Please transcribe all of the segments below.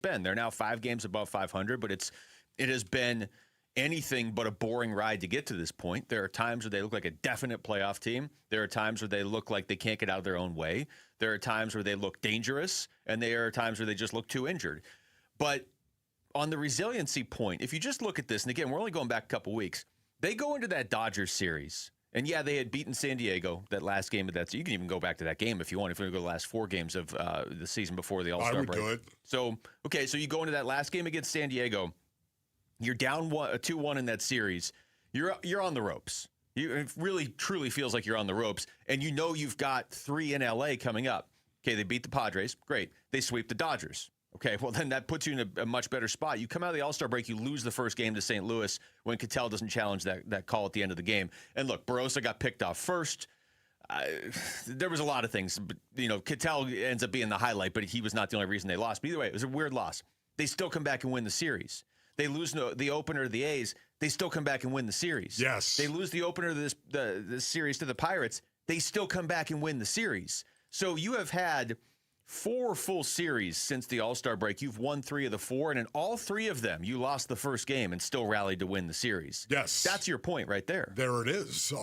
been. They're now 5 games above 500, but it has been anything but a boring ride to get to this point. There are times where they look like a definite playoff team. There are times where they look like they can't get out of their own way. There are times where they look dangerous, and there are times where they just look too injured. But on the resiliency point, if you just look at this, and again, we're only going back a couple weeks, they go into that Dodgers series. And yeah, they had beaten San Diego that last game of that. So you can even go back to that game if you want. If you want to go to the last 4 games of the season before the All-Star break. I would do it. So you go into that last game against San Diego. You're down 2-1 in that series. You're on the ropes. It really, truly feels like you're on the ropes. And you know you've got 3 in L.A. coming up. Okay, they beat the Padres. Great. They sweep the Dodgers. Okay, well, then that puts you in a much better spot. You come out of the All-Star break, you lose the first game to St. Louis when Ketel doesn't challenge that call at the end of the game. And look, Barossa got picked off first. There was a lot of things. But, Ketel ends up being the highlight, but he was not the only reason they lost. But either way, it was a weird loss. They still come back and win the series. They lose the opener to the A's. They still come back and win the series. Yes. They lose the opener to this series to the Pirates. They still come back and win the series. So you have had 4 full series since the All-Star break. You've won 3 of the 4, and in all 3 of them, you lost the first game and still rallied to win the series. Yes. That's your point right there. There it is.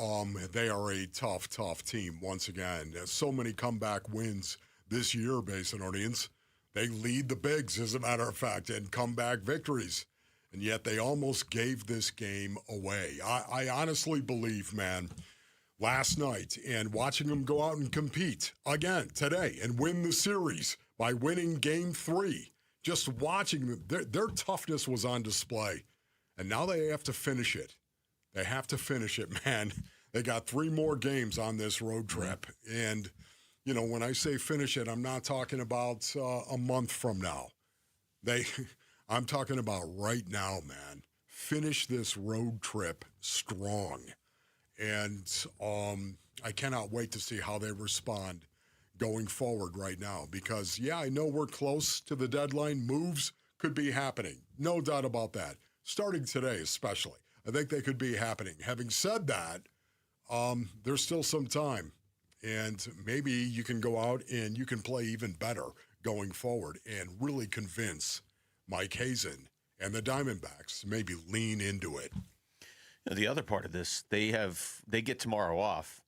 They are a tough, tough team once again. There's so many comeback wins this year, Basinonians. They lead the bigs, as a matter of fact, and comeback victories. And yet they almost gave this game away. I honestly believe, man, last night and watching them go out and compete again today and win the series by winning Game 3, just watching them, their toughness was on display. And now they have to finish it. They have to finish it, man. They got 3 more games on this road trip. And, when I say finish it, I'm not talking about a month from now. I'm talking about right now, man. Finish this road trip strong. And I cannot wait to see how they respond going forward right now. Because, I know we're close to the deadline. Moves could be happening. No doubt about that. Starting today especially. I think they could be happening. Having said that, there's still some time. And maybe you can go out and you can play even better going forward and really convince Mike Hazen and the Diamondbacks maybe lean into it. The other part of this, they get tomorrow off.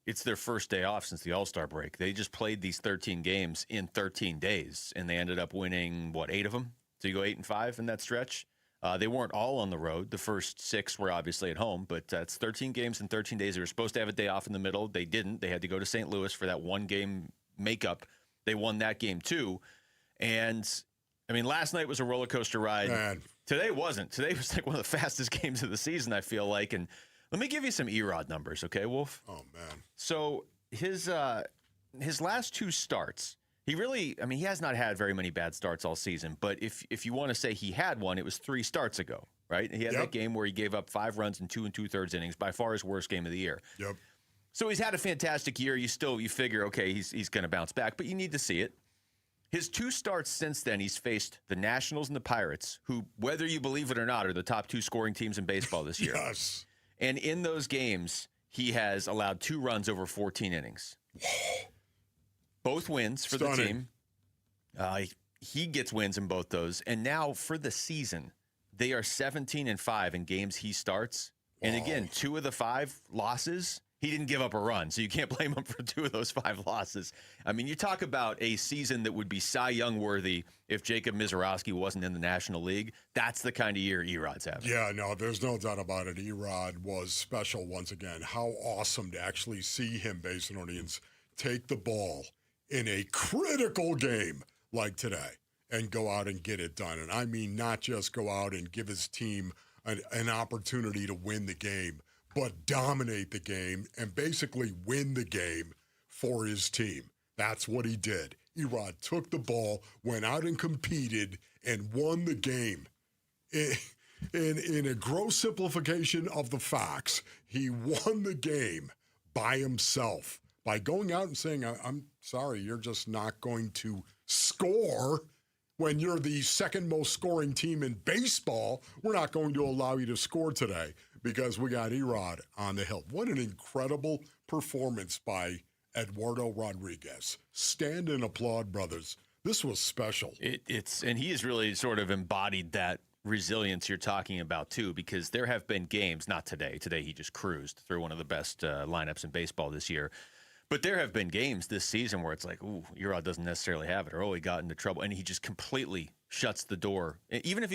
It's their first day off since the All-Star break. They just played these 13 games in 13 days, and they ended up winning, 8 of them? So you go 8-5 in that stretch. They weren't all on the road. The first 6 were obviously at home, but it's 13 games in 13 days. They were supposed to have a day off in the middle. They didn't. They had to go to St. Louis for that 1-game makeup. They won that game too. And last night was a roller coaster ride. Man. Today wasn't. Today was like one of the fastest games of the season, I feel like. And let me give you some Erod numbers, okay, Wolf? Oh, man. So his last 2 starts, he has not had very many bad starts all season. But if you want to say he had one, it was 3 starts ago, right? He had that game where he gave up 5 runs in 2 2/3 innings, by far his worst game of the year. Yep. So he's had a fantastic year. You figure, okay, he's going to bounce back, but you need to see it. His 2 starts since then, he's faced the Nationals and the Pirates, who, whether you believe it or not, are the top 2 scoring teams in baseball this year. Yes. And in those games, he has allowed 2 runs over 14 innings. Both wins for Stunning. the team. He gets wins in both those. And now for the season, they are 17-5 in games he starts. And again, 2 of the 5 losses, he didn't give up a run, so you can't blame him for 2 of those 5 losses. You talk about a season that would be Cy Young worthy if Jacob Mizorowski wasn't in the National League. That's the kind of year Erod's having. Yeah, no, there's no doubt about it. Erod was special once again. How awesome to actually see him, Basinonians, take the ball in a critical game like today and go out and get it done. And not just go out and give his team an opportunity to win the game, but dominate the game and basically win the game for his team. That's what he did. Erod took the ball, went out and competed, and won the game. In a gross simplification of the facts, he won the game by himself by going out and saying, I'm sorry, you're just not going to score when you're the second most scoring team in baseball. We're not going to allow you to score today because we got Erod on the hill. What an incredible performance by Eduardo Rodriguez. Stand and applaud, brothers. This was special. And he has really sort of embodied that resilience you're talking about too, because there have been games, not today. Today he just cruised through one of the best lineups in baseball this year. But there have been games this season where it's like, ooh, Erod doesn't necessarily have it, or oh, he got into trouble, and he just completely shuts the door. Even if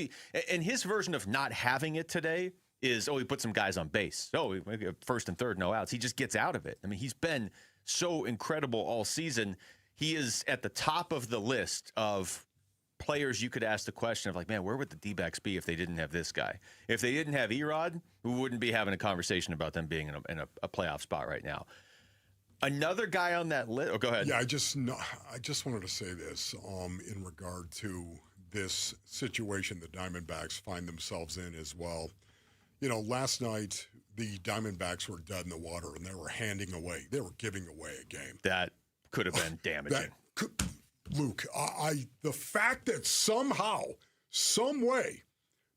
and his version of not having it today is, oh, he put some guys on base. Oh, first and third, no outs. He just gets out of it. I mean, he's been so incredible all season. He is at the top of the list of players you could ask the question of, like, man, where would the D-backs be if they didn't have this guy? If they didn't have Erod, we wouldn't be having a conversation about them being in a playoff spot right now. Another guy on that list. Oh, go ahead. Yeah, I just wanted to say this in regard to this situation the Diamondbacks find themselves in as well. You know, last night the Diamondbacks were dead in the water, and they were giving away a game. That could have been damaging. Luke, the fact that somehow, some way,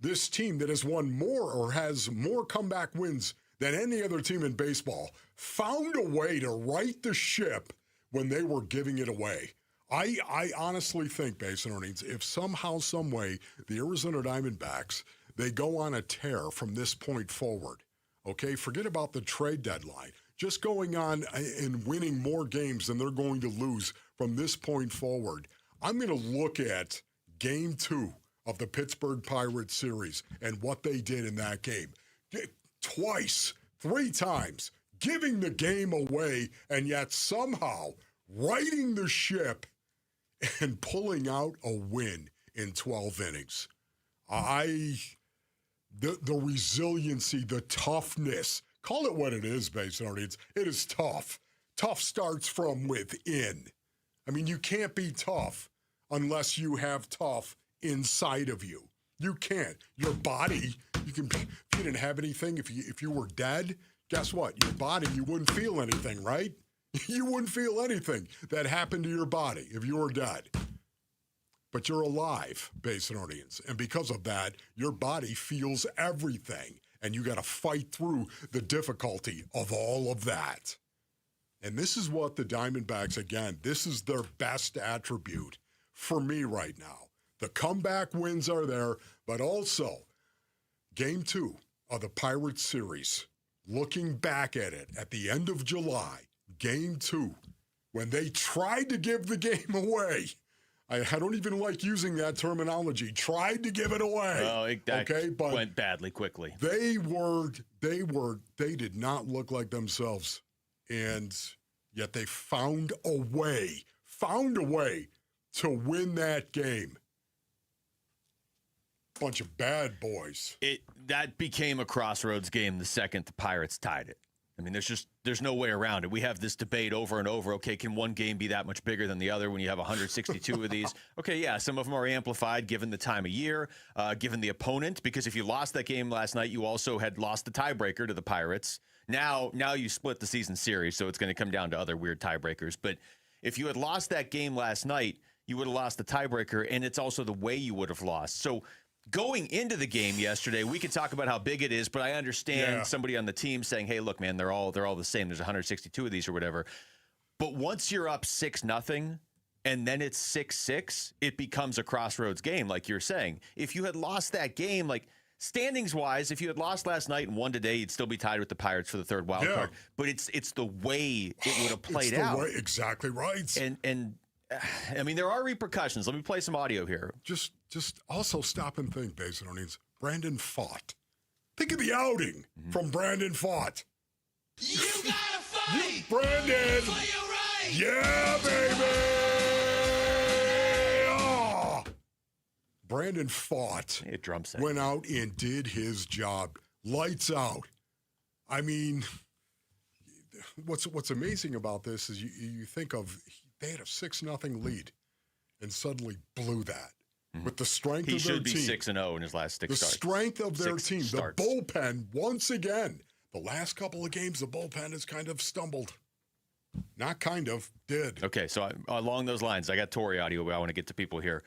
this team that has won more or has more comeback wins than any other team in baseball found a way to right the ship when they were giving it away. I honestly think, based on earnings, if somehow, some way, the Arizona Diamondbacks, they go on a tear from this point forward, okay? Forget about the trade deadline. Just going on and winning more games than they're going to lose from this point forward. I'm going to look at Game 2 of the Pittsburgh Pirates series and what they did in that game. Twice, 3 times, giving the game away, and yet somehow righting the ship and pulling out a win in 12 innings. The resiliency, the toughness, call it what it is, based on it is tough. Tough starts from within. I mean, you can't be tough unless you have tough inside of you. You can't. Your body, if you didn't have anything, if you were dead, guess what? Your body, you wouldn't feel anything, right? You wouldn't feel anything that happened to your body if you were dead. But you're alive, based on audience. And because of that, your body feels everything. And you got to fight through the difficulty of all of that. And this is what the Diamondbacks, again, this is their best attribute for me right now. The comeback wins are there, but also Game 2 of the Pirates series, looking back at it at the end of July, Game 2, when they tried to give the game away. I don't even like using that terminology. Tried to give it away. Oh, that but went badly quickly. They did not look like themselves. And yet they found a way to win that game. Bunch of bad boys. That became a crossroads game the second the Pirates tied it. I mean, there's no way around it. We have this debate over and over. Okay, can one game be that much bigger than the other when you have 162 of these? Okay, yeah, some of them are amplified given the time of year, given the opponent, because if you lost that game last night, you also had lost the tiebreaker to the Pirates. Now you split the season series, so it's going to come down to other weird tiebreakers. But if you had lost that game last night, you would have lost the tiebreaker, and it's also the way you would have lost. So going into the game yesterday, we could talk about how big it is, but I understand somebody on the team saying, hey, look, man, they're all the same. There's 162 of these or whatever. But once you're up 6-0 and then it's 6-6, it becomes a crossroads game, like you're saying. If you had lost that game, like standings-wise, if you had lost last night and won today, you'd still be tied with the Pirates for the third wild card. But it's the way it would have played out. Exactly right. And I mean, there are repercussions. Let me play some audio here. Just also stop and think, based on needs. Brandon Pfaadt. Think of the outing from Brandon Pfaadt. You gotta fight, Brandon. for your right. Yeah, baby. Oh. Brandon Pfaadt went out and did his job. Lights out. I mean, what's amazing about this is you think of they had a 6-0 lead and suddenly blew that. With the strength of their team. He should be 6-0 in his last 6 starts. The strength of their team. The bullpen, once again, the last couple of games, the bullpen has kind of stumbled. Not kind of, did. Okay, so along those lines, I got Torrey audio, but I want to get to people here.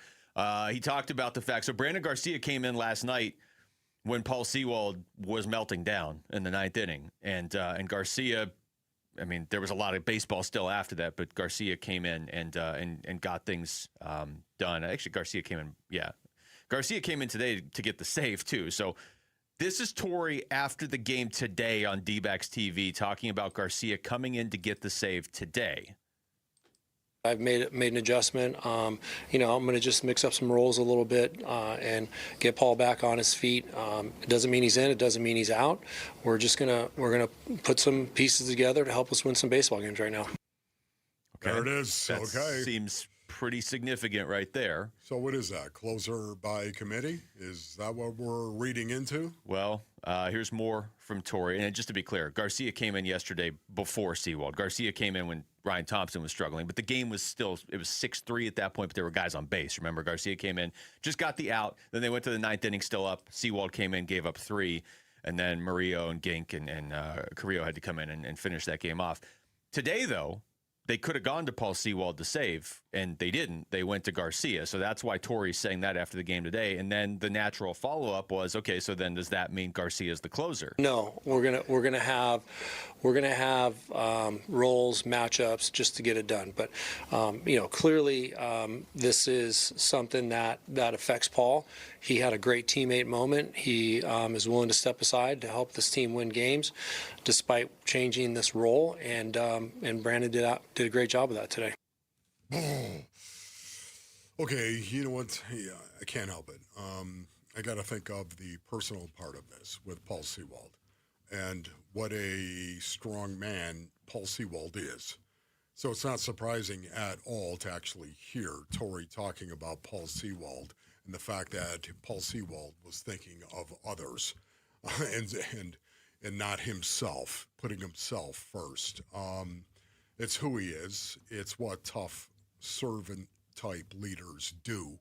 He talked about the fact, so Brandon Garcia came in last night when Paul Sewald was melting down in the 9th inning. And Garcia I mean, there was a lot of baseball still after that, but Garcia came in and got things done. Actually, Garcia came in today to get the save too. So this is Torey after the game today on D-backs TV talking about Garcia coming in to get the save today. I've made an adjustment. I'm going to just mix up some roles a little bit and get Paul back on his feet. It doesn't mean he's in. It doesn't mean he's out. We're gonna put some pieces together to help us win some baseball games right now. Okay. There it is. That okay. Seems pretty significant right there. So what is that? Closer by committee? Is that what we're reading into? Well, here's more from Torey. And just to be clear, Garcia came in yesterday before Sewald. Garcia came in when Ryan Thompson was struggling, but the game was still, it was 6-3 at that point, but there were guys on base. Remember, Garcia came in, just got the out. Then they went to the ninth inning still up. Sewald came in, gave up 3. And then Murillo and Gink and Carrillo had to come in and finish that game off. Today, though, they could have gone to Paul Sewald to save, and they didn't. They went to Garcia. So that's why Torey's saying that after the game today. And then the natural follow-up was, okay, so then does that mean Garcia's the closer? No, we're gonna have roles, matchups just to get it done. But clearly this is something that affects Paul. He had a great teammate moment. He is willing to step aside to help this team win games, despite changing this role. And Brandon did a great job of that today. Okay, you know what? Yeah, I can't help it. I got to think of the personal part of this with Paul Sewald and what a strong man Paul Sewald is. So it's not surprising at all to actually hear Torey talking about Paul Sewald and the fact that Paul Sewald was thinking of others and not himself, putting himself first. It's who he is. It's what tough servant-type leaders do.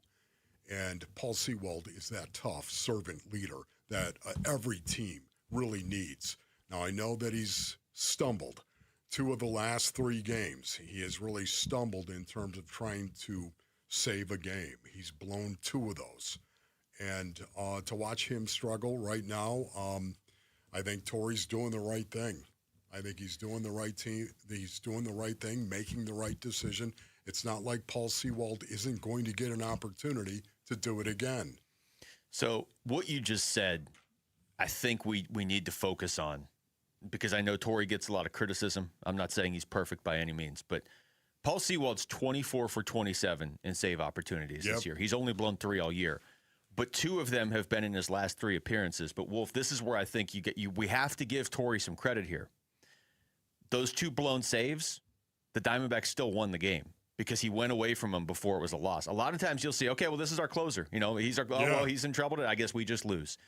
And Paul Sewald is that tough servant leader that every team really needs. Now, I know that he's stumbled 2 of the last 3 games. He has really stumbled in terms of trying to save a game. He's blown 2 of those. And to watch him struggle right now, I think Torey's doing the right thing. I think he's doing the right He's doing the right thing, making the right decision. It's not like Paul Sewald isn't going to get an opportunity to do it again. So what you just said, I think we need to focus on, because I know Torey gets a lot of criticism. I'm not saying he's perfect by any means, but Paul Sewald's 24 for 27 in save opportunities this year. He's only blown 3 all year, but 2 of them have been in his last 3 appearances. But Wolf, this is where I think we have to give Torey some credit here. Those 2 blown saves, the Diamondbacks still won the game because he went away from them before it was a loss. A lot of times you'll see, okay, well, this is our closer. He's he's in trouble. I guess we just lose.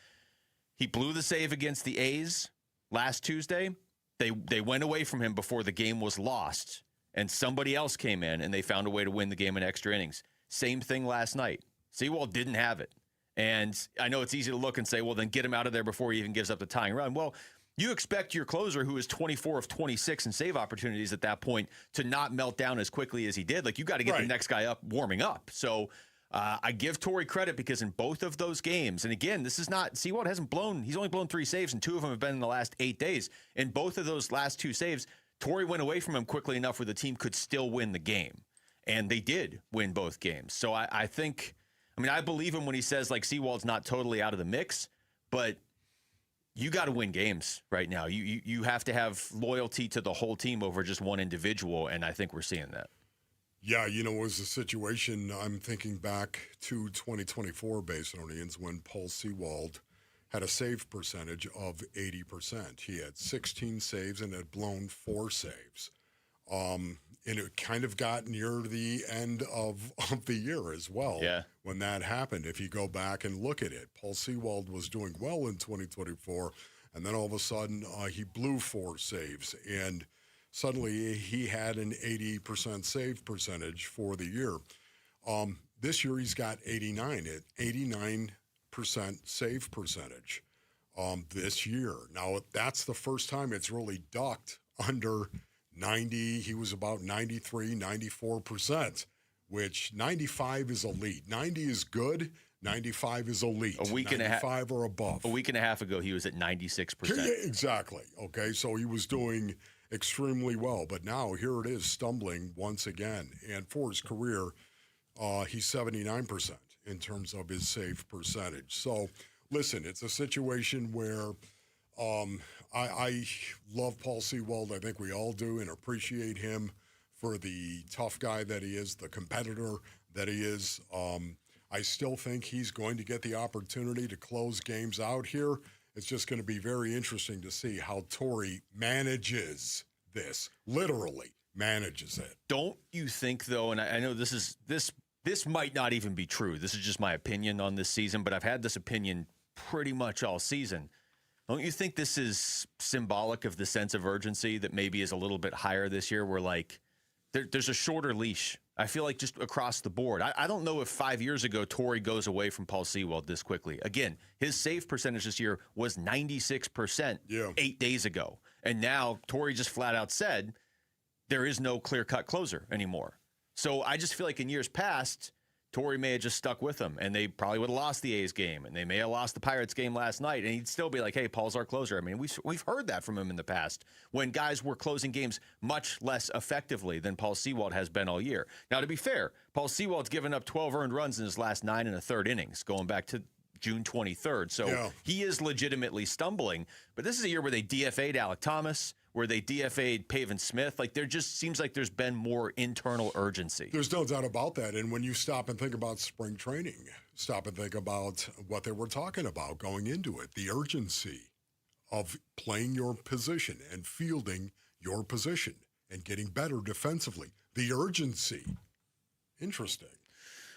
He blew the save against the A's last Tuesday. They went away from him before the game was lost, and somebody else came in, and they found a way to win the game in extra innings. Same thing last night. Sewald didn't have it. And I know it's easy to look and say, well, then get him out of there before he even gives up the tying run. Well, you expect your closer, who is 24 of 26 in save opportunities at that point, to not melt down as quickly as he did. Like, you got to get the next guy up warming up. So I give Torey credit because in both of those games, and again, this is not, Sewald hasn't blown, he's only blown 3 saves, and 2 of them have been in the last 8 days. In both of those last 2 saves, Torey went away from him quickly enough where the team could still win the game. And they did win both games. So I think, I believe him when he says, like, Sewald's not totally out of the mix, but you got to win games right now. You have to have loyalty to the whole team over just one individual, and I think we're seeing that. Yeah, it was a situation, I'm thinking back to 2024 Basinonians when Paul Sewald had a save percentage of 80%. He had 16 saves and had blown 4 saves. And it kind of got near the end of the year as well when that happened. If you go back and look at it, Paul Sewald was doing well in 2024, and then all of a sudden he blew 4 saves, and suddenly he had an 80% save percentage for the year. This year he's got 89% save percentage this year. Now, that's the first time it's really ducked under 90. He was about 93, 94%, which 95 is elite. 90 is good. 95 is elite. 95 or above. A week and a half ago, he was at 96%. Yeah, exactly. Okay, so he was doing extremely well. But now here it is, stumbling once again. And for his career, he's 79% in terms of his save percentage. So, listen, it's a situation where I love Paul Sewald. I think we all do, and appreciate him for the tough guy that he is, the competitor that he is. I still think he's going to get the opportunity to close games out here. It's just going to be very interesting to see how Torrey manages this, literally manages it. Don't you think, though, and I know this might not even be true. This is just my opinion on this season, but I've had this opinion pretty much all season. Don't you think this is symbolic of the sense of urgency that maybe is a little bit higher this year, where like there's a shorter leash? I feel like just across the board. I don't know if 5 years ago Torrey goes away from Paul Sewald this quickly. Again, his save percentage this year was 96% 8 days ago. And now Torrey just flat out said there is no clear-cut closer anymore. So I just feel like in years past, Torrey may have just stuck with him, and they probably would have lost the A's game, and they may have lost the Pirates game last night, and he'd still be like, hey, Paul's our closer. I mean, we've heard that from him in the past when guys were closing games much less effectively than Paul Sewald has been all year. Now, to be fair, Paul Sewald's given up 12 earned runs in his last 9 1/3 innings, going back to June 23rd. So he is legitimately stumbling, but this is a year where they DFA'd Alec Thomas, where they DFA'd Pavin Smith. Like, there just seems like there's been more internal urgency. There's no doubt about that. And when you stop and think about spring training, stop and think about what they were talking about going into it, the urgency of playing your position and fielding your position and getting better defensively. The urgency. Interesting.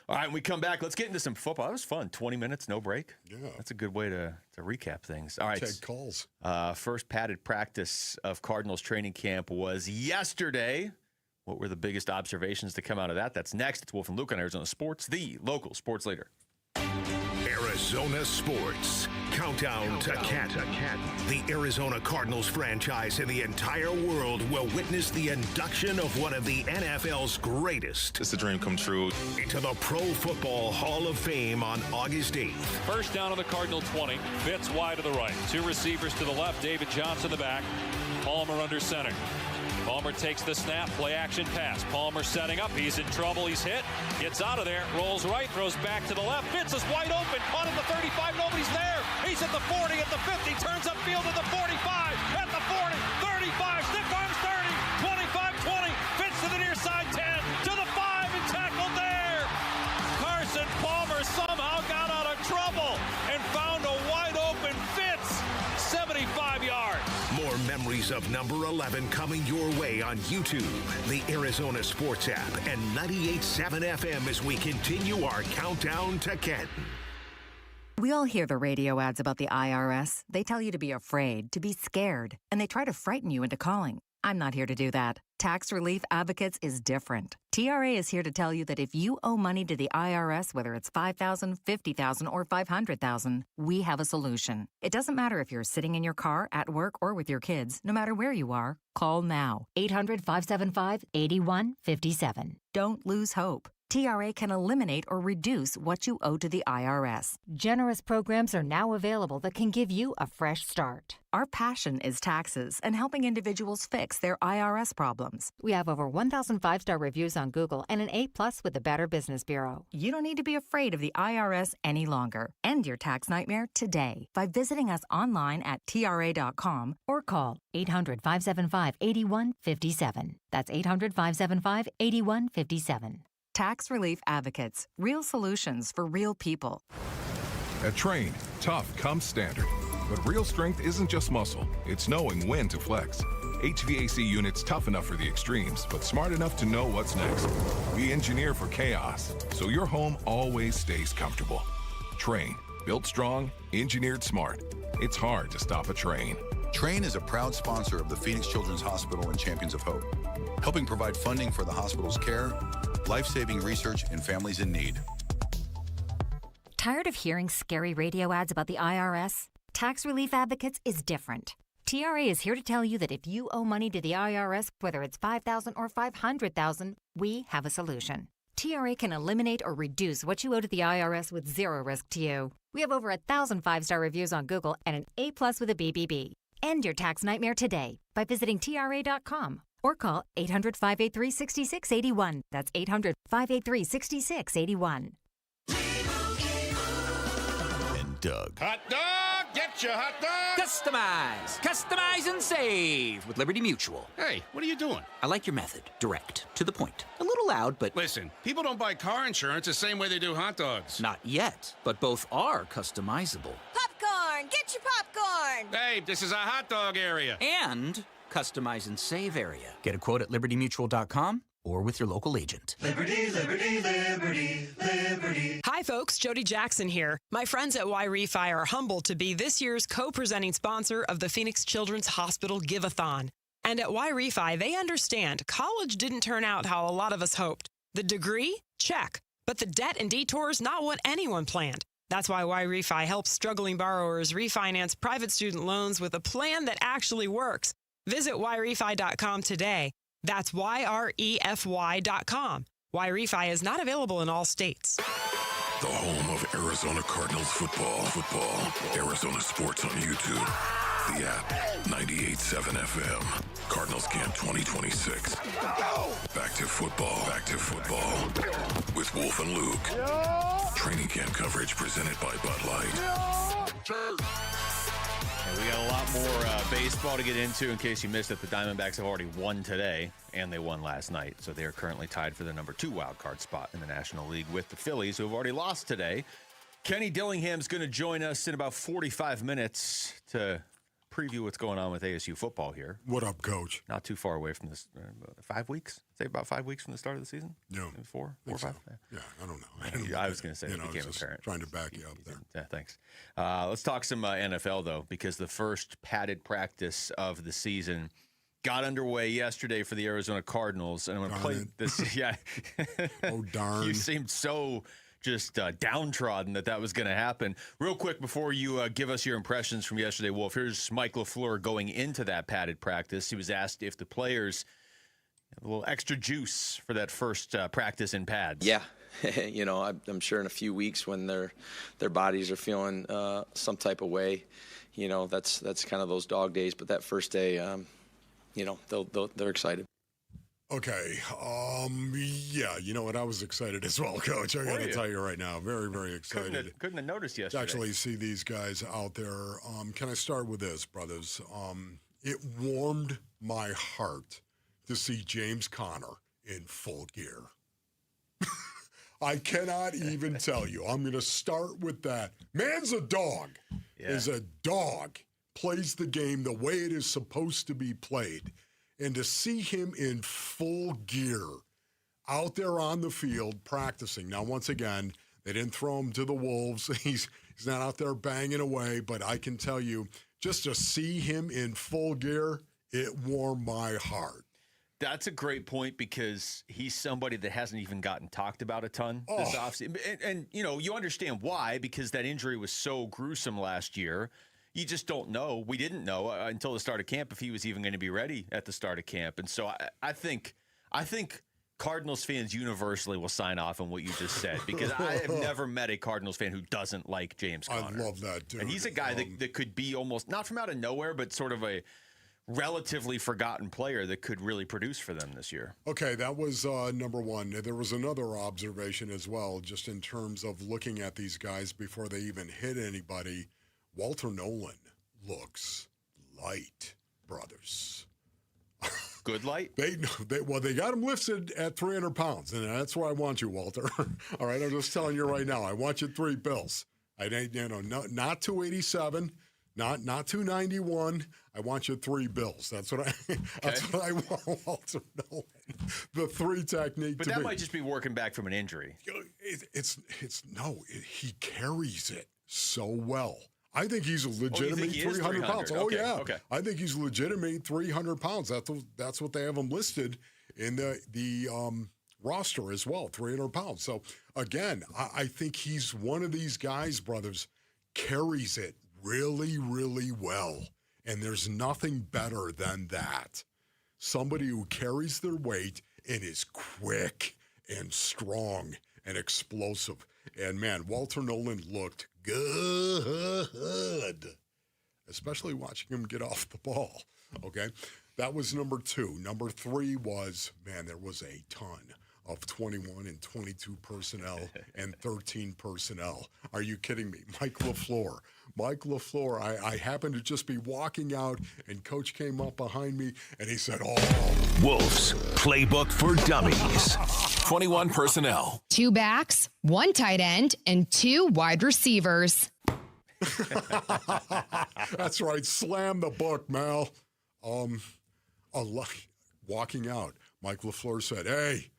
All right, when we come back, let's get into some football. That was fun. 20 minutes, no break. Yeah. That's a good way to recap things. All right. Take calls. First padded practice of Cardinals training camp was yesterday. What were the biggest observations to come out of that? That's next. It's Wolf and Luke on Arizona Sports, the local sports leader. Arizona Sports. Countdown to Canton. The Arizona Cardinals franchise in the entire world will witness the induction of one of the NFL's greatest. It's a dream come true. Into the Pro Football Hall of Fame on August 8th. First down on the Cardinal 20. Fitz wide to the right. Two receivers to the left. David Johnson the back. Palmer under center. Palmer takes the snap, play action pass. Palmer setting up, he's in trouble, he's hit, gets out of there, rolls right, throws back to the left. Fitz is wide open, caught at the 35, nobody's there. He's at the 40, at the 50, turns upfield at the 45, at the 40, 35, stiff arms 30, 25, 20, Fitz to the near side 10, to the 5 and tackled there. Carson Palmer somehow got out of trouble and found a wide open Fitz, 75 yards. More memories of number 11 coming your way on YouTube, the Arizona Sports app, and 98.7 FM as we continue our countdown to Canton. We all hear the radio ads about the IRS. They tell you to be afraid, to be scared, and they try to frighten you into calling. I'm not here to do that. Tax Relief Advocates is different. TRA is here to tell you that if you owe money to the IRS, whether it's $5,000, $50,000, or $500,000, we have a solution. It doesn't matter if you're sitting in your car, at work, or with your kids. No matter where you are, call now. 800-575-8157. Don't lose hope. TRA can eliminate or reduce what you owe to the IRS. Generous programs are now available that can give you a fresh start. Our passion is taxes and helping individuals fix their IRS problems. We have over 1,000 5-star reviews on Google and an A+ with the Better Business Bureau. You don't need to be afraid of the IRS any longer. End your tax nightmare today by visiting us online at TRA.com or call 800-575-8157. That's 800-575-8157. Tax Relief Advocates. Real solutions for real people. At Train, tough comes standard. But real strength isn't just muscle. It's knowing when to flex. HVAC units tough enough for the extremes, but smart enough to know what's next. We engineer for chaos, so your home always stays comfortable. Train. Built strong, engineered smart. It's hard to stop a train. Train is a proud sponsor of the Phoenix Children's Hospital and Champions of Hope, helping provide funding for the hospital's care, life-saving research, and families in need. Tired of hearing scary radio ads about the IRS? Tax Relief Advocates is different. TRA is here to tell you that if you owe money to the IRS, whether it's $5,000 or $500,000, we have a solution. TRA can eliminate or reduce what you owe to the IRS with zero risk to you. We have over 1,000 5-star reviews on Google and an A+ with a BBB. End your tax nightmare today by visiting TRA.com or call 800-583-6681. That's 800-583-6681. And Doug. Hot dog, get your hot dog. Customize. Customize and save with Liberty Mutual. Hey, what are you doing? I like your method. Direct. To the point. A little loud, but... Listen, people don't buy car insurance the same way they do hot dogs. Not yet. But both are customizable. Popcorn! Get your popcorn! Babe, this is a hot dog area. And customize and save area. Get a quote at libertymutual.com or with your local agent. Liberty, liberty, liberty, liberty. Hi, folks. Jody Jackson here. My friends at Y-Refi are humbled to be this year's co-presenting sponsor of the Phoenix Children's Hospital Give-a-thon. And at Y-Refi, they understand college didn't turn out how a lot of us hoped. The degree? Check. But the debt and detours, not what anyone planned. That's why Y-Refi helps struggling borrowers refinance private student loans with a plan that actually works. Visit yrefi.com today. That's YREFY.com. Y-Refi is not available in all states. The home of Arizona Cardinals football. Arizona Sports on YouTube. The app, 98.7 FM. Cardinals Camp 2026. Back to football. With Wolf and Luke. Training camp coverage presented by Bud Light. And we got a lot more baseball to get into. In case you missed it, the Diamondbacks have already won today, and they won last night. So they are currently tied for the number 2 wild card spot in the National League with the Phillies, who have already lost today. Kenny Dillingham's going to join us in about 45 minutes to preview what's going on with ASU football here. What up, Coach? Not too far away from this. 5 weeks? Say about 5 weeks from the start of the season? Yeah. Maybe 4 or 5? So. Yeah, I don't know. I was going to say it became apparent. Trying to back you up there. Yeah, thanks. Let's talk some NFL, though, because the first padded practice of the season got underway yesterday for the Arizona Cardinals. And I'm going to play this. Yeah. Oh, darn. You seemed so just downtrodden that was going to happen. Real quick, before you give us your impressions from yesterday, Wolf, here's Mike LaFleur going into that padded practice. He was asked if the players have a little extra juice for that first practice in pads. Yeah. I'm sure in a few weeks when their bodies are feeling some type of way, that's kind of those dog days. But that first day, they're excited. Okay. Yeah, you know what? I was excited as well, Coach. I got to tell you right now, very, very excited. Couldn't have noticed yesterday. To actually see these guys out there. Can I start with this, brothers? It warmed my heart to see James Conner in full gear. I cannot even tell you. I'm going to start with that. Man's a dog. Yeah. Is a dog. Plays the game the way it is supposed to be played. And to see him in full gear out there on the field practicing. Now, once again, they didn't throw him to the wolves. He's not out there banging away. But I can tell you, just to see him in full gear, it warmed my heart. That's a great point because he's somebody that hasn't even gotten talked about a ton this offseason. And, you understand why, because that injury was so gruesome last year. You just don't know. We didn't know until the start of camp if he was even going to be ready at the start of camp. And so I think Cardinals fans universally will sign off on what you just said because I have never met a Cardinals fan who doesn't like James Conner. I love that, dude. And he's a guy that could be almost, not from out of nowhere, but sort of a relatively forgotten player that could really produce for them this year. Okay, that was number one. There was another observation as well, just in terms of looking at these guys before they even hit anybody. Walter Nolan looks light, brothers. Good light? They got him lifted at 300 pounds, and that's where I want you, Walter. All right, I'm just telling you right now. I want you $3 bills. I not 287, not 291. I want you $3 bills. That's what I want, Walter Nolan. The 3 technique. But that might just be working back from an injury. He carries it so well. I think he's a legitimate 300 pounds. Okay, yeah. Okay. I think he's legitimate 300 pounds. That's what they have him listed in the roster as well, 300 pounds. So, again, I think he's one of these guys, brothers, carries it really, really well. And there's nothing better than that. Somebody who carries their weight and is quick and strong and explosive. And, man, Walter Nolan looked good. especially watching him get off the ball. Okay, that was number 2. Number 3 was, man, there was a ton of 21 and 22 personnel and 13 personnel. Are you kidding me? Mike LaFleur. I happened to just be walking out, and Coach came up behind me, and he said, Wolves Playbook for Dummies. 21 personnel. 2 backs, 1 tight end, and 2 wide receivers. That's right. Slam the book, Mal. Walking out, Mike LaFleur said, hey,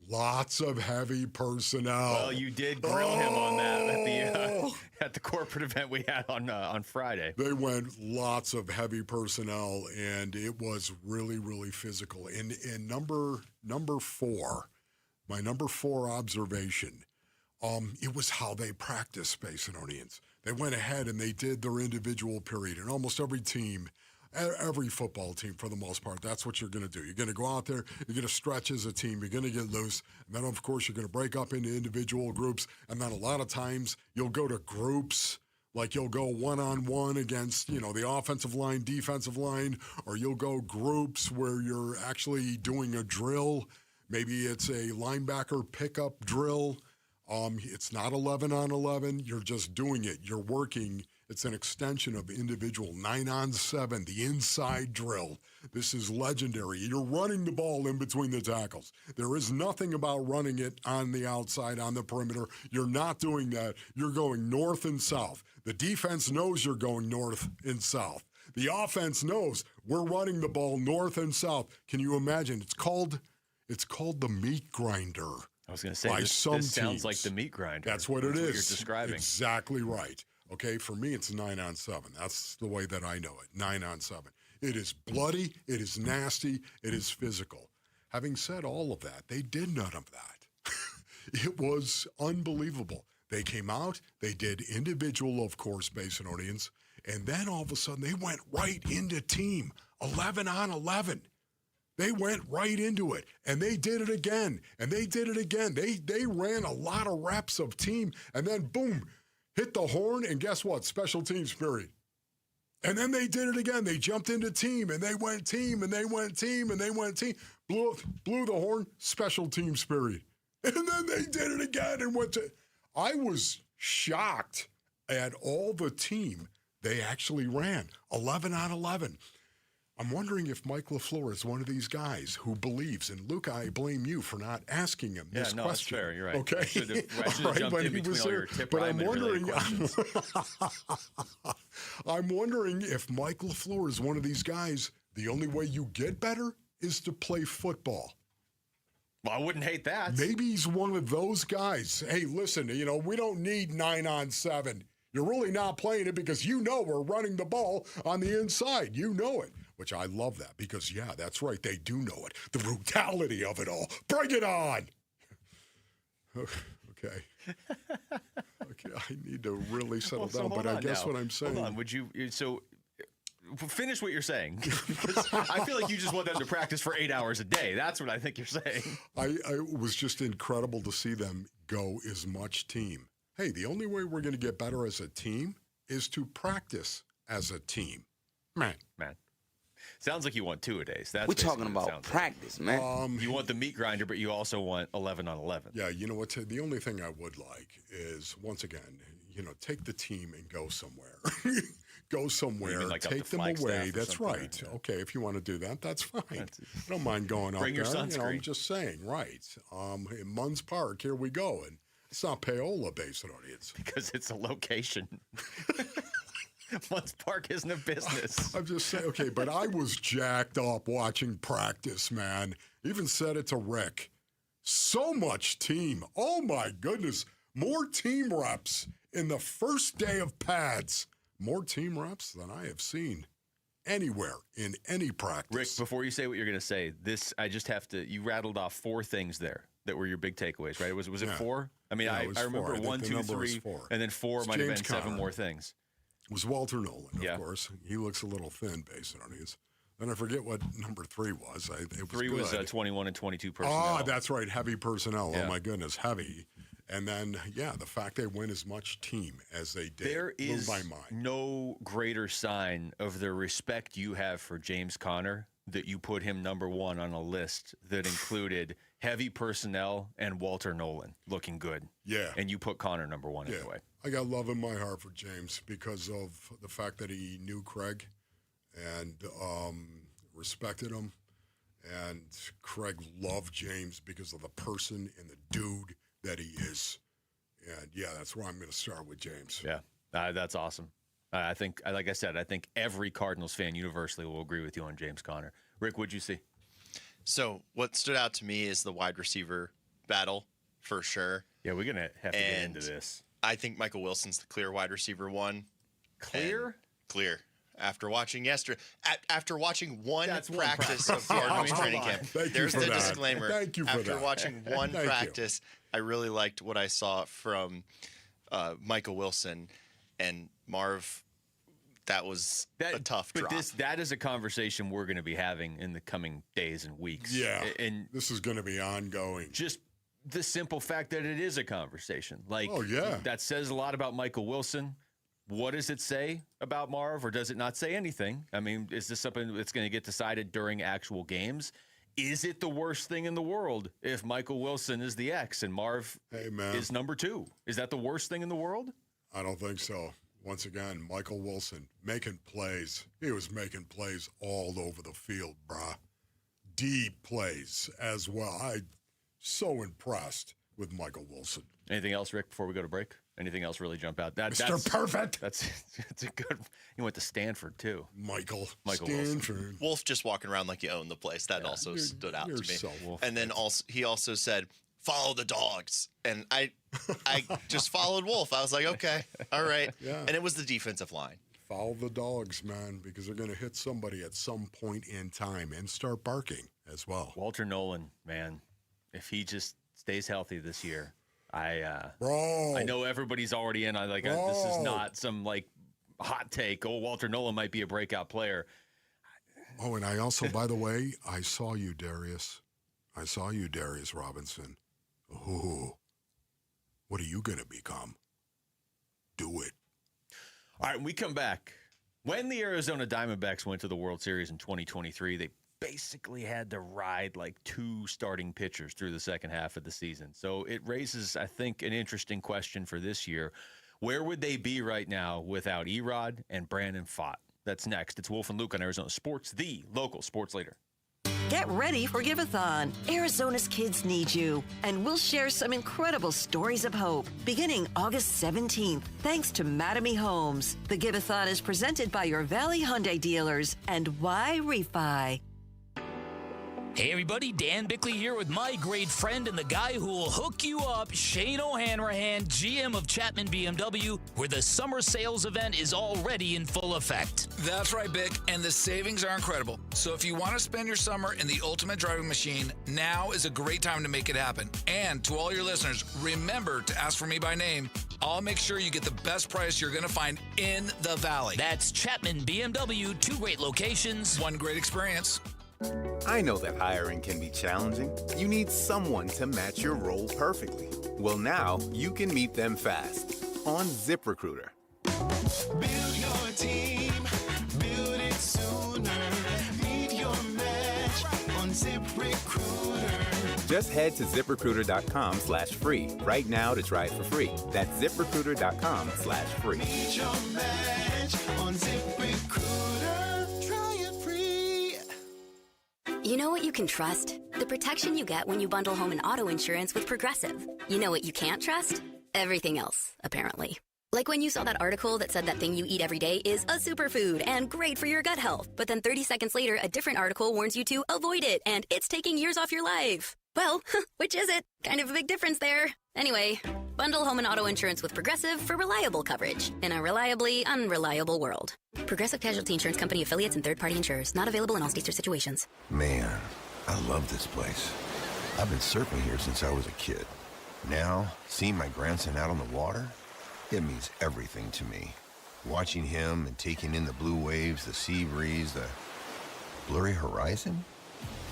lots of heavy personnel. Well, you did grill him on that at the corporate event we had on Friday. They went lots of heavy personnel, and it was really, really physical. And number 4, my number 4 observation, it was how they practiced, Space and Onions. They went ahead and they did their individual period, and almost every team, every football team for the most part, that's what you're going to do. You're going to go out there, you're going to stretch as a team, you're going to get loose, and then, of course, you're going to break up into individual groups, and then a lot of times you'll go to groups, like you'll go one-on-one against, the offensive line, defensive line, or you'll go groups where you're actually doing a drill. Maybe it's a linebacker pickup drill. It's not 11 on 11. You're just doing it. You're working. It's an extension of individual 9 on 7, the inside drill. This is legendary. You're running the ball in between the tackles. There is nothing about running it on the outside, on the perimeter. You're not doing that. You're going north and south. The defense knows you're going north and south. The offense knows we're running the ball north and south. Can you imagine? It's called the meat grinder. I was going to say, this sounds like the meat grinder. That's what it is. What you're describing. Exactly right. Okay, for me, it's 9 on 7. That's the way that I know it, 9 on 7. It is bloody, it is nasty, it is physical. Having said all of that, they did none of that. It was unbelievable. They came out, they did individual, of course, Basin Audience, and then all of a sudden they went right into team, 11 on 11. They went right into it, and they did it again, and they did it again. They ran a lot of reps of team, and then boom, hit the horn, and guess what? Special teams period. And then they did it again. They jumped into team, and they went team, and they went team, and they went team. Blew the horn, special teams period. And then they did it again and went to. I was shocked at all the team they actually ran, 11 on 11. I'm wondering if Mike LaFleur is one of these guys who believes, and Luke, I blame you for not asking him this question. That's fair. You're right. Okay, I should have jumped in between all your Tip Ryman related questions. I'm wondering if Mike LaFleur is one of these guys. The only way you get better is to play football. Well, I wouldn't hate that. Maybe he's one of those guys. Hey, listen, we don't need 9 on 7. You're really not playing it because we're running the ball on the inside. You know it. Which I love that because, yeah, that's right. They do know it. The brutality of it all. Bring it on. Okay. I need to really settle down, but I guess what I'm saying. Hold on. Would you finish what you're saying? Because I feel like you just want them to practice for 8 hours a day. That's what I think you're saying. It was just incredible to see them go as much team. Hey, the only way we're going to get better as a team is to practice as a team. Man. Sounds like you want 2 a day. So we're talking about practice, man. You want the meat grinder, but you also want 11 on 11. Yeah, you know what? The only thing I would like is, once again, take the team and go somewhere. Go somewhere. Like take them away. That's right. Yeah. Okay, if you want to do that, that's fine. I don't mind going Bring up your there. sunscreen. I'm just saying, right. In Munns Park, here we go. And it's not payola based audience. Because it's a location. Munns Park isn't a business. I'm just saying, okay, but I was jacked up watching practice, man. Even said it to Rick. So much team. Oh, my goodness. More team reps in the first day of pads. More team reps than I have seen anywhere in any practice. Rick, before you say what you're going to say, I just have to, you rattled off 4 things there that were your big takeaways, right? Was it 4? I mean, I remember 1, 2, 3, and then 4 might have been 7 more things. It was Walter Nolan, of course. He looks a little thin based on his. Then I forget what number 3 was. It was 3 was 21 and 22 personnel. Ah, that's right, heavy personnel. Yeah. Oh, my goodness, heavy. And then, the fact they win as much team as they did there is blew my mind. no greater sign of the respect you have for James Conner that you put him number one on a list that included heavy personnel and Walter Nolan looking good. Yeah. And you put Conner number one anyway. I got love in my heart for James because of the fact that he knew Craig and respected him. And Craig loved James because of the person and the dude that he is. And, that's where I'm going to start with James. Yeah, that's awesome. I think, like I said, I think every Cardinals fan universally will agree with you on James Conner. Rick, what'd you see? So what stood out to me is the wide receiver battle for sure. Yeah, we're going to have to get into this. I think Michael Wilson's the clear wide receiver one. Clear? Clear. After watching after watching one practice of Cardinals training camp. There's the disclaimer. Thank you for after watching one practice, I really liked what I saw from Michael Wilson and Marv. That was a tough drop. But that is a conversation we're going to be having in the coming days and weeks. Yeah, and this is going to be ongoing. Just the simple fact that it is a conversation. That says a lot about Michael Wilson. What does it say about Marv, or does it not say anything? I mean, is this something that's going to get decided during actual games? Is it the worst thing in the world if Michael Wilson is the X and Marv is number 2? Is that the worst thing in the world? I don't think so. Once again, Michael Wilson making plays. He was making plays all over the field, brah. Deep plays as well. I'm so impressed with Michael Wilson. Anything else, Rick, before we go to break? Anything else really jump out? Mr. Perfect. That's a good. He went to Stanford too. Michael Stanford. Wilson. Wolf just walking around like you own the place. That also stood out to me. So Wolf. And then he also said, "Follow the dogs." And I just followed Wolf. I was like, okay, all right. Yeah. And it was the defensive line. Follow the dogs, man, because they're going to hit somebody at some point in time and start barking as well. Walter Nolan, man, if he just stays healthy this year. I know everybody's already in. This is not some hot take. Oh, Walter Nolan might be a breakout player. Oh, and I also, by the way, I saw you, Darius. I saw you, Darius Robinson. Oh, what are you going to become? Do it. All right, when we come back, when the Arizona Diamondbacks went to the World Series in 2023, they basically had to ride 2 starting pitchers through the second half of the season. So it raises, I think, an interesting question for this year. Where would they be right now without Erod and Brandon Pfaadt? That's next. It's Wolf and Luke on Arizona Sports, the local sports leader. Get ready for Give-a-thon. Arizona's kids need you. And we'll share some incredible stories of hope beginning August 17th, thanks to Mattamy Homes. The Give-a-thon is presented by your Valley Hyundai dealers and Y Refi. Hey everybody, Dan Bickley here with my great friend and the guy who will hook you up, Shane O'Hanrahan, GM of Chapman BMW, where the summer sales event is already in full effect. That's right, Bick, and the savings are incredible. So if you want to spend your summer in the ultimate driving machine, now is a great time to make it happen. And to all your listeners, remember to ask for me by name. I'll make sure you get the best price you're going to find in the Valley. That's Chapman BMW, 2 great locations, 1 great experience. I know that hiring can be challenging. You need someone to match your role perfectly. Well, now you can meet them fast on ZipRecruiter. Build your team, build it sooner. Meet your match on ZipRecruiter. Just head to ZipRecruiter.com/free right now to try it for free. That's ZipRecruiter.com/free. Meet your match on ZipRecruiter. Try it free. You know what you can trust? The protection you get when you bundle home and auto insurance with Progressive. You know what you can't trust? Everything else, apparently. Like when you saw that article that said that thing you eat every day is a superfood and great for your gut health. But then 30 seconds later, a different article warns you to avoid it and it's taking years off your life. Well, which is it? Kind of a big difference there. Anyway, bundle home and auto insurance with Progressive for reliable coverage in a reliably unreliable world. Progressive Casualty Insurance Company affiliates and third-party insurers. Not available in all states or situations. Man, I love this place. I've been surfing here since I was a kid. Now, seeing my grandson out on the water, it means everything to me. Watching him and taking in the blue waves, the sea breeze, the blurry horizon.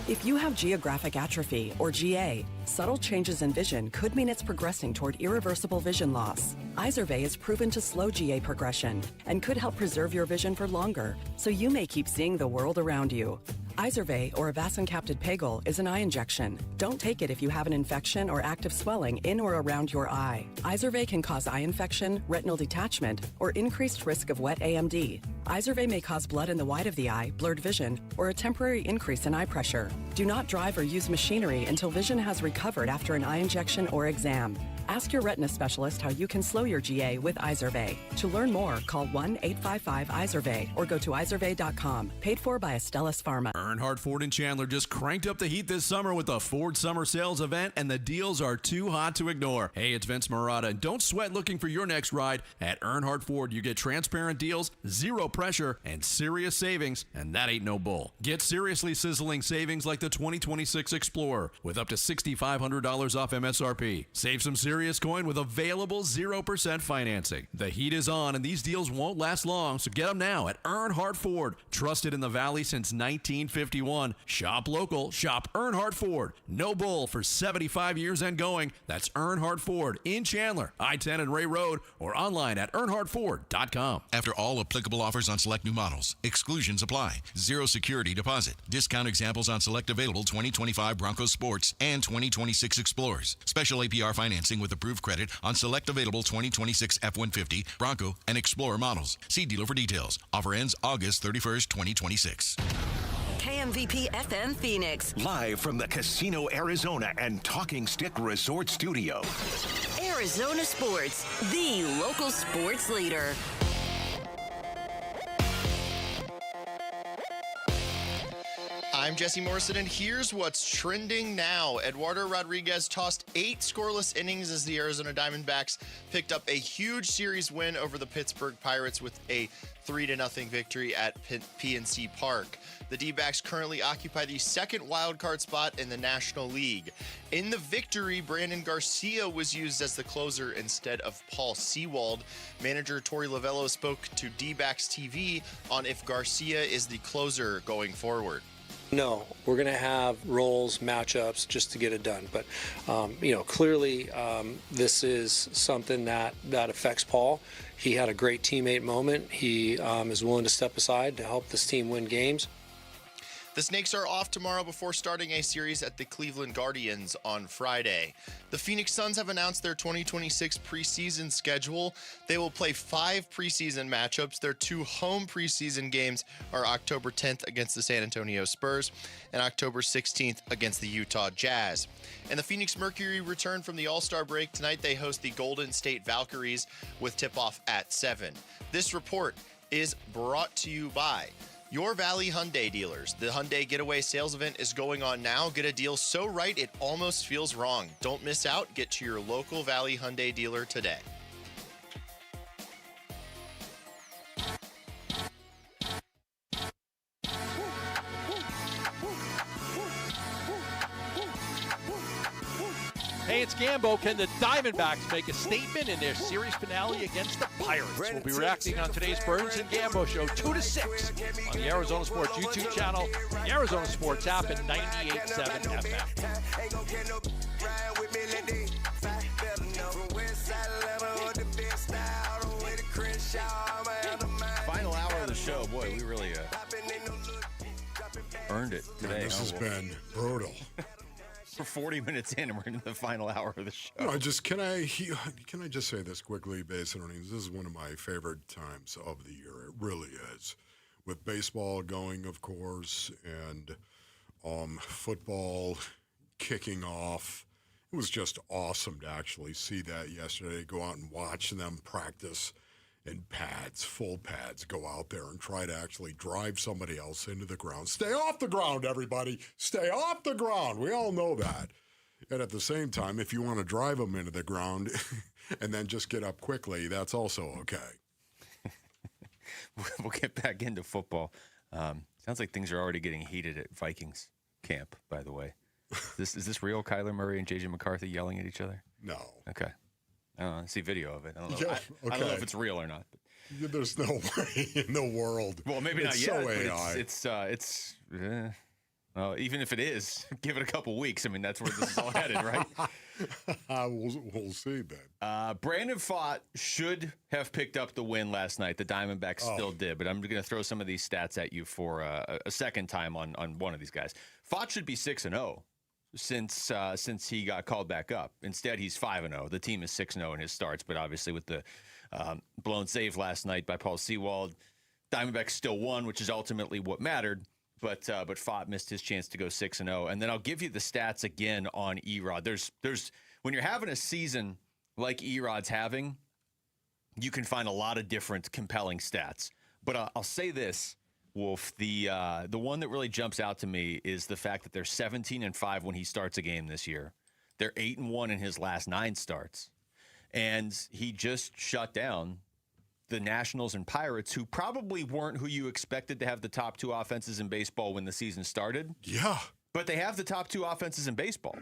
If you have geographic atrophy, or GA, subtle changes in vision could mean it's progressing toward irreversible vision loss. Izervay is proven to slow GA progression and could help preserve your vision for longer, so you may keep seeing the world around you. Izervay, or avacincaptad pegol, is an eye injection. Don't take it if you have an infection or active swelling in or around your eye. Izervay can cause eye infection, retinal detachment, or increased risk of wet AMD. Izervay may cause blood in the white of the eye, blurred vision, or a temporary increase in eye pressure. Do not drive or use machinery until vision has recovered after an eye injection or exam. Ask your retina specialist how you can slow your GA with Izervay. To learn more, call 1-855-IZERVAY or go to izervay.com. Paid for by Astellas Pharma. Earnhardt Ford in Chandler just cranked up the heat this summer with the Ford Summer Sales Event, and the deals are too hot to ignore. Hey, it's Vince Marotta, and don't sweat looking for your next ride. At Earnhardt Ford, you get transparent deals, zero pressure, and serious savings, and that ain't no bull. Get seriously sizzling savings like the 2026 Explorer with up to $6,500 off MSRP. Save some serious coin with available 0% financing. The heat is on, and these deals won't last long, so get them now at Earnhardt Ford. Trusted in the Valley since 1951. Shop local. Shop Earnhardt Ford. No bull for 75 years and going. That's Earnhardt Ford in Chandler, I-10 and Ray Road, or online at earnhardtford.com. After all applicable offers on select new models, exclusions apply. Zero security deposit. Discount examples on select available 2025 Bronco Sports and 2026 Explorers. Special APR financing with approved credit on select available 2026 F-150, Bronco, and Explorer models. See dealer for details. Offer ends August 31st, 2026. KMVP FM Phoenix. Live from the Casino Arizona and Talking Stick Resort Studio. Arizona Sports, the local sports leader. I'm Jesse Morrison, and here's what's trending now. Eduardo Rodriguez tossed 8 scoreless innings as the Arizona Diamondbacks picked up a huge series win over the Pittsburgh Pirates with a 3-0 victory at PNC Park. The D-backs currently occupy the second wildcard spot in the National League. In the victory, Brandon Garcia was used as the closer instead of Paul Sewald. Manager Torey Lovello spoke to D-backs TV on if Garcia is the closer going forward. No, we're going to have roles, matchups just to get it done. But, clearly this is something that affects Paul. He had a great teammate moment. He is willing to step aside to help this team win games. The Snakes are off tomorrow before starting a series at the Cleveland Guardians on Friday. The Phoenix Suns have announced their 2026 preseason schedule. They will play 5 preseason matchups. Their 2 home preseason games are October 10th against the San Antonio Spurs and October 16th against the Utah Jazz. And the Phoenix Mercury return from the All-Star break. Tonight they host the Golden State Valkyries with tip-off at 7. This report is brought to you by Your Valley Hyundai dealers. The Hyundai Getaway Sales Event is going on now. Get a deal so right it almost feels wrong. Don't miss out. Get to your local Valley Hyundai dealer today. Hey, it's Gambo. Can the Diamondbacks make a statement in their series finale against the Pirates? We'll be reacting on today's Burns and Gambo Show, 2 to 6 on the Arizona Sports YouTube channel, the Arizona Sports app, and 98.7 FM. Final hour of the show. Boy, we really earned it today. Man, this has been brutal. We're 40 minutes in, and we're into the final hour of the show. No, can I just say this quickly, based on this is one of my favorite times of the year. It really is, with baseball going, of course, and football kicking off. It was just awesome to actually see that yesterday. Go out and watch them practice in pads, full pads. Go out there and try to actually drive somebody else into the ground. Stay off the ground, everybody. Stay off the ground. We all know that. And at the same time, if you want to drive them into the ground and then just get up quickly, that's also okay. We'll get back into football. Sounds like things are already getting heated at Vikings camp, by the way. Is this real? Kyler Murray and J.J. McCarthy yelling at each other? No. Okay. I don't know. I see video of it. I don't know. Yeah, I don't know if it's real or not. But. There's no way in the world. Well, maybe it's not yet. So but AI. It's Even if it is, give it a couple weeks. I mean, that's where this is all headed, right? We'll see then. Brandon Pfaadt should have picked up the win last night. The Diamondbacks still did, but I'm going to throw some of these stats at you for a second time on one of these guys. Pfaadt should be 6-0 since he got called back up. Instead, he's 5-0. The team is 6-0 in his starts, but obviously with the blown save last night by Paul Sewald, Diamondbacks still won, which is ultimately what mattered. But Pfaadt missed his chance to go 6-0. And then I'll give you the stats again on Erod. There's when you're having a season like Erod's having, you can find a lot of different compelling stats. But I'll say this, Wolf, the one that really jumps out to me is the fact that they're 17-5 when he starts a game this year. They're 8-1 in his last 9 starts. And he just shut down the Nationals and Pirates, who probably weren't who you expected to have the top 2 offenses in baseball when the season started. Yeah. But they have the top 2 offenses in baseball.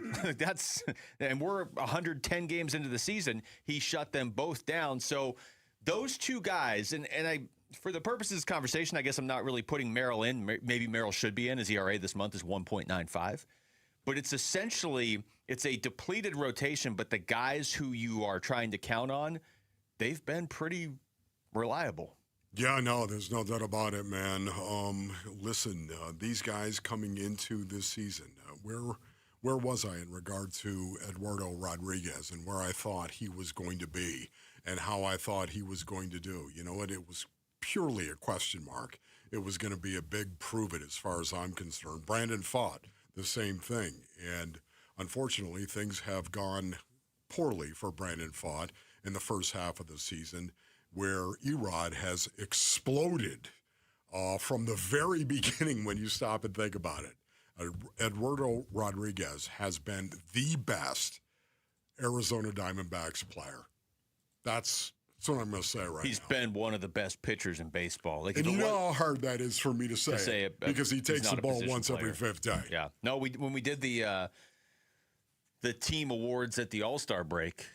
And we're 110 games into the season. He shut them both down. So those 2 guys, and I, for the purposes of this conversation, I guess I'm not really putting Merrill in. Maybe Merrill should be in. His ERA this month is 1.95. But it's essentially, it's a depleted rotation, but the guys who you are trying to count on, they've been pretty reliable. Yeah, no, there's no doubt about it, man. Listen, these guys coming into this season, where was I in regard to Eduardo Rodriguez and where I thought he was going to be and how I thought he was going to do? You know what? It was purely a question mark. It was going to be a big prove it as far as I'm concerned. Brandon Pfaadt, the same thing. And unfortunately, things have gone poorly for Brandon Pfaadt in the first half of the season, where Erod has exploded from the very beginning when you stop and think about it. Eduardo Rodriguez has been the best Arizona Diamondbacks player. That's what I'm going to say right now. He's been one of the best pitchers in baseball. And you know how hard that is for me to say it, because he takes the ball once every 5th day. Yeah. No, when we did the team awards at the All-Star break,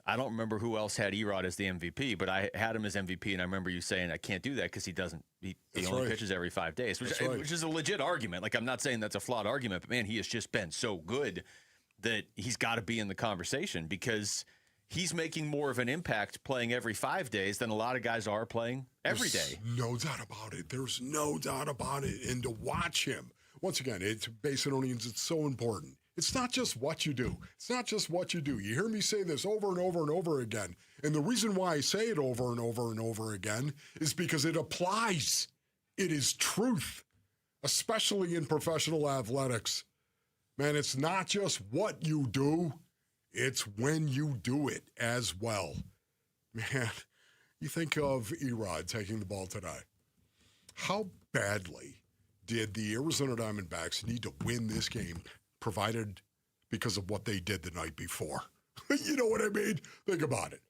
I don't remember who else had Erod as the MVP, but I had him as MVP, and I remember you saying I can't do that because he only pitches every 5 days, which is a legit argument. Like, I'm not saying that's a flawed argument, but man, he has just been so good that he's got to be in the conversation because he's making more of an impact playing every 5 days than a lot of guys are playing every day. No doubt about it. There's no doubt about it. And to watch him, once again, it's Basinonians, it's so important. It's not just what you do. It's not just what you do. You hear me say this over and over and over again. And the reason why I say it over and over and over again is because it applies. It is truth, especially in professional athletics. Man, it's not just what you do. It's when you do it as well. Man, you think of Erod taking the ball today. How badly did the Arizona Diamondbacks need to win this game, provided because of what they did the night before? You know what I mean? Think about it.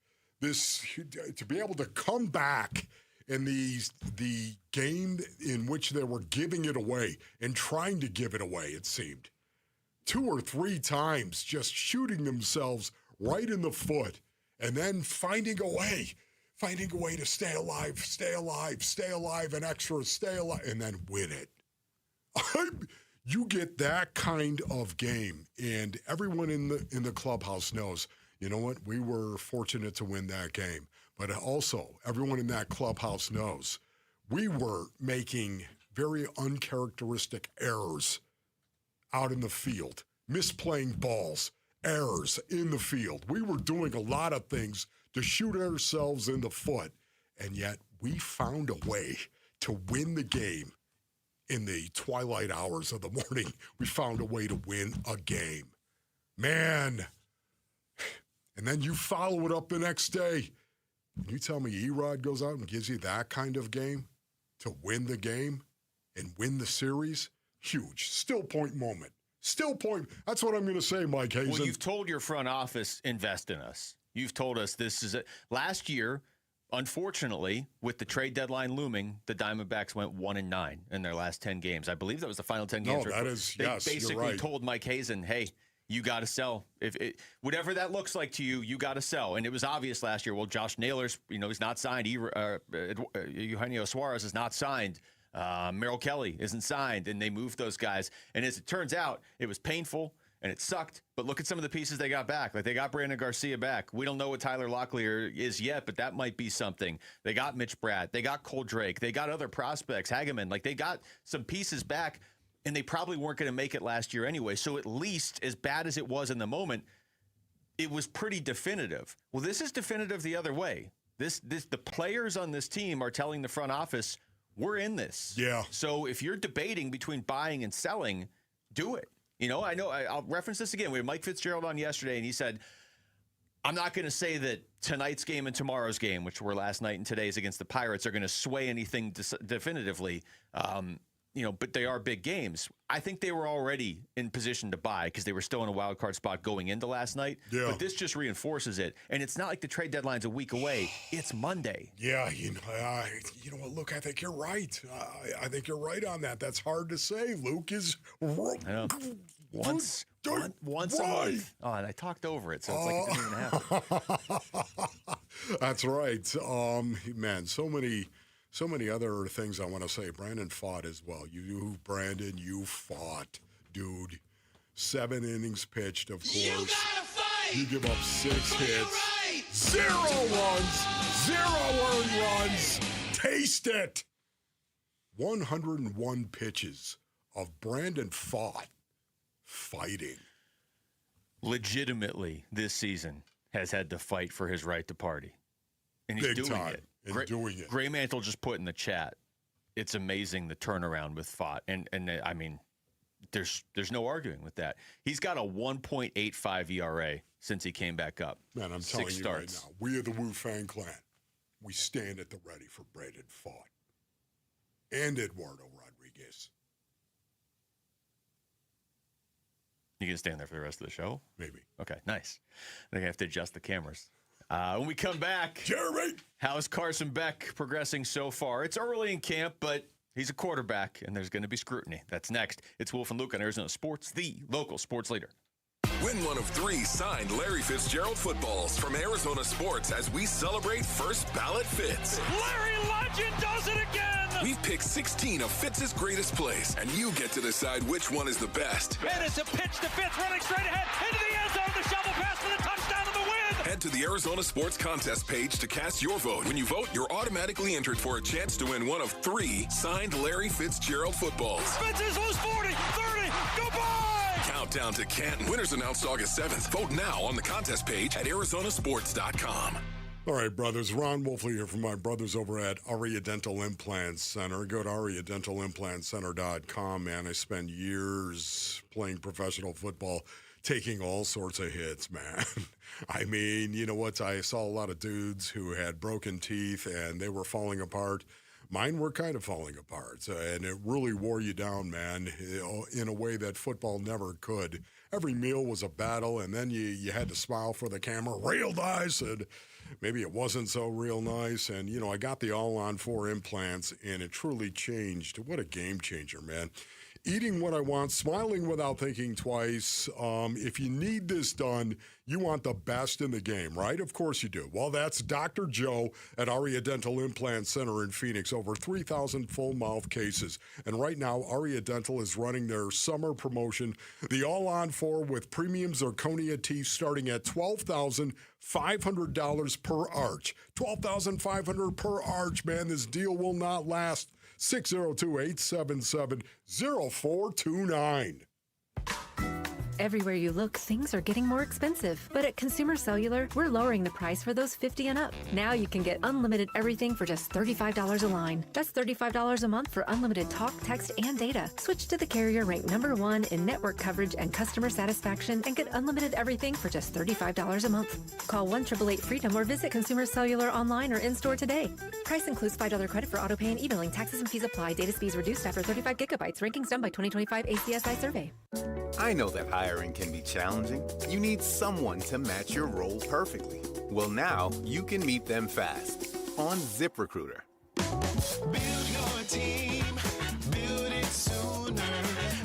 To be able to come back in the game in which they were giving it away and trying to give it away, it seemed. 2 or 3 times just shooting themselves right in the foot and then finding a way to stay alive, and extra, stay alive, and then win it. You get that kind of game, and everyone in the clubhouse knows, you know what, we were fortunate to win that game. But also, everyone in that clubhouse knows we were making very uncharacteristic errors out in the field, misplaying balls, errors in the field. We were doing a lot of things to shoot ourselves in the foot, and yet we found a way to win the game. In the twilight hours of the morning, we found a way to win a game. Man. And then you follow it up the next day. You tell me Erod goes out and gives you that kind of game to win the game and win the series? Huge. Still point moment. Still point. That's what I'm going to say, Mike Hazen. Well, you've told your front office, invest in us. You've told us this is it. Last year, unfortunately, with the trade deadline looming, the Diamondbacks went 1-9 in their last 10 games. I believe that was the final 10 games. No, that is, yes, they basically you're right. told Mike Hazen, hey, you got to sell. Whatever that looks like to you, you got to sell. And it was obvious last year. Well, Josh Naylor's, he's not signed. Eugenio Suarez is not signed. Merrill Kelly isn't signed, and they moved those guys. And as it turns out, it was painful and it sucked. But look at some of the pieces they got back. Like, they got Brandon Garcia back. We don't know what Tyler Locklear is yet, but that might be something. They got Mitch Bratt. They got Cole Drake. They got other prospects, Hageman. Like, they got some pieces back, and they probably weren't going to make it last year anyway. So at least, as bad as it was in the moment, it was pretty definitive. Well, this is definitive the other way. The players on this team are telling the front office, we're in this. Yeah. So if you're debating between buying and selling, do it. You know, I'll reference this again. We had Mike Fitzgerald on yesterday, and he said, I'm not going to say that tonight's game and tomorrow's game, which were last night and today's against the Pirates, are going to sway anything definitively. But they are big games. I think they were already in position to buy because they were still in a wild card spot going into last night. Yeah. But this just reinforces it. And it's not like the trade deadline's a week away. It's Monday. Yeah, you know what, Luke, I think you're right. I think you're right on that. That's hard to say. Luke is I know. Once a month. Oh, and I talked over it, so it's like it didn't even happen. That's right. Man, so many other things I want to say. Brandon fought as well. Brandon, you fought, dude. 7 innings pitched, of course. You gotta fight! You give up 6 hits, 0 runs, 0 earned runs. Taste it. 101 pitches of Brandon fought, fighting. Legitimately, this season has had to fight for his right to party. And he's Big doing time. it. Doing it. Gray Mantle just put in the chat, it's amazing the turnaround with Fott. And I mean, there's no arguing with that. He's got a 1.85 ERA since he came back up. Man, I'm 6 telling you starts. right now, we are the Wu Fang clan. We stand at the ready for Brandon Fott and Eduardo Rodriguez. You gonna stand there for the rest of the show? Maybe. Okay, nice. They're gonna have to adjust the cameras. When we come back, Jeremy, how's Carson Beck progressing so far? It's early in camp, but he's a quarterback, and there's going to be scrutiny. That's next. It's Wolf and Luke on Arizona Sports, the local sports leader. Win one of 3 signed Larry Fitzgerald footballs from Arizona Sports as we celebrate First Ballot Fitz. Larry Legend does it again! We've picked 16 of Fitz's greatest plays, and you get to decide which one is the best. And it's a pitch to Fitz, running straight ahead into the end zone. The shovel pass for the touchdown of the win! Head to the Arizona Sports Contest page to cast your vote. When you vote, you're automatically entered for a chance to win one of 3 signed Larry Fitzgerald footballs. Fitz is loose 40, 30, goodbye! Countdown to Canton. Winners announced August 7th. Vote now on the contest page at arizonasports.com. All right, brothers. Ron Wolfley here from my brothers over at Aria Dental Implant Center. Go to ariadentalimplantcenter.com, man. I spent years playing professional football, taking all sorts of hits, man. I mean, you know what? I saw a lot of dudes who had broken teeth and they were falling apart. Mine were kind of falling apart, and it really wore you down, man, in a way that football never could. Every meal was a battle, and then you had to smile for the camera, real nice, and maybe it wasn't so real nice. And, you know, I got the all-on-4 implants, and it truly changed. What a game changer, man. Eating what I want, smiling without thinking twice. If you need this done, you want the best in the game, right? Of course you do. Well, that's Dr. Joe at Aria Dental Implant Center in Phoenix. Over 3,000 full mouth cases. And right now, Aria Dental is running their summer promotion, the all-on-4 with premium zirconia teeth starting at $12,500 per arch. $12,500 per arch, man. This deal will not last. 602-877-0429. Everywhere you look, things are getting more expensive. But at Consumer Cellular, we're lowering the price for those 50 and up. Now you can get unlimited everything for just $35 a line. That's $35 a month for unlimited talk, text, and data. Switch to the carrier ranked #1 in network coverage and customer satisfaction and get unlimited everything for just $35 a month. Call 1-888-FREEDOM or visit Consumer Cellular online or in-store today. Price includes $5 credit for auto pay and e-billing. Taxes and fees apply. Data speeds reduced after 35 gigabytes. Rankings done by 2025 ACSI survey. I know that hiring can be challenging. You need someone to match your role perfectly. Well, now you can meet them fast on ZipRecruiter. Build your team, build it sooner.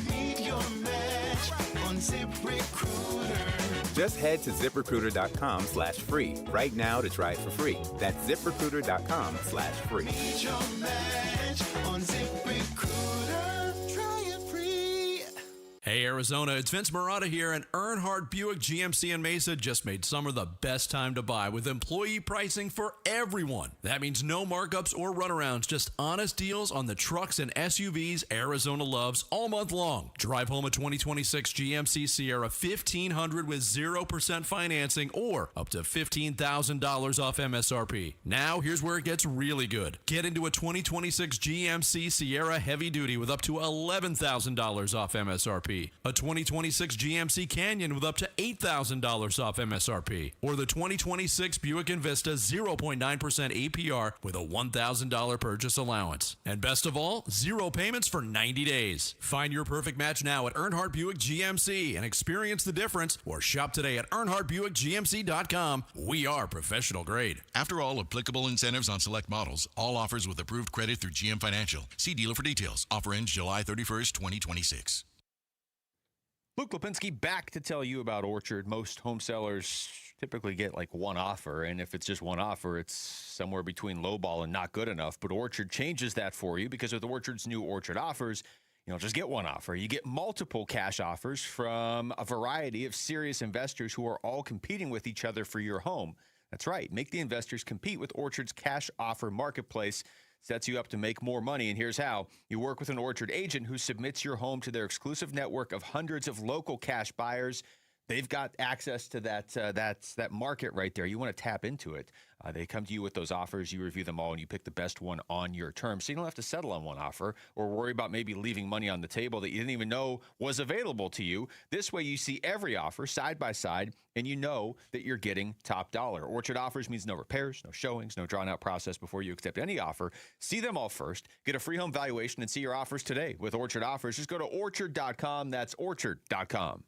Meet your match on ZipRecruiter. Just head to ZipRecruiter.com/free right now to try it for free. That's ZipRecruiter.com/free. Meet your match on ZipRecruiter. Try it free. Hey Arizona, it's Vince Marotta here, and Earnhardt Buick GMC in Mesa just made summer the best time to buy with employee pricing for everyone. That means no markups or runarounds, just honest deals on the trucks and SUVs Arizona loves all month long. Drive home a 2026 GMC Sierra 1500 with 0% financing or up to $15,000 off MSRP. Now, here's where it gets really good. Get into a 2026 GMC Sierra Heavy Duty with up to $11,000 off MSRP. A 2026 GMC Canyon with up to $8,000 off MSRP. Or the 2026 Buick Envista 0.9% APR with a $1,000 purchase allowance. And best of all, 0 payments for 90 days. Find your perfect match now at Earnhardt Buick GMC and experience the difference, or shop today at EarnhardtBuickGMC.com. We are professional grade. After all applicable incentives on select models, all offers with approved credit through GM Financial. See dealer for details. Offer ends July 31st, 2026. Luke Lipinski back to tell you about Orchard. Most home sellers typically get like one offer, and if it's just one offer, it's somewhere between lowball and not good enough. But Orchard changes that for you, because with Orchard's new Orchard offers, you don't just get one offer. You get multiple cash offers from a variety of serious investors who are all competing with each other for your home. That's right. Make the investors compete with Orchard's cash offer marketplace. Sets you up to make more money, and here's how. You work with an Orchard agent who submits your home to their exclusive network of hundreds of local cash buyers. They've got access to that market right there. You want to tap into it. They come to you with those offers. You review them all, and you pick the best one on your terms. So you don't have to settle on one offer or worry about maybe leaving money on the table that you didn't even know was available to you. This way, you see every offer side by side, and you know that you're getting top dollar. Orchard offers means no repairs, no showings, no drawn-out process before you accept any offer. See them all first. Get a free home valuation and see your offers today. With Orchard offers, just go to Orchard.com. That's Orchard.com.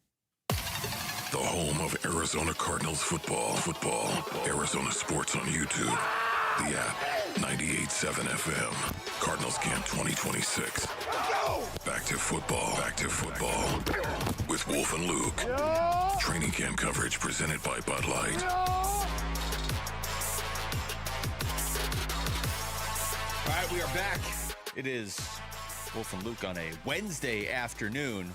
The home of Arizona Cardinals football. Arizona Sports on YouTube. The app, 98.7 FM. Cardinals Camp 2026. Back to football. With Wolf and Luke. Training camp coverage presented by Bud Light. All right, we are back. It is Wolf and Luke on a Wednesday afternoon.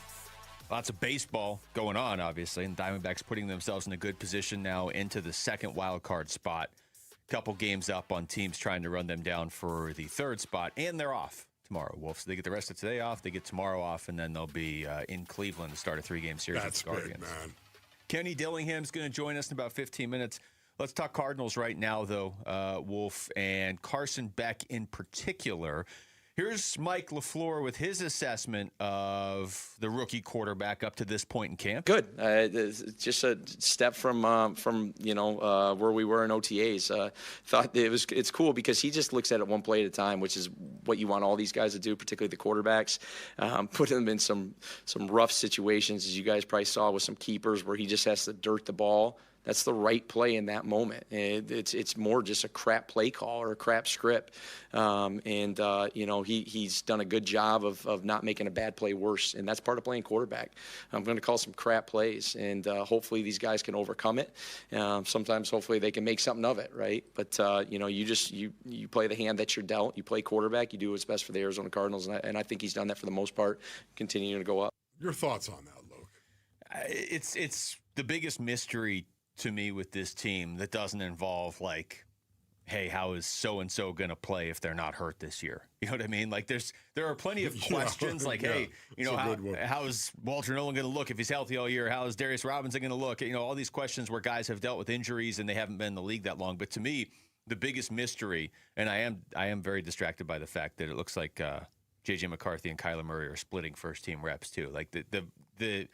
Lots of baseball going on, obviously, and Diamondbacks putting themselves in a good position now into the second wild card spot. Couple games up on teams trying to run them down for the third spot, and they're off tomorrow, Wolf. So they get the rest of today off, they get tomorrow off, and then they'll be in Cleveland to start a 3-game series with the Guardians. That's big, man. Kenny Dillingham's going to join us in about 15 minutes. Let's talk Cardinals right now, though, Wolf, and Carson Beck in particular. Here's Mike LaFleur with his assessment of the rookie quarterback up to this point in camp. Good. It's just a step from where we were in OTAs. Thought it's cool because he just looks at it one play at a time, which is what you want all these guys to do, particularly the quarterbacks. Put them in some rough situations, as you guys probably saw with some keepers, where he just has to dirt the ball. That's the right play in that moment. It's more just a crap play call or a crap script. He's done a good job of not making a bad play worse, and that's part of playing quarterback. I'm going to call some crap plays, and hopefully these guys can overcome it. Sometimes hopefully they can make something of it, right? But you play the hand that you're dealt. You play quarterback. You do what's best for the Arizona Cardinals, and I think he's done that for the most part, continuing to go up. Your thoughts on that, Luke? It's the biggest mystery to me with this team that doesn't involve, like, hey, how is so-and-so going to play if they're not hurt this year? You know what I mean? Like, there are plenty of questions hey, how is Walter Nolan going to look if he's healthy all year? How is Darius Robinson going to look? All these questions where guys have dealt with injuries and they haven't been in the league that long. But to me, the biggest mystery, and I am very distracted by the fact that it looks like J.J. McCarthy and Kyler Murray are splitting first-team reps, too. Like, the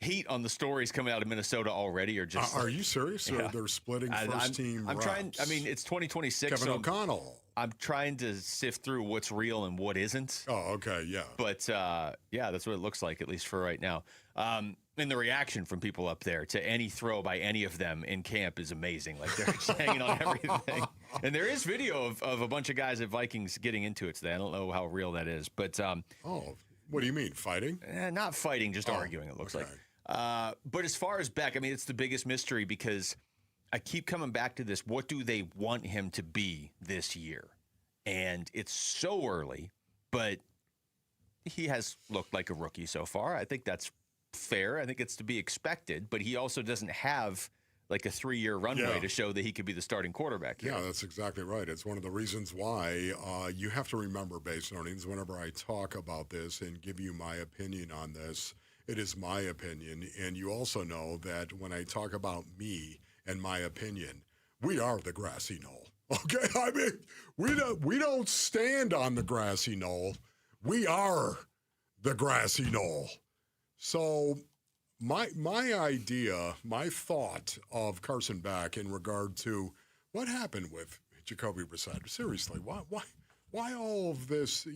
heat on the stories coming out of Minnesota already are just. Are you serious? Yeah. They're splitting first team. I'm trying. I mean, it's 2026. Kevin O'Connell. I'm trying to sift through what's real and what isn't. Oh, okay, yeah. But that's what it looks like, at least for right now. And the reaction from people up there to any throw by any of them in camp is amazing. Like, they're just hanging on everything. And there is video of a bunch of guys at Vikings getting into it today. I don't know how real that is, but what do you mean, fighting? Not fighting, just arguing. It looks like. But as far as Beck, I mean, it's the biggest mystery because I keep coming back to this. What do they want him to be this year? And it's so early, but he has looked like a rookie so far. I think that's fair. I think it's to be expected, but he also doesn't have like a 3-year runway to show that he could be the starting quarterback here. Yeah, that's exactly right. It's one of the reasons why you have to remember, base earnings, whenever I talk about this and give you my opinion on this, it is my opinion. And you also know that when I talk about me and my opinion, we are the grassy knoll. Okay? I mean, we don't stand on the grassy knoll. We are the grassy knoll. So my idea, my thought of Carson Beck in regard to what happened with Jacoby Brissett, seriously, why all of this?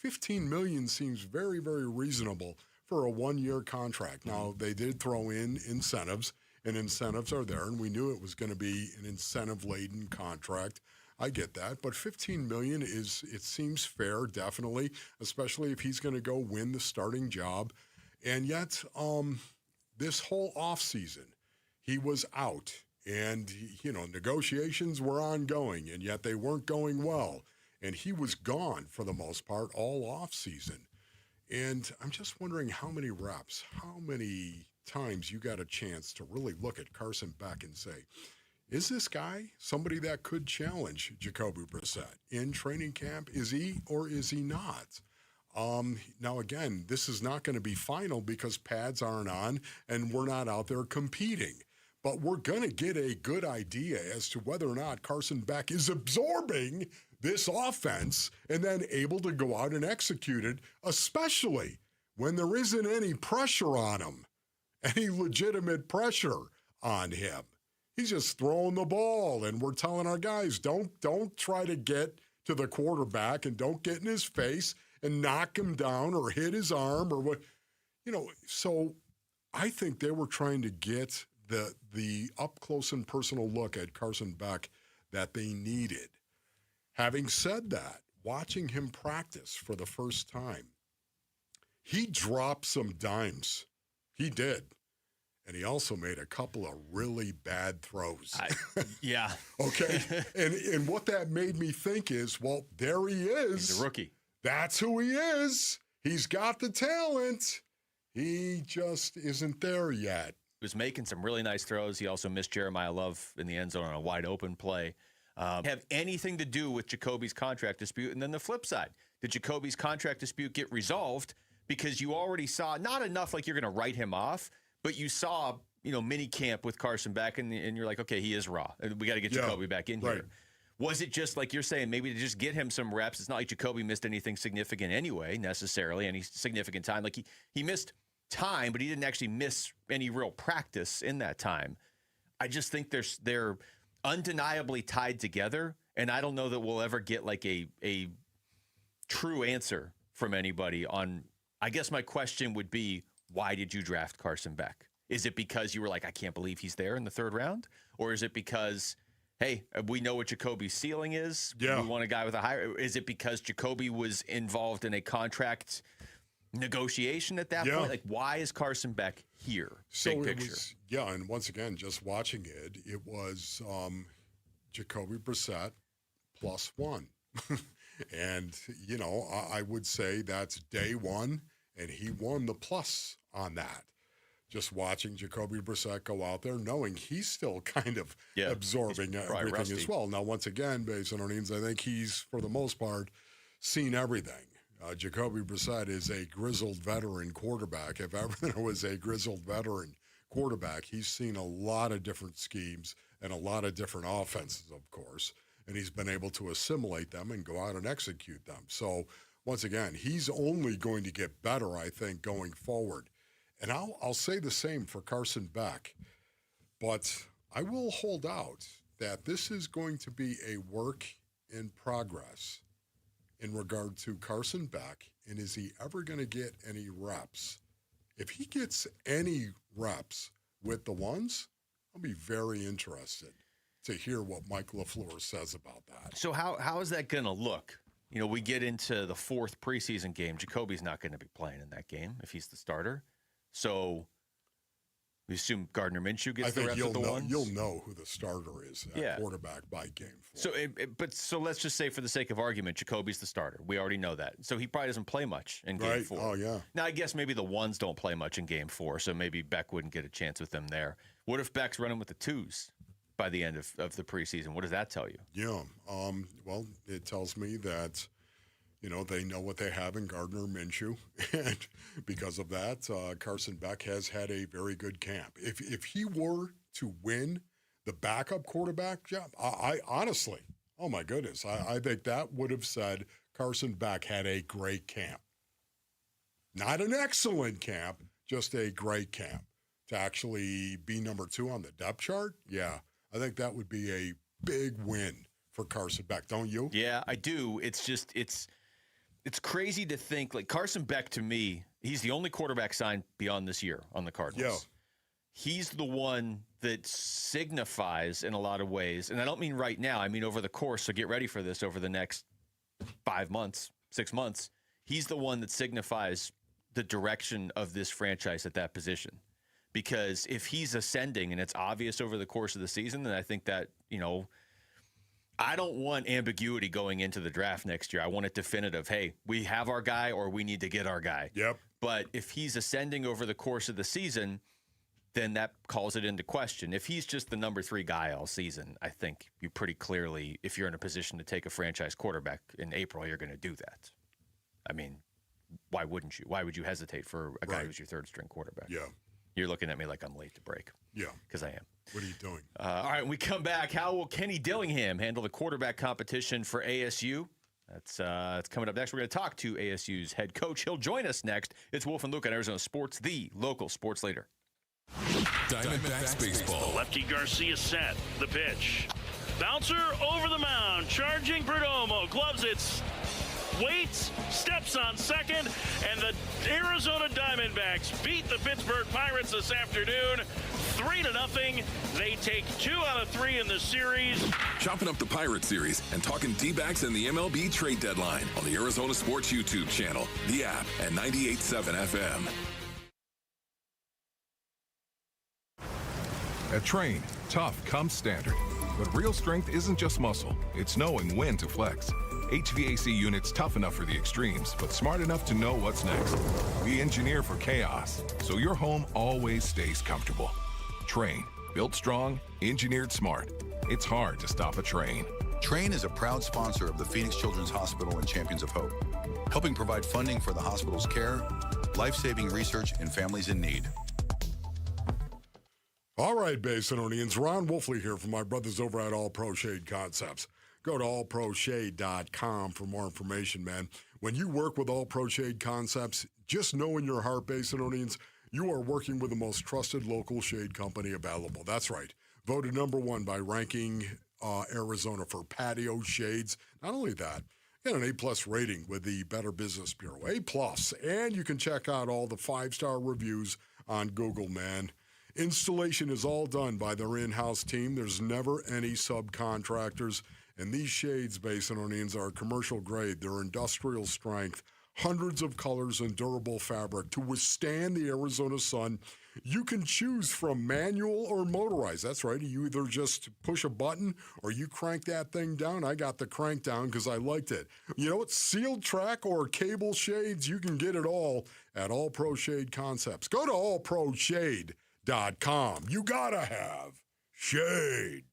$15 million seems very, very reasonable for a 1-year contract. Now, they did throw in incentives, and incentives are there, and we knew it was going to be an incentive-laden contract. I get that, but $15 million it seems fair, definitely, especially if he's going to go win the starting job. And yet, this whole offseason, he was out, and negotiations were ongoing, and yet they weren't going well. And he was gone for the most part all offseason. And I'm just wondering how many reps, how many times you got a chance to really look at Carson Beck and say, is this guy somebody that could challenge Jacoby Brissett in training camp? Is he or is he not? Now, again, this is not going to be final because pads aren't on and we're not out there competing. But we're going to get a good idea as to whether or not Carson Beck is absorbing this offense and then able to go out and execute it, especially when there isn't any pressure on him, any legitimate pressure on him. He's just throwing the ball, and we're telling our guys, don't try to get to the quarterback and don't get in his face and knock him down or hit his arm or what. So I think they were trying to get the up-close and personal look at Carson Beck that they needed. Having said that, watching him practice for the first time, he dropped some dimes. He did. And he also made a couple of really bad throws. Yeah. Okay. And what that made me think is, well, there he is. He's a rookie. That's who he is. He's got the talent. He just isn't there yet. He was making some really nice throws. He also missed Jeremiah Love in the end zone on a wide open play. Have anything to do with Jacoby's contract dispute? And then the flip side, did Jacoby's contract dispute get resolved because you already saw not enough like you're going to write him off, but you saw, mini camp with Carson Beck, and you're like, okay, he is raw. We got to get Jacoby back in here. Was it just like you're saying, maybe to just get him some reps? It's not like Jacoby missed anything significant anyway, necessarily, any significant time. Like he missed time, but he didn't actually miss any real practice in that time. I just think they're undeniably tied together, and I don't know that we'll ever get like a true answer from anybody on. I guess my question would be, why did you draft Carson Beck? Is it because you were like, I can't believe he's there in the third round? Or is it because, hey, we know what Jacoby's ceiling is. Yeah. We want a guy with a higher. Is it because Jacoby was involved in a contract negotiation at that point? Like, why is Carson Beck here? So big picture. And once again, just watching it was Jacoby Brissett +1. And, I would say that's day one, and he won the plus on that. Just watching Jacoby Brissett go out there, knowing he's still kind of absorbing everything rusty as well. Now, once again, based on earnings, I think he's, for the most part, seen everything. Jacoby Brissett is a grizzled veteran quarterback. If ever there was a grizzled veteran quarterback, he's seen a lot of different schemes and a lot of different offenses, of course, and he's been able to assimilate them and go out and execute them. So, once again, he's only going to get better, I think, going forward. And I'll say the same for Carson Beck, but I will hold out that this is going to be a work in progress in regard to Carson Beck, and is he ever going to get any reps? If he gets any reps with the ones, I'll be very interested to hear what Mike LaFleur says about that. So how is that going to look? We get into the fourth preseason game. Jacoby's not going to be playing in that game if he's the starter. So We assume Gardner Minshew I gets the think reps of the ones. you'll know who the starter is at quarterback by game 4. So let's just say, for the sake of argument, Jacoby's the starter. We already know that. So he probably doesn't play much in game 4. Oh, yeah. Now, I guess maybe the ones don't play much in game 4, so maybe Beck wouldn't get a chance with them there. What if Beck's running with the 2s by the end of the preseason? What does that tell you? Yeah. Well, it tells me that, they know what they have in Gardner Minshew. And because of that, Carson Beck has had a very good camp. If he were to win the backup quarterback job, I honestly, oh my goodness, I think that would have said Carson Beck had a great camp. Not an excellent camp, just a great camp. To actually be number 2 on the depth chart, yeah, I think that would be a big win for Carson Beck, don't you? Yeah, I do. It's just, it's crazy to think, like, Carson Beck, to me, he's the only quarterback signed beyond this year on the Cardinals. Yeah. He's the one that signifies in a lot of ways, and I don't mean right now, I mean over the course, so get ready for this over the next 5 months, 6 months. He's the one that signifies the direction of this franchise at that position. Because if he's ascending and it's obvious over the course of the season, then I think that, I don't want ambiguity going into the draft next year. I want it definitive. Hey, we have our guy or we need to get our guy. Yep. But if he's ascending over the course of the season, then that calls it into question. If he's just the number 3 guy all season, I think you pretty clearly, if you're in a position to take a franchise quarterback in April, you're going to do that. I mean, why wouldn't you? Why would you hesitate for a guy who's your 3rd string quarterback? Yeah. You're looking at me like I'm late to break. Yeah. Because I am. What are you doing? All right, when we come back, how will Kenny Dillingham handle the quarterback competition for ASU? That's coming up next. We're going to talk to ASU's head coach. He'll join us next. It's Wolf and Luke on Arizona Sports, the local sports leader. Diamondbacks baseball. Lefty Garcia set. The pitch. Bouncer over the mound. Charging Perdomo. Gloves it. Waits, steps on second, and the Arizona Diamondbacks beat the Pittsburgh Pirates this afternoon 3-0. They take 2 out of 3 in the series. Chopping up the Pirate series and talking D-backs and the MLB trade deadline on the Arizona Sports YouTube channel, the app, and 98.7 FM. At Train, tough comes standard. But real strength isn't just muscle, it's knowing when to flex. HVAC units tough enough for the extremes, but smart enough to know what's next. We engineer for chaos, so your home always stays comfortable. Train, built strong, engineered smart. It's hard to stop a train. Train is a proud sponsor of the Phoenix Children's Hospital and Champions of Hope, helping provide funding for the hospital's care, life-saving research, and families in need. All right, Basinonians, Ron Wolfley here from my brothers over at All Pro Shade Concepts. Go to allproshade.com for more information, man. When you work with All Pro Shade Concepts, just know in your heart, Basinonians, you are working with the most trusted local shade company available. That's right. Voted #1 by Ranking Arizona for patio shades. Not only that, get an A+ rating with the Better Business Bureau. A+. And you can check out all the 5-star reviews on Google, man. Installation is all done by their in-house team. There's never any subcontractors. And these shades, Basinonians, are commercial grade. They're industrial strength, hundreds of colors and durable fabric to withstand the Arizona sun. You can choose from manual or motorized. That's right. You either just push a button or you crank that thing down. I got the crank down because I liked it. You know what? Sealed track or cable shades, you can get it all at All Pro Shade Concepts. Go to allproshade.com. You gotta have shade.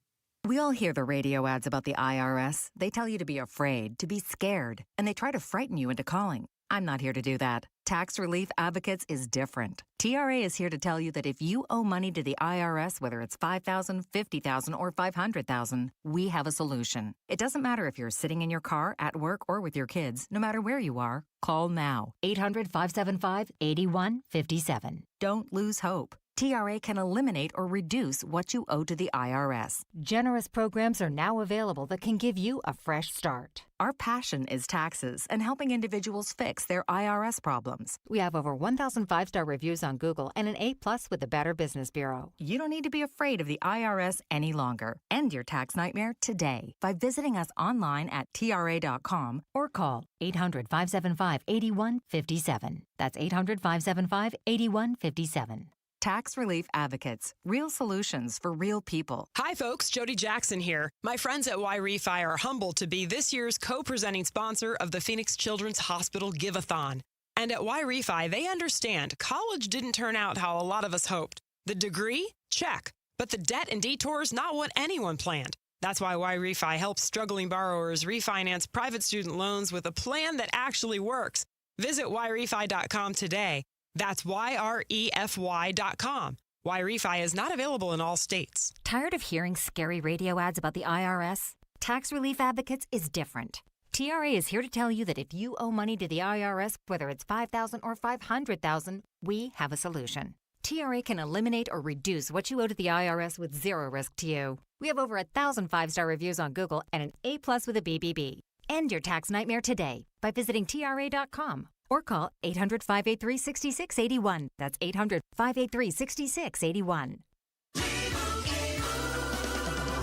We all hear the radio ads about the IRS. They tell you to be afraid, to be scared, and they try to frighten you into calling. I'm not here to do that. Tax Relief Advocates is different. TRA is here to tell you that if you owe money to the IRS, whether it's $5,000, $50,000, or $500,000, we have a solution. It doesn't matter if you're sitting in your car, at work, or with your kids. No matter where you are, call now. 800-575-8157. Don't lose hope. TRA can eliminate or reduce what you owe to the IRS. Generous programs are now available that can give you a fresh start. Our passion is taxes and helping individuals fix their IRS problems. We have over 1,000 5-star reviews on Google and an A+ with the Better Business Bureau. You don't need to be afraid of the IRS any longer. End your tax nightmare today by visiting us online at TRA.com or call 800-575-8157. That's 800-575-8157. Tax Relief Advocates. Real solutions for real people. Hi, folks. Jody Jackson here. My friends at Y-Refi are humbled to be this year's co-presenting sponsor of the Phoenix Children's Hospital Give-a-thon. And at Y-Refi, they understand college didn't turn out how a lot of us hoped. The degree? Check. But the debt and detours, not what anyone planned. That's why Y-Refi helps struggling borrowers refinance private student loans with a plan that actually works. Visit YRefi.com today. That's YREFY.com. Y-Refi is not available in all states. Tired of hearing scary radio ads about the IRS? Tax Relief Advocates is different. TRA is here to tell you that if you owe money to the IRS, whether it's $5,000 or $500,000, we have a solution. TRA can eliminate or reduce what you owe to the IRS with zero risk to you. We have over 1,000 5-star reviews on Google and an A+ with a BBB. End your tax nightmare today by visiting TRA.com or call 800-583-6681. That's 800-583-6681.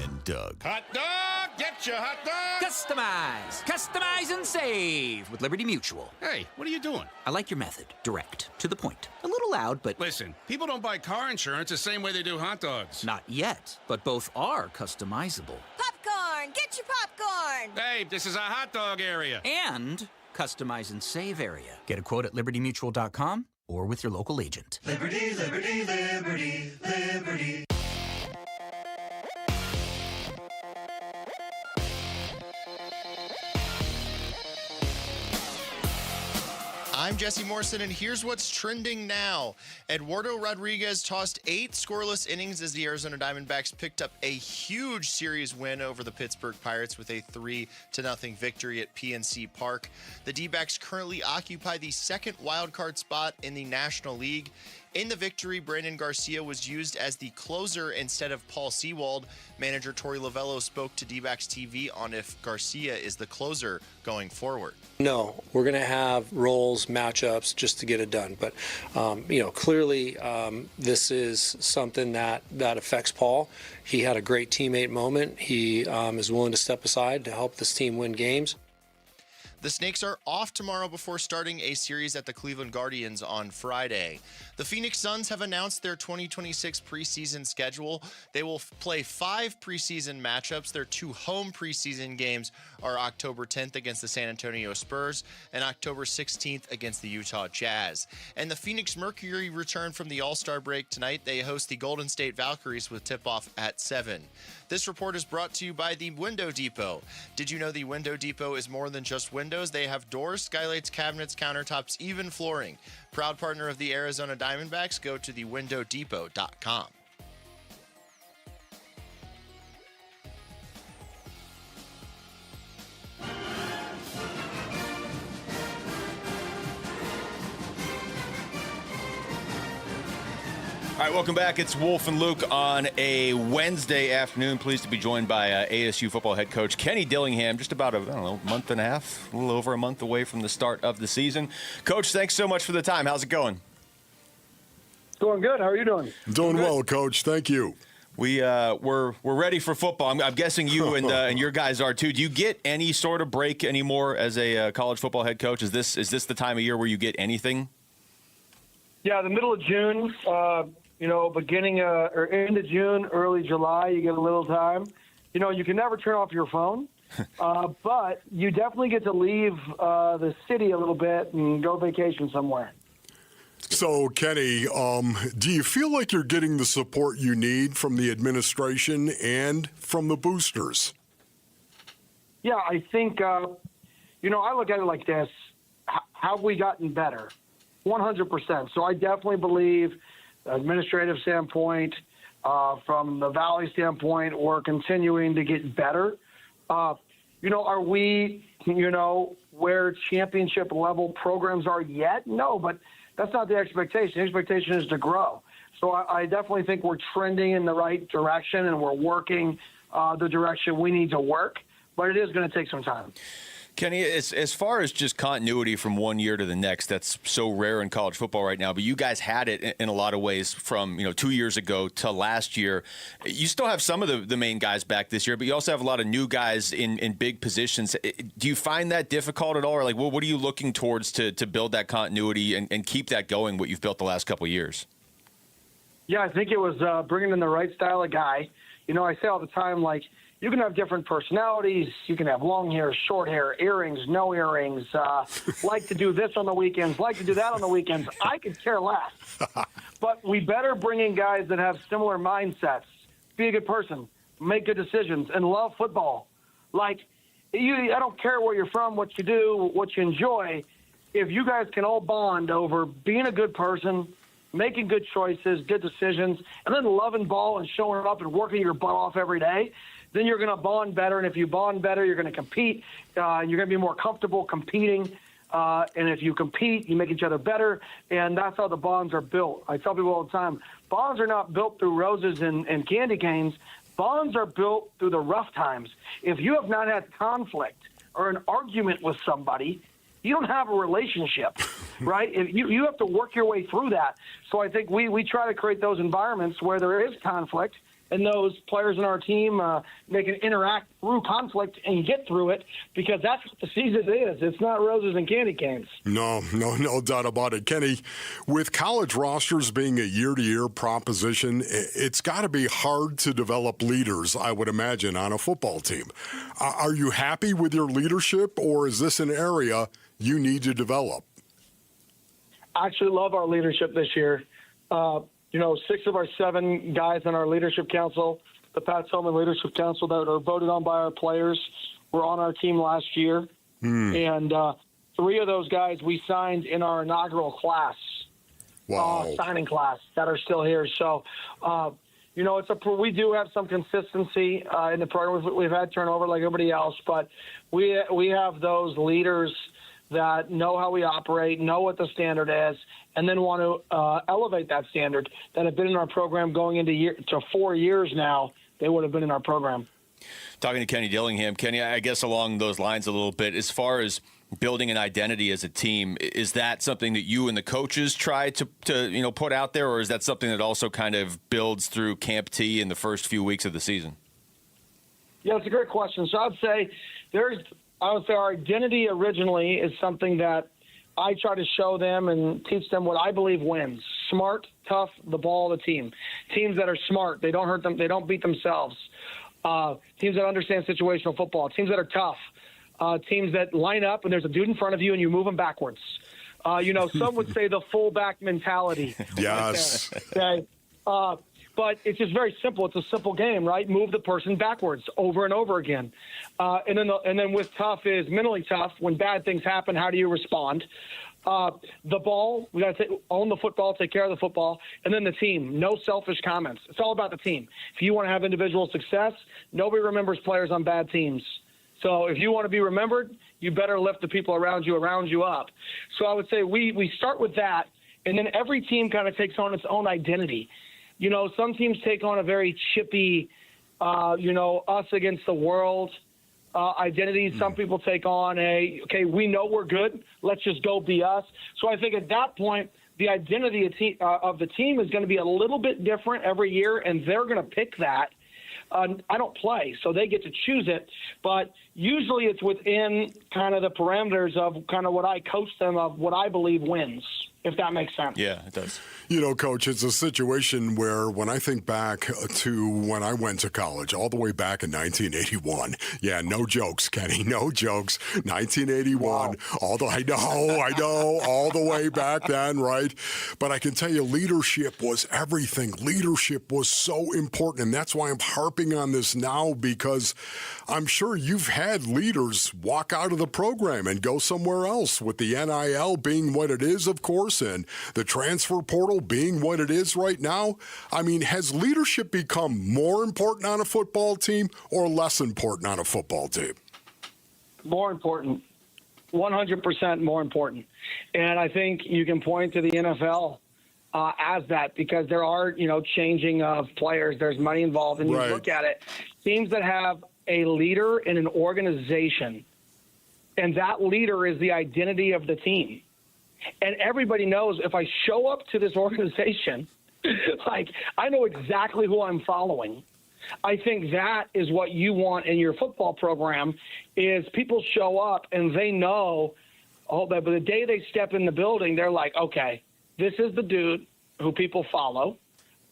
And Doug. Hot dog! Get your hot dog! Customize! Customize and save with Liberty Mutual. Hey, what are you doing? I like your method. Direct. To the point. A little loud, but... Listen, people don't buy car insurance the same way they do hot dogs. Not yet, but both are customizable. Popcorn! Get your popcorn! Hey, this is a hot dog area. And customize and save area. Get a quote at libertymutual.com or with your local agent. Liberty, liberty, liberty, liberty. I'm Jesse Morrison, and here's what's trending now. Eduardo Rodriguez tossed 8 scoreless innings as the Arizona Diamondbacks picked up a huge series win over the Pittsburgh Pirates with a 3-0 victory at PNC Park. The D-backs currently occupy the second wildcard spot in the National League. In the victory, Brandon Garcia was used as the closer instead of Paul Sewald. Manager Torey Lovello spoke to D-backs TV on if Garcia is the closer going forward. No, we're going to have roles, matchups just to get it done. But, clearly this is something that affects Paul. He had a great teammate moment. He is willing to step aside to help this team win games. The Snakes are off tomorrow before starting a series at the Cleveland Guardians on Friday. The Phoenix Suns have announced their 2026 preseason schedule. They will play 5 preseason matchups. Their 2 home preseason games are October 10th against the San Antonio Spurs and October 16th against the Utah Jazz. And the Phoenix Mercury return from the All-Star break tonight. They host the Golden State Valkyries with tip-off at 7. This report is brought to you by the Window Depot. Did you know the Window Depot is more than just windows? They have doors, skylights, cabinets, countertops, even flooring. Proud partner of the Arizona Diamondbacks. Go to thewindowdepot.com. All right, welcome back. It's Wolf and Luke on a Wednesday afternoon. Pleased to be joined by ASU football head coach Kenny Dillingham, just about a month and a half, a little over a month away from the start of the season. Coach, thanks so much for the time. How's it going? Going good. How are you doing? Doing well, Coach. Thank you. We're ready for football. I'm guessing you and your guys are too. Do you get any sort of break anymore as a college football head coach? Is this the time of year where you get anything? Yeah, the middle of June. Beginning or end of June, early July, you get a little time. You can never turn off your phone, but you definitely get to leave the city a little bit and go vacation somewhere. So, Kenny, do you feel like you're getting the support you need from the administration and from the boosters? Yeah, I think, I look at it like this. Have we gotten better? 100%. So I definitely believe administrative standpoint, from the Valley standpoint, we're continuing to get better. Are we, where championship level programs are yet? No, but that's not the expectation. The expectation is to grow. So I definitely think we're trending in the right direction and we're working the direction we need to work, but it is going to take some time. Kenny, as far as just continuity from one year to the next, that's so rare in college football right now, but you guys had it in a lot of ways from 2 years ago to last year. You still have some of the main guys back this year, but you also have a lot of new guys in big positions. Do you find that difficult at all? Or what are you looking towards to build that continuity and keep that going, what you've built the last couple of years? Yeah, I think it was bringing in the right style of guy. You know, I say all the time, like, you can have different personalities. You can have long hair, short hair, earrings, no earrings, like to do this on the weekends, like to do that on the weekends. I could care less. But we better bring in guys that have similar mindsets, be a good person, make good decisions, and love football. Like, I don't care where you're from, what you do, what you enjoy. If you guys can all bond over being a good person, making good choices, good decisions, and then loving ball and showing up and working your butt off every day, then you're going to bond better. And if you bond better, you're going to compete. You're going to be more comfortable competing. And if you compete, you make each other better. And that's how the bonds are built. I tell people all the time, bonds are not built through roses and candy canes. Bonds are built through the rough times. If you have not had conflict or an argument with somebody, you don't have a relationship, right? You have to work your way through that. So I think we try to create those environments where there is conflict, and those players in our team they can interact through conflict and get through it, because that's what the season is. It's not roses and candy canes. No doubt about it. Kenny, with college rosters being a year-to-year proposition, it's got to be hard to develop leaders, I would imagine, on a football team. Are you happy with your leadership, or is this an area you need to develop? I actually love our leadership this year. 6 of our 7 guys on our leadership council, the Pat Tillman Leadership Council, that are voted on by our players, were on our team last year. And 3 of those guys we signed in our inaugural class, signing class, that are still here. So, we do have some consistency in the program. We've had turnover like everybody else, but we have those leaders that know how we operate, know what the standard is, and then want to elevate that standard, that have been in our program going into 4 years now. They would have been in our program. Talking to Kenny Dillingham. Kenny, I guess along those lines a little bit, as far as building an identity as a team, is that something that you and the coaches try to put out there, or is that something that also kind of builds through Camp T in the first few weeks of the season? Yeah, it's a great question. So I'd say our identity originally is something that I try to show them and teach them what I believe wins. Smart, tough, the ball of the team. Teams that are smart, they don't hurt them, they don't beat themselves. Teams that understand situational football. Teams that are tough. Teams that line up and there's a dude in front of you and you move them backwards. Some would say the fullback mentality. Yes. Right there. Okay. But it's just very simple. It's a simple game, right? Move the person backwards over and over again. And then with tough is mentally tough. When bad things happen, how do you respond? The ball, we got to own the football, take care of the football. And then the team, no selfish comments. It's all about the team. If you want to have individual success, nobody remembers players on bad teams. So if you want to be remembered, you better lift the people around you up. So I would say we start with that, and then every team kind of takes on its own identity. Some teams take on a very chippy, us against the world identity. Some people take on we know we're good, let's just go be us. So I think at that point, the identity of the team is going to be a little bit different every year, and they're going to pick that. I don't play, so they get to choose it. But usually it's within kind of the parameters of kind of what I coach them of what I believe wins, if that makes sense. Yeah, it does. Coach, it's a situation where when I think back to when I went to college, all the way back in 1981, no jokes, Kenny, no jokes, 1981, I know, all the way back then, right? But I can tell you, leadership was everything. Leadership was so important, and that's why I'm harping on this now, because I'm sure you've had leaders walk out of the program and go somewhere else, with the NIL being what it is, of course, and the transfer portal being what it is right now. I mean, has leadership become more important on a football team or less important on a football team? More important. 100% more important. And I think you can point to the NFL as that, because there are, changing of players. There's money involved. And you look at it, teams that have a leader in an organization, and that leader is the identity of the team. And everybody knows if I show up to this organization, I know exactly who I'm following. I think that is what you want in your football program, is people show up and they know, but the day they step in the building, they're like, okay, this is the dude who people follow.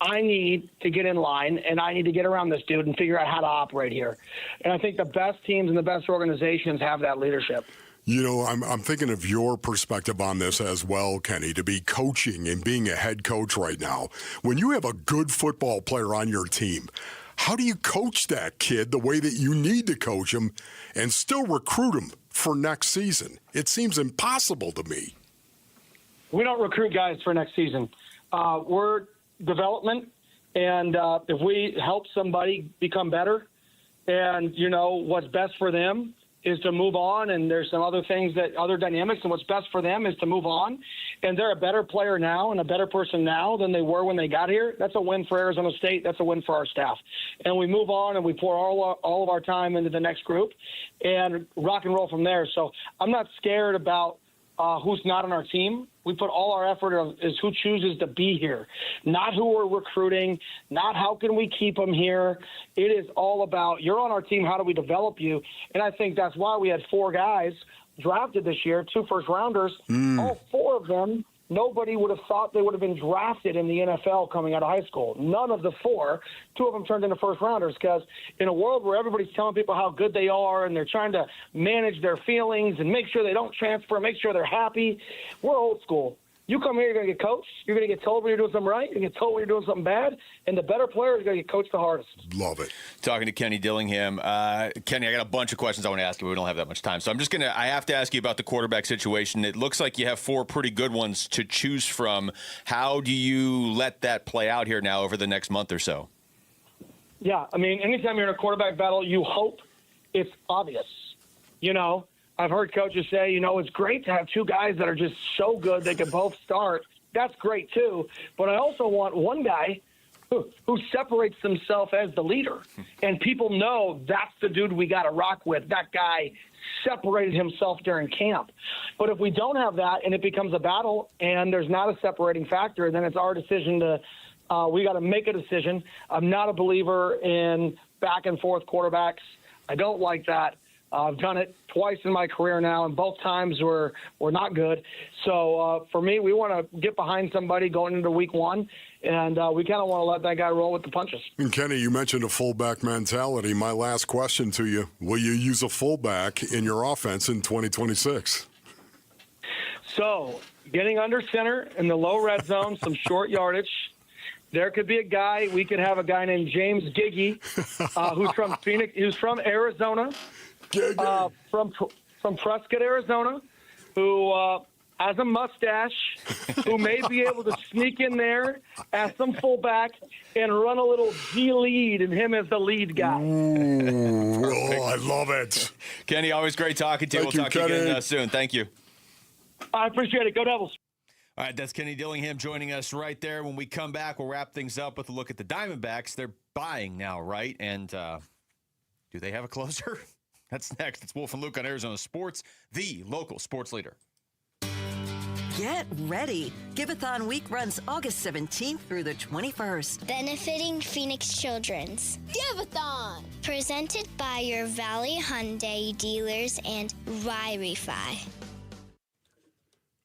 I need to get in line, and I need to get around this dude and figure out how to operate here. And I think the best teams and the best organizations have that leadership. You know, I'm thinking of your perspective on this as well, Kenny, to be coaching and being a head coach right now. When you have a good football player on your team, how do you coach that kid the way that you need to coach him and still recruit him for next season? It seems impossible to me. We don't recruit guys for next season. We're development, and if we help somebody become better and, you know, what's best for them is to move on, and there's some other things other dynamics, and what's best for them is to move on, and they're a better player now and a better person now than they were when they got here, that's a win for Arizona State. That's a win for our staff. And we move on, and we pour all of our time into the next group and rock and roll from there. So I'm not scared about who's not on our team. We put all our effort is who chooses to be here, not who we're recruiting, not how can we keep them here. It is all about, you're on our team, how do we develop you? And I think that's why we had 4 guys drafted this year, 2 first-rounders. All 4 of them, nobody would have thought they would have been drafted in the NFL coming out of high school. None of the 4. 2 of them turned into first-rounders because in a world where everybody's telling people how good they are and they're trying to manage their feelings and make sure they don't transfer, make sure they're happy, we're old school. You come here, you're going to get coached. You're going to get told when you're doing something right. You're going to get told when you're doing something bad. And the better player is going to get coached the hardest. Love it. Talking to Kenny Dillingham. Kenny, I got a bunch of questions I want to ask you, but we don't have that much time. So I have to ask you about the quarterback situation. It looks like you have 4 pretty good ones to choose from. How do you let that play out here now over the next month or so? Yeah, I mean, anytime you're in a quarterback battle, you hope it's obvious. You know, I've heard coaches say, you know, it's great to have 2 guys that are just so good they can both start. That's great, too. But I also want one guy who separates himself as the leader. And people know that's the dude we got to rock with. That guy separated himself during camp. But if we don't have that and it becomes a battle and there's not a separating factor, then it's our decision to we got to make a decision. I'm not a believer in back-and-forth quarterbacks. I don't like that. I've done it twice in my career now, and both times were not good. So for me, we want to get behind somebody going into week 1, and we kind of want to let that guy roll with the punches. And Kenny, you mentioned a fullback mentality. My last question to you, will you use a fullback in your offense in 2026? So getting under center in the low red zone, some short yardage. There could be a guy. We could have a guy named James Giggy, who's from Phoenix. Who's from Arizona, from Prescott, Arizona, who has a mustache, who may be able to sneak in there as some fullback and run a little G lead, and him as the lead guy. Ooh, oh, I love it. Kenny, always great talking to you. We'll talk to you again soon. Thank you. I appreciate it. Go Devils. All right, that's Kenny Dillingham joining us right there. When we come back, we'll wrap things up with a look at the Diamondbacks. They're buying now, right? And do they have a closer? That's next. It's Wolf and Luke on Arizona Sports, the local sports leader. Get ready. Give-a-thon week runs August 17th through the 21st. Benefiting Phoenix Children's. Give-a-thon! Presented by your Valley Hyundai dealers and Wi-Fi.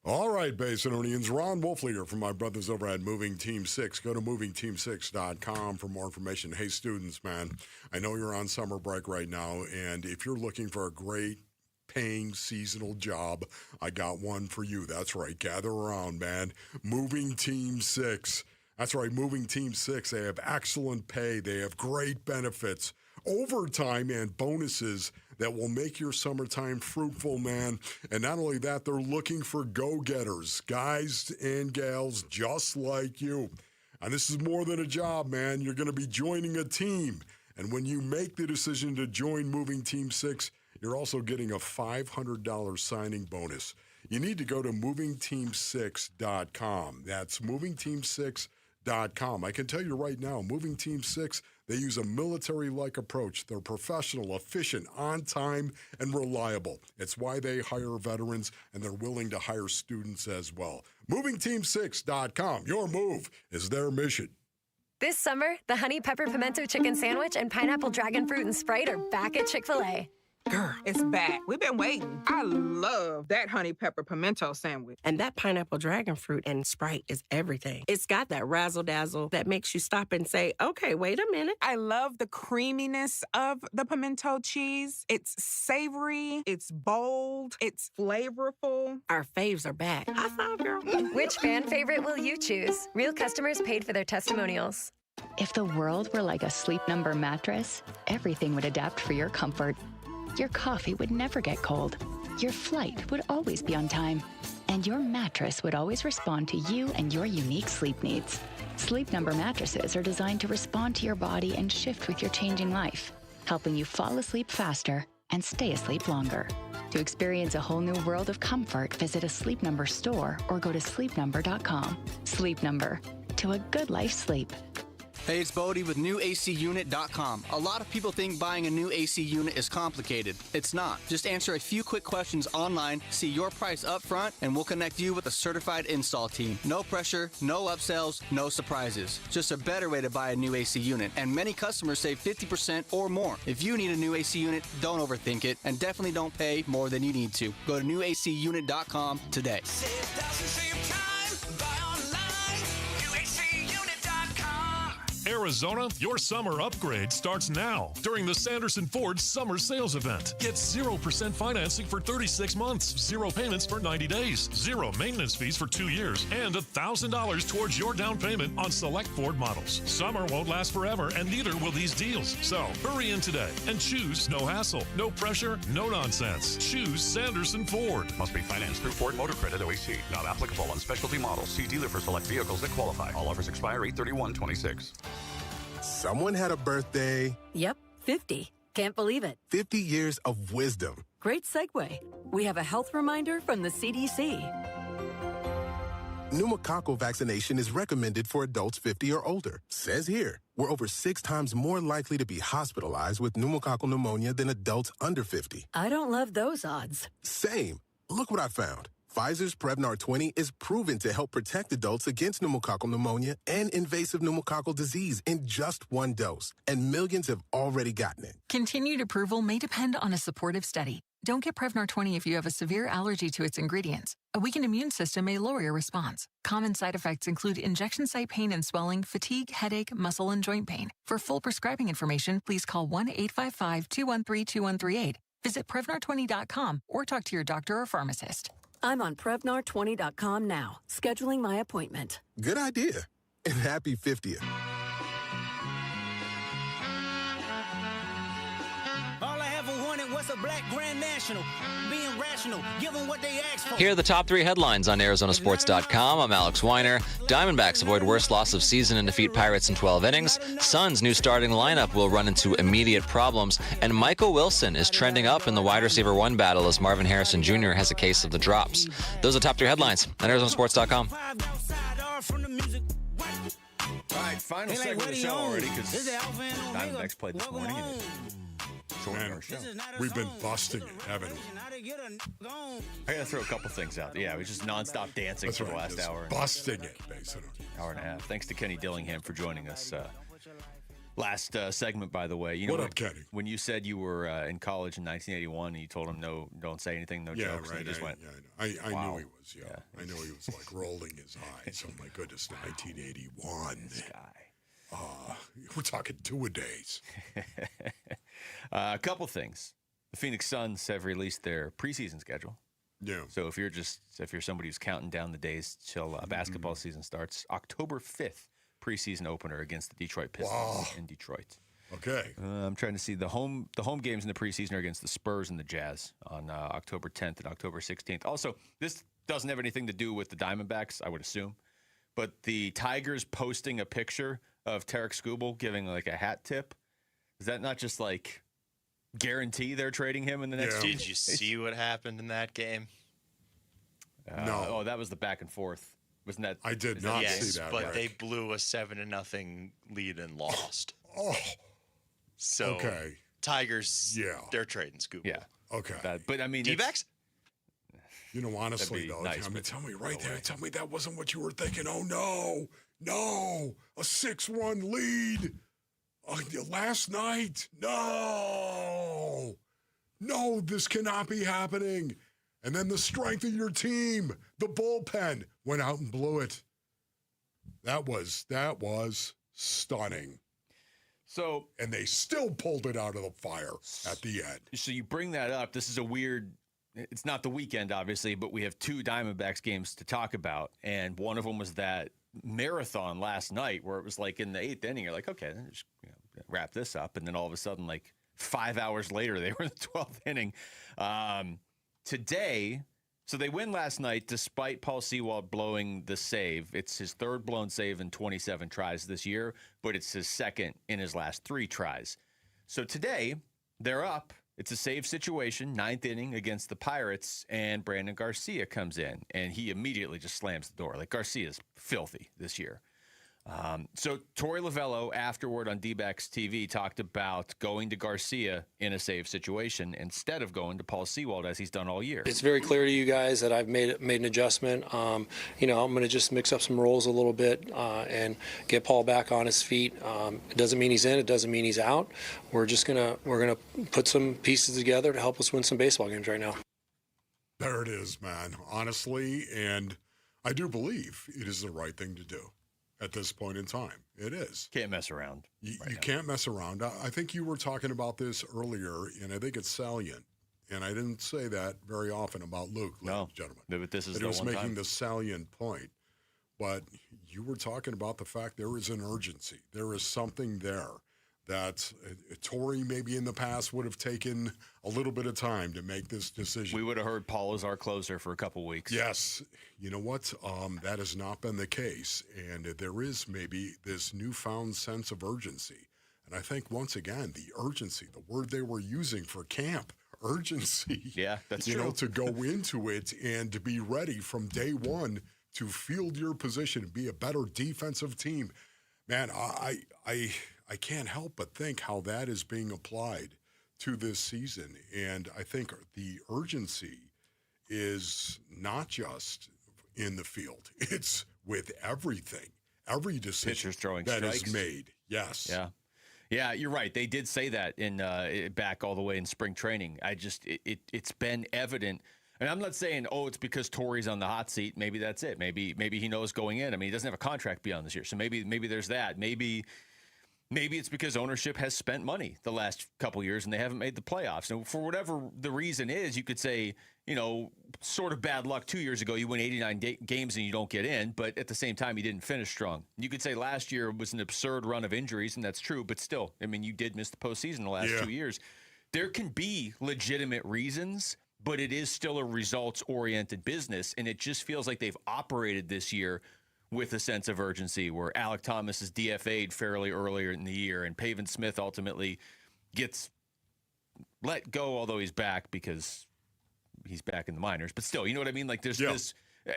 All right, Basinonians. Ron Wolfleader from my brothers over at Moving Team 6. Go to movingteam6.com for more information. Hey, students, man, I know you're on summer break right now, and if you're looking for a great paying seasonal job, I got one for you. That's right. Gather around, man. Moving Team 6. That's right. Moving Team 6. They have excellent pay. They have great benefits, overtime, and bonuses that will make your summertime fruitful, man. And not only that, they're looking for go-getters, guys and gals just like you. And this is more than a job, man. You're going to be joining a team. And when you make the decision to join Moving Team 6, you're also getting a $500 signing bonus. You need to go to movingteam6.com. That's movingteam6.com. I can tell you right now, Moving Team 6, they use a military-like approach. They're professional, efficient, on time, and reliable. It's why they hire veterans, and they're willing to hire students as well. MovingTeam6.com. Your move is their mission. This summer, the Honey Pepper Pimento Chicken Sandwich and Pineapple Dragon Fruit and Sprite are back at Chick-fil-A. Girl, it's back. We've been waiting. I love that honey pepper pimento sandwich. And that pineapple dragon fruit and Sprite is everything. It's got that razzle-dazzle that makes you stop and say, okay, wait a minute. I love the creaminess of the pimento cheese. It's savory, it's bold, it's flavorful. Our faves are back. High five, girl. Which fan favorite will you choose? Real customers paid for their testimonials. If the world were like a Sleep Number mattress, everything would adapt for your comfort. Your coffee would never get cold. Your flight would always be on time. And your mattress would always respond to you and your unique sleep needs. Sleep Number mattresses are designed to respond to your body and shift with your changing life, helping you fall asleep faster and stay asleep longer. To experience a whole new world of comfort, visit a Sleep Number store or go to sleepnumber.com. Sleep Number. To a good life's sleep. Hey, it's Bodie with NewACUnit.com. A lot of people think buying a new AC unit is complicated. It's not. Just answer a few quick questions online, see your price up front, and we'll connect you with a certified install team. No pressure, no upsells, no surprises. Just a better way to buy a new AC unit. And many customers save 50% or more. If you need a new AC unit, don't overthink it, and definitely don't pay more than you need to. Go to NewACUnit.com today. Arizona, your summer upgrade starts now during the Sanderson Ford Summer Sales Event. Get 0% financing for 36 months, 0 payments for 90 days, 0 maintenance fees for 2 years, and $1,000 towards your down payment on select Ford models. Summer won't last forever, and neither will these deals. So hurry in today and choose no hassle, no pressure, no nonsense. Choose Sanderson Ford. Must be financed through Ford Motor Credit OAC. Not applicable on specialty models. See dealer for select vehicles that qualify. All offers expire 8/31/26. Someone had a birthday. Yep, 50. Can't believe it. 50 years of wisdom. Great segue. We have a health reminder from the CDC. Pneumococcal vaccination is recommended for adults 50 or older. Says here, we're over 6 times more likely to be hospitalized with pneumococcal pneumonia than adults under 50. I don't love those odds. Same. Look what I found. Pfizer's Prevnar 20 is proven to help protect adults against pneumococcal pneumonia and invasive pneumococcal disease in just 1 dose. And millions have already gotten it. Continued approval may depend on a supportive study. Don't get Prevnar 20 if you have a severe allergy to its ingredients. A weakened immune system may lower your response. Common side effects include injection site pain and swelling, fatigue, headache, muscle, and joint pain. For full prescribing information, please call 1-855-213-2138. Visit Prevnar20.com or talk to your doctor or pharmacist. I'm on Prevnar20.com now, scheduling my appointment. Good idea. And happy 50th. All I ever wanted was a black Grand National. Being rational, give them what they asked for. Here are the top 3 headlines on ArizonaSports.com. I'm Alex Weiner. Diamondbacks avoid worst loss of season and defeat Pirates in 12 innings. Suns' new starting lineup will run into immediate problems. And Michael Wilson is trending up in the wide receiver 1 battle as Marvin Harrison Jr. has a case of the drops. Those are the top 3 headlines on ArizonaSports.com. All right, final segment of the show already because Diamondbacks played this morning. Man, we've been busting it, haven't we? I got to throw a couple things out. Yeah, we just nonstop dancing for the last hour. Busting it, basically. Hour and a half. Thanks to Kenny Dillingham for joining us. Last segment, by the way. You know, what up, Kenny? When you said you were in college in 1981 and you told him, no, don't say anything, no jokes, and he just went, I wow. knew he was, I know he was like rolling his eyes. Oh, my goodness, 1981. This guy. We're talking 2-a-days. A couple things. The Phoenix Suns have released their preseason schedule. Yeah. So if you're somebody who's counting down the days till basketball season starts, October 5th, preseason opener against the Detroit Pistons in Detroit. Okay. I'm trying to see the home games in the preseason are against the Spurs and the Jazz on October 10th and October 16th. Also, this doesn't have anything to do with the Diamondbacks, I would assume, but the Tigers posting a picture of Tarek Skubal giving like a hat tip. Is that not just like guarantee they're trading him in the next? Did you see what happened in that game? No. Oh, that was the back and forth. Wasn't that? I did not see that. But they blew a 7-0 lead and lost. So okay. Tigers, they're trading Skubal. Yeah. Okay. But I mean, D-backs? You know, honestly, though, nice, tell me right there. Tell me that wasn't what you were thinking. Oh, no. A 6-1 lead last night. No. no, this cannot be happening. And then the strength of your team, the bullpen, went out and blew it. That was stunning. So, and they still pulled it out of the fire at the end. So you bring that up. This is a weird. It's not the weekend, obviously, but we have 2 Diamondbacks games to talk about, and one of them was that marathon last night where it was like in the 8th inning. You're like, okay, then just wrap this up, and then all of a sudden, like 5 hours later, they were in the 12th inning. Today. So they win last night despite Paul Sewald blowing the save. It's his 3rd blown save in 27 tries this year, but it's his 2nd in his last 3 tries. So today, they're up. It's a save situation, 9th inning against the Pirates, and Brandon Garcia comes in, and he immediately just slams the door. Like, Garcia's filthy this year. So Torey Lovello afterward on D-backs TV talked about going to Garcia in a save situation instead of going to Paul Sewald as he's done all year. It's very clear to you guys that I've made an adjustment. I'm going to just mix up some roles a little bit and get Paul back on his feet. It doesn't mean he's in. It doesn't mean he's out. We're gonna put some pieces together to help us win some baseball games right now. There it is, man. Honestly, and I do believe it is the right thing to do. At this point in time, it is. Can't mess around. You can't mess around. I think you were talking about this earlier, and I think it's salient. And I didn't say that very often about Luke, ladies and gentlemen. But this is that the he was one making time. the salient point. But you were talking about the fact there is an urgency. There is something there that Torey maybe in the past would have taken a little bit of time to make this decision. We would have heard Paul as our closer for a couple weeks. Yes. You know what? That has not been the case. And there is maybe this newfound sense of urgency. And I think, once again, the urgency, the word they were using for camp, urgency. Yeah, that's true. You know, to go into it and to be ready from day one to field your position and be a better defensive team. Man, I can't help but think how that is being applied to this season. And I think the urgency is not just in the field. It's with everything, every decision that is made. Yes. Yeah. Yeah, you're right. They did say that in back all the way in spring training. It's been evident. And I'm not saying, it's because Torey's on the hot seat. Maybe that's it. Maybe he knows going in. I mean, he doesn't have a contract beyond this year. So maybe there's that. Maybe it's because ownership has spent money the last couple years and they haven't made the playoffs. And for whatever the reason is, you could say, sort of bad luck 2 years ago. You win 89 games and you don't get in, but at the same time, you didn't finish strong. You could say last year was an absurd run of injuries, and that's true. But still, I mean, you did miss the postseason the last 2 years. There can be legitimate reasons, but it is still a results-oriented business, and it just feels like they've operated this year with a sense of urgency where Alec Thomas is DFA'd fairly earlier in the year and Pavin Smith ultimately gets let go, although he's back because he's back in the minors. But still, you know what I mean? Like there's this,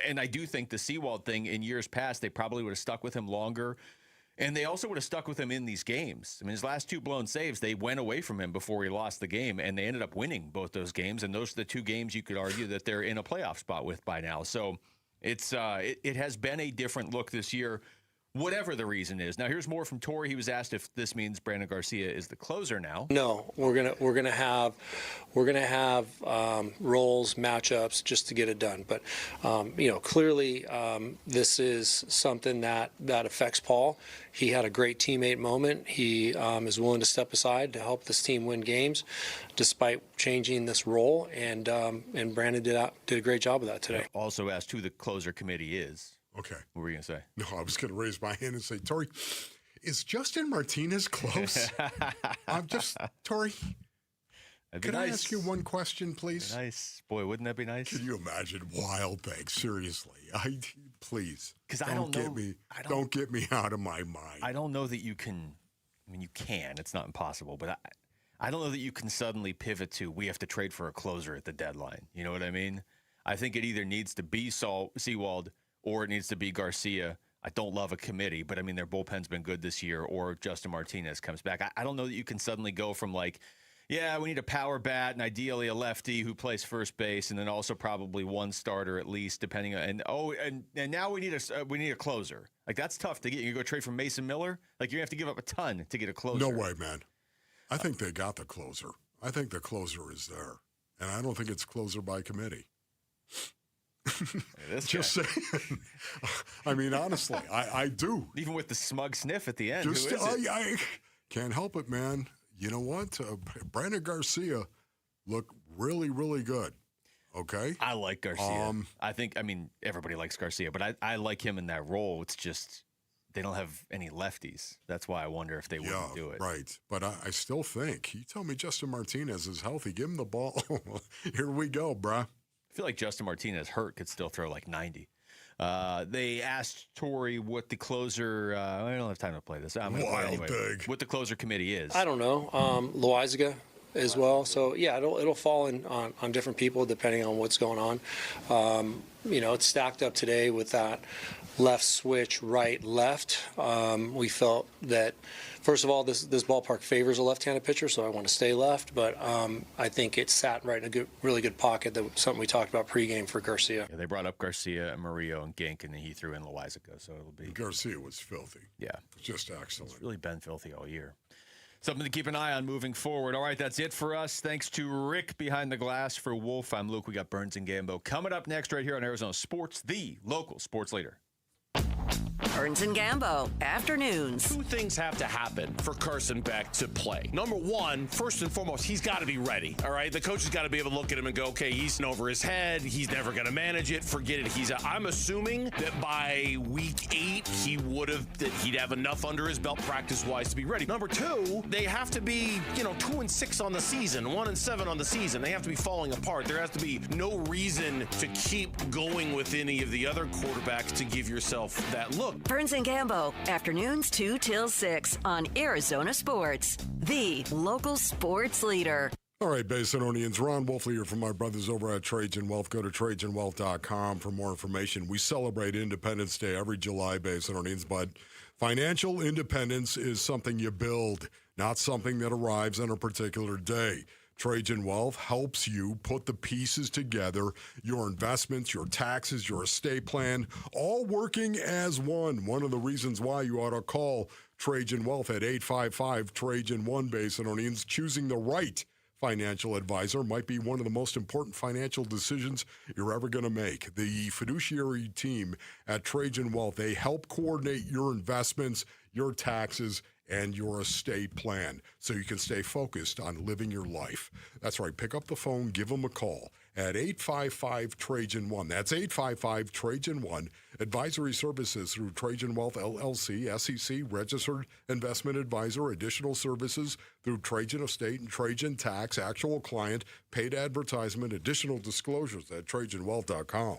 and I do think the Sewald thing in years past, they probably would have stuck with him longer. And they also would have stuck with him in these games. I mean, his last 2 blown saves, they went away from him before he lost the game, and they ended up winning both those games. And those are the 2 games you could argue that they're in a playoff spot with by now. So it's it has been a different look this year, whatever the reason is. Now, here's more from Torey. He was asked if this means Brandon Garcia is the closer now. No, we're gonna have roles, matchups just to get it done. But clearly this is something that affects Paul. He had a great teammate moment. He is willing to step aside to help this team win games, despite changing this role. And Brandon did a great job of that today. Also asked who the closer committee is. Okay. What were you going to say? No, I was going to raise my hand and say, Torey, is Justin Martinez close? Torey, can I ask you one question, please? Nice. Boy, wouldn't that be nice? Can you imagine wild things? Seriously. Please. Because I don't know. Don't get me out of my mind. I don't know that you can. I mean, you can. It's not impossible. But I don't know that you can suddenly pivot to we have to trade for a closer at the deadline. You know what I mean? I think it either needs to be Sewald or it needs to be Garcia. I don't love a committee, but I mean, their bullpen's been good this year, or Justin Martinez comes back. I don't know that you can suddenly go from like, yeah, we need a power bat and ideally a lefty who plays first base, and then also probably one starter at least, depending on, and now we need a closer. Like that's tough to get. You go trade for Mason Miller, like you're gonna have to give up a ton to get a closer. No way, man. I think they got the closer. I think the closer is there. And I don't think it's closer by committee. Just saying. I mean, honestly, I do. Even with the smug sniff at the end. Just, who is it? I can't help it, man. You know what? Brandon Garcia looked really, really good. Okay? I like Garcia. I mean, everybody likes Garcia, but I like him in that role. It's just they don't have any lefties. That's why I wonder if they wouldn't do it. Right. But I still think, you tell me Justin Martinez is healthy, give him the ball. Here we go, bruh. I feel like Justin Martinez hurt could still throw like 90. They asked Torrey what the closer. I don't have time to play this. I'm going to play anyway. What the closer committee is. I don't know. Loizaga as well. So yeah, it'll fall on different people depending on what's going on. It's stacked up today with that left switch, right, left. We felt that, first of all, this ballpark favors a left-handed pitcher, so I want to stay left. But I think it sat right in a really good pocket. That was something we talked about pregame for Garcia. Yeah, they brought up Garcia and Murillo and Gink, and then he threw in Loizaga, so it'll be. Garcia was filthy. Yeah, just excellent. It's really been filthy all year. Something to keep an eye on moving forward. All right, that's it for us. Thanks to Rick behind the glass. For Wolf, I'm Luke. We got Burns and Gambo coming up next right here on Arizona Sports, the local sports leader. Burns and Gambo, afternoons. Two things have to happen for Carson Beck to play. Number one, first and foremost, he's got to be ready, all right? The coach has got to be able to look at him and go, okay, he's in over his head. He's never going to manage it. Forget it. I'm assuming that by week 8, he'd have enough under his belt practice-wise to be ready. Number two, they have to be, 2-6 on the season, 1-7 on the season. They have to be falling apart. There has to be no reason to keep going with any of the other quarterbacks to give yourself that look. Burns and Gambo, afternoons 2 till 6 on Arizona Sports, the local sports leader. All right, Basinonians, Ron Wolfley here from my brothers over at Trajan Wealth. Go to TrajanWealth.com for more information. We celebrate Independence Day every July, Basinonians, but financial independence is something you build, not something that arrives on a particular day. Trajan Wealth helps you put the pieces together, your investments, your taxes, your estate plan, all working as one. One of the reasons why you ought to call Trajan Wealth at 855-TRAJAN-1, Basinonians. Choosing the right financial advisor might be one of the most important financial decisions you're ever going to make. The fiduciary team at Trajan Wealth, they help coordinate your investments, your taxes, and your estate plan so you can stay focused on living your life. That's right. Pick up the phone, give them a call at 855-TRAJAN-1. That's 855-TRAJAN-1. Advisory services through Trajan Wealth LLC, SEC, registered investment advisor. Additional services through Trajan Estate and Trajan Tax, actual client, paid advertisement, additional disclosures at TrajanWealth.com.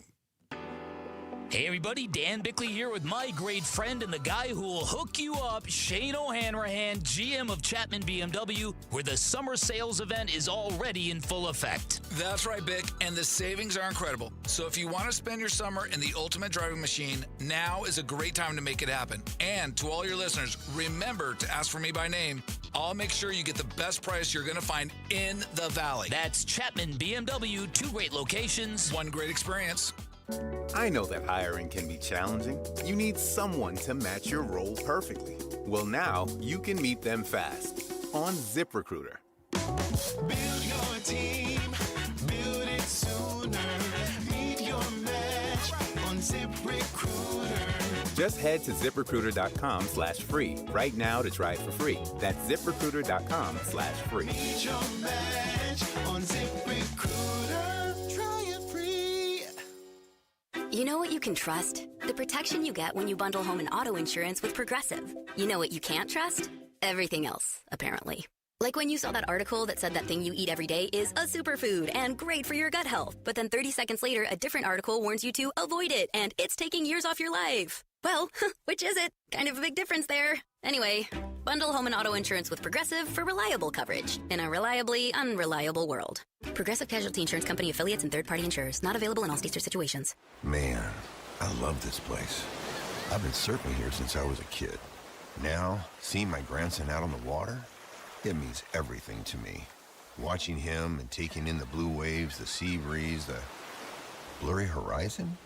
Hey everybody, Dan Bickley here with my great friend and the guy who will hook you up, Shane O'Hanrahan, GM of Chapman BMW, where the summer sales event is already in full effect. That's right, Bick, and the savings are incredible. So if you want to spend your summer in the ultimate driving machine, now is a great time to make it happen. And to all your listeners, remember to ask for me by name. I'll make sure you get the best price you're going to find in the Valley. That's Chapman BMW, 2 great locations, 1 great experience. I know that hiring can be challenging. You need someone to match your role perfectly. Well, now you can meet them fast on ZipRecruiter. Build your team, build it sooner. Meet your match on ZipRecruiter. Just head to ZipRecruiter.com/free right now to try it for free. That's ZipRecruiter.com/free. Meet your match on ZipRecruiter. Try it free. You know what you can trust? The protection you get when you bundle home and auto insurance with Progressive. You know what you can't trust? Everything else, apparently. Like when you saw that article that said that thing you eat every day is a superfood and great for your gut health. But then 30 seconds later, a different article warns you to avoid it and it's taking years off your life. Well, which is it? Kind of a big difference there. Anyway, bundle home and auto insurance with Progressive for reliable coverage in a reliably unreliable world. Progressive Casualty Insurance Company affiliates and third-party insurers. Not available in all states or situations. Man, I love this place. I've been surfing here since I was a kid. Now, seeing my grandson out on the water, it means everything to me. Watching him and taking in the blue waves, the sea breeze, the blurry horizon,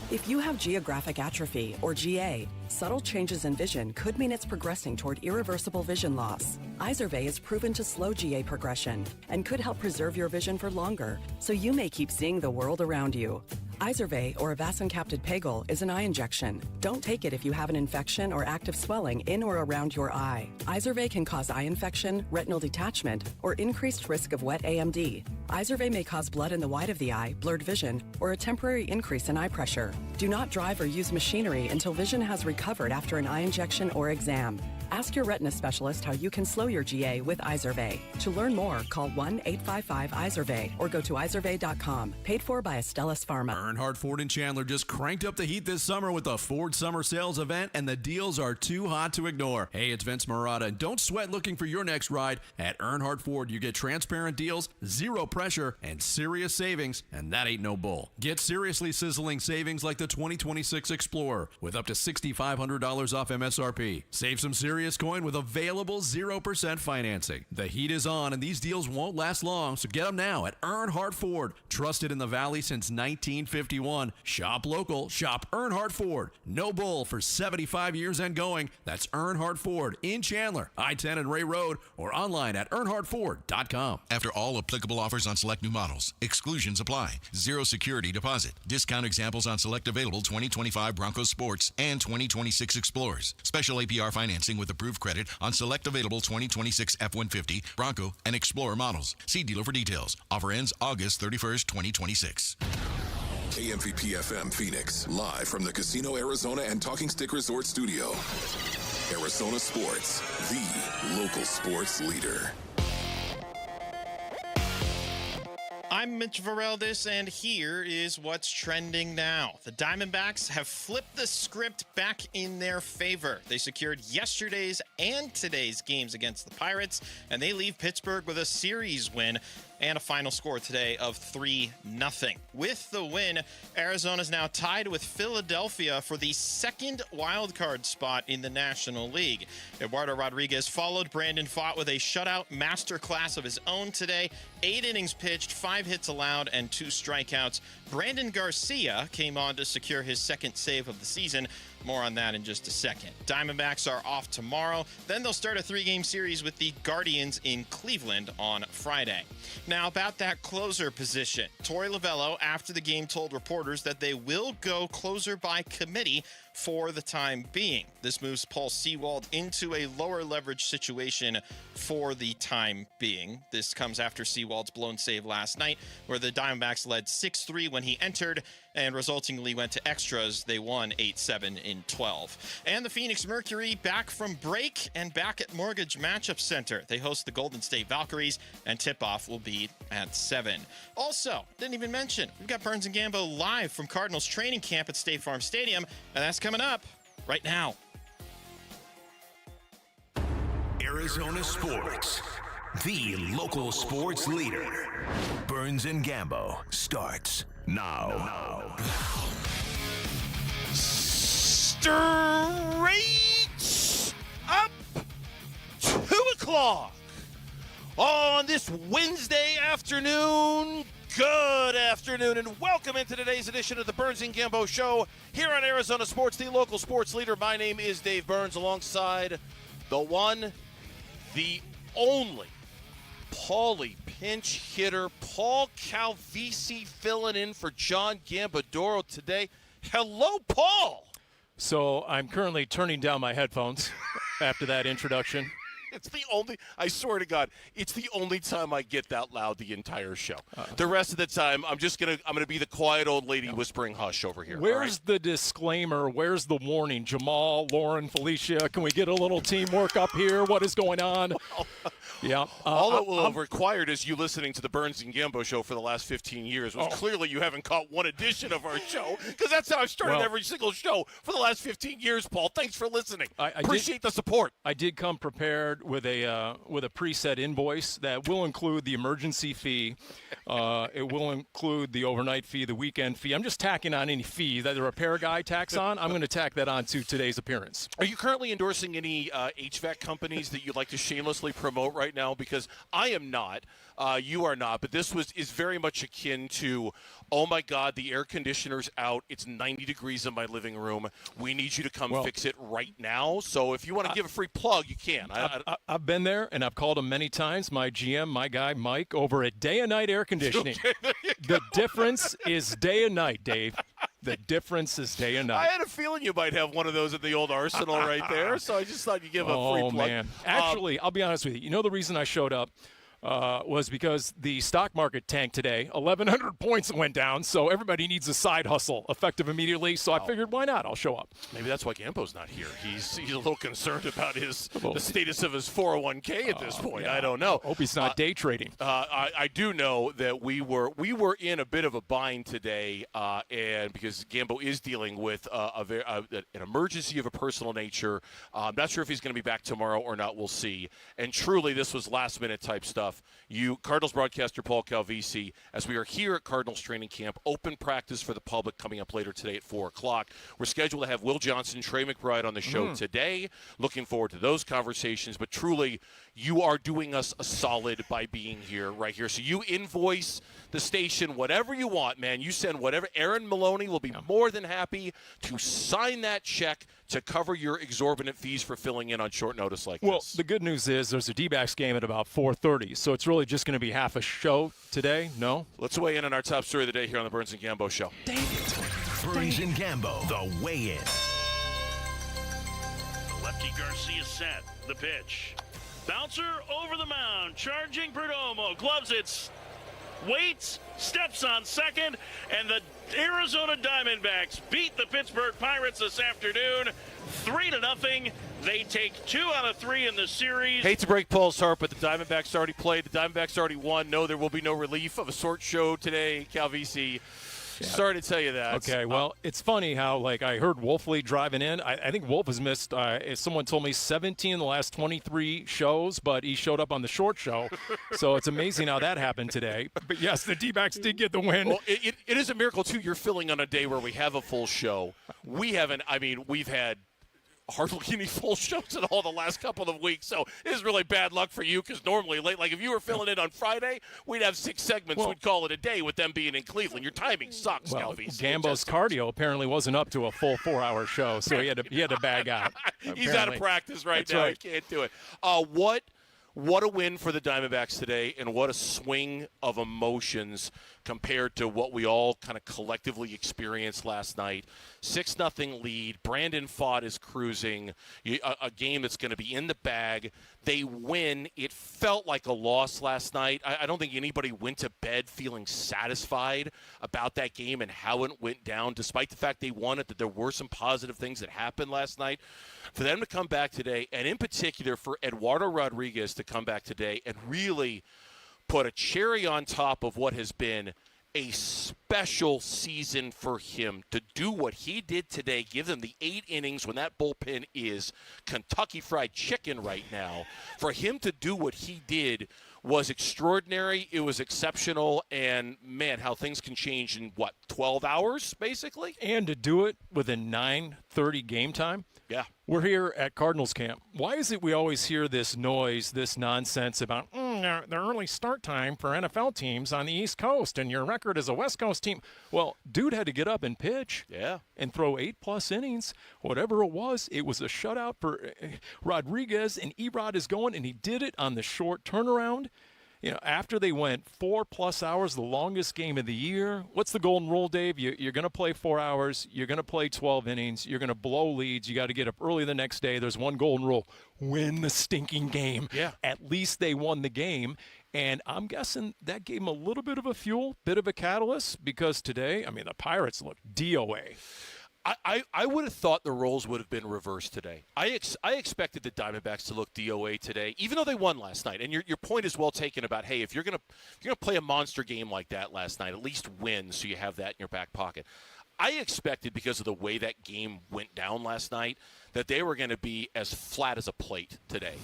If you have geographic atrophy, or GA, subtle changes in vision could mean it's progressing toward irreversible vision loss. Izervay is proven to slow GA progression and could help preserve your vision for longer, so you may keep seeing the world around you. Izervay, or avacincaptad pegol, is an eye injection. Don't take it if you have an infection or active swelling in or around your eye. Izervay can cause eye infection, retinal detachment, or increased risk of wet AMD. Izervay may cause blood in the white of the eye, blurred vision, or a temporary increase in eye pressure. Do not drive or use machinery until vision has recovered after an eye injection or exam. Ask your retina specialist how you can slow your GA with Izervay. To learn more, call 1-855-IZERVAY or go to izervay.com. Paid for by Astellas Pharma. Earnhardt Ford in Chandler just cranked up the heat this summer with the Ford Summer Sales Event, and the deals are too hot to ignore. Hey, it's Vince Marotta, and don't sweat looking for your next ride. At Earnhardt Ford, you get transparent deals, zero pressure, and serious savings, and that ain't no bull. Get seriously sizzling savings like the 2026 Explorer with up to $6,500 off MSRP. Save some serious coin with available 0% financing. The heat is on, and these deals won't last long, so get them now at Earnhardt Ford. Trusted in the Valley since 1951. Shop local. Shop Earnhardt Ford. No bull for 75 years and going. That's Earnhardt Ford in Chandler, I-10 and Ray Road, or online at earnhardtford.com. After all applicable offers on select new models, exclusions apply. Zero security deposit. Discount examples on select available 2025 Bronco Sports and 2026 Explorers. Special APR financing with approved credit on select available 2026 F-150, Bronco, and Explorer models. See dealer for details. Offer ends August 31st, 2026. KMVP FM Phoenix, live from the Casino Arizona and Talking Stick Resort Studio. Arizona Sports, the local sports leader. I'm Mitch Vareldis, and here is what's trending now. The Diamondbacks have flipped the script back in their favor. They secured yesterday's and today's games against the Pirates, and they leave Pittsburgh with a series win and a final score today of 3-0. With the win, Arizona is now tied with Philadelphia for the second wildcard spot in the National League. Eduardo Rodriguez followed Brandon Pfaadt with a shutout masterclass of his own today. 8 innings pitched, 5 hits allowed, and 2 strikeouts. Brandon Garcia came on to secure his second save of the season. More on that in just a second. Diamondbacks are off tomorrow. Then they'll start a 3-game series with the Guardians in Cleveland on Friday. Now, about that closer position. Torey Lovello, after the game, told reporters that they will go closer by committee for the time being. This moves Paul Sewald into a lower leverage situation for the time being. This comes after Sewald's blown save last night, where the Diamondbacks led 6-3 when he entered, and resultingly went to extras. They won 8-7 in 12. And the Phoenix Mercury back from break and back at Mortgage Matchup Center. They host the Golden State Valkyries, and tip-off will be at 7. Also, didn't even mention, we've got Burns and Gambo live from Cardinals training camp at State Farm Stadium, and that's coming up right now. Arizona Sports, the local sports leader. Burns and Gambo starts now. Straight up 2 o'clock on this Wednesday afternoon. Good afternoon, and welcome into today's edition of the Burns and Gambo Show here on Arizona Sports, the local sports leader. My name is Dave Burns, alongside the one, the only Paulie pinch hitter, Paul Calvisi, filling in for John Gambadoro today. Hello, Paul. So I'm currently turning down my headphones after that introduction. It's the only, I swear to God, it's the only time I get that loud the entire show. The rest of the time, I'm gonna be the quiet old lady whispering hush over here. Where's the disclaimer? Where's the warning? Jamal, Lauren, Felicia, can we get a little teamwork up here? What is going on? Yeah. All it will have required is you listening to the Burns and Gambo Show for the last 15 years, which clearly you haven't caught one edition of our show, because that's how I've started every single show for the last 15 years, Paul. Thanks for listening. I appreciate the support. I did come prepared with a preset invoice that will include the emergency fee. It will include the overnight fee, the weekend fee. I'm just tacking on any fee that the repair guy tacks on. I'm going to tack that on to today's appearance. Are you currently endorsing any HVAC companies that you'd like to shamelessly promote right now? Because I am not. You are not. But this is very much akin to oh my God, the air conditioner's out. It's 90 degrees in my living room. We need you to come fix it right now. So if you want to give a free plug, you can. I've been there, and I've called him many times. My GM, my guy, Mike, over at Day and Night Air Conditioning. The difference is day and night, Dave. The difference is day and night. I had a feeling you might have one of those at the old Arsenal right there, so I just thought you'd give a free plug. Oh, man. Actually, I'll be honest with you. You know the reason I showed up was because the stock market tanked today. 1,100 points went down, so everybody needs a side hustle effective immediately. So I figured, why not? I'll show up. Maybe that's why Gambo's not here. He's a little concerned about the status of his 401k at this point. Yeah. I don't know. Hope he's not day trading. I do know that we were in a bit of a bind today, and because Gambo is dealing with an emergency of a personal nature. I'm not sure if he's going to be back tomorrow or not. We'll see. And truly, this was last-minute type stuff. Cardinals broadcaster Paul Calvisi, as we are here at Cardinals training camp, open practice for the public coming up later today at 4 o'clock. We're scheduled to have Will Johnson, Trey McBride on the show today. Looking forward to those conversations. But truly, you are doing us a solid by being here, right here. So you invoice the station whatever you want, man. You send whatever. Aaron Maloney will be more than happy to sign that check to cover your exorbitant fees for filling in on short notice like this. Well, the good news is there's a D-backs game at about 4:30, so it's really just going to be half a show today, no? Let's weigh in on our top story of the day here on the Burns and Gambo Show. Burns and Gambo, the weigh-in. Lefty Garcia set the pitch. Bouncer over the mound, charging Perdomo, gloves it, waits, steps on second, and the Arizona Diamondbacks beat the Pittsburgh Pirates this afternoon 3-0. They take 2 out of 3 in the series. Hate to break Paul's heart, but the Diamondbacks already played. The Diamondbacks already won. No, there will be no relief of a sort show today, Calvisi. Yeah. Sorry to tell you that. Okay, well, it's funny how, I heard Wolfley driving in. I think Wolf has missed, someone told me, 17 in the last 23 shows, but he showed up on the short show. So it's amazing how that happened today. But, yes, the D-backs did get the win. Well, it is a miracle, too. You're filling on a day where we have a full show. We haven't. We've had hardly any full shows in all the last couple of weeks, so it is really bad luck for you because normally, if you were filling in on Friday, we'd have 6 segments. We'd call it a day with them being in Cleveland. Your timing sucks, Calvisi. Gambo's cardio apparently wasn't up to a full 4-hour show, so he had to bag out. He's out of practice right now. Right. He can't do it. What a win for the Diamondbacks today, and what a swing of emotions compared to what we all kind of collectively experienced last night. 6-0 lead. Brandon Pfaadt is cruising. A game that's going to be in the bag. They win. It felt like a loss last night. I don't think anybody went to bed feeling satisfied about that game and how it went down, despite the fact they won it, that there were some positive things that happened last night. For them to come back today, and in particular for Eduardo Rodriguez to come back today and really put a cherry on top of what has been a special season for him, to do what he did today, give them the 8 innings when that bullpen is Kentucky Fried Chicken right now. For him to do what he did was extraordinary. It was exceptional, and man, how things can change in 12 hours basically, and to do it within 9:30 game time. Yeah. We're here at Cardinals camp. Why is it we always hear this noise, this nonsense about the early start time for NFL teams on the East Coast and your record as a West Coast team? Well, dude had to get up and pitch and throw 8+ innings. Whatever it was a shutout for Rodriguez, and Erod is going, and he did it on the short turnaround. After they went 4+ hours, the longest game of the year. What's the golden rule, Dave? You're going to play 4 hours. You're going to play 12 innings. You're going to blow leads. You got to get up early the next day. There's one golden rule: win the stinking game. Yeah. At least they won the game. And I'm guessing that gave them a little bit of a fuel, bit of a catalyst, because today, the Pirates look DOA. I would have thought the roles would have been reversed today. I expected the Diamondbacks to look DOA today, even though they won last night. And your point is well taken about, hey, if you're gonna play a monster game like that last night, at least win so you have that in your back pocket. I expected, because of the way that game went down last night, that they were going to be as flat as a plate today.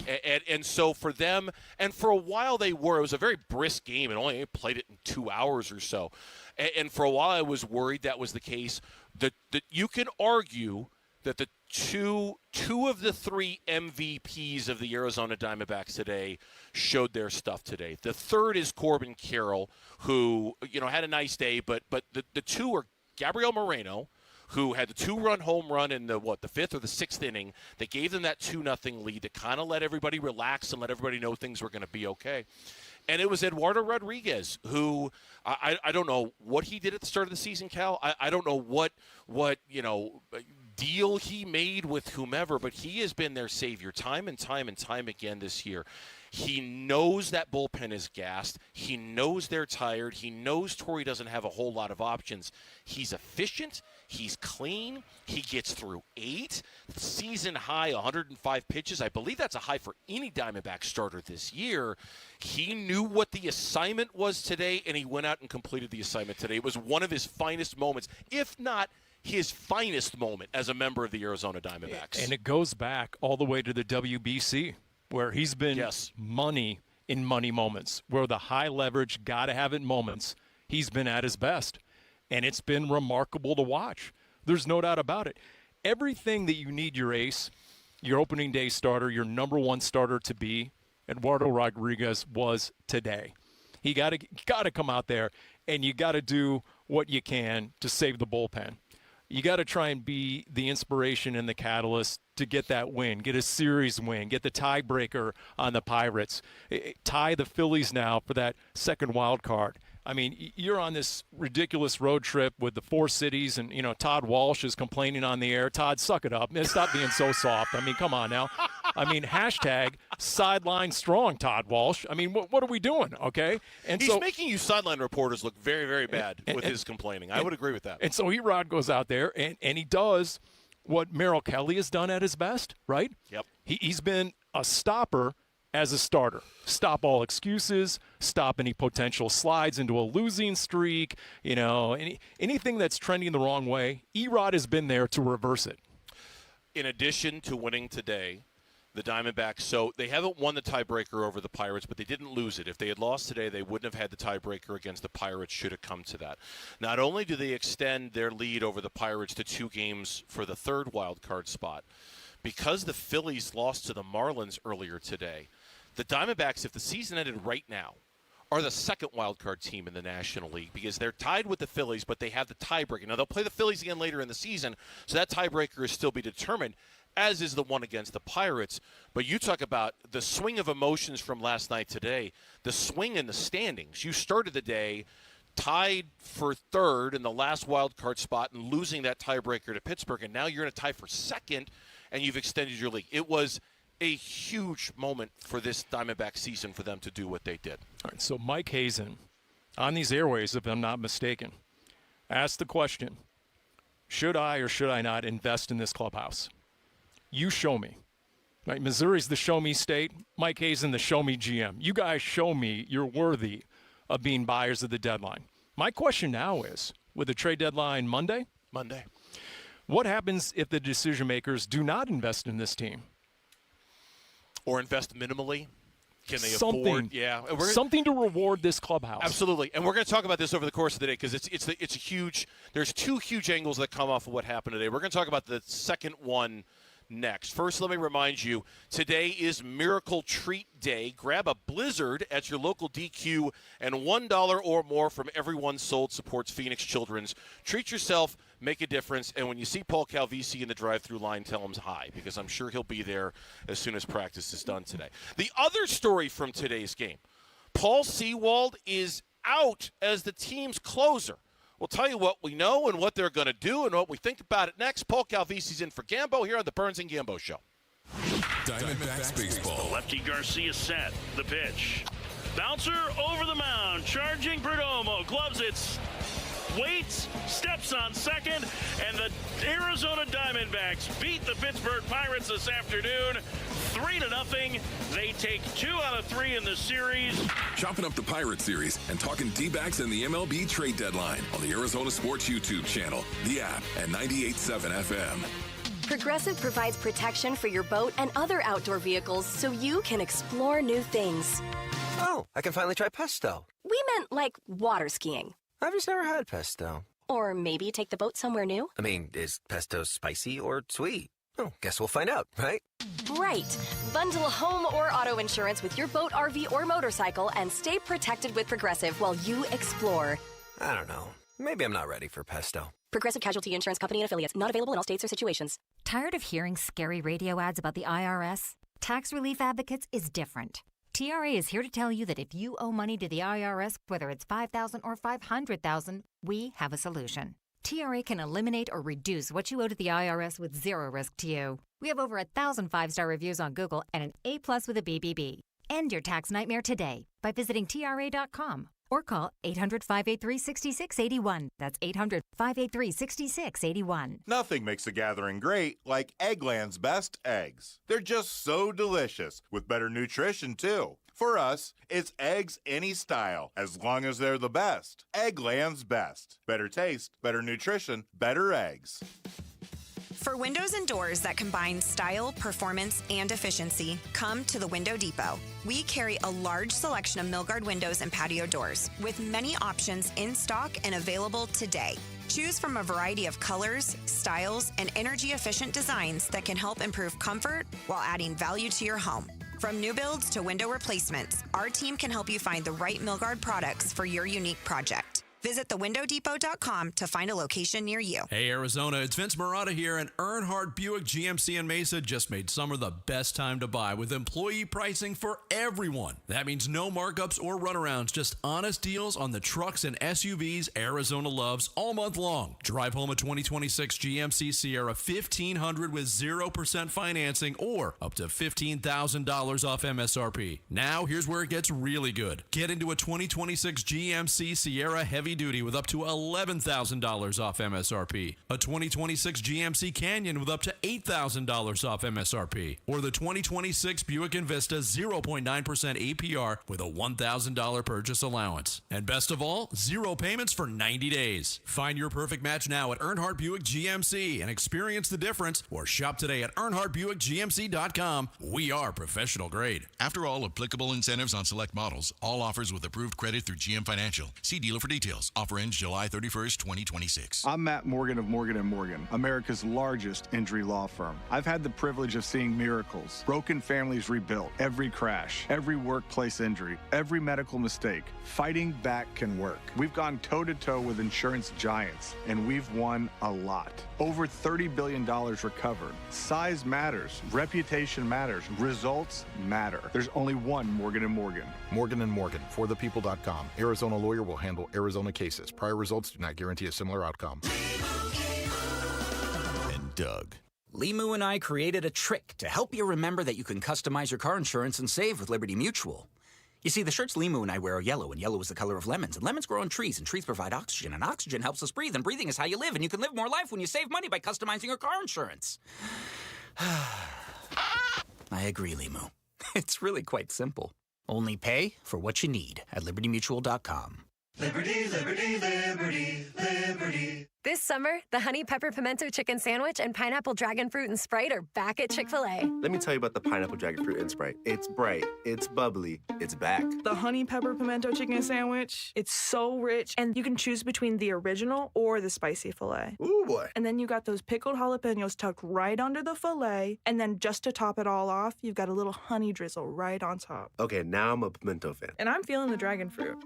And so for them, and for a while they were, it was a very brisk game, and only played it in 2 hours or so. And for a while I was worried that was the case. That you can argue that the two of the three MVPs of the Arizona Diamondbacks today showed their stuff today. The third is Corbin Carroll, who, had a nice day, but the two are Gabriel Moreno, who had the 2-run home run in the 5th or the 6th inning that gave them that 2-0 lead that kind of let everybody relax and let everybody know things were going to be okay. And it was Eduardo Rodriguez, who I don't know what he did at the start of the season, Cal. I don't know what deal he made with whomever, but he has been their savior time and time and time again this year. He knows that bullpen is gassed. He knows they're tired. He knows Torrey doesn't have a whole lot of options. He's efficient. He's clean. He gets through 8. Season high 105 pitches. I believe that's a high for any Diamondback starter this year. He knew what the assignment was today, and he went out and completed the assignment today. It was one of his finest moments, if not his finest moment as a member of the Arizona Diamondbacks. And it goes back all the way to the WBC, where he's been money in money moments, where the high leverage, gotta have it moments, he's been at his best. And it's been remarkable to watch. There's no doubt about it. Everything that you need your ace, your opening day starter, your number one starter to be, Eduardo Rodriguez was today. He got to come out there, and you got to do what you can to save the bullpen. You got to try and be the inspiration and the catalyst to get that win, get a series win, get the tiebreaker on the Pirates, tie the Phillies now for that second wild card. I mean, you're on this ridiculous road trip with the 4 cities, and, Todd Walsh is complaining on the air. Todd, suck it up. Stop being so soft. I mean, come on now. I mean, hashtag sideline strong, Todd Walsh. I mean, what are we doing, okay? And he's making you sideline reporters look very, very bad with his complaining. I would agree with that. And so Erod goes out there, and he does what Merrill Kelly has done at his best, right? Yep. He's been a stopper as a starter. Stop all excuses, stop any potential slides into a losing streak, anything that's trending the wrong way. Erod has been there to reverse it. In addition to winning today, the Diamondbacks, so they haven't won the tiebreaker over the Pirates, but they didn't lose it. If they had lost today, they wouldn't have had the tiebreaker against the Pirates should it come to that. Not only do they extend their lead over the Pirates to 2 games for the 3rd wild card spot, because the Phillies lost to the Marlins earlier today, the Diamondbacks, if the season ended right now, are the 2nd wild card team in the National League because they're tied with the Phillies, but they have the tiebreaker. Now, they'll play the Phillies again later in the season, so that tiebreaker is still be determined, as is the one against the Pirates. But you talk about the swing of emotions from last night today, the swing in the standings. You started the day tied for 3rd in the last wild card spot and losing that tiebreaker to Pittsburgh, and now you're in a tie for 2nd, and you've extended your league. It was a huge moment for this Diamondback season for them to do what they did. All right, so Mike Hazen, on these airways, if I'm not mistaken, asked the question, should I or should I not invest in this clubhouse? You show me. Right? Missouri's the show me state. Mike Hazen, the show me GM. You guys show me you're worthy of being buyers of the deadline. My question now is, with the trade deadline Monday, what happens if the decision makers do not invest in this team? Or invest minimally? Can they something, afford? Yeah, something to reward this clubhouse. Absolutely, and we're going to talk about this over the course of the day because it's a huge. There's 2 huge angles that come off of what happened today. We're going to talk about the second one next. First, let me remind you, today is Miracle Treat Day. Grab a Blizzard at your local DQ, and $1 or more from everyone sold supports Phoenix Children's. Treat yourself, make a difference, and when you see Paul Calvisi in the drive-thru line, tell him hi, because I'm sure he'll be there as soon as practice is done today. The other story from today's game, Paul Sewald is out as the team's closer. We'll tell you what we know and what they're going to do and what we think about it next. Paul Calvisi's in for Gambo here on the Burns and Gambo Show. Diamondbacks baseball. Lefty Garcia set. The pitch. Bouncer over the mound. Charging Perdomo. Gloves it. Waits. Steps on second. And the Arizona Diamondbacks beat the Pittsburgh Pirates this afternoon. 3-0. They take 2 out of 3 in the series. Chopping up the Pirate series and talking D-backs and the MLB trade deadline on the Arizona Sports YouTube channel, the app, and 98.7 FM. Progressive provides protection for your boat and other outdoor vehicles so you can explore new things. Oh, I can finally try pesto. We meant like water skiing. I've just never had pesto. Or maybe take the boat somewhere new? I mean, is pesto spicy or sweet? Oh, guess we'll find out, right? Right. Bundle home or auto insurance with your boat, RV, or motorcycle and stay protected with Progressive while you explore. I don't know. Maybe I'm not ready for pesto. Progressive Casualty Insurance Company and Affiliates. Not available in all states or situations. Tired of hearing scary radio ads about the IRS? Tax Relief Advocates is different. TRA is here to tell you that if you owe money to the IRS, whether it's $5,000 or $500,000, we have a solution. TRA can eliminate or reduce what you owe to the IRS with zero risk to you. We have over 1,000 5-star reviews on Google and an A+ with a BBB. End your tax nightmare today by visiting TRA.com or call 800-583-6681. That's 800-583-6681. Nothing makes a gathering great like Eggland's best eggs. They're just so delicious, with better nutrition, too. For us, it's eggs any style, as long as they're the best. Eggland's best. Better taste, better nutrition, better eggs. For windows and doors that combine style, performance, and efficiency, come to the Window Depot. We carry a large selection of Milgard windows and patio doors, with many options in stock and available today. Choose from a variety of colors, styles, and energy-efficient designs that can help improve comfort while adding value to your home. From new builds to window replacements, our team can help you find the right Milgard products for your unique project. Visit thewindowdepot.com to find a location near you. Hey, Arizona, it's Vince Marotta here, and Earnhardt Buick GMC in Mesa just made summer the best time to buy with employee pricing for everyone. That means no markups or runarounds, just honest deals on the trucks and SUVs Arizona loves all month long. Drive home a 2026 GMC Sierra 1500 with 0% financing or up to $15,000 off MSRP. Now, here's where it gets really good. Get into a 2026 GMC Sierra Heavy Duty with up to $11,000 off MSRP, a 2026 GMC Canyon with up to $8,000 off MSRP, or the 2026 Buick Envista 0.9% APR with a $1,000 purchase allowance. And best of all, 0 payments for 90 days. Find your perfect match now at Earnhardt Buick GMC and experience the difference, or shop today at EarnhardtBuickGMC.com. We are professional grade. After all applicable incentives on select models, all offers with approved credit through GM Financial. See dealer for details. Offer ends July 31st, 2026. I'm Matt Morgan of Morgan & Morgan, America's largest injury law firm. I've had the privilege of seeing miracles, broken families rebuilt, every crash, every workplace injury, every medical mistake. Fighting back can work. We've gone toe-to-toe with insurance giants, and we've won a lot. Over $30 billion recovered. Size matters. Reputation matters. Results matter. There's only one Morgan & Morgan. Morgan & Morgan, forthepeople.com. Arizona lawyer will handle Arizona cases. Prior results do not guarantee a similar outcome. And Doug. Limu and I created a trick to help you remember that you can customize your car insurance and save with Liberty Mutual. You see, the shirts Limu and I wear are yellow, and yellow is the color of lemons. And lemons grow on trees, and trees provide oxygen. And oxygen helps us breathe, and breathing is how you live. And you can live more life when you save money by customizing your car insurance. I agree, Limu. It's really quite simple. Only pay for what you need at libertymutual.com. Liberty, liberty, liberty, liberty. This summer, the Honey Pepper Pimento Chicken Sandwich and Pineapple Dragon Fruit and Sprite are back at Chick-fil-A. Let me tell you about the Pineapple Dragon Fruit and Sprite. It's bright, it's bubbly, it's back. The Honey Pepper Pimento Chicken Sandwich, it's so rich, and you can choose between the original or the spicy filet. Ooh, boy. And then you got those pickled jalapenos tucked right under the filet, and then just to top it all off, you've got a little honey drizzle right on top. Okay, now I'm a pimento fan. And I'm feeling the dragon fruit.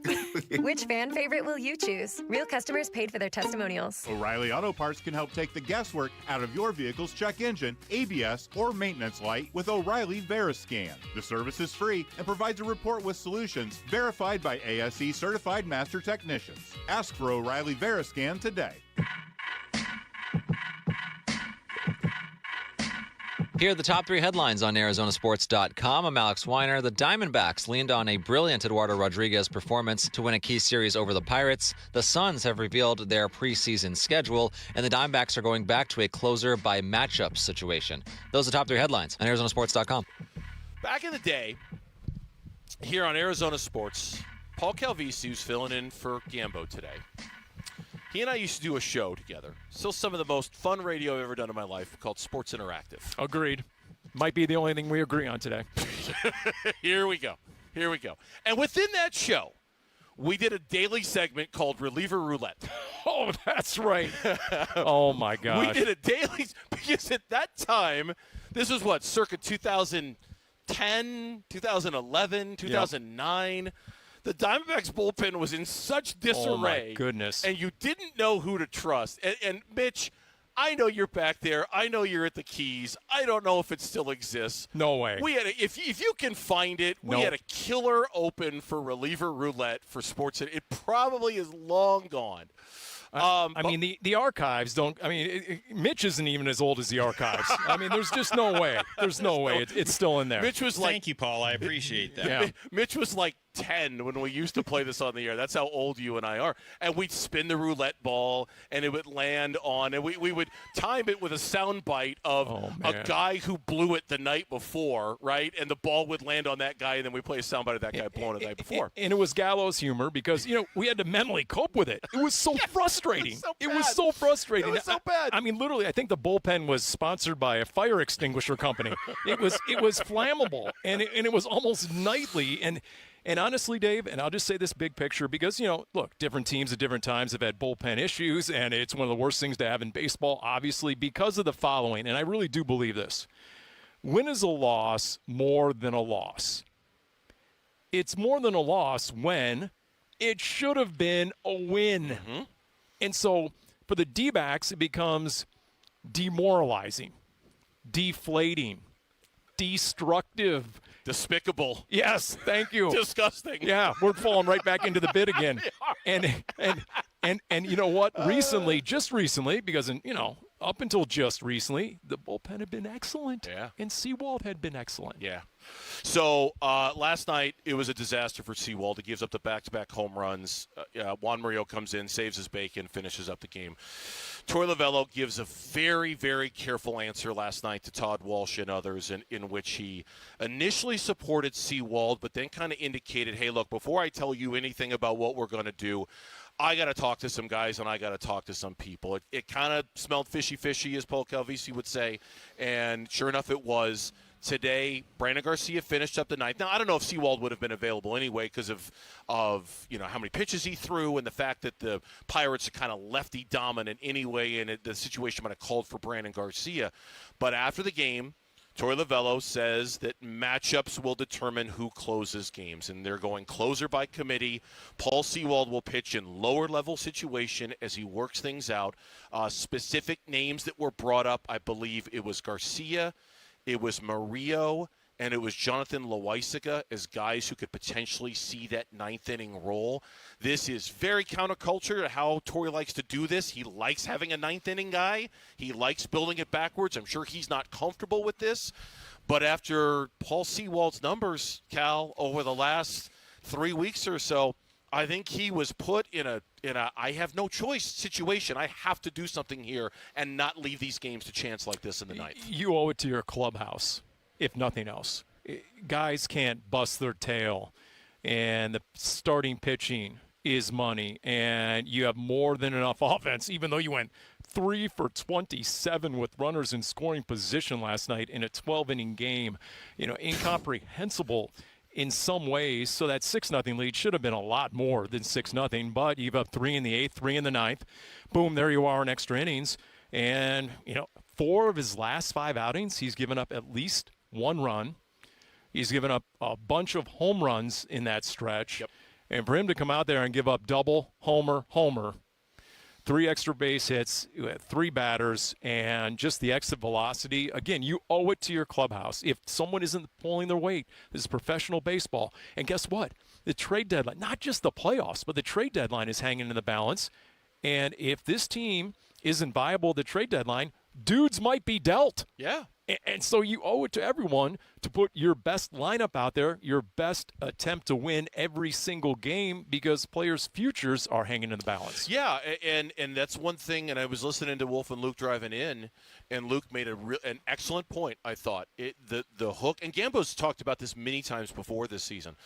Which fan favorite will you choose? Real customers paid for their testimonials. O'Reilly Auto Parts can help take the guesswork out of your vehicle's check engine, ABS, or maintenance light with O'Reilly Veriscan. The service is free and provides a report with solutions verified by ASE certified master technicians. Ask for O'Reilly Veriscan today. Here are the top 3 headlines on ArizonaSports.com. I'm Alex Weiner. The Diamondbacks leaned on a brilliant Eduardo Rodriguez performance to win a key series over the Pirates. The Suns have revealed their preseason schedule, and the Diamondbacks are going back to a closer by matchup situation. Those are the top 3 headlines on ArizonaSports.com. Back in the day, here on Arizona Sports, Paul Calvisi, who's filling in for Gambo today, he and I used to do a show together. Still some of the most fun radio I've ever done in my life, called Sports Interactive. Agreed. Might be the only thing we agree on today. Here we go. And within that show, we did a daily segment called Reliever Roulette. Oh, that's right. Oh, my gosh. We did a daily – because at that time, this was what, circa 2010, 2011, 2009. Yep. The Diamondbacks bullpen was in such disarray. Oh, my goodness. And you didn't know who to trust. And Mitch – I know you're back there. I know you're at the Keys. I don't know if it still exists. No way. We had if you can find it, we had a killer open for Reliever Roulette for Sports. It probably is long gone. I mean, the archives don't – I mean, Mitch isn't even as old as the archives. I mean, there's just no way. There's no way. It's still in there. Mitch was Thank you, Paul. I appreciate that. Yeah. Mitch was like 10 when we used to play this on the air. That's how old you and I are. And we'd spin the roulette ball, and it would land on, and we would time it with a sound bite of a guy who blew it the night before, right? And the ball would land on that guy, and then we play a sound bite of that guy blowing it the night before. And it was gallows humor because, we had to mentally cope with it. It was so frustrating. It was so frustrating. It was so bad. I mean, literally, I think the bullpen was sponsored by a fire extinguisher company. It was flammable, and it was almost nightly. And honestly, Dave, and I'll just say this big picture because, look, different teams at different times have had bullpen issues, and it's one of the worst things to have in baseball, obviously, because of the following. And I really do believe this. When is a loss more than a loss? It's more than a loss when it should have been a win. Mm-hmm. And so for the D-backs, it becomes demoralizing, deflating, destructive. Despicable. Yes, thank you. Disgusting. Yeah, we're falling right back into the bid again. And you know what? Recently, just recently, because up until just recently, the bullpen had been excellent. Yeah. And Seawald had been excellent. Yeah. So last night it was a disaster for Seawald. He gives up the back-to-back home runs. Juan Murillo comes in, saves his bacon, finishes up the game. Torey Lovullo gives a very, very careful answer last night to Todd Walsh and others in which he initially supported Seawald, but then kind of indicated, hey, look, before I tell you anything about what we're going to do, I got to talk to some guys and I got to talk to some people. It kind of smelled fishy, as Paul Calvisi would say, and sure enough it was. Today, Brandon Garcia finished up the ninth. Now, I don't know if Seawald would have been available anyway because of how many pitches he threw and the fact that the Pirates are kind of lefty dominant anyway, and the situation might have called for Brandon Garcia. But after the game, Torey Lovullo says that matchups will determine who closes games, and they're going closer by committee. Paul Seawald will pitch in lower-level situation as he works things out. Specific names that were brought up, I believe it was Garcia, it was Murillo, and it was Jonathan Loaisiga as guys who could potentially see that ninth-inning role. This is very counterculture to how Torey likes to do this. He likes having a ninth-inning guy. He likes building it backwards. I'm sure he's not comfortable with this. But after Paul Seawald's numbers, Cal, over the last 3 weeks or so, I think he was put in a I have no choice situation. I have to do something here and not leave these games to chance like this in the ninth. You owe it to your clubhouse, if nothing else. Guys can't bust their tail, and the starting pitching is money, and you have more than enough offense, even though you went 3 for 27 with runners in scoring position last night in a 12-inning game. Incomprehensible in some ways. So that 6-0 lead should have been a lot more than 6-0, but you've up 3 in the 8th, 3 in the 9th. Boom, there you are in extra innings. And, 4 of his last 5 outings, he's given up at least 1 run. He's given up a bunch of home runs in that stretch. Yep. And for him to come out there and give up double, homer, 3 extra base hits, 3 batters, and just the exit velocity. Again, you owe it to your clubhouse. If someone isn't pulling their weight, this is professional baseball. And guess what? The trade deadline, not just the playoffs, but the trade deadline is hanging in the balance. And if this team isn't viable at the trade deadline, dudes might be dealt. Yeah. And so you owe it to everyone to put your best lineup out there, your best attempt to win every single game, because players' futures are hanging in the balance. Yeah, and that's one thing, and I was listening to Wolf and Luke driving in, and Luke made an excellent point, I thought. The hook, and Gambo's talked about this many times before this season.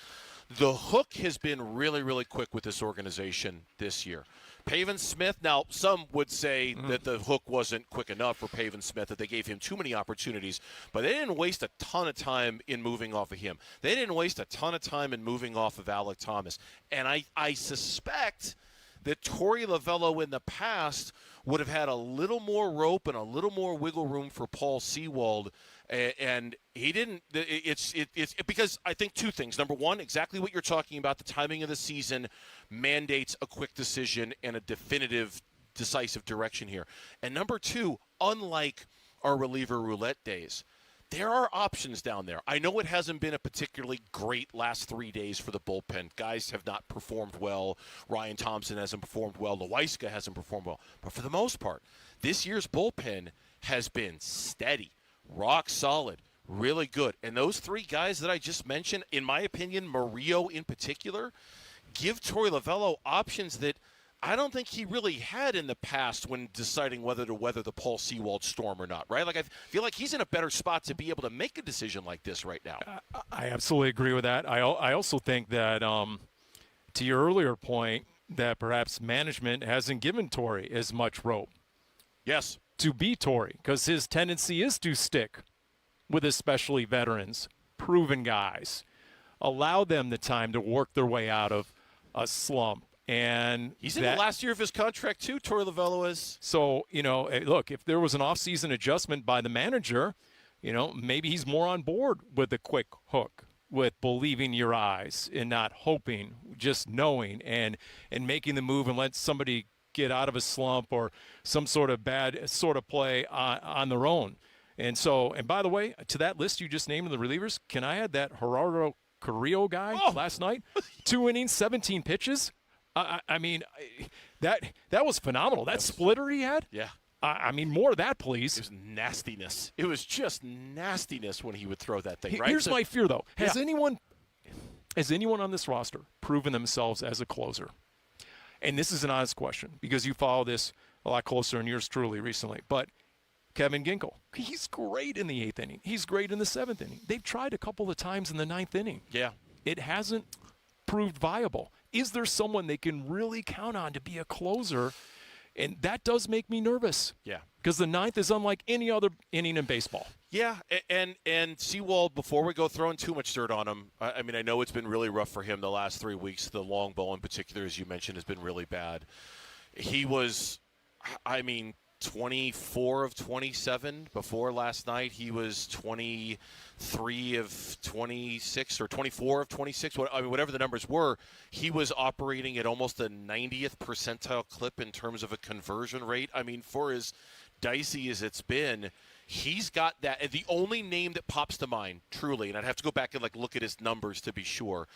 The hook has been really, really quick with this organization this year. Pavin Smith, now some would say that the hook wasn't quick enough for Pavin Smith, that they gave him too many opportunities, but they didn't waste a ton of time in moving off of him. They didn't waste a ton of time in moving off of Alec Thomas. And I suspect that Torey Lovello in the past would have had a little more rope and a little more wiggle room for Paul Sewald, and he didn't. It's because I think two things. Number one, exactly what you're talking about, the timing of the season mandates a quick decision and a definitive, decisive direction here. And number two, unlike our reliever roulette days, there are options down there. I know it hasn't been a particularly great last 3 days for the bullpen. Guys have not performed well. Ryan Thompson hasn't performed well. Loiska hasn't performed well. But for the most part, this year's bullpen has been steady, rock solid, really good. And those three guys that I just mentioned, in my opinion, Murillo in particular, give Torey Lovello options that I don't think he really had in the past when deciding whether to weather the Paul Sewald storm or not, right? Like, I feel like he's in a better spot to be able to make a decision like this right now. I absolutely agree with that. I also think that, to your earlier point, that perhaps management hasn't given Torey as much rope. Yes. To be Torey, because his tendency is to stick with especially veterans, proven guys, allow them the time to work their way out of a slump. And he's in the last year of his contract, too, Torey Lovello is. So, look, if there was an offseason adjustment by the manager, maybe he's more on board with a quick hook, with believing your eyes and not hoping, just knowing and making the move and let somebody get out of a slump or some sort of bad sort of play on their own. And by the way, to that list you just named of the relievers, can I add that Gerardo Carrillo guy last night? 2 innings, 17 pitches. I mean, that was phenomenal. That splitter he had? Yeah. I mean, more of that, please. It was nastiness. It was just nastiness when he would throw that thing, right? Here's my fear, though. Has anyone on this roster proven themselves as a closer? And this is an honest question because you follow this a lot closer than yours truly recently. But Kevin Ginkel, he's great in the 8th inning. He's great in the 7th inning. They've tried a couple of times in the 9th inning. Yeah. It hasn't proved viable. Is there someone they can really count on to be a closer? And that does make me nervous. Yeah. Because the 9th is unlike any other inning in baseball. Yeah, and Sewald, before we go throwing too much dirt on him, I mean, I know it's been really rough for him the last 3 weeks. The long ball in particular, as you mentioned, has been really bad. He was, 24 of 27 before last night. He was 23 of 26 or 24 of 26. Whatever the numbers were, he was operating at almost a 90th percentile clip in terms of a conversion rate. I mean, for as dicey as it's been, he's got that. And the only name that pops to mind, truly, and I'd have to go back and look at his numbers to be sure,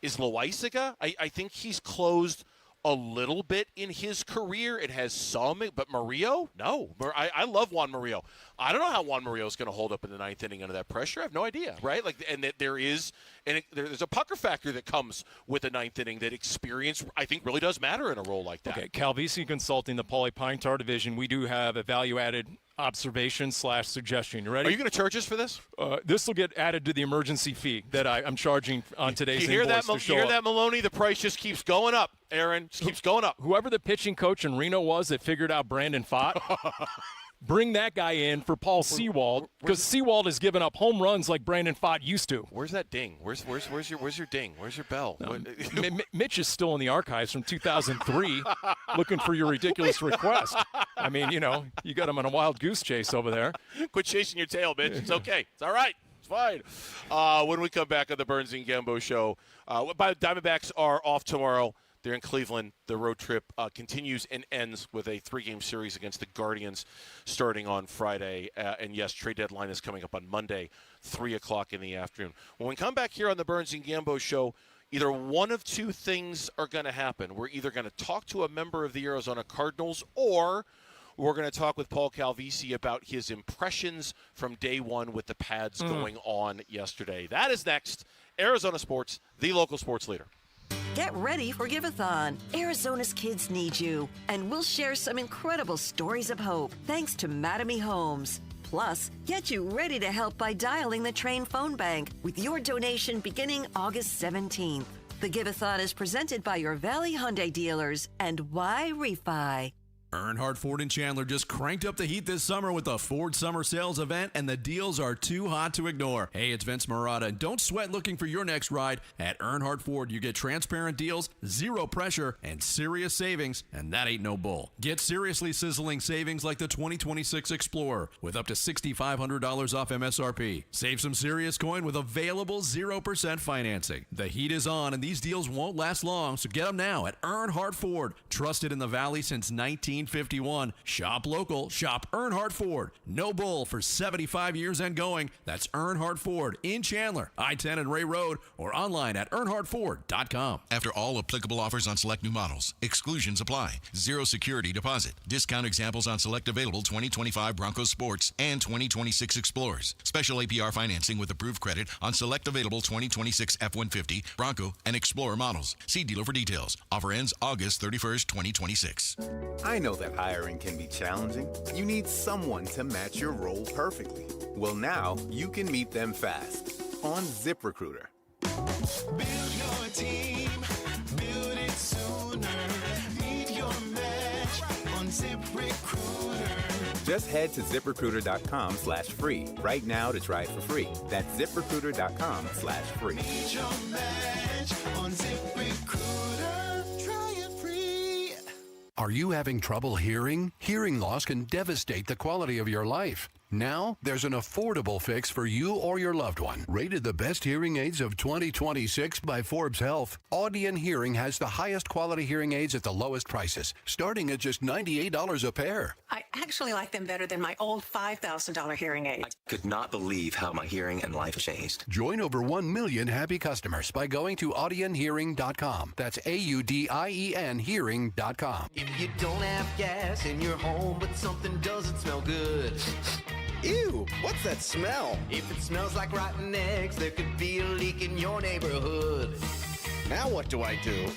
is Loisaga. I think he's closed a little bit in his career. It has some, but Murillo? No. I love Juan Murillo. I don't know how Juan Murillo is going to hold up in the 9th inning under that pressure. I have no idea, right? There's a pucker factor that comes with the 9th inning that experience, I think, really does matter in a role like that. Okay, Calvisi Consulting, the Paulie Pine-Tar division, we do have a value-added observation/suggestion. You ready? Are you going to charge us for this? This will get added to the emergency fee that I'm charging on today's invoice. You hear that, Maloney? The price just keeps going up, Aaron. Just keeps going up. Whoever the pitching coach in Reno was that figured out Brandon Pfaadt, bring that guy in for Paul Sewald, because Sewald has given up home runs like Brandon Pfaadt used to. Where's that ding? Where's your ding? Where's your bell? Mitch is still in the archives from 2003 looking for your ridiculous request. I mean, you got him on a wild goose chase over there. Quit chasing your tail, Mitch. It's okay. It's all right. It's fine. When we come back on the Burns and Gambo show, Diamondbacks are off tomorrow. They're in Cleveland. The road trip continues and ends with a 3-game series against the Guardians starting on Friday. And, yes, trade deadline is coming up on Monday, 3 o'clock in the afternoon. When we come back here on the Burns and Gambo show, either one of two things are going to happen. We're either going to talk to a member of the Arizona Cardinals, or we're going to talk with Paul Calvisi about his impressions from day one with the pads going on yesterday. That is next. Arizona Sports, the local sports leader. Get ready for Give-a-thon. Arizona's kids need you. And we'll share some incredible stories of hope thanks to Mattamy Homes. Plus, get you ready to help by dialing the Train phone bank with your donation beginning August 17th. The Give-A-Thon is presented by your Valley Hyundai dealers and Why Refi. Earnhardt Ford in Chandler just cranked up the heat this summer with the Ford Summer Sales event, and the deals are too hot to ignore. Hey, it's Vince Marotta, and don't sweat looking for your next ride. At Earnhardt Ford, you get transparent deals, zero pressure, and serious savings, and that ain't no bull. Get seriously sizzling savings like the 2026 Explorer with up to $6,500 off MSRP. Save some serious coin with available 0% financing. The heat is on, and these deals won't last long, so get them now at Earnhardt Ford. Trusted in the Valley since 1951. Shop local. Shop Earnhardt Ford. No bull for 75 years and going. That's Earnhardt Ford in Chandler, I-10 and Ray Road, or online at earnhardtford.com. After all applicable offers on select new models, exclusions apply. Zero security deposit. Discount examples on select available 2025 Bronco Sports and 2026 Explorers. Special APR financing with approved credit on select available 2026 F-150, Bronco, and Explorer models. See dealer for details. Offer ends August 31st, 2026. I know that hiring can be challenging. You need someone to match your role perfectly. Well, now you can meet them fast on ZipRecruiter. Build your team, build it sooner. Meet your match on ZipRecruiter. Just head to ZipRecruiter.com/free right now to try it for free. That's ZipRecruiter.com/free. Meet your match on ZipRecruiter. Try it free. Are you having trouble hearing? Hearing loss can devastate the quality of your life. Now, there's an affordable fix for you or your loved one. Rated the best hearing aids of 2026 by Forbes Health, Audion Hearing has the highest quality hearing aids at the lowest prices, starting at just $98 a pair. I actually like them better than my old $5,000 hearing aid. I could not believe how my hearing and life changed. Join over 1 million happy customers by going to audionhearing.com. That's AUDIEN hearing.com. If you don't have gas in your home, but something doesn't smell good. Ew, what's that smell? If it smells like rotten eggs, there could be a leak in your neighborhood. Now what do I do?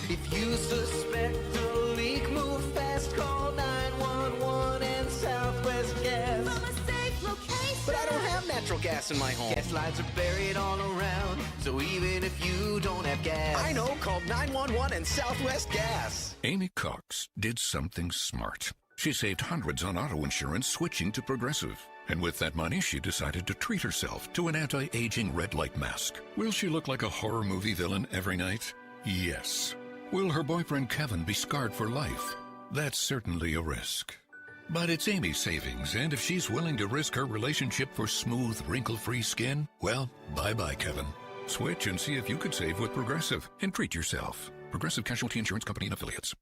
If you suspect a leak, move fast, call 911 and Southwest Gas. From a safe location. But I don't have natural gas in my home. Gas lines are buried all around, so even if you don't have gas. I know, call 911 and Southwest Gas. Amy Cox did something smart. She saved hundreds on auto insurance switching to Progressive. And with that money, she decided to treat herself to an anti-aging red light mask. Will she look like a horror movie villain every night? Yes. Will her boyfriend Kevin be scarred for life? That's certainly a risk. But it's Amy's savings, and if she's willing to risk her relationship for smooth, wrinkle-free skin, well, bye-bye, Kevin. Switch and see if you could save with Progressive and treat yourself. Progressive Casualty Insurance Company and Affiliates.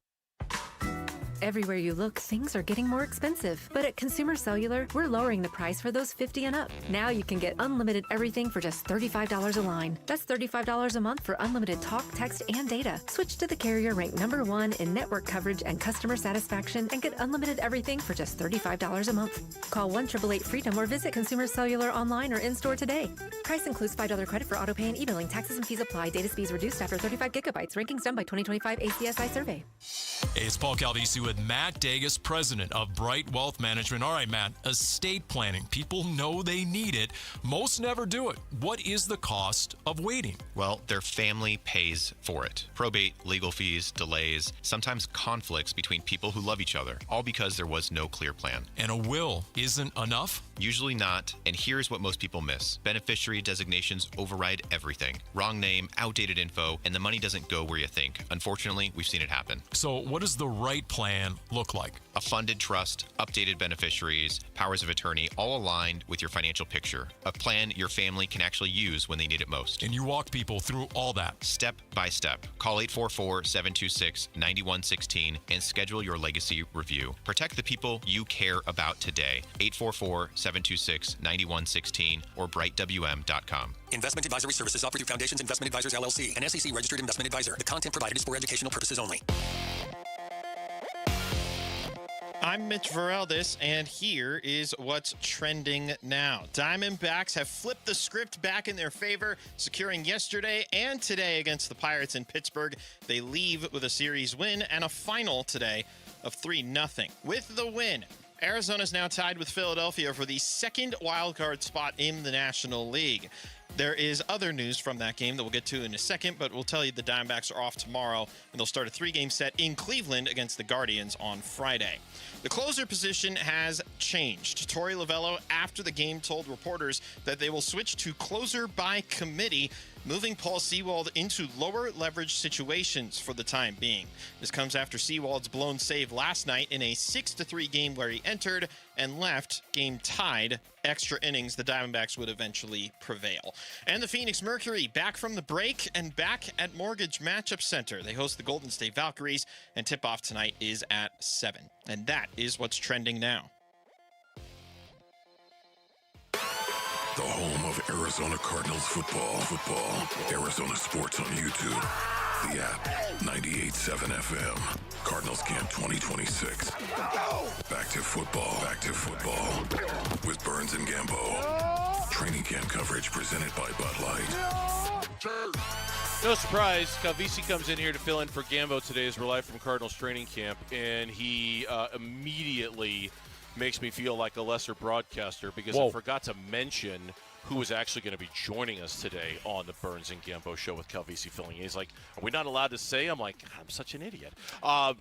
Everywhere you look, things are getting more expensive. But at Consumer Cellular, we're lowering the price for those 50 and up. Now you can get unlimited everything for just $35 a line. That's $35 a month for unlimited talk, text, and data. Switch to the carrier ranked #1 in network coverage and customer satisfaction and get unlimited everything for just $35 a month. Call 1-888-FREEDOM or visit Consumer Cellular online or in-store today. Price includes $5 credit for auto pay and e-billing. Taxes and fees apply. Data speeds reduced after 35 gigabytes. Rankings done by 2025 ACSI survey. Hey, it's Paul Calvisi with Matt Dagas, president of Bright Wealth Management. All right, Matt, estate planning. People know they need it. Most never do it. What is the cost of waiting? Well, their family pays for it. Probate, legal fees, delays, sometimes conflicts between people who love each other, all because there was no clear plan. And a will isn't enough? Usually not, and here's what most people miss. Beneficiary designations override everything. Wrong name, outdated info, and the money doesn't go where you think. Unfortunately, we've seen it happen. So what does the right plan look like? A funded trust, updated beneficiaries, powers of attorney, all aligned with your financial picture. A plan your family can actually use when they need it most. And you walk people through all that. Step by step. Call 844-726-9116 and schedule your legacy review. Protect the people you care about today. 844-726-9116 or brightwm.com. Investment advisory services offered through Foundations Investment Advisors, LLC, an SEC registered investment advisor. The content provided is for educational purposes only. I'm Mitch Vareldis, and here is what's trending now. Diamondbacks have flipped the script back in their favor, securing yesterday and today against the Pirates in Pittsburgh. They leave with a series win and a final today of 3-0. With the win, Arizona's now tied with Philadelphia for the second wildcard spot in the National League. There is other news from that game that we'll get to in a second, but we'll tell you the Diamondbacks are off tomorrow, and they'll start a 3-game set in Cleveland against the Guardians on Friday. The closer position has changed. Torey Lovello, after the game, told reporters that they will switch to closer by committee, moving Paul Sewald into lower leverage situations for the time being. This comes after Sewald's blown save last night in a 6-3 game where he entered and left, game tied. Extra innings, the Diamondbacks would eventually prevail. And the Phoenix Mercury back from the break and back at Mortgage Matchup Center. They host the Golden State Valkyries, and tip-off tonight is at 7. And that is what's trending now. The home of Arizona Cardinals football. Arizona Sports on YouTube. The app, 98.7 FM. Cardinals Camp 2026. Back to football. With Burns and Gambo. Training camp coverage presented by Bud Light. No surprise, Calvisi comes in here to fill in for Gambo today as we're live from Cardinals training camp, and he immediately makes me feel like a lesser broadcaster because I forgot to mention who is actually going to be joining us today on the Burns and Gambo show with Calvisi filling in. He's like, are we not allowed to say? I'm like, I'm such an idiot.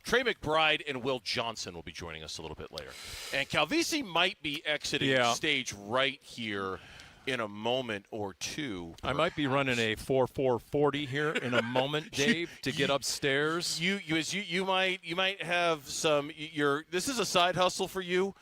Trey McBride and Will Johnson will be joining us a little bit later. And Calvisi might be exiting the stage right here in a moment or two. I might be running a 4.440 here in a moment, Dave, to get upstairs. You might have some. This is a side hustle for you.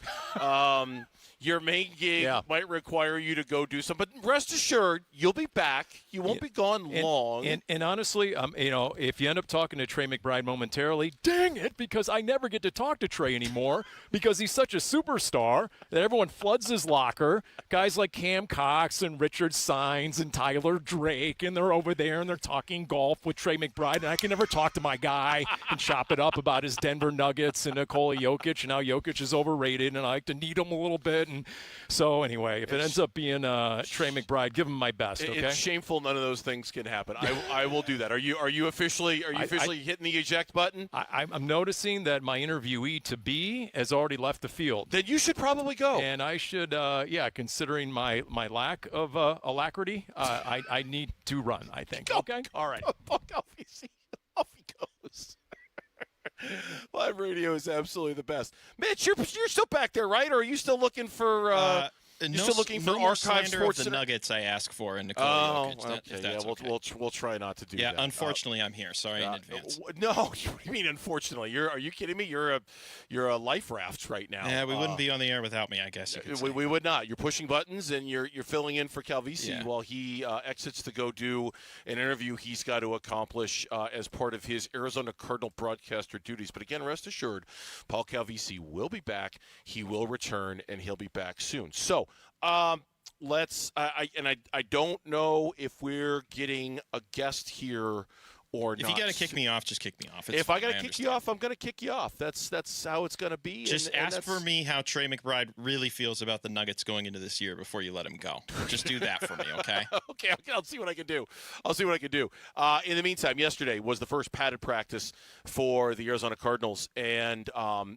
Your main gig might require you to go do some, but rest assured, you'll be back. You won't be gone long. And honestly, if you end up talking to Trey McBride momentarily, dang it, because I never get to talk to Trey anymore because he's such a superstar that everyone floods his locker. Guys like Cam Cox and Richard Sines and Tyler Drake, and they're over there and they're talking golf with Trey McBride, and I can never talk to my guy and chop it up about his Denver Nuggets and Nikola Jokic and how Jokic is overrated, and I like to need him a little bit. And so anyway, if it ends up being Trey McBride, give him my best. Okay. It's shameful. None of those things can happen. I will do that. Are you officially hitting the eject button? I'm noticing that my interviewee to be has already left the field. Then you should probably go. And I should, considering my lack of alacrity, I need to run. I think. Okay. All right. Off he goes. Live radio is absolutely the best. Mitch, you're still back there, right? Or are you still looking for Still looking for archive sports of the Nuggets I ask for in Nikola Jokic. Okay. We'll try not to do that. Yeah, unfortunately, I'm here. Sorry in advance. No, what do you mean unfortunately? Are you kidding me? You're a life raft right now. Yeah, we wouldn't be on the air without me, I guess you could say. We would not. You're pushing buttons and you're filling in for Calvisi while he exits to go do an interview he's got to accomplish as part of his Arizona Cardinal broadcaster duties. But again, rest assured, Paul Calvisi will be back. He will return, and he'll be back soon. So. I don't know if we're getting a guest here or not. If you got to kick me off, just kick me off. If I got to kick you off, I'm going to kick you off. That's how it's going to be. Just ask for me how Trey McBride really feels about the Nuggets going into this year before you let him go. Just do that for me, okay? Okay, I'll see what I can do. In the meantime, yesterday was the first padded practice for the Arizona Cardinals, and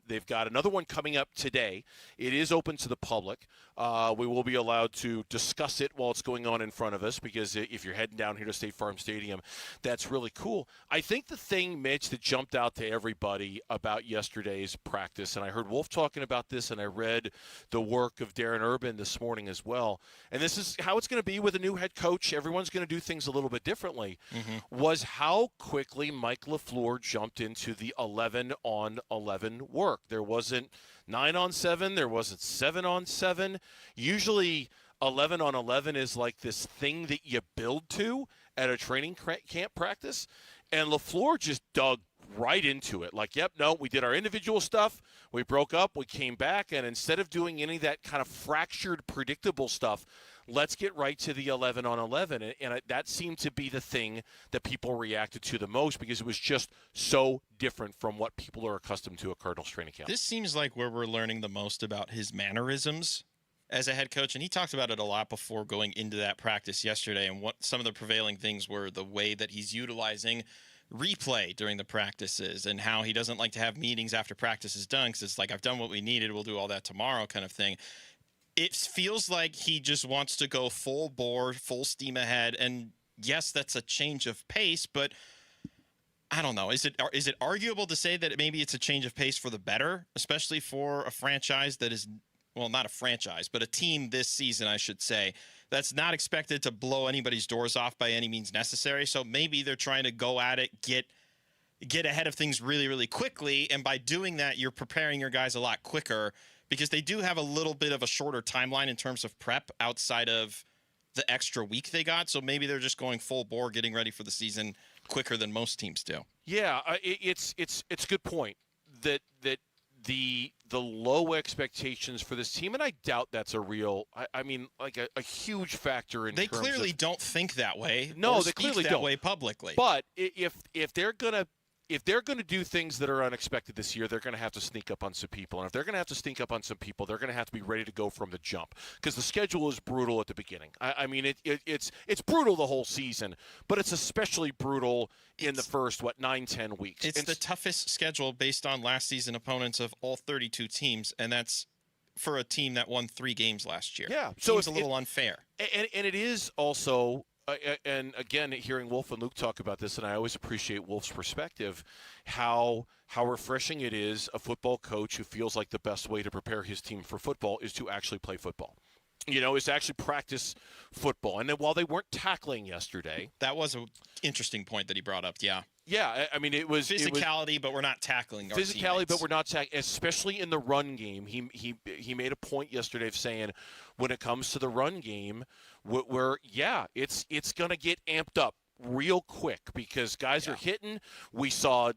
they've got another one coming up today. It is open to the public. We will be allowed to discuss it while it's going on in front of us because if you're heading down here to State Farm Stadium, that's really cool. I think the thing, Mitch, that jumped out to everybody about yesterday's practice, and I heard Wolf talking about this, and I read the work of Darren Urban this morning as well, and this is how it's going to be with a new head coach. Everyone's going to do things a little bit differently, was how quickly Mike LaFleur jumped into the 11-on-11 work. There wasn't 9-on-7. There wasn't 7-on-7. Usually 11-on-11 is like this thing that you build to at a training camp practice. And LaFleur just dug right into it. Like, yep, no, we did our individual stuff. We broke up. We came back. And instead of doing any of that kind of fractured, predictable stuff, let's get right to the 11-on-11. And that seemed to be the thing that people reacted to the most because it was just so different from what people are accustomed to at Cardinals training camp. This seems like where we're learning the most about his mannerisms as a head coach, and he talked about it a lot before going into that practice yesterday, and what some of the prevailing things were the way that he's utilizing replay during the practices and how he doesn't like to have meetings after practice is done because it's like, I've done what we needed, we'll do all that tomorrow kind of thing. it feels like he just wants to go full bore, full steam ahead. And yes, that's a change of pace, but I don't know. Is it arguable to say that maybe it's a change of pace for the better, especially for a franchise that is, well, not a franchise, but a team this season, I should say, that's not expected to blow anybody's doors off by any means necessary. So maybe they're trying to go at it, get ahead of things really, really quickly. And by doing that, you're preparing your guys a lot quicker because they do have a little bit of a shorter timeline in terms of prep outside of the extra week they got. So maybe they're just going full bore, getting ready for the season quicker than most teams do. Yeah, it's a good point that the low expectations for this team, and I doubt that's a real, I mean, like a huge factor in. They clearly don't think that way. No, or they clearly that don't way publicly. But if they're gonna do things that are unexpected this year, they're going to have to sneak up on some people. And if they're going to have to sneak up on some people, they're going to have to be ready to go from the jump because the schedule is brutal at the beginning. I mean, it's brutal the whole season, but it's especially brutal in the first, 9-10 weeks. It's the toughest schedule based on last season opponents of all 32 teams, and that's for a team that won 3 games last year. Yeah. So it's a little unfair. And it is also – and again, hearing Wolf and Luke talk about this, and I always appreciate Wolf's perspective, how refreshing it is a football coach who feels like the best way to prepare his team for football is to actually play football. Is to actually practice football. And then while they weren't tackling yesterday. That was an interesting point that he brought up, yeah. Yeah, I mean, it was physicality, but we're not tackling our physicality, teammates. but we're not tackling, especially in the run game. He made a point yesterday of saying when it comes to the run game, it's going to get amped up real quick because guys are hitting. We saw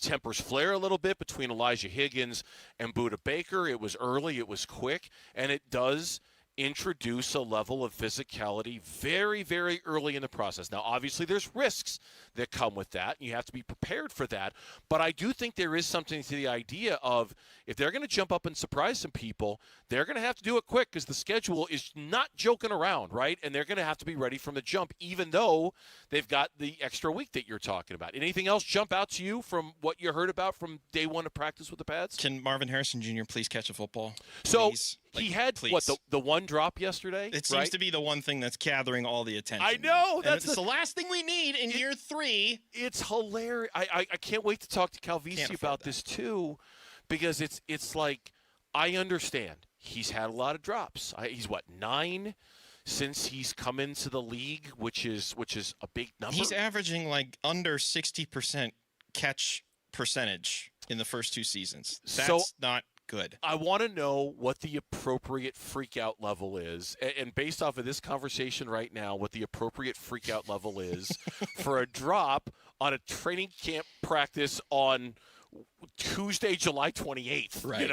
tempers flare a little bit between Elijah Higgins and Budda Baker. It was early, it was quick, and it does introduce a level of physicality very, very early in the process. Now, obviously, there's risks that come with that, and you have to be prepared for that. But I do think there is something to the idea of if they're going to jump up and surprise some people, they're going to have to do it quick because the schedule is not joking around, right? And they're going to have to be ready from the jump, even though they've got the extra week that you're talking about. Anything else jump out to you from what you heard about from day one of practice with the Pads? Can Marvin Harrison Jr. please catch a football? So please? He had, the one drop yesterday? It seems to be the one thing that's gathering all the attention. I know. That's the last thing we need in year 3. It's hilarious. I can't wait to talk to Calvisi about this, too, because it's like, I understand. He's had a lot of drops. He's, 9 since he's come into the league, which is a big number? He's averaging, under 60% catch percentage in the first 2 seasons. That's not good. I want to know what the appropriate freak-out level is, and based off of this conversation right now, what the appropriate freak-out level is for a drop on a training camp practice on Tuesday, July 28th. Right.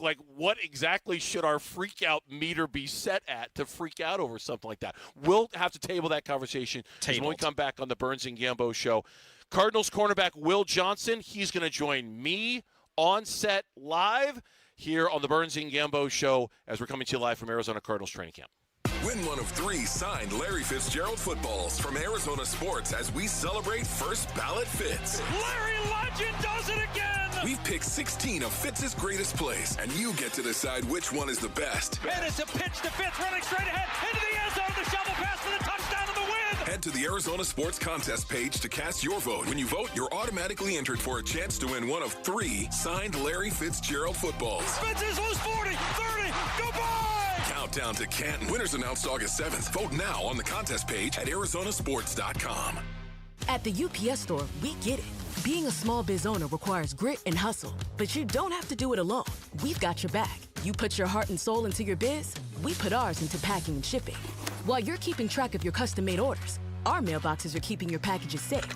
Like what exactly should our freak-out meter be set at to freak out over something like that? We'll have to table that conversation when we come back on the Burns and Gambo Show. Cardinals cornerback Will Johnson, he's going to join me on set live here on the Burns and Gambo Show as we're coming to you live from Arizona Cardinals training camp. Win one of 3 signed Larry Fitzgerald footballs from Arizona Sports as we celebrate First Ballot Fitz. Larry Legend does it again! We've picked 16 of Fitz's greatest plays, and you get to decide which one is the best. And it's a pitch to Fitz, running straight ahead into the end zone, the shovel pass for the touchdown and the win! Head to the Arizona Sports Contest page to cast your vote. When you vote, you're automatically entered for a chance to win one of 3 signed Larry Fitzgerald footballs. Fitz is loose 40, 30, goodbye! Countdown to Canton. Winners announced August 7th. Vote now on the contest page at arizonasports.com. At the UPS store, we get it. Being a small biz owner requires grit and hustle, but you don't have to do it alone. We've got your back. You put your heart and soul into your biz, we put ours into packing and shipping. While you're keeping track of your custom-made orders, our mailboxes are keeping your packages safe.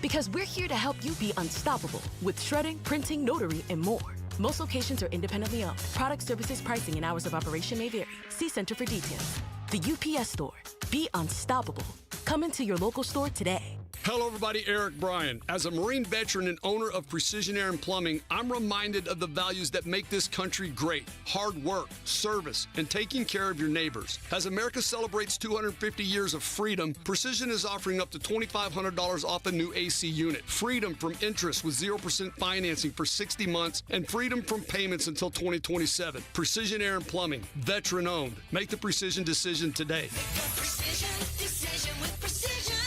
Because we're here to help you be unstoppable with shredding, printing, notary, and more. Most locations are independently owned. Product, services, pricing, and hours of operation may vary. See Center for details. The UPS store. Be unstoppable. Come into your local store today. Hello, everybody. Eric Bryan. As a Marine veteran and owner of Precision Air and Plumbing, I'm reminded of the values that make this country great. Hard work, service, and taking care of your neighbors. As America celebrates 250 years of freedom, Precision is offering up to $2,500 off a new AC unit. Freedom from interest with 0% financing for 60 months and freedom from payments until 2027. Precision Air and Plumbing, veteran owned. Make the Precision decision today. Precision decision with Precision Air.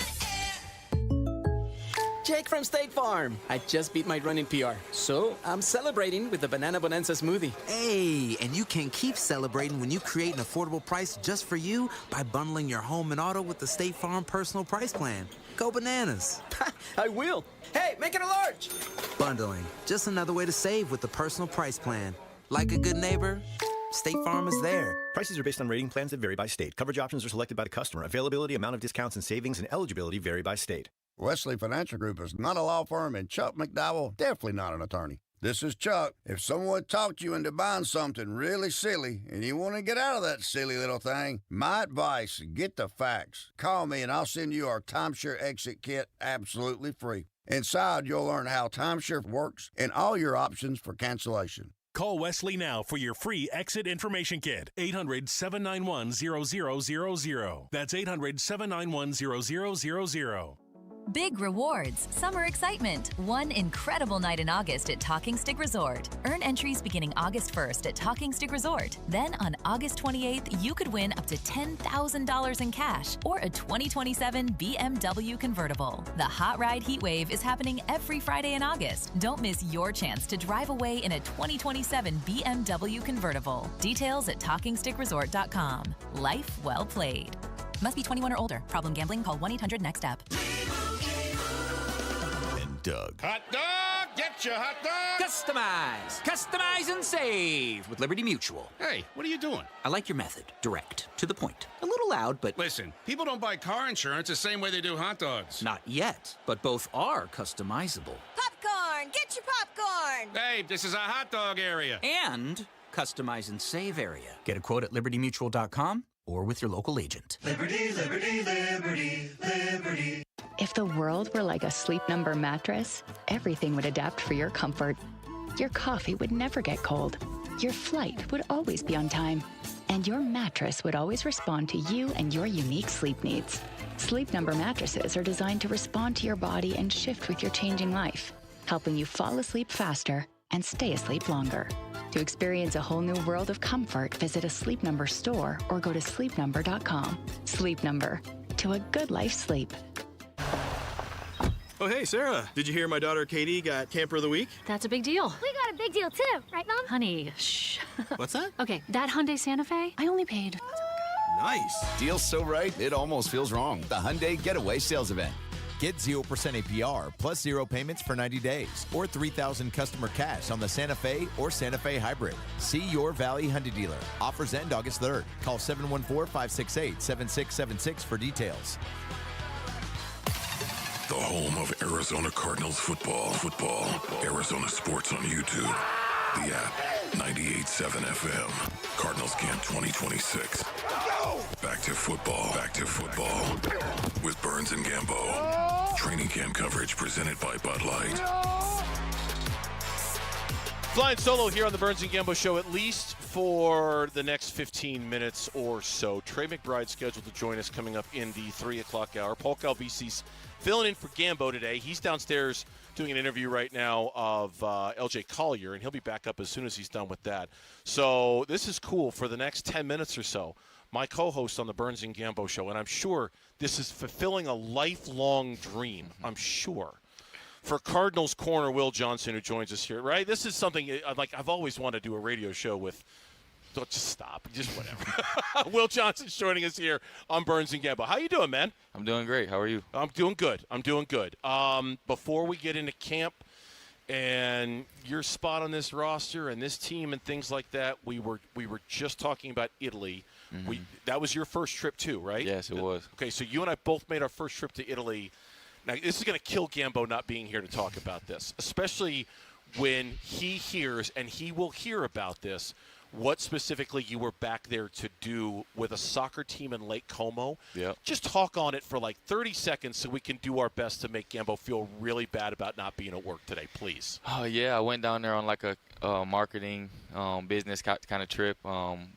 Jake from State Farm. I just beat my running PR, so I'm celebrating with the Banana Bonanza smoothie. Hey, and you can keep celebrating when you create an affordable price just for you by bundling your home and auto with the State Farm Personal Price Plan. Go bananas. I will. Hey, make it a large. Bundling, just another way to save with the Personal Price Plan. Like a good neighbor, State Farm is there. Prices are based on rating plans that vary by state. Coverage options are selected by the customer. Availability, amount of discounts and savings, and eligibility vary by state. Wesley Financial Group is not a law firm, and Chuck McDowell definitely not an attorney. This is Chuck. If someone talked you into buying something really silly and you want to get out of that silly little thing, my advice, get the facts. Call me and I'll send you our timeshare exit kit absolutely free. Inside, you'll learn how timeshare works and all your options for cancellation. Call Wesley now for your free exit information kit. 800-791-0000. That's 800-791-0000. Big rewards, summer excitement, one incredible night in August at Talking Stick Resort. Earn entries beginning August 1st at Talking Stick Resort. Then on August 28th, you could win up to $10,000 in cash or a 2027 BMW convertible. The Hot Ride Heat Wave is happening every Friday in August. Don't miss your chance to drive away in a 2027 BMW convertible. Details at TalkingStickResort.com. Life well played. Must be 21 or older. Problem gambling? Call 1-800-NEXT-STEP. And Doug. Hot dog! Get your hot dog! Customize! Customize and save with Liberty Mutual. Hey, what are you doing? I like your method. Direct. To the point. A little loud, but... Listen, people don't buy car insurance the same way they do hot dogs. Not yet, but both are customizable. Popcorn! Get your popcorn! Hey, this is a hot dog area. And customize and save area. Get a quote at libertymutual.com or with your local agent. Liberty, liberty, liberty, liberty. If the world were like a Sleep Number mattress, everything would adapt for your comfort. Your coffee would never get cold. Your flight would always be on time. And your mattress would always respond to you and your unique sleep needs. Sleep Number mattresses are designed to respond to your body and shift with your changing life, helping you fall asleep faster and stay asleep longer. To experience a whole new world of comfort, visit a Sleep Number store or go to sleepnumber.com. Sleep Number. To a good night's sleep. Oh, hey, Sarah. Did you hear my daughter Katie got Camper of the Week? That's a big deal. We got a big deal too, right, Mom? Honey, shh. What's that? Okay, that Hyundai Santa Fe, I only paid. Nice. Deal's so right, it almost feels wrong. The Hyundai Getaway Sales Event. Get 0% APR plus 0 payments for 90 days or $3,000 customer cash on the Santa Fe or Santa Fe Hybrid. See your Valley Hyundai dealer. Offers end August 3rd. Call 714-568-7676 for details. The home of Arizona Cardinals football. Arizona sports on YouTube. The app, 98.7 FM. Cardinals Camp 2026. Back to football. With Burns and Gambo. Training camp coverage presented by Bud Light. Flying solo here on the Burns and Gambo Show, at least for the next 15 minutes or so. Trey McBride scheduled to join us coming up in the 3 o'clock hour. Paul Calvisi's filling in for Gambo today. He's downstairs doing an interview right now of LJ Collier, and he'll be back up as soon as he's done with that. So this is cool for the next 10 minutes or so. My co-host on the Burns and Gambo Show, and I'm sure this is fulfilling a lifelong dream, I'm sure, for Cardinals corner Will Johnson, who joins us here, right? This is something I've always wanted to do a radio show with. Don't just stop, just whatever. Will Johnson's joining us here on Burns and Gambo. How you doing, man? I'm doing great. How are you? I'm doing good. Before we get into camp and your spot on this roster and this team and things like that, we were just talking about Italy. Mm-hmm. That was your first trip too, right? Yes, it was. Okay, so you and I both made our first trip to Italy. Now, this is going to kill Gambo not being here to talk about this, especially when he hears, and he will hear about this, what specifically you were back there to do with a soccer team in Lake Como. Yep. Just talk on it for like 30 seconds so we can do our best to make Gambo feel really bad about not being at work today, please. Oh, yeah. I went down there on like a marketing business kind of trip.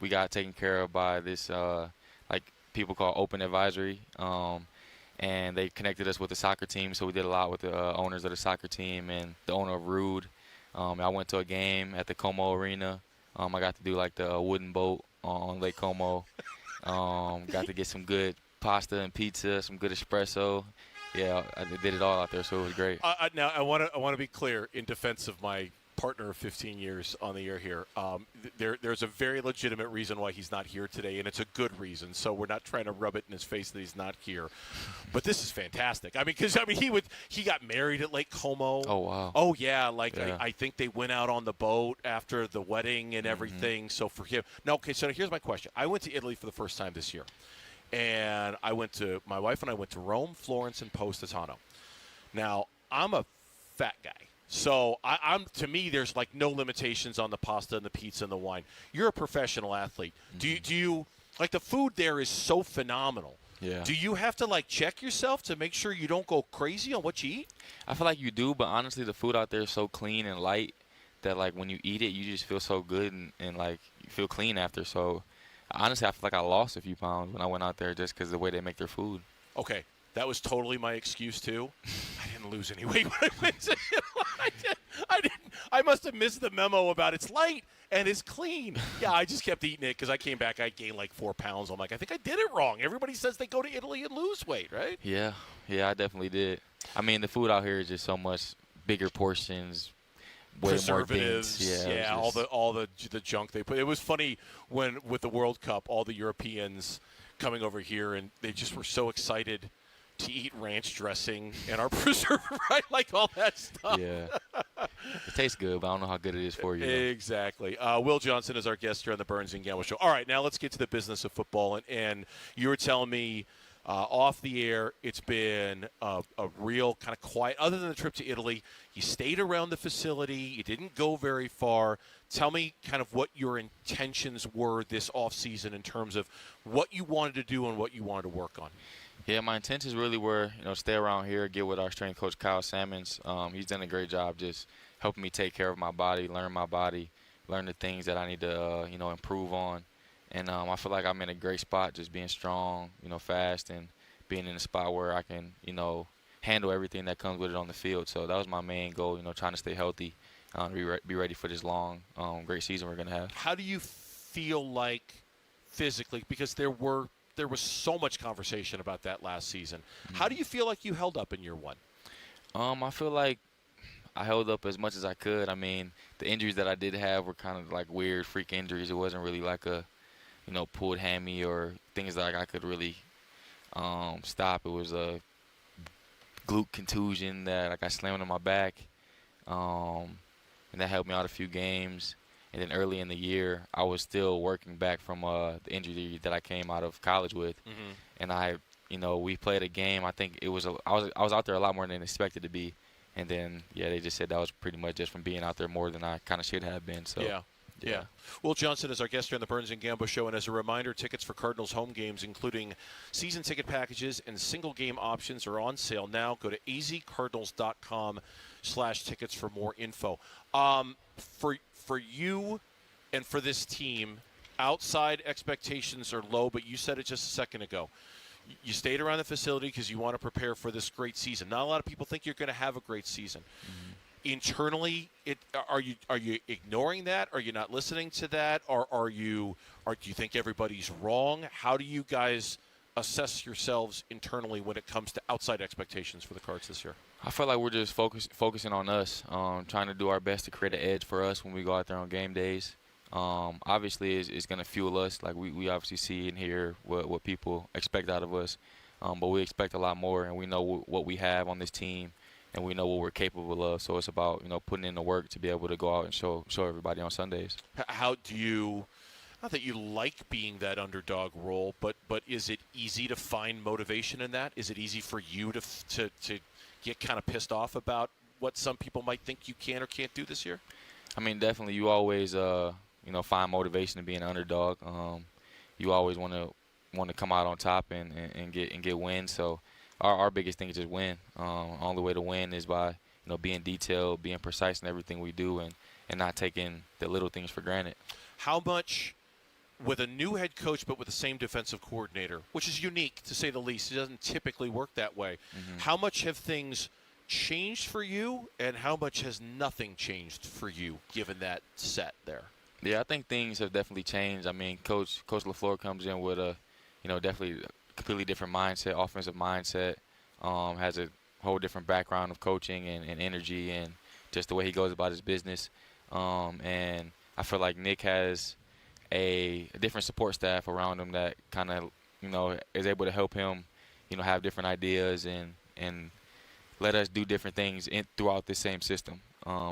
We got taken care of by this like people called Open Advisory, and they connected us with the soccer team. So we did a lot with the owners of the soccer team and the owner of Rude. I went to a game at the Como Arena. I got to do like the wooden boat on Lake Como. Got to get some good pasta and pizza, some good espresso. Yeah, I did it all out there, so it was great. Now I want to be clear in defense of my partner of 15 years on the air here. There's a very legitimate reason why he's not here today, and it's a good reason. So we're not trying to rub it in his face that he's not here. But this is fantastic. I mean, because he got married at Lake Como. Oh wow. Oh yeah, Yeah. I think they went out on the boat after the wedding and everything. So for him, no. Okay, so here's my question. I went to Italy for the first time this year, and my wife and I went to Rome, Florence, and Positano. Now I'm a fat guy. So to me, there's like no limitations on the pasta and the pizza and the wine. You're a professional athlete. Do you like the food there is so phenomenal? Yeah. Do you have to like check yourself to make sure you don't go crazy on what you eat? I feel like you do, but honestly, the food out there is so clean and light that like when you eat it, you just feel so good and like you feel clean after. So honestly, I feel like I lost a few pounds when I went out there just because of the way they make their food. Okay. That was totally my excuse, too. I didn't lose any weight when I went to I must have missed the memo about it's light and it's clean. Yeah, I just kept eating it because I came back. I gained like 4 pounds. I'm like, I think I did it wrong. Everybody says they go to Italy and lose weight, right? Yeah, I definitely did. I mean, the food out here is just so much bigger portions, way more preservatives, things. all the junk they put. It was funny when with the World Cup, all the Europeans coming over here and they just were so excited to eat ranch dressing and our preserver, right? Like all that stuff. Yeah. It tastes good, but I don't know how good it is for you. Exactly. Will Johnson is our guest here on the Burns and Gamble Show. All right, now let's get to the business of football. And you were telling me off the air, it's been a real kind of quiet. Other than the trip to Italy, you stayed around the facility. You didn't go very far. Tell me kind of what your intentions were this offseason in terms of what you wanted to do and what you wanted to work on. Yeah, my intentions really were, stay around here, get with our strength coach, Kyle Sammons. He's done a great job just helping me take care of my body, learn the things that I need to, improve on. And I feel like I'm in a great spot just being strong, fast, and being in a spot where I can, handle everything that comes with it on the field. So that was my main goal, trying to stay healthy, be ready for this long, great season we're going to have. How do you feel like physically, because there was so much conversation about that last season. How do you feel like you held up in year one? I feel like I held up as much as I could. I mean, the injuries that I did have were kind of like weird freak injuries. It wasn't really like a, pulled hammy or things that I could really stop. It was a glute contusion that I slammed on my back, and that helped me out a few games. And then early in the year, I was still working back from the injury that I came out of college with. And we played a game. I think I was out there a lot more than expected to be. And then, they just said that was pretty much just from being out there more than I kind of should have been. So Yeah. Will Johnson is our guest here on the Burns and Gambo Show. And as a reminder, tickets for Cardinals home games, including season ticket packages and single game options, are on sale now. Go to azcardinals.com/tickets for more info. For you and for this team, outside expectations are low, but you said it just a second ago. You stayed around the facility because you want to prepare for this great season. Not a lot of people think you're going to have a great season. Internally, are you ignoring that? Are you not listening to that? Or do you think everybody's wrong? How do you guys assess yourselves internally when it comes to outside expectations for the Cards this year? I feel like we're just focusing on us, trying to do our best to create an edge for us when we go out there on game days. Obviously, it's going to fuel us. Like we obviously see and hear what people expect out of us, but we expect a lot more, and we know what we have on this team, and we know what we're capable of. So it's about putting in the work to be able to go out and show everybody on Sundays. How do you? Not that you like being that underdog role, but is it easy to find motivation in that? Is it easy for you to get kind of pissed off about what some people might think you can or can't do this year? I mean, definitely. You always, find motivation to be an underdog. You always want to come out on top and get wins. So our biggest thing is just win. Only way to win is by being detailed, being precise in everything we do, and not taking the little things for granted. How much, with a new head coach but with the same defensive coordinator, which is unique to say the least, it doesn't typically work that way, how much have things changed for you, and how much has nothing changed for you given that set there? Yeah, I think things have definitely changed. I mean, Coach LaFleur comes in with a, definitely a completely different mindset, offensive mindset, has a whole different background of coaching and energy and just the way he goes about his business. And I feel like Nick has a different support staff around him that kind of, is able to help him, have different ideas and let us do different things throughout the same system.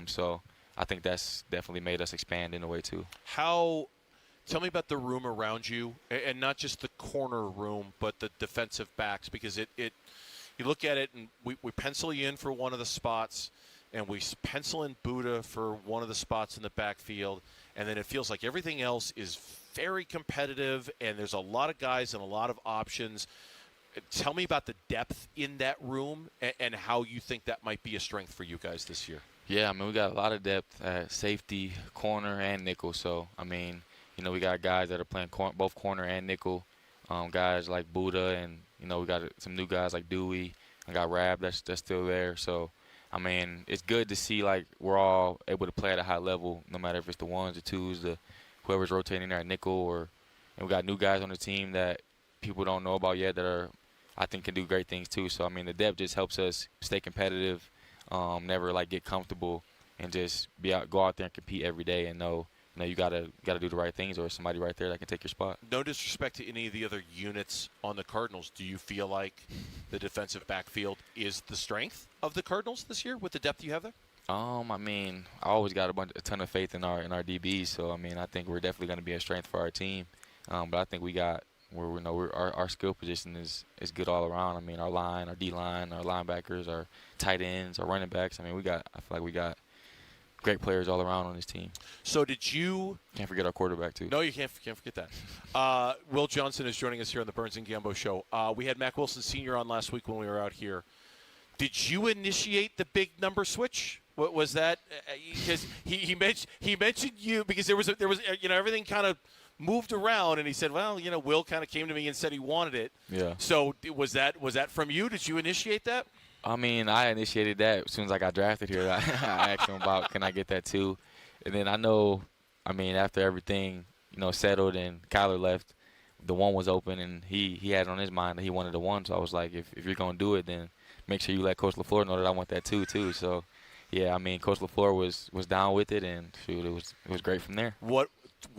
So I think that's definitely made us expand in a way too. Tell me about the room around you, and not just the corner room, but the defensive backs, because you look at it and we pencil you in for one of the spots, and we pencil in Buddha for one of the spots in the backfield, and then it feels like everything else is very competitive, and there's a lot of guys and a lot of options. Tell me about the depth in that room and how you think that might be a strength for you guys this year. Yeah, I mean, we got a lot of depth at safety, corner, and nickel. So, I mean, we got guys that are playing both corner and nickel, guys like Buddha, and, we got some new guys like Dewey. I got Rab that's still there. So, I mean, it's good to see, like, we're all able to play at a high level, no matter if it's the ones, the twos, whoever's rotating there at nickel. And we got new guys on the team that people don't know about yet that I think can do great things too. So, I mean, the depth just helps us stay competitive, never, like, get comfortable, and just go out there and compete every day and know you gotta do the right things, or there's somebody right there that can take your spot. No disrespect to any of the other units on the Cardinals. Do you feel like the defensive backfield is the strength of the Cardinals this year with the depth you have there? I mean, I always got a ton of faith in our DBs. So, I mean, I think we're definitely going to be a strength for our team. But I think our skill position is good all around. I mean, our line, our D-line, our linebackers, our tight ends, our running backs. I mean, I feel like we got great players all around on this team. So can't forget our quarterback too. No, you can't forget that. Will Johnson is joining us here on the Burns and Gambo Show. We had Mack Wilson Sr. on last week when we were out here. Did you initiate the big number switch? What was that? Because he mentioned you, because there was everything kind of moved around, and he said, well, Will kind of came to me and said he wanted it. Yeah. So was that from you? Did you initiate that? I mean, I initiated that as soon as I got drafted here. I asked him about, can I get that too? And then after everything, settled and Kyler left, the one was open, and he had it on his mind that he wanted the one. So I was like, if you're going to do it, then make sure you let Coach LaFleur know that I want that too. So, yeah, I mean, Coach LaFleur was down with it, and shoot, it was great from there. What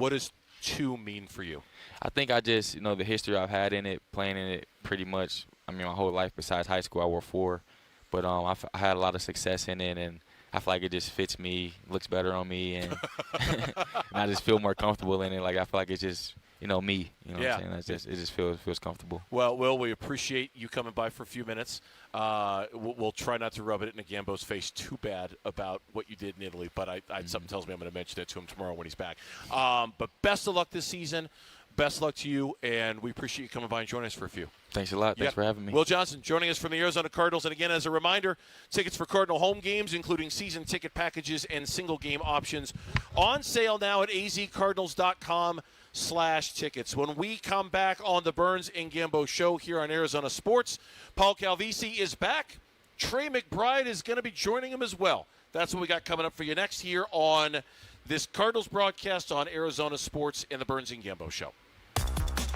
does 2 mean for you? I think I just, the history I've had in it, playing in it pretty much, my whole life besides high school, I wore 4. But I had a lot of success in it, and I feel like it just fits me, looks better on me, and, and I just feel more comfortable in it. Like, I feel like it's just, me. You know what I'm saying? It just feels comfortable. Well, Will, we appreciate you coming by for a few minutes. We'll try not to rub it in Gambo's face too bad about what you did in Italy, but something tells me I'm going to mention it to him tomorrow when he's back. But best of luck this season. Best of luck to you, and we appreciate you coming by and joining us for a few. Thanks a lot. Thanks for having me. Will Johnson joining us from the Arizona Cardinals. And again, as a reminder, tickets for Cardinal home games, including season ticket packages and single game options, on sale now at azcardinals.com/tickets. When we come back on the Burns and Gambo Show here on Arizona Sports, Paul Calvisi is back. Trey McBride is going to be joining him as well. That's what we got coming up for you next here on this Cardinals broadcast on Arizona Sports and the Burns and Gambo Show.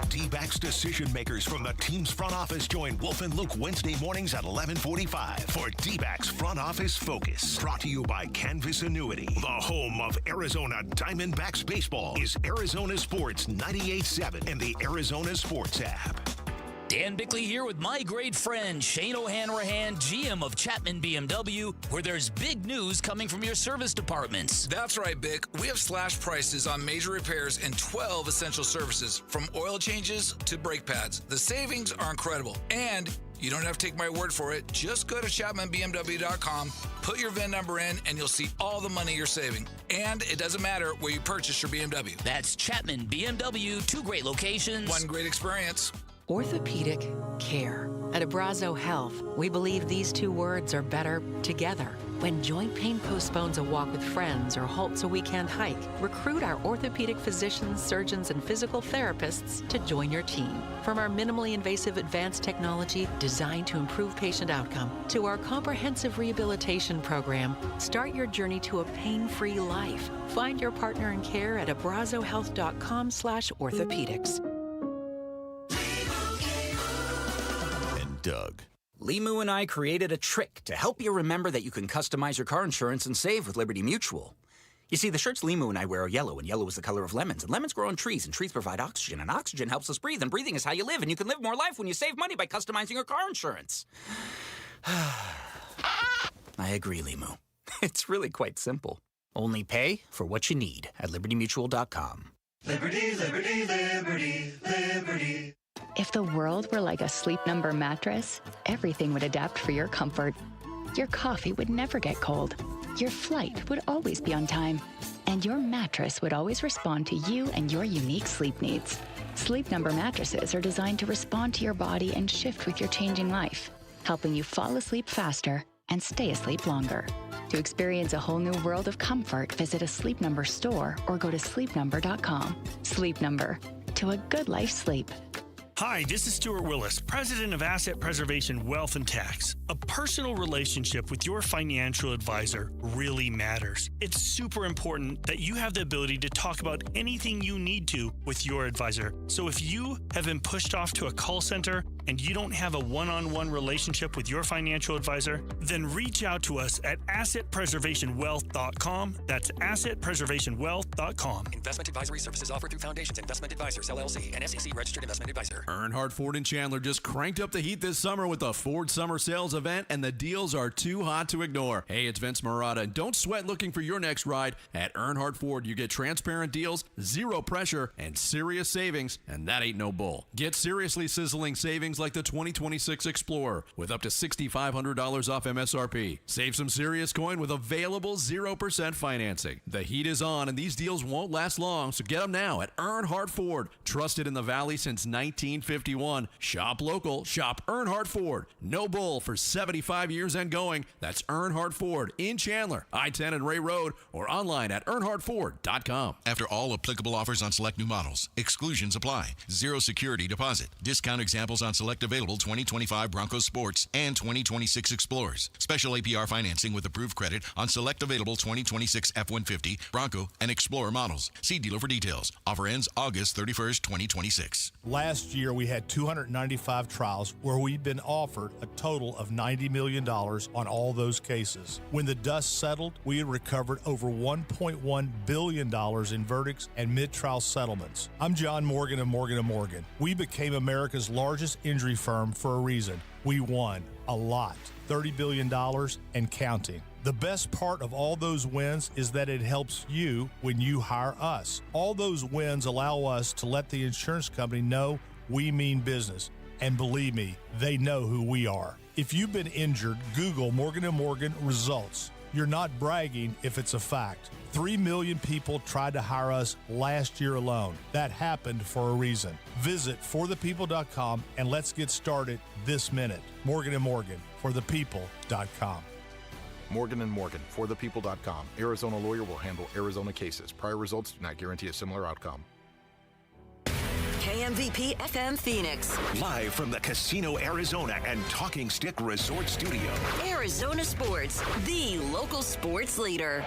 D-backs decision makers from the team's front office join Wolf and Luke Wednesday mornings at 11:45 for D-backs Front Office Focus. Brought to you by Canvas Annuity. The home of Arizona Diamondbacks baseball is Arizona Sports 98.7 and the Arizona Sports app. Dan Bickley here with my great friend Shane O'Hanrahan, GM of Chapman BMW, where there's big news coming from your service departments. That's right, Bick. We have slashed prices on major repairs and 12 essential services, from oil changes to brake pads. The savings are incredible, and You don't have to take my word for it. Just go to ChapmanBMW.com, put your VIN number in, and you'll see all the money you're saving. And it doesn't matter where you purchase your BMW. That's Chapman BMW, 2 great locations. One great experience. Orthopedic care. At Abrazo Health, we believe these 2 words are better together. When joint pain postpones a walk with friends or halts a weekend hike, recruit our orthopedic physicians, surgeons, and physical therapists to join your team. From our minimally invasive advanced technology designed to improve patient outcome to our comprehensive rehabilitation program, start your journey to a pain-free life. Find your partner in care at abrazohealth.com/orthopedics. Doug. Limu and I created a trick to help you remember that you can customize your car insurance and save with Liberty Mutual. You see, the shirts Limu and I wear are yellow, and yellow is the color of lemons. And lemons grow on trees, and trees provide oxygen, and oxygen helps us breathe, and breathing is how you live, and you can live more life when you save money by customizing your car insurance. I agree, Limu. It's really quite simple. Only pay for what you need at LibertyMutual.com. Liberty, liberty, liberty, liberty. If the world were like a Sleep Number mattress, everything would adapt for your comfort. Your coffee would never get cold. Your flight would always be on time. And your mattress would always respond to you and your unique sleep needs. Sleep Number mattresses are designed to respond to your body and shift with your changing life, helping you fall asleep faster and stay asleep longer. To experience a whole new world of comfort, visit a Sleep Number store or go to sleepnumber.com. Sleep Number. To a good life sleep. Hi, this is Stuart Willis, President of Asset Preservation Wealth and Tax. A personal relationship with your financial advisor really matters. It's super important that you have the ability to talk about anything you need to with your advisor. So if you have been pushed off to a call center and you don't have a one-on-one relationship with your financial advisor, then reach out to us at assetpreservationwealth.com. That's assetpreservationwealth.com. Investment advisory services offered through Foundations Investment Advisors, LLC, an SEC registered investment advisor. Earnhardt Ford in Chandler just cranked up the heat this summer with the Ford Summer Sales Event, and the deals are too hot to ignore. Hey, it's Vince Marotta, and don't sweat looking for your next ride. At Earnhardt Ford, you get transparent deals, zero pressure, and serious savings, and that ain't no bull. Get seriously sizzling savings like the 2026 Explorer with up to $6,500 off MSRP. Save some serious coin with available 0% financing. The heat is on, and these deals won't last long, so get them now at Earnhardt Ford. Trusted in the Valley since 1951. Shop local. Shop Earnhardt Ford. No bull for 75 years and going. That's Earnhardt Ford in Chandler, I-10 and Ray Road, or online at earnhardtford.com. After all applicable offers on select new models, exclusions apply. Zero security deposit. Discount examples on select available 2025 Broncos Sports and 2026 Explorers. Special APR financing with approved credit on select available 2026 F-150, Bronco, and Explorer models. See dealer for details. Offer ends August 31st, 2026. Last year, we had 295 trials where we'd been offered a total of $90 million on all those cases. When the dust settled, we had recovered over $1.1 billion in verdicts and mid-trial settlements. I'm John Morgan of Morgan & Morgan. We became America's largest injury firm for a reason. We won a lot, $30 billion and counting. The best part of all those wins is that it helps you when you hire us. All those wins allow us to let the insurance company know we mean business. And believe me, they know who we are. If you've been injured, Google Morgan & Morgan results. You're not bragging if it's a fact. 3 million people tried to hire us last year alone. That happened for a reason. Visit forthepeople.com and let's get started this minute. Morgan & Morgan, forthepeople.com. Morgan & Morgan, forthepeople.com. Arizona lawyer will handle Arizona cases. Prior results do not guarantee a similar outcome. KMVP FM Phoenix. Live from the Casino Arizona and Talking Stick Resort Studio. Arizona Sports, the local sports leader.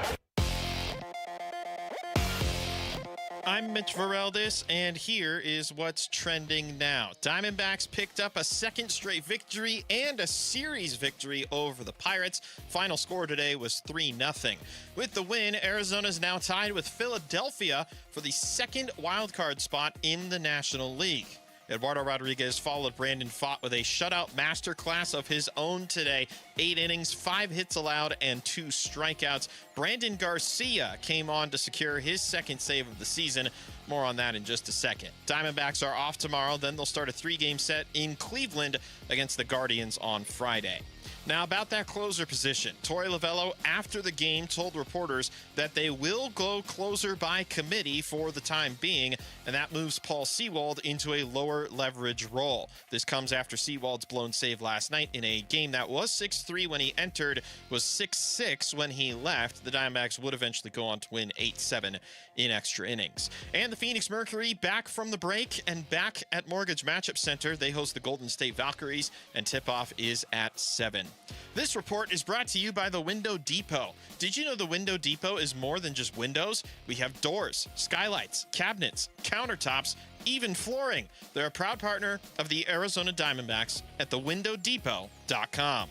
I'm Mitch Vareldis, and here is what's trending now. Diamondbacks picked up a second straight victory and a series victory over the Pirates. Final score today was 3-0. With the win, Arizona's now tied with Philadelphia for the second wildcard spot in the National League. Eduardo Rodriguez followed Brandon Pfaadt with a shutout masterclass of his own today. 8 innings, 5 hits allowed, and 2 strikeouts. Brandon Garcia came on to secure his second save of the season. More on that in just a second. Diamondbacks are off tomorrow. Then they'll start a 3-game set in Cleveland against the Guardians on Friday. Now, about that closer position, Torey Lovello, after the game, told reporters that they will go closer by committee for the time being, and that moves Paul Sewald into a lower leverage role. This comes after Sewald's blown save last night in a game that was 6-3 when he entered, was 6-6 when he left. The Diamondbacks would eventually go on to win 8-7 in extra innings. And the Phoenix Mercury back from the break and back at Mortgage Matchup Center. They host the Golden State Valkyries, and tip-off is at 7. This report is brought to you by the Window Depot. Did you know the Window Depot is more than just windows? We have doors, skylights, cabinets, countertops, even flooring. They're a proud partner of the Arizona Diamondbacks at thewindowdepot.com.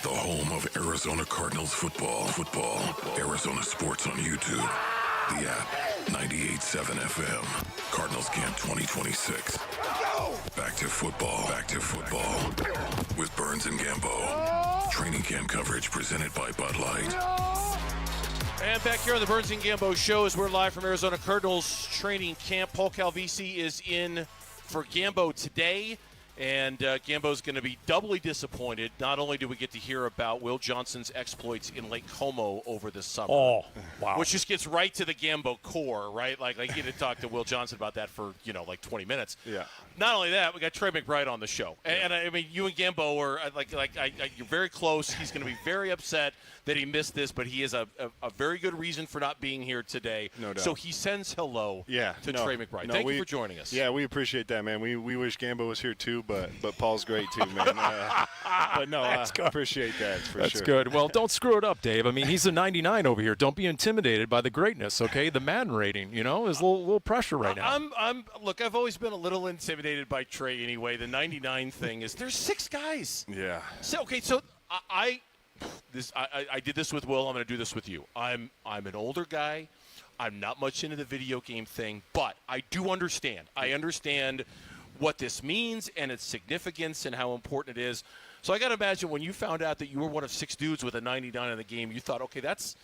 The home of Arizona Cardinals football. Arizona sports on YouTube. The app, 98.7 FM. Cardinals Camp 2026. Back to football. With Burns and Gambo. Training camp coverage presented by Bud Light. And back here on the Burns and Gambo show, as we're live from Arizona Cardinals training camp. Paul Calvisi is in for Gambo today. And Gambo's going to be doubly disappointed. Not only do we get to hear about Will Johnson's exploits in Lake Como over the summer. Oh, wow. Which just gets right to the Gambo core, right? Like I get to talk to Will Johnson about that for, like 20 minutes. Yeah. Not only that, we got Trey McBride on the show. And I mean, you and Gambo are, you're very close. He's going to be very upset that he missed this, but he has a very good reason for not being here today. No doubt. So he sends hello to Trey McBride. Thank you for joining us. Yeah, we appreciate that, man. We wish Gambo was here too, but Paul's great too, man. But no, I appreciate that for That's sure. That's good. Well, don't screw it up, Dave. I mean, he's a 99 over here. Don't be intimidated by the greatness, okay? The Madden rating, there's a little pressure right now. Look, I've always been a little intimidated by Trey anyway. The 99 thing is there's 6 guys. Yeah. So I did this with Will. I'm going to do this with you. I'm an older guy. I'm not much into the video game thing, but I do understand. I understand what this means and its significance and how important it is. So I got to imagine when you found out that you were one of 6 dudes with a 99 in the game, you thought, okay, that's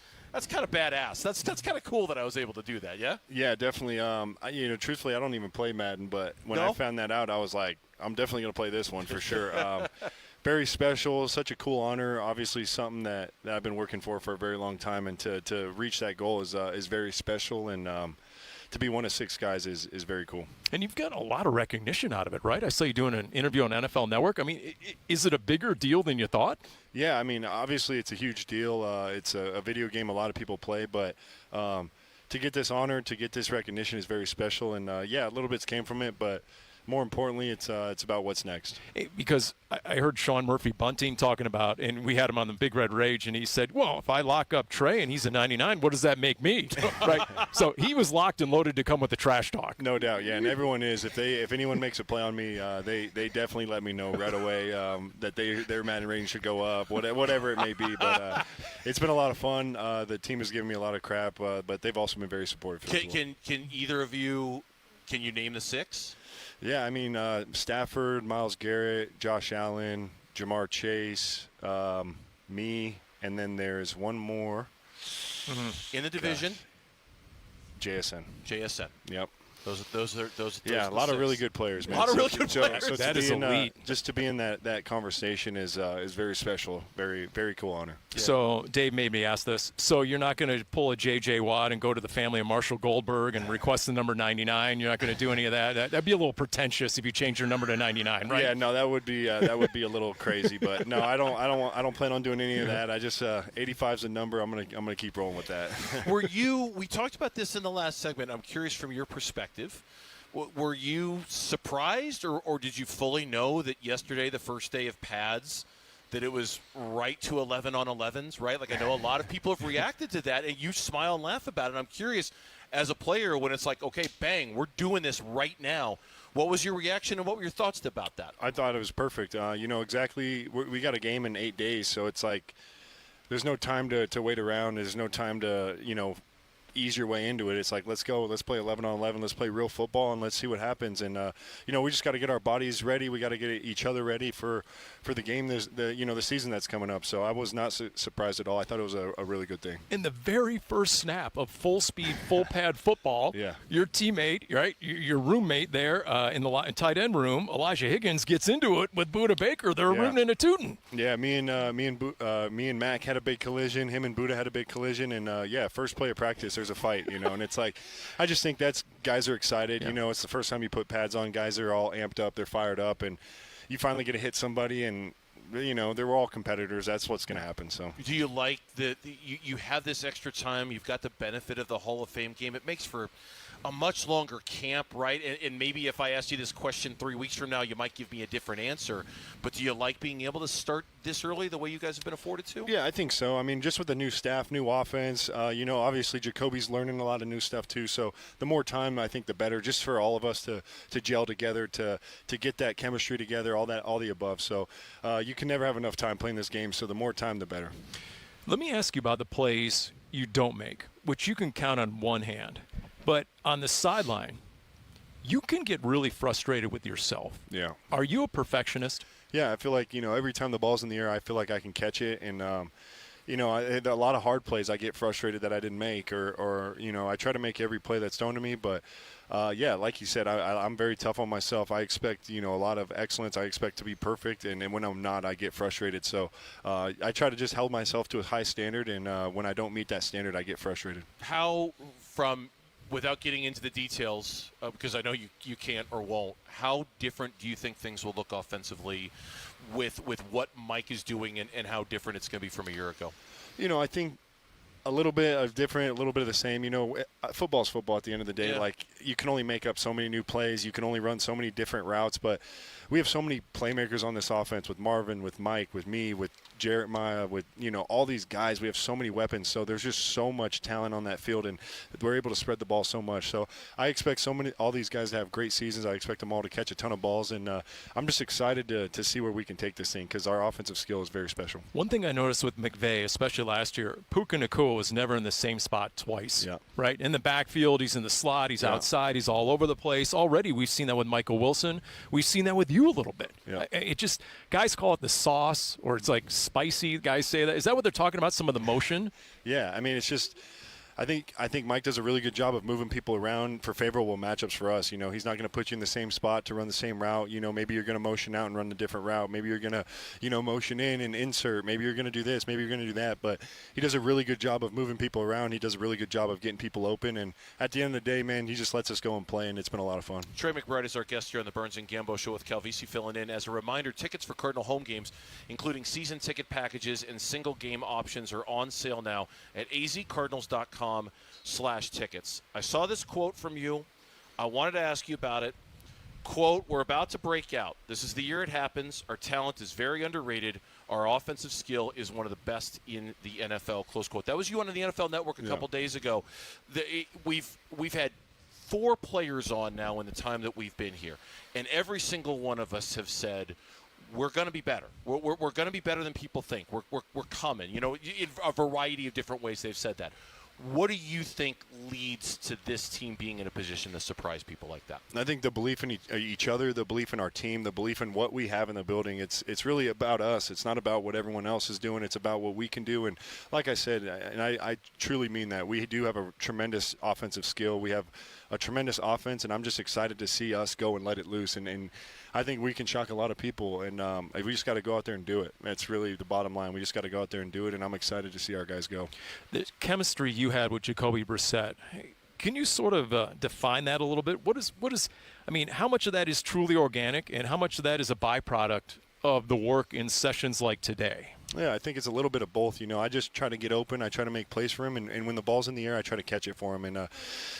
kind of badass. That's kind of cool that I was able to do that. Yeah. Yeah, definitely. Truthfully, I don't even play Madden, but when I found that out, I was like, I'm definitely going to play this one for sure. Very special, such a cool honor. Obviously, something that I've been working for a very long time, and to reach that goal is very special. And to be one of 6 guys is very cool. And you've got a lot of recognition out of it, right? I saw you doing an interview on NFL Network. I mean, is it a bigger deal than you thought? Yeah, I mean, obviously it's a huge deal. It's a video game a lot of people play, but to get this honor, to get this recognition is very special. And, a little bits came from it, but more importantly, it's about what's next. Because I heard Sean Murphy Bunting talking about, and we had him on the Big Red Rage, and he said, well, if I lock up Trey and he's a 99, what does that make me? Right? So he was locked and loaded to come with the trash talk. No doubt, yeah, and everyone is. If anyone makes a play on me, they definitely let me know right away that their Madden rating should go up, whatever it may be. But it's been a lot of fun. The team has given me a lot of crap, but they've also been very supportive. Can either of you, can you name the 6? Yeah, I mean, Stafford, Myles Garrett, Josh Allen, Jamar Chase, me, and then there's one more. In the division? JSN. Yep. Those are yeah, a lot of really good players, man. A lot of really good players. So that is elite. Just to be in that conversation is very special. Very, very cool honor. Yeah. So Dave made me ask this. So you're not going to pull a J.J. Watt and go to the family of Marshall Goldberg and request the number 99. You're not going to do any of that. That'd be a little pretentious if you change your number to 99, right? Yeah, no, that would be a little crazy. But no, I don't plan on doing any of that. I just 85's a number. I'm gonna keep rolling with that. We talked about this in the last segment. I'm curious from your perspective. Were you surprised, or did you fully know that yesterday, the first day of pads, that it was right to 11 on 11s, right? Like, I know a lot of people have reacted to that, and you smile and laugh about it. I'm curious, as a player, when it's like, okay, bang, we're doing this right now, what was your reaction and what were your thoughts about that? I thought it was perfect. Exactly, we got a game in 8 days, so it's like there's no time to wait around. There's no time to, ease your way into it. It's like, let's go, let's play 11 on 11, let's play real football, and let's see what happens. And we just got to get our bodies ready. We got to get each other ready for the game. There's the season that's coming up. So I was not surprised at all. I thought it was a really good thing. In the very first snap of full speed, full pad football, your teammate, right, your roommate there in the tight end room, Elijah Higgins, gets into it with Buda Baker. They're rooting and a tooting. Yeah, me and Mac had a big collision. Him and Buda had a big collision, and first play of practice, there's a fight, and it's like, I just think guys are excited. It's the first time you put pads on. Guys are all amped up, they're fired up, and you finally get to hit somebody, and they were all competitors. That's what's going to happen. So, do you like that you have this extra time? You've got the benefit of the Hall of Fame game. It makes for a much longer camp, right? And maybe if I asked you this question 3 weeks from now, you might give me a different answer. But do you like being able to start this early the way you guys have been afforded to? Yeah, I think so. I mean, just with the new staff, new offense, obviously Jacoby's learning a lot of new stuff too. So the more time, I think, the better, just for all of us to gel together, to get that chemistry together, all the above. So you can never have enough time playing this game. So the more time, the better. Let me ask you about the plays you don't make, which you can count on one hand. But on the sideline, you can get really frustrated with yourself. Yeah. Are you a perfectionist? Yeah, I feel like, every time the ball's in the air, I feel like I can catch it. And, a lot of hard plays I get frustrated that I didn't make, or I try to make every play that's thrown to me. But, like you said, I'm very tough on myself. I expect, a lot of excellence. I expect to be perfect. And when I'm not, I get frustrated. So I try to just hold myself to a high standard. And when I don't meet that standard, I get frustrated. Without getting into the details, because I know you can't or won't, how different do you think things will look offensively with what Mike is doing and how different it's going to be from a year ago? I think a little bit of different, a little bit of the same. Football's football at the end of the day. Yeah. Like, you can only make up so many new plays. You can only run so many different routes. But we have so many playmakers on this offense with Marvin, with Mike, with me, with Jeremiah, with, all these guys. We have so many weapons. So there's just so much talent on that field, and we're able to spread the ball so much. So I expect all these guys to have great seasons. I expect them all to catch a ton of balls. And I'm just excited to see where we can take this thing, because our offensive skill is very special. One thing I noticed with McVay, especially last year, Puka Nacua was never in the same spot twice. Yeah. Right? In the backfield, he's in the slot, he's outside, he's all over the place. Already we've seen that with Michael Wilson. We've seen that with you a little bit. Yeah. It just, guys call it the sauce, or it's like spicy. Guys say that. Is that what they're talking about, some of the motion? Yeah, I mean, it's just – I think Mike does a really good job of moving people around for favorable matchups for us. He's not going to put you in the same spot to run the same route. Maybe you're going to motion out and run a different route. Maybe you're going to, motion in and insert. Maybe you're going to do this. Maybe you're going to do that. But he does a really good job of moving people around. He does a really good job of getting people open. And at the end of the day, man, he just lets us go and play, and it's been a lot of fun. Trey McBride is our guest here on the Burns and Gambo Show with Calvisi filling in. As a reminder, tickets for Cardinal home games, including season ticket packages and single game options, are on sale now at azcardinals.com/tickets. I saw this quote from you. I wanted to ask you about it. Quote, "We're about to break out. This is the year it happens. Our talent is very underrated. Our offensive skill is one of the best in the NFL." Close quote. That was you on the NFL Network a couple days ago. We've had 4 players on now in the time that we've been here, and every single one of us have said, we're going to be better. We're going to be better than people think. We're coming. In a variety of different ways they've said that. What do you think leads to this team being in a position to surprise people like that? I think the belief in each other, the belief in our team, the belief in what we have in the building. It's really about us. It's not about what everyone else is doing. It's about what we can do. And like I said, and I truly mean that, we do have a tremendous offensive skill. We have a tremendous offense, and I'm just excited to see us go and let it loose. And I think we can shock a lot of people, and we just got to go out there and do it. That's really the bottom line. We just got to go out there and do it, and I'm excited to see our guys go. The chemistry you had with Jacoby Brissett, can you sort of define that a little bit? What is? I mean, how much of that is truly organic, and how much of that is a byproduct of the work in sessions like today? Yeah, I think it's a little bit of both. I just try to get open. I try to make plays for him, and when the ball's in the air, I try to catch it for him. And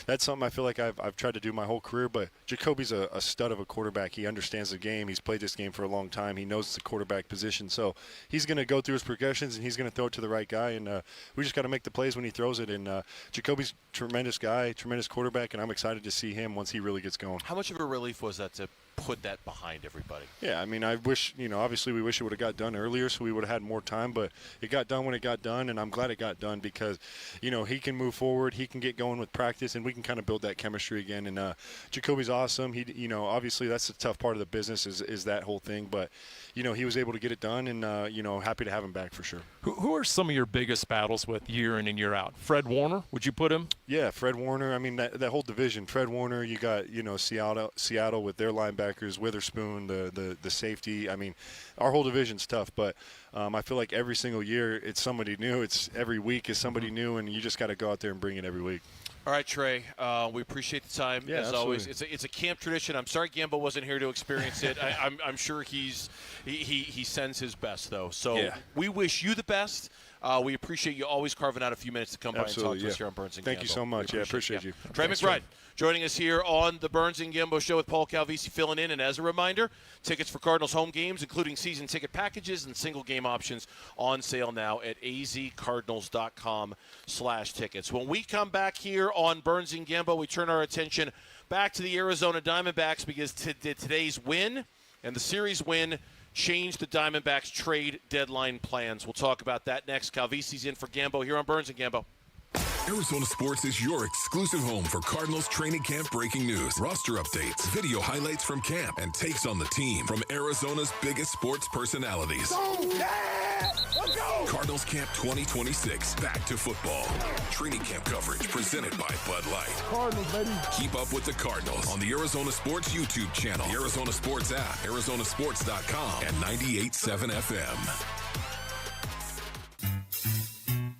that's something I feel like I've tried to do my whole career. But Jacoby's a stud of a quarterback. He understands the game. He's played this game for a long time. He knows the quarterback position. So he's going to go through his progressions, and he's going to throw it to the right guy. And we just got to make the plays when he throws it. And Jacoby's a tremendous guy, tremendous quarterback, and I'm excited to see him once he really gets going. How much of a relief was that to put that behind everybody? Yeah, I mean, I wish, obviously we wish it would have got done earlier, so we would have had more time, but it got done when it got done, and I'm glad it got done because, he can move forward, he can get going with practice, and we can kind of build that chemistry again. And Jacoby's awesome. He, obviously that's the tough part of the business is that whole thing, but he was able to get it done, and happy to have him back for sure. Who are some of your biggest battles with year in and year out? Fred Warner, would you put him? Yeah, Fred Warner. I mean, that whole division. Fred Warner. You got Seattle with their linebackers, Witherspoon, the safety. I mean, our whole division's tough, but I feel like every single year it's somebody new. It's every week is somebody new, and you just got to go out there and bring it every week. All right, Trey. We appreciate the time as absolutely. always. It's a camp tradition. I'm sorry Gambo wasn't here to experience it. I'm sure he sends his best though. So we wish you the best. We appreciate you always carving out a few minutes to come by and talk to us here on Burns and Gambo. Thank you so much. Appreciate you. Trey Thanks, McBride joining us here on the Burns and Gambo Show with Paul Calvisi filling in. And as a reminder, tickets for Cardinals home games, including season ticket packages and single game options, on sale now at azcardinals.com/tickets. When we come back here on Burns and Gambo, we turn our attention back to the Arizona Diamondbacks because today's win and the series win changed the Diamondbacks trade deadline plans. We'll talk about that next. Calvisi's in for Gambo here on Burns and Gambo. Arizona Sports is your exclusive home for Cardinals training camp breaking news, roster updates, video highlights from camp, and takes on the team from Arizona's biggest sports personalities. Let's go! Cardinals Camp 2026, back to football. Training camp coverage presented by Bud Light. Cardinals, baby. Keep up with the Cardinals on the Arizona Sports YouTube channel, the Arizona Sports app, arizonasports.com, and 98.7 FM.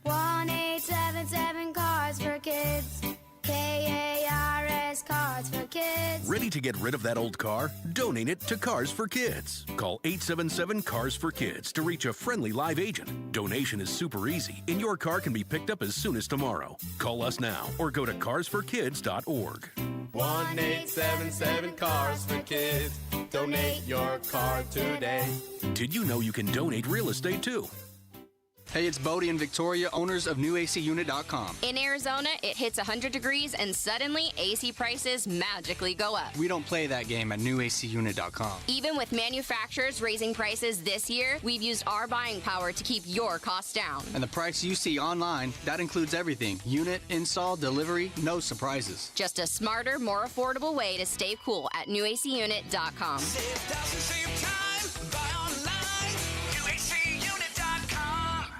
1-877 Cars for Kids. KARS Cars for Kids. Ready to get rid of that old car? Donate it to Cars for Kids. Call 877 Cars for Kids to reach a friendly live agent. Donation is super easy, and your car can be picked up as soon as tomorrow. Call us now or go to carsforkids.org. 1-877 Cars for Kids. Donate your car today. Did you know you can donate real estate too? Hey, it's Bodie and Victoria, owners of NewACUnit.com. In Arizona, it hits 100 degrees and suddenly AC prices magically go up. We don't play that game at NewACUnit.com. Even with manufacturers raising prices this year, we've used our buying power to keep your costs down. And the price you see online, that includes everything. Unit, install, delivery, no surprises. Just a smarter, more affordable way to stay cool at NewACUnit.com. Save thousands, save time. Buy online. NewACUnit.com.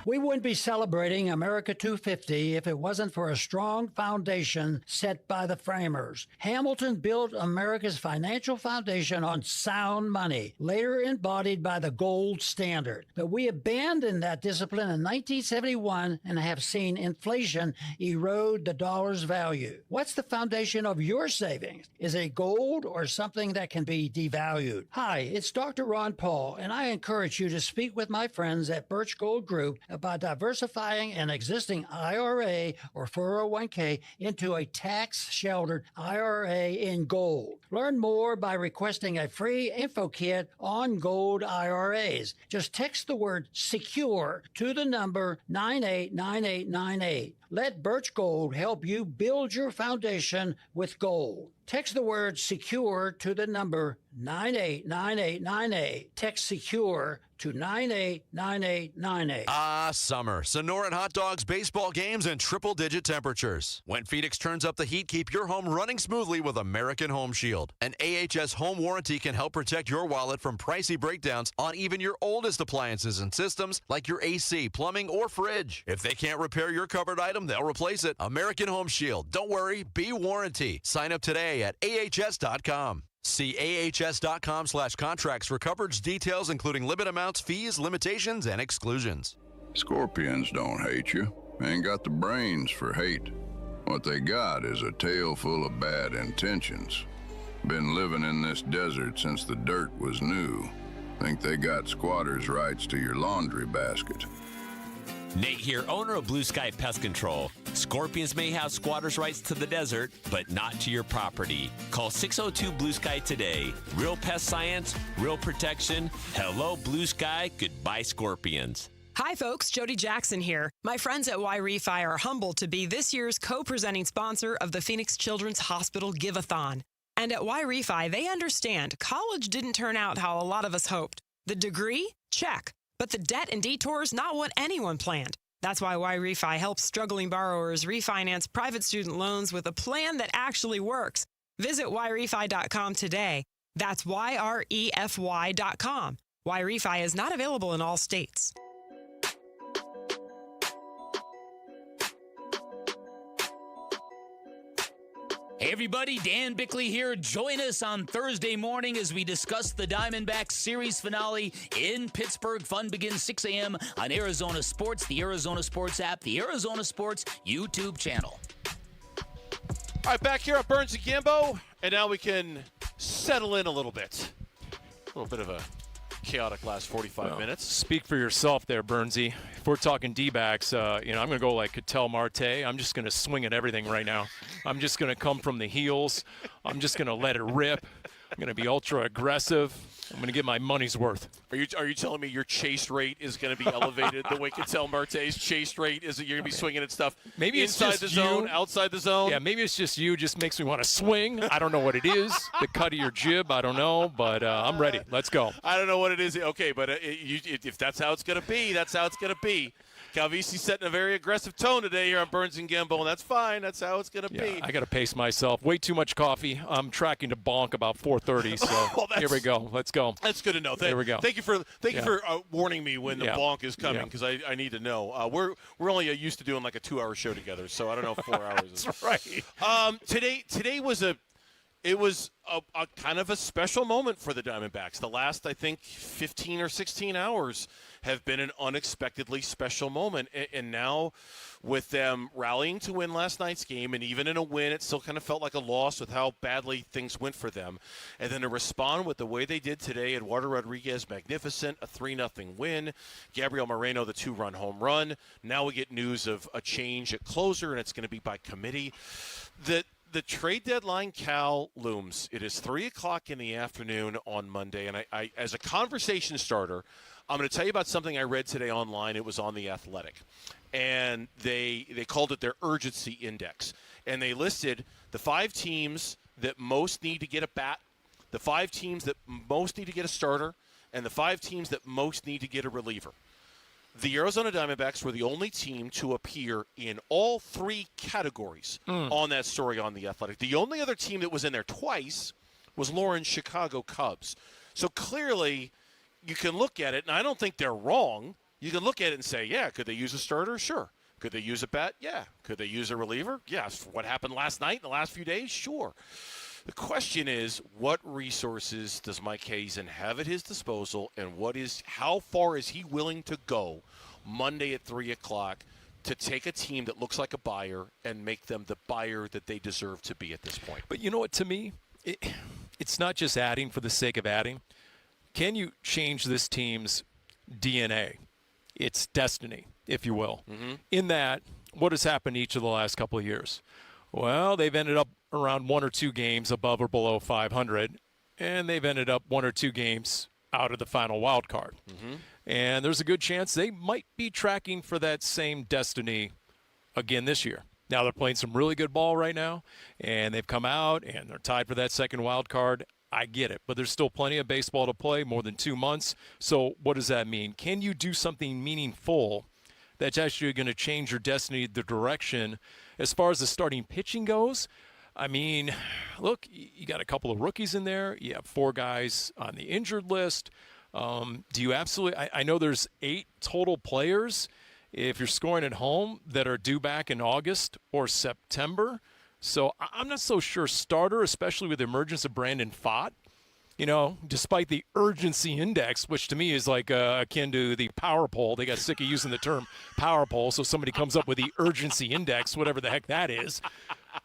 We wouldn't be celebrating America 250 if it wasn't for a strong foundation set by the framers. Hamilton built America's financial foundation on sound money, later embodied by the gold standard. But we abandoned that discipline in 1971 and have seen inflation erode the dollar's value. What's the foundation of your savings? Is it gold or something that can be devalued? Hi, it's Dr. Ron Paul, and I encourage you to speak with my friends at Birch Gold Group about diversifying an existing IRA or 401k into a tax-sheltered IRA in gold. Learn more by requesting a free info kit on gold IRAs. Just text the word SECURE to the number 989898. Let Birch Gold help you build your foundation with gold. Text the word SECURE to the number 989898. Text SECURE to 989898. Ah, summer. Sonoran hot dogs, baseball games, and triple-digit temperatures. When Phoenix turns up the heat, keep your home running smoothly with American Home Shield. An AHS home warranty can help protect your wallet from pricey breakdowns on even your oldest appliances and systems like your AC, plumbing, or fridge. If they can't repair your covered item, they'll replace it. American Home Shield. Don't worry, be warranty. Sign up today at ahs.com. See ahs.com/contracts for coverage details, including limit amounts, fees, limitations, and exclusions. Scorpions don't hate you. Ain't got the brains for hate. What they got is a tail full of bad intentions. Been living in this desert since the dirt was new. Think they got squatters' rights to your laundry basket. Nate here, owner of Blue Sky Pest Control. Scorpions may have squatters' rights to the desert, but not to your property. Call 602 Blue Sky today. Real pest science, real protection. Hello, Blue Sky. Goodbye, Scorpions. Hi, folks. Jody Jackson here. My friends at Y-Refi are humbled to be this year's co-presenting sponsor of the Phoenix Children's Hospital Give-a-thon. And at Y-Refi, they understand college didn't turn out how a lot of us hoped. The degree? Check. But the debt and detours, not what anyone planned. That's why YRefi helps struggling borrowers refinance private student loans with a plan that actually works. Visit YRefi.com today. That's YREFY.com. YRefi is not available in all states. Hey everybody, Dan Bickley here. Join us on Thursday morning as we discuss the Diamondbacks series finale in Pittsburgh. Fun begins 6 a.m. on Arizona Sports, the Arizona Sports app, the Arizona Sports YouTube channel. All right, back here at Burns and Gambo, and now we can settle in a little bit. A little bit of a chaotic last 45 minutes. Speak for yourself there, Burnsy. If we're talking D-backs, I'm going to go like Ketel Marte. I'm just going to swing at everything right now. I'm just going to come from the heels. I'm just going to let it rip. I'm going to be ultra aggressive. I'm going to get my money's worth. Are you telling me your chase rate is going to be elevated the way Ketel Marte's chase rate is? That you're going to be swinging at stuff maybe inside the zone, outside the zone? Yeah, maybe it's just you. Just makes me want to swing. I don't know what it is. The cut of your jib, I don't know, but I'm ready. Let's go. I don't know what it is. Okay, but if that's how it's going to be, that's how it's going to be. Calvisi's setting a very aggressive tone today here on Burns and Gambo, and that's fine. That's how it's going to be. I got to pace myself. Way too much coffee. I'm tracking to bonk about 4:30. So here we go. Let's go. That's good to know. Here we go. Thank you for warning me when the bonk is coming, because I need to know. We're only used to doing like a 2-hour show together, so I don't know if 4 hours is That's right. Today was a kind of a special moment for the Diamondbacks. The last, I think, 15 or 16 hours have been an unexpectedly special moment. And now with them rallying to win last night's game, and even in a win, it still kind of felt like a loss with how badly things went for them. And then to respond with the way they did today, Eduardo Rodriguez, magnificent, a 3-0 win. Gabriel Moreno, the 2-run home run. Now we get news of a change at closer, and it's going to be by committee. The trade deadline, Cal, looms. It is 3 o'clock in the afternoon on Monday, and I as a conversation starter, I'm going to tell you about something I read today online. It was on The Athletic, and they called it their urgency index, and they listed the 5 teams that most need to get a bat, the 5 teams that most need to get a starter, and the 5 teams that most need to get a reliever. The Arizona Diamondbacks were the only team to appear in all 3 categories on that story on The Athletic. The only other team that was in there twice was Lauren's Chicago Cubs. So clearly you can look at it, and I don't think they're wrong. You can look at it and say, yeah, could they use a starter? Sure. Could they use a bat? Yeah. Could they use a reliever? Yes. What happened last night in the last few days? Sure. The question is, what resources does Mike Hazen have at his disposal, and how far is he willing to go Monday at 3 o'clock to take a team that looks like a buyer and make them the buyer that they deserve to be at this point? But you know what, to me, it's not just adding for the sake of adding. Can you change this team's DNA, its destiny, if you will, in that what has happened each of the last couple of years? Well, they've ended up around 1 or 2 games above or below 500, and they've ended up 1 or 2 games out of the final wild card. And there's a good chance they might be tracking for that same destiny again this year. Now they're playing some really good ball right now, and they've come out, and they're tied for that second wild card. I get it, but there's still plenty of baseball to play, more than 2 months. So what does that mean? Can you do something meaningful that's actually going to change your destiny, the direction? As far as the starting pitching goes, I mean, look, you got a couple of rookies in there. You have 4 guys on the injured list. Do you absolutely – I know there's 8 total players, if you're scoring at home, that are due back in August or September. So I'm not so sure starter, especially with the emergence of Brandon Pfaadt. You know, despite the urgency index, which to me is like akin to the power poll. They got sick of using the term power poll, so somebody comes up with the urgency index, whatever the heck that is.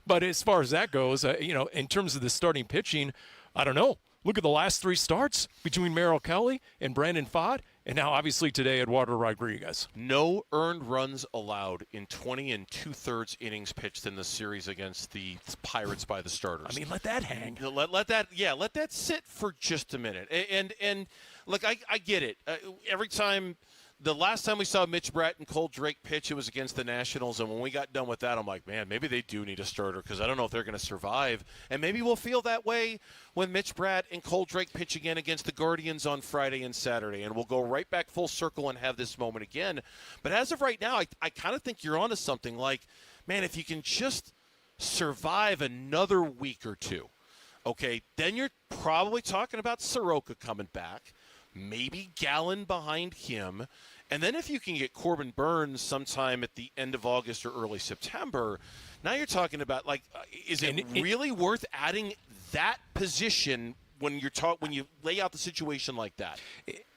But as far as that goes, in terms of the starting pitching, I don't know. Look at the last 3 starts between Merrill Kelly and Brandon Pfaadt, and now obviously today Eduardo Rodriguez. No earned runs allowed in 20 2/3 innings pitched in the series against the Pirates by the starters. I mean, let that hang. Let that sit for just a minute. And look, I get it. Every time the last time we saw Mitch Bratt and Cole Drake pitch, it was against the Nationals, and when we got done with that, I'm like, man, maybe they do need a starter because I don't know if they're going to survive. And maybe we'll feel that way when Mitch Bratt and Cole Drake pitch again against the Guardians on Friday and Saturday, and we'll go right back full circle and have this moment again. But as of right now, I kind of think you're onto something. Like, man, if you can just survive another week or two, okay, then you're probably talking about Soroka coming back. Maybe Gallen behind him. And then if you can get Corbin Burns sometime at the end of August or early September, now you're talking about, like, is it really worth adding that position when you lay out the situation like that?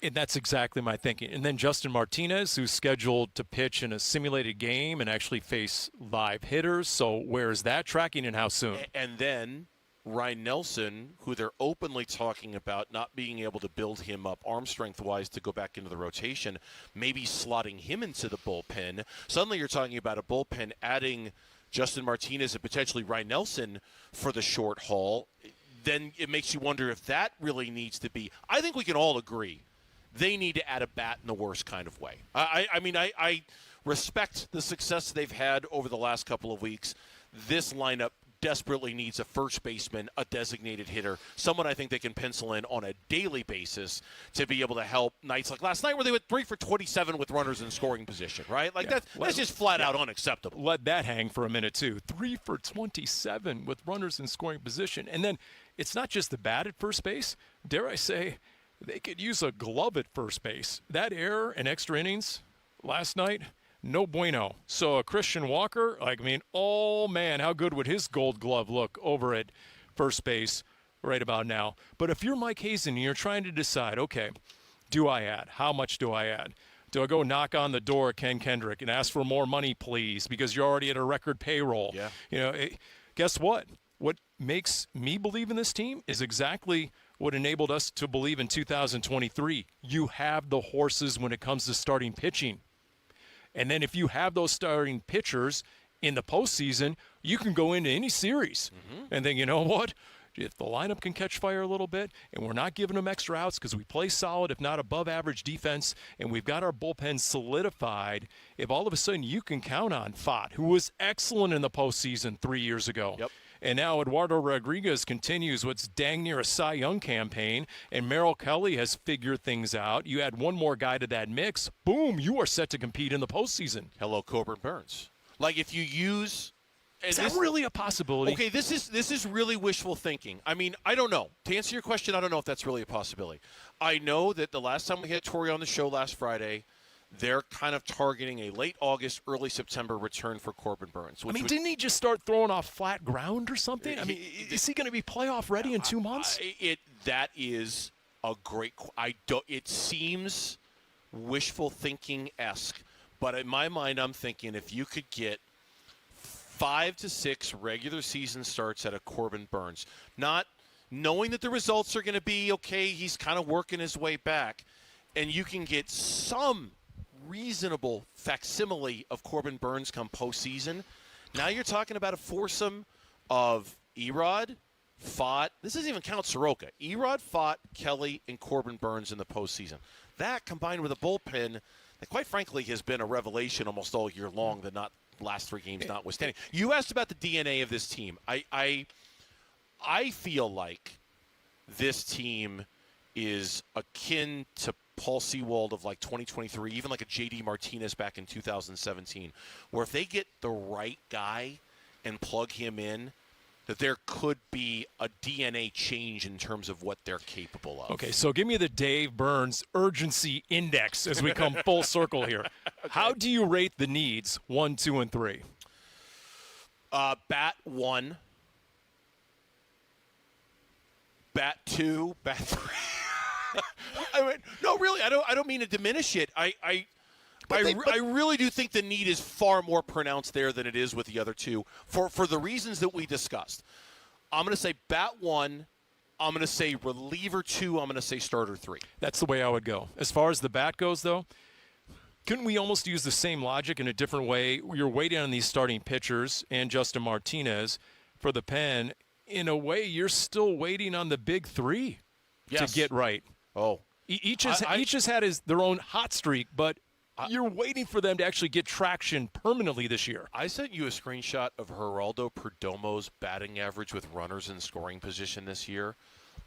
And that's exactly my thinking. And then Justin Martinez, who's scheduled to pitch in a simulated game and actually face live hitters. So where is that tracking and how soon? And then Ryan Nelson, who they're openly talking about not being able to build him up arm strength-wise to go back into the rotation, maybe slotting him into the bullpen. Suddenly you're talking about a bullpen adding Justin Martinez and potentially Ryan Nelson for the short haul. Then it makes you wonder if that really needs to be. I think we can all agree they need to add a bat in the worst kind of way. I respect the success they've had over the last couple of weeks. This lineup desperately needs a first baseman, a designated hitter, someone I think they can pencil in on a daily basis to be able to help nights like last night where they went 3 for 27 with runners in scoring position, right? Like that's just flat out unacceptable. Let that hang for a minute, too. 3 for 27 with runners in scoring position. And then it's not just the bat at first base. Dare I say, they could use a glove at first base. That error in extra innings last night, no bueno. So Christian Walker, oh, man, how good would his gold glove look over at first base right about now? But if you're Mike Hazen and you're trying to decide, okay, do I add? How much do I add? Do I go knock on the door at Ken Kendrick and ask for more money, please, because you're already at a record payroll? Yeah. Guess what? What makes me believe in this team is exactly what enabled us to believe in 2023. You have the horses when it comes to starting pitching. And then if you have those starting pitchers in the postseason, you can go into any series and think, you know what? If the lineup can catch fire a little bit and we're not giving them extra outs because we play solid, if not above average defense, and we've got our bullpen solidified, if all of a sudden you can count on Fott, who was excellent in the postseason 3 years ago. Yep. And now Eduardo Rodriguez continues what's dang near a Cy Young campaign, and Merrill Kelly has figured things out. You add one more guy to that mix, boom, you are set to compete in the postseason. Hello, Corbin Burns. Like if you use... Is that really a possibility? Okay, this is really wishful thinking. I mean, I don't know. To answer your question, I don't know if that's really a possibility. I know that the last time we had Torrey on the show last Friday, they're kind of targeting a late August, early September return for Corbin Burns. Didn't he just start throwing off flat ground or something? Is he going to be playoff ready in 2 months? That is a great. It seems wishful thinking-esque, but in my mind, I'm thinking if you could get 5 to 6 regular season starts out of Corbin Burns, not knowing that the results are going to be okay, he's kind of working his way back, and you can get some reasonable facsimile of Corbin Burns come postseason. Now you're talking about a foursome of Erod, Fott. This doesn't even count Soroka. Erod, Fott, Kelly, and Corbin Burns in the postseason. That combined with a bullpen that, quite frankly, has been a revelation almost all year long. The last 3 games notwithstanding. You asked about the DNA of this team. I feel like this team is akin to Paul Sewald of like 2023, even like a J.D. Martinez back in 2017, where if they get the right guy and plug him in, that there could be a DNA change in terms of what they're capable of. Okay, so give me the Dave Burns urgency index as we come full circle here. Okay. How do you rate the needs 1, 2, and 3? Bat 1, bat 2, bat 3. No, really, I don't mean to diminish it. I really do think the need is far more pronounced there than it is with the other two for the reasons that we discussed. I'm going to say bat 1. I'm going to say reliever 2. I'm going to say starter 3. That's the way I would go. As far as the bat goes, though, couldn't we almost use the same logic in a different way? You're waiting on these starting pitchers and Justin Martinez for the pen. In a way, you're still waiting on the big 3 to get right. Oh. Each has had their own hot streak, but You're waiting for them to actually get traction permanently this year. I sent you a screenshot of Geraldo Perdomo's batting average with runners in scoring position this year.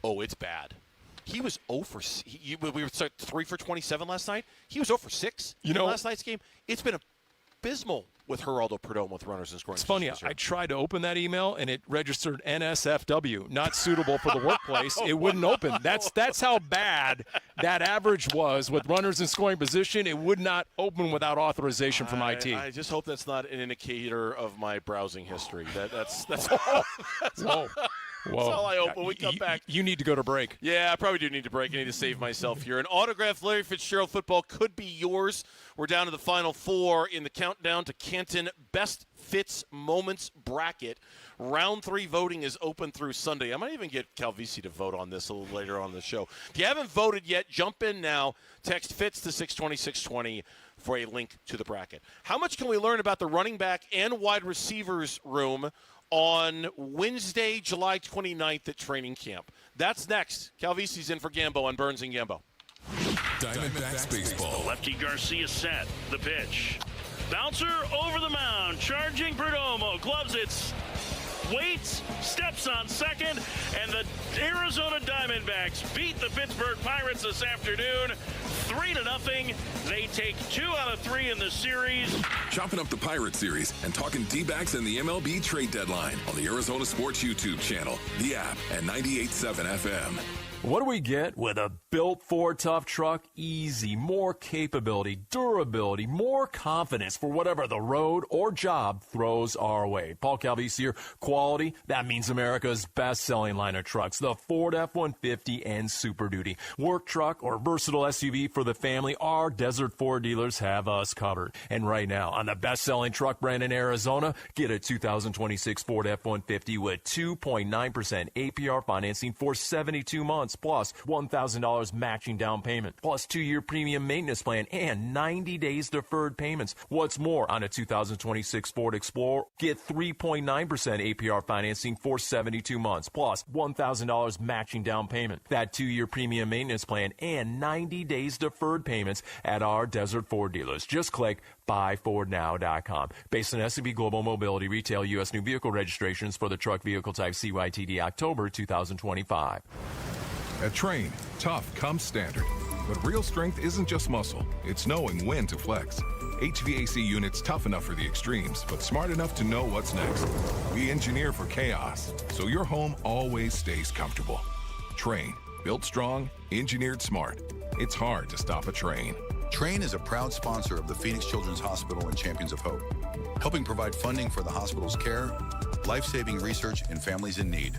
Oh, it's bad. He was 0 for we were 3 for 27 last night. He was 0 for 6 in last night's game. It's been abysmal with Geraldo Perdomo with runners in scoring. It's funny. I tried to open that email and it registered NSFW, not suitable for the workplace. It wouldn't open. That's how bad that average was with runners in scoring position. It would not open without authorization from IT. I just hope that's not an indicator of my browsing history. That's all. Whoa. That's all I hope when we come back. You need to go to break. Yeah, I probably do need to break. I need to save myself here. An autographed Larry Fitzgerald football could be yours. We're down to the final 4 in the countdown to Canton Best Fits Moments bracket. Round 3 voting is open through Sunday. I might even get Calvisi to vote on this a little later on in the show. If you haven't voted yet, jump in now. Text FITS to 620-620 for a link to the bracket. How much can we learn about the running back and wide receivers room on Wednesday, July 29th at training camp? That's next. Calvisi's in for Gambo on Burns and Gambo. Diamondbacks baseball. Lefty Garcia set. The pitch. Bouncer over the mound. Charging Perdomo. Gloves it. Waits. Steps on second. And the Arizona Diamondbacks beat the Pittsburgh Pirates this afternoon 3-0. They take 2 out of 3 in the series. Chopping up the Pirate series and talking D-backs and the MLB trade deadline on the Arizona Sports YouTube channel, the app, and 98.7 FM. What do we get with a built Ford tough truck? Easy, more capability, durability, more confidence for whatever the road or job throws our way. Paul Calvisi here. Quality, that means America's best-selling line of trucks, the Ford F-150 and Super Duty. Work truck or versatile SUV for the family, our Desert Ford dealers have us covered. And right now, on the best-selling truck brand in Arizona, get a 2026 Ford F-150 with 2.9% APR financing for 72 months. Plus $1,000 matching down payment, plus 2-year premium maintenance plan, and 90 days deferred payments. What's more, on a 2026 Ford Explorer, get 3.9% APR financing for 72 months, plus $1,000 matching down payment, that 2-year premium maintenance plan, and 90 days deferred payments at our Desert Ford dealers. Just click buyfordnow.com. Based on S&P Global Mobility Retail U.S. new vehicle registrations for the truck vehicle type CYTD October 2025. At Train, tough comes standard. But real strength isn't just muscle, it's knowing when to flex. HVAC units tough enough for the extremes, but smart enough to know what's next. We engineer for chaos, so your home always stays comfortable. Train, built strong, engineered smart. It's hard to stop a train. Train is a proud sponsor of the Phoenix Children's Hospital and Champions of Hope, helping provide funding for the hospital's care, life-saving research, and families in need.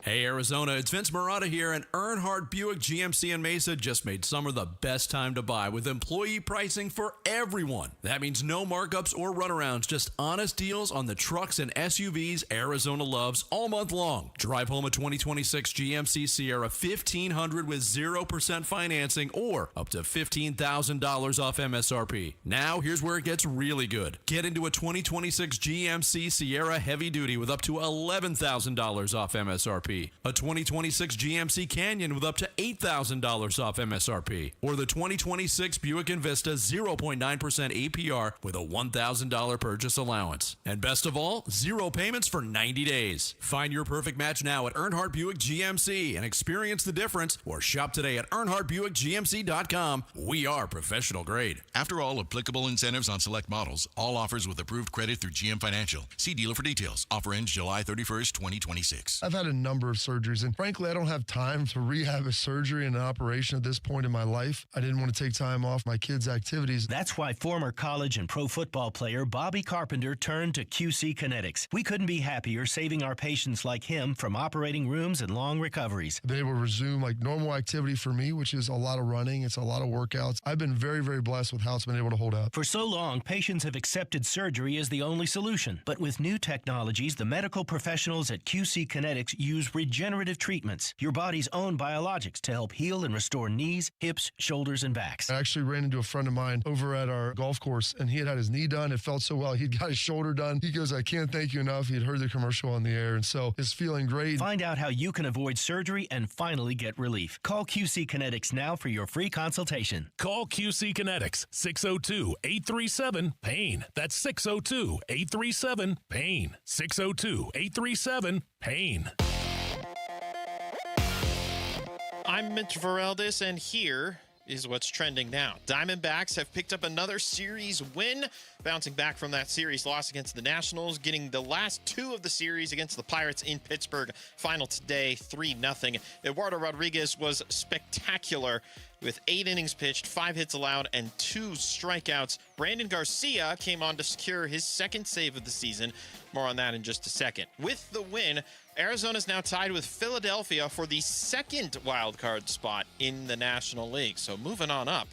Hey Arizona, it's Vince Marotta here, and Earnhardt Buick GMC in Mesa just made summer the best time to buy with employee pricing for everyone. That means no markups or runarounds, just honest deals on the trucks and SUVs Arizona loves all month long. Drive home a 2026 GMC Sierra 1500 with 0% financing or up to $15,000 off MSRP. Now here's where it gets really good. Get into a 2026 GMC Sierra Heavy Duty with up to $11,000 off MSRP. A 2026 GMC Canyon with up to $8,000 off MSRP. Or the 2026 Buick Envista 0.9% APR with a $1,000 purchase allowance. And best of all, 0 payments for 90 days. Find your perfect match now at Earnhardt Buick GMC and experience the difference, or shop today at EarnhardtBuickGMC.com. We are professional grade. After all applicable incentives on select models, all offers with approved credit through GM Financial. See dealer for details. Offer ends July 31st, 2026. I've had a number of surgeries, and frankly, I don't have time to rehab a surgery and an operation at this point in my life. I didn't want to take time off my kids' activities. That's why former college and pro football player Bobby Carpenter turned to QC Kinetics. We couldn't be happier saving our patients like him from operating rooms and long recoveries. I've been able to resume like normal activity for me, which is a lot of running. It's a lot of workouts. I've been very, very blessed with how it's been able to hold up. For so long, patients have accepted surgery as the only solution. But with new technologies, the medical professionals at QC Kinetics use use regenerative treatments, your body's own biologics to help heal and restore knees, hips, shoulders, and backs. I actually ran into a friend of mine over at our golf course, and he had his knee done. It felt so well. He'd got his shoulder done. He goes, I can't thank you enough. He had heard the commercial on the air, and so is feeling great. Find out how you can avoid surgery and finally get relief. Call QC Kinetics now for your free consultation. Call QC Kinetics, 602-837-PAIN. That's 602-837-PAIN. 602-837-PAIN. I'm Mitch Vareldis, and here is what's trending now. Diamondbacks have picked up another series win, bouncing back from that series loss against the Nationals, getting the last two of the series against the Pirates in Pittsburgh. Final today, 3-0. Eduardo Rodriguez was spectacular with 8 innings pitched, 5 hits allowed, and 2 strikeouts. Brandon Garcia came on to secure his second save of the season. More on that in just a second. With the win, Arizona's now tied with Philadelphia for the second wild card spot in the National League. So moving on up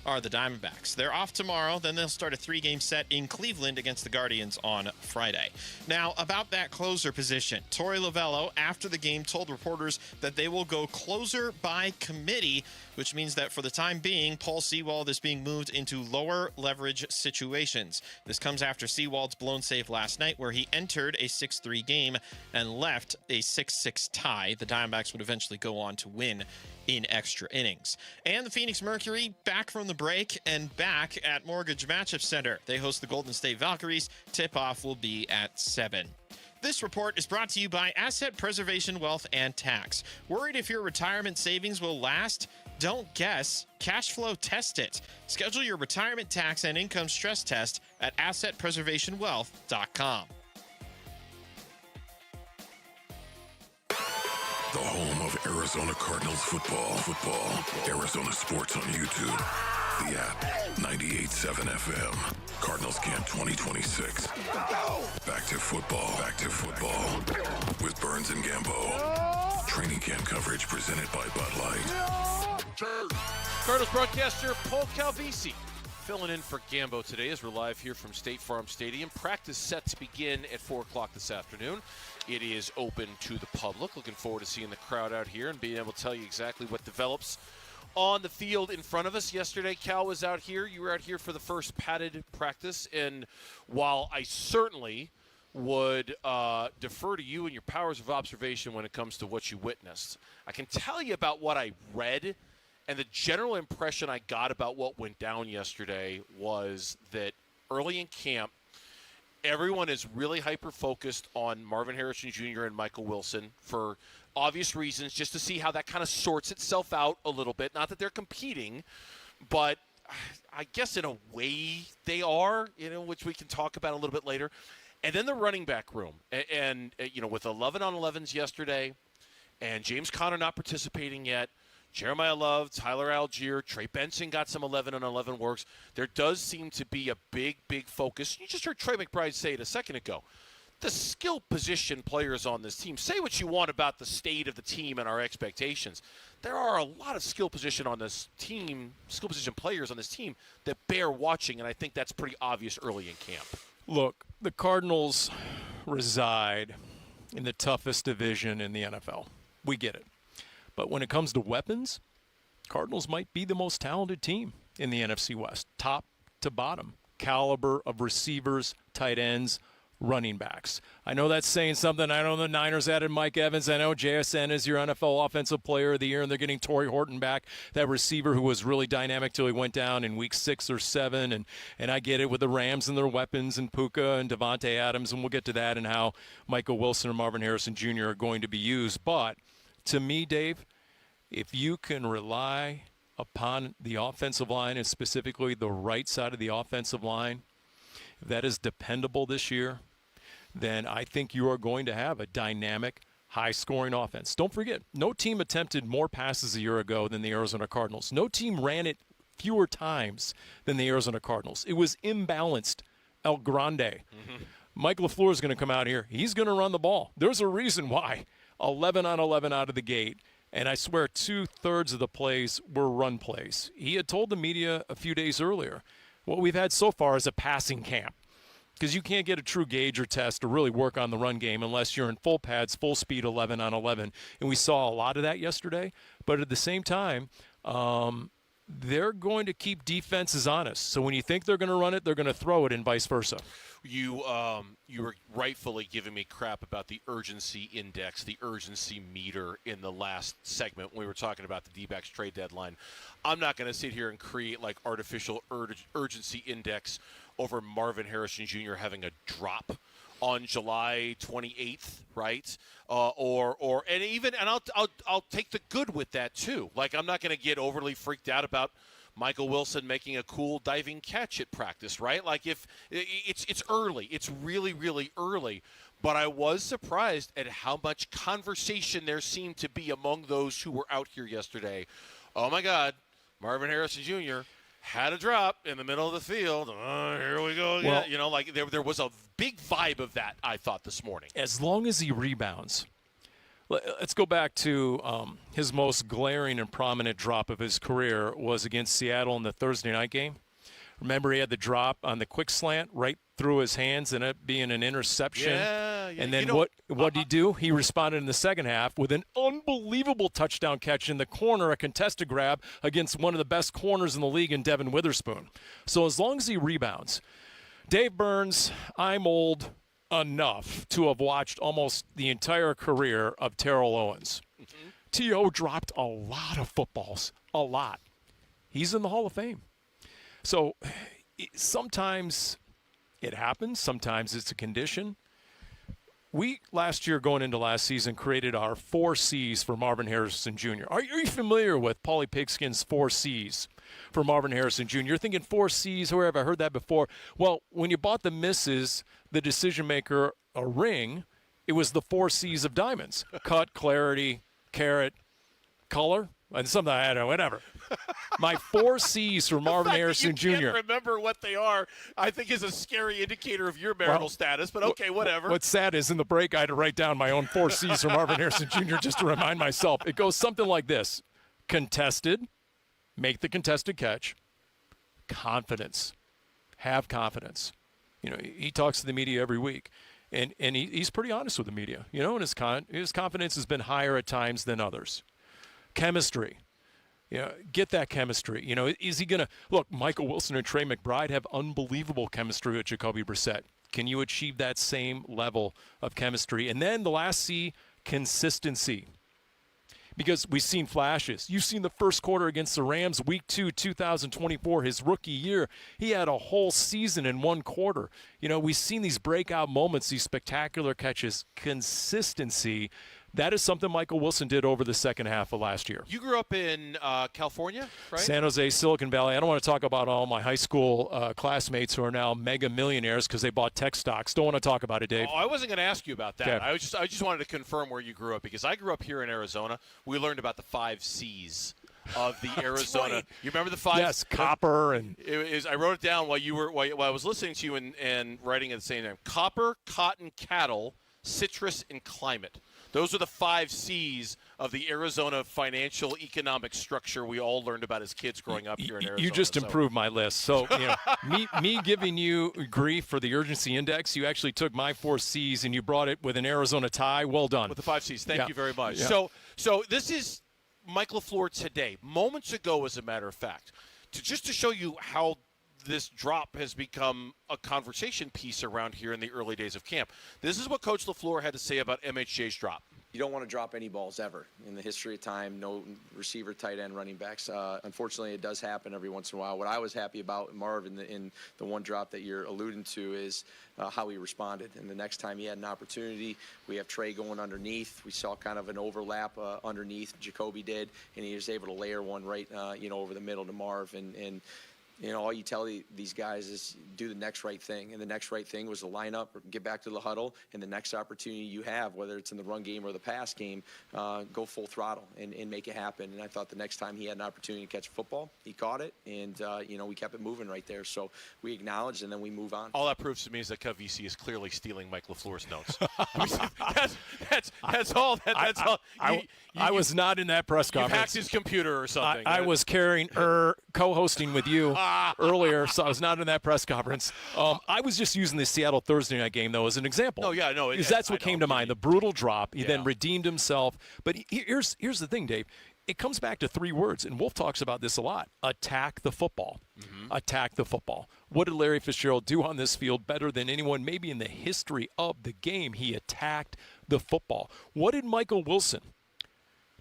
are the Diamondbacks. They're off tomorrow, then they'll start a 3-game set in Cleveland against the Guardians on Friday. Now, about that closer position, Torey Lovello, after the game, told reporters that they will go closer by committee, which means that for the time being, Paul Sewald is being moved into lower leverage situations. This comes after Sewald's blown save last night, where he entered a 6-3 game and left a 6-6 tie. The Diamondbacks would eventually go on to win in extra innings. And the Phoenix Mercury back from the break and back at Mortgage Matchup Center. They host the Golden State Valkyries. Tip-off will be at 7. This report is brought to you by Asset Preservation Wealth and Tax. Worried if your retirement savings will last? Don't guess. Cash flow test it. Schedule your retirement tax and income stress test at AssetPreservationWealth.com. The home of Arizona Cardinals football. Arizona Sports on YouTube. The app, 98.7 FM. Cardinals Camp 2026. Back to football. With Burns and Gambo. Training camp coverage presented by Bud Light. Cardinals broadcaster Paul Calvisi filling in for Gambo today as we're live here from State Farm Stadium. Practice sets begin at 4 o'clock this afternoon. It is open to the public. Looking forward to seeing the crowd out here and being able to tell you exactly what develops on the field in front of us. Yesterday, Cal was out here. You were out here for the first padded practice. And while I certainly would defer to you and your powers of observation when it comes to what you witnessed, I can tell you about what I read. And the general impression I got about what went down yesterday was that early in camp, everyone is really hyper-focused on Marvin Harrison Jr. and Michael Wilson for obvious reasons, just to see how that kind of sorts itself out a little bit. Not that they're competing, but I guess in a way they are, which we can talk about a little bit later. And then the running back room. And with 11 on 11s yesterday and James Conner not participating yet, Jeremiah Love, Tyler Algier, Trey Benson got some 11 on 11 works. There does seem to be a big focus. You just heard Trey McBride say it a second ago. The skill position players on this team, say what you want about the state of the team and our expectations. There are a lot of skill position on this team, skill position players on this team that bear watching, and I think that's pretty obvious early in camp. Look, the Cardinals reside in the toughest division in the NFL. We get it. But when it comes to weapons, Cardinals might be the most talented team in the NFC West, top to bottom, caliber of receivers, tight ends, running backs. I know that's saying something. I know the Niners added Mike Evans. I know JSN is your NFL Offensive Player of the Year, and they're getting Torrey Horton back, that receiver who was really dynamic till he went down in week 6 or 7. And I get it with the Rams and their weapons and Puka and Devontae Adams, and we'll get to that and how Michael Wilson and Marvin Harrison Jr. are going to be used. But to me, Dave, if you can rely upon the offensive line, and specifically the right side of the offensive line, that is dependable this year, then I think you are going to have a dynamic, high-scoring offense. Don't forget, no team attempted more passes a year ago than the Arizona Cardinals. No team ran it fewer times than the Arizona Cardinals. It was imbalanced, El Grande. Mike LaFleur is going to come out here. He's going to run the ball. There's a reason why. 11 on 11 out of the gate. And I swear 2/3 of the plays were run plays. He had told the media a few days earlier, what we've had so far is a passing camp. because you can't get a true gauge or test to really work on the run game unless you're in full pads, full speed 11 on 11. And we saw a lot of that yesterday. But at the same time, they're going to keep defenses honest. So when you think they're going to run it, they're going to throw it and vice versa. You were rightfully giving me crap about the urgency index, the urgency meter in the last segment when we were talking about the D-backs trade deadline. I'm not going to sit here and create like artificial urgency index over Marvin Harrison Jr. having a drop on July 28th, right? I'll take the good with that too. Like, I'm not going to get overly freaked out about Michael Wilson making a cool diving catch at practice, right? Like, if it's early, it's really, really early. But I was surprised at how much conversation there seemed to be among those who were out here yesterday. Oh my God, Marvin Harrison Jr. had a drop in the middle of the field. Here we go again. Well, there was a big vibe of that, I thought, this morning. As long as he rebounds. Let's go back to his most glaring and prominent drop of his career was against Seattle in the Thursday night game. Remember, he had the drop on the quick slant right through his hands and it being an interception. Yeah. And then what did he do? He responded in the second half with an unbelievable touchdown catch in the corner, a contested grab against one of the best corners in the league in Devin Witherspoon. So as long as he rebounds, Dave Burns, I'm old enough to have watched almost the entire career of Terrell Owens. Mm-hmm. T.O. dropped a lot of footballs, a lot. He's in the Hall of Fame. So sometimes it happens. Sometimes it's a condition. We, last year, going into last season, created our 4 C's for Marvin Harrison Jr. Are you familiar with Paulie Pigskin's 4 C's for Marvin Harrison Jr.? You're thinking 4 C's, where have I heard that before? Well, when you bought the missus, the decision maker, a ring, it was the 4 C's of diamonds. Cut, clarity, carat, color, and something, I don't know, whatever. My 4 C's for Marvin Harrison Jr. Can't remember what they are, I think, is a scary indicator of your marital status, but okay, whatever. What's sad is in the break, I had to write down my own 4 C's for Marvin Harrison Jr. just to remind myself. It goes something like this. Contested, make the contested catch. Confidence, have confidence. He talks to the media every week, and he's pretty honest with the media. And his confidence has been higher at times than others. Chemistry. Get that chemistry. Is he going to – look, Michael Wilson and Trey McBride have unbelievable chemistry with Jacoby Brissett. Can you achieve that same level of chemistry? And then the last C, consistency. Because we've seen flashes. You've seen the first quarter against the Rams, week 2, 2024, his rookie year. He had a whole season in one quarter. We've seen these breakout moments, these spectacular catches. Consistency. That is something Michael Wilson did over the second half of last year. You grew up in California, right? San Jose, Silicon Valley. I don't want to talk about all my high school classmates who are now mega millionaires because they bought tech stocks. Don't want to talk about it, Dave. Oh, I wasn't going to ask you about that. Okay. I just wanted to confirm where you grew up because I grew up here in Arizona. We learned about the 5 C's of the Arizona. Right. You remember the 5? Yes, copper and. I wrote it down while I was listening to you and writing at the same time. Copper, cotton, cattle, citrus, and climate. Those are the 5 C's of the Arizona financial economic structure we all learned about as kids growing up here in Arizona. You just improved my list. So, me giving you grief for the urgency index, you actually took my 4 C's and you brought it with an Arizona tie. Well done. With the 5 C's. Thank you very much. Yeah. So this is Mike LaFleur today, moments ago, as a matter of fact, just to show you how this drop has become a conversation piece around here in the early days of camp. This is what Coach LaFleur had to say about MHJ's drop. You don't want to drop any balls ever. In the history of time, no receiver, tight end, running backs. Unfortunately, it does happen every once in a while. What I was happy about, Marv, in the one drop that you're alluding to is how he responded. And the next time he had an opportunity, we have Trey going underneath. We saw kind of an overlap underneath. Jacoby did, and he was able to layer one right over the middle to Marv. And all you tell these guys is do the next right thing. And the next right thing was to line up, get back to the huddle, and the next opportunity you have, whether it's in the run game or the pass game, go full throttle and make it happen. And I thought the next time he had an opportunity to catch a football, he caught it, and, we kept it moving right there. So we acknowledged, and then we move on. All that proves to me is that Cavisi is clearly stealing Mike LaFleur's notes. That's all. I was not in that press conference. You hacked his computer or something. I was carrying co-hosting with you. earlier, so I was not in that press conference. I was just using the Seattle Thursday night game, though, as an example. Oh, yeah, no. Because that's what came to mind, the brutal drop. He then redeemed himself. But here's the thing, Dave. It comes back to 3 words, and Wolf talks about this a lot. Attack the football. Attack the football. What did Larry Fitzgerald do on this field better than anyone maybe in the history of the game? He attacked the football. What did Michael Wilson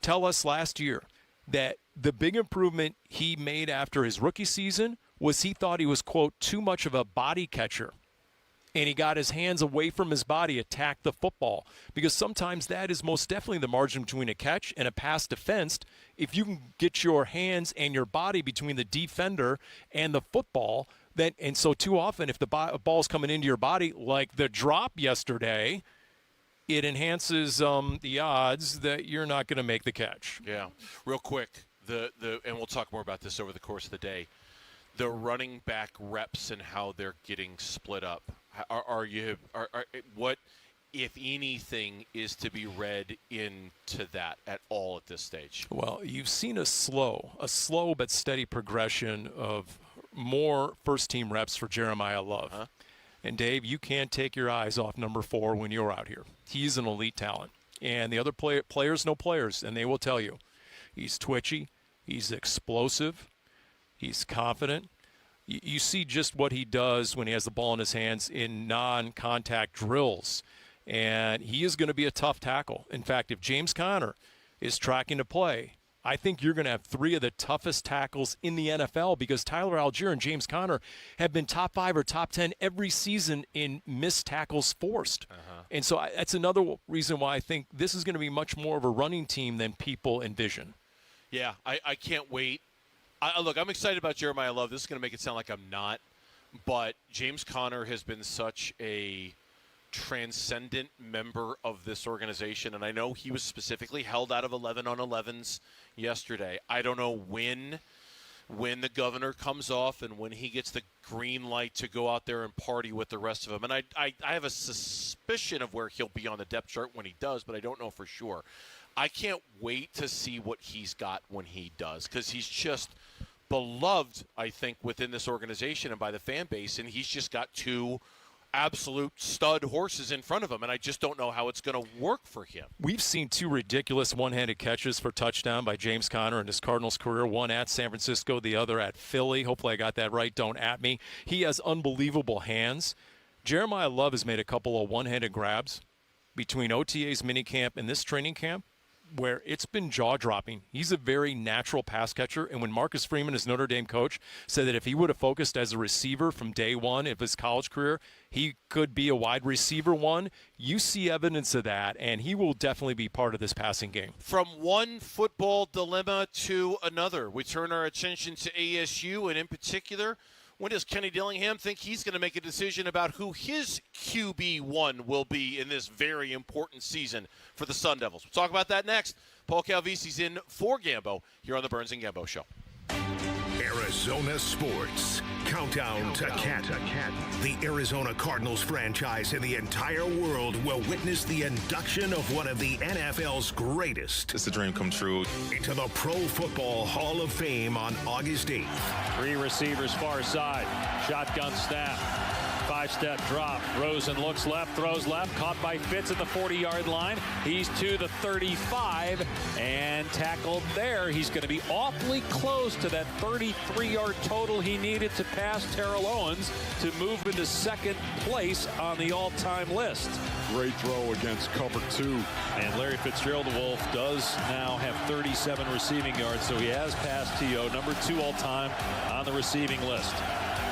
tell us last year? That the big improvement he made after his rookie season was he thought he was, quote, too much of a body catcher. And he got his hands away from his body, attacked the football. Because sometimes that is most definitely the margin between a catch and a pass defensed. If you can get your hands and your body between the defender and the football, then, and so too often if the ball's coming into your body, like the drop yesterday, it enhances the odds that you're not going to make the catch. Yeah. Real quick, and we'll talk more about this over the course of the day, the running back reps and how they're getting split up. What, if anything, is to be read into that at all at this stage? Well, you've seen a slow but steady progression of more first-team reps for Jeremiah Love. Huh? And, Dave, you can't take your eyes off number 4 when you're out here. He's an elite talent. And the other players know players, and they will tell you. He's twitchy. He's explosive. He's confident. You see just what he does when he has the ball in his hands in non-contact drills. And he is going to be a tough tackle. In fact, if James Conner is tracking to play, I think you're going to have 3 of the toughest tackles in the NFL because Tyler Algier and James Conner have been top 5 or top 10 every season in missed tackles forced. And so that's another reason why I think this is going to be much more of a running team than people envision. Yeah, I can't wait. Look, I'm excited about Jeremiah Love. This is going to make it sound like I'm not. But James Conner has been such a transcendent member of this organization, and I know he was specifically held out of 11-on-11s yesterday. I don't know when the governor comes off and when he gets the green light to go out there and party with the rest of them. And I have a suspicion of where he'll be on the depth chart when he does, but I don't know for sure. I can't wait to see what he's got when he does, because he's just beloved, I think, within this organization and by the fan base, and he's just got 2 absolute stud horses in front of him, and I just don't know how it's going to work for him. We've seen 2 ridiculous one-handed catches for touchdown by James Conner in his Cardinals career, one at San Francisco, the other at Philly. Hopefully I got that right. Don't at me. He has unbelievable hands. Jeremiah Love has made a couple of one-handed grabs between OTA's minicamp and this training camp where it's been jaw-dropping. He's a very natural pass catcher, and when Marcus Freeman, his Notre Dame coach, said that if he would have focused as a receiver from day one of his college career, he could be a wide receiver one. You see evidence of that, and he will definitely be part of this passing game. From one football dilemma to another, we turn our attention to ASU, and in particular, when does Kenny Dillingham think he's going to make a decision about who his QB1 will be in this very important season for the Sun Devils? We'll talk about that next. Paul Calvisi's in for Gambo here on the Burns and Gambo Show. Arizona Sports. Countdown to Canton. The Arizona Cardinals franchise in the entire world will witness the induction of one of the NFL's greatest. It's a dream come true. Into the Pro Football Hall of Fame on August 8th. 3 receivers far side. Shotgun snap. 5-step drop. Rosen looks left, throws left. Caught by Fitz at the 40-yard line. He's to the 35 and tackled there. He's going to be awfully close to that 33-yard total he needed to pass Terrell Owens to move into second place on the all-time list. Great throw against cover 2. And Larry Fitzgerald, the Wolf, does now have 37 receiving yards, so he has passed T.O., number 2 all-time on the receiving list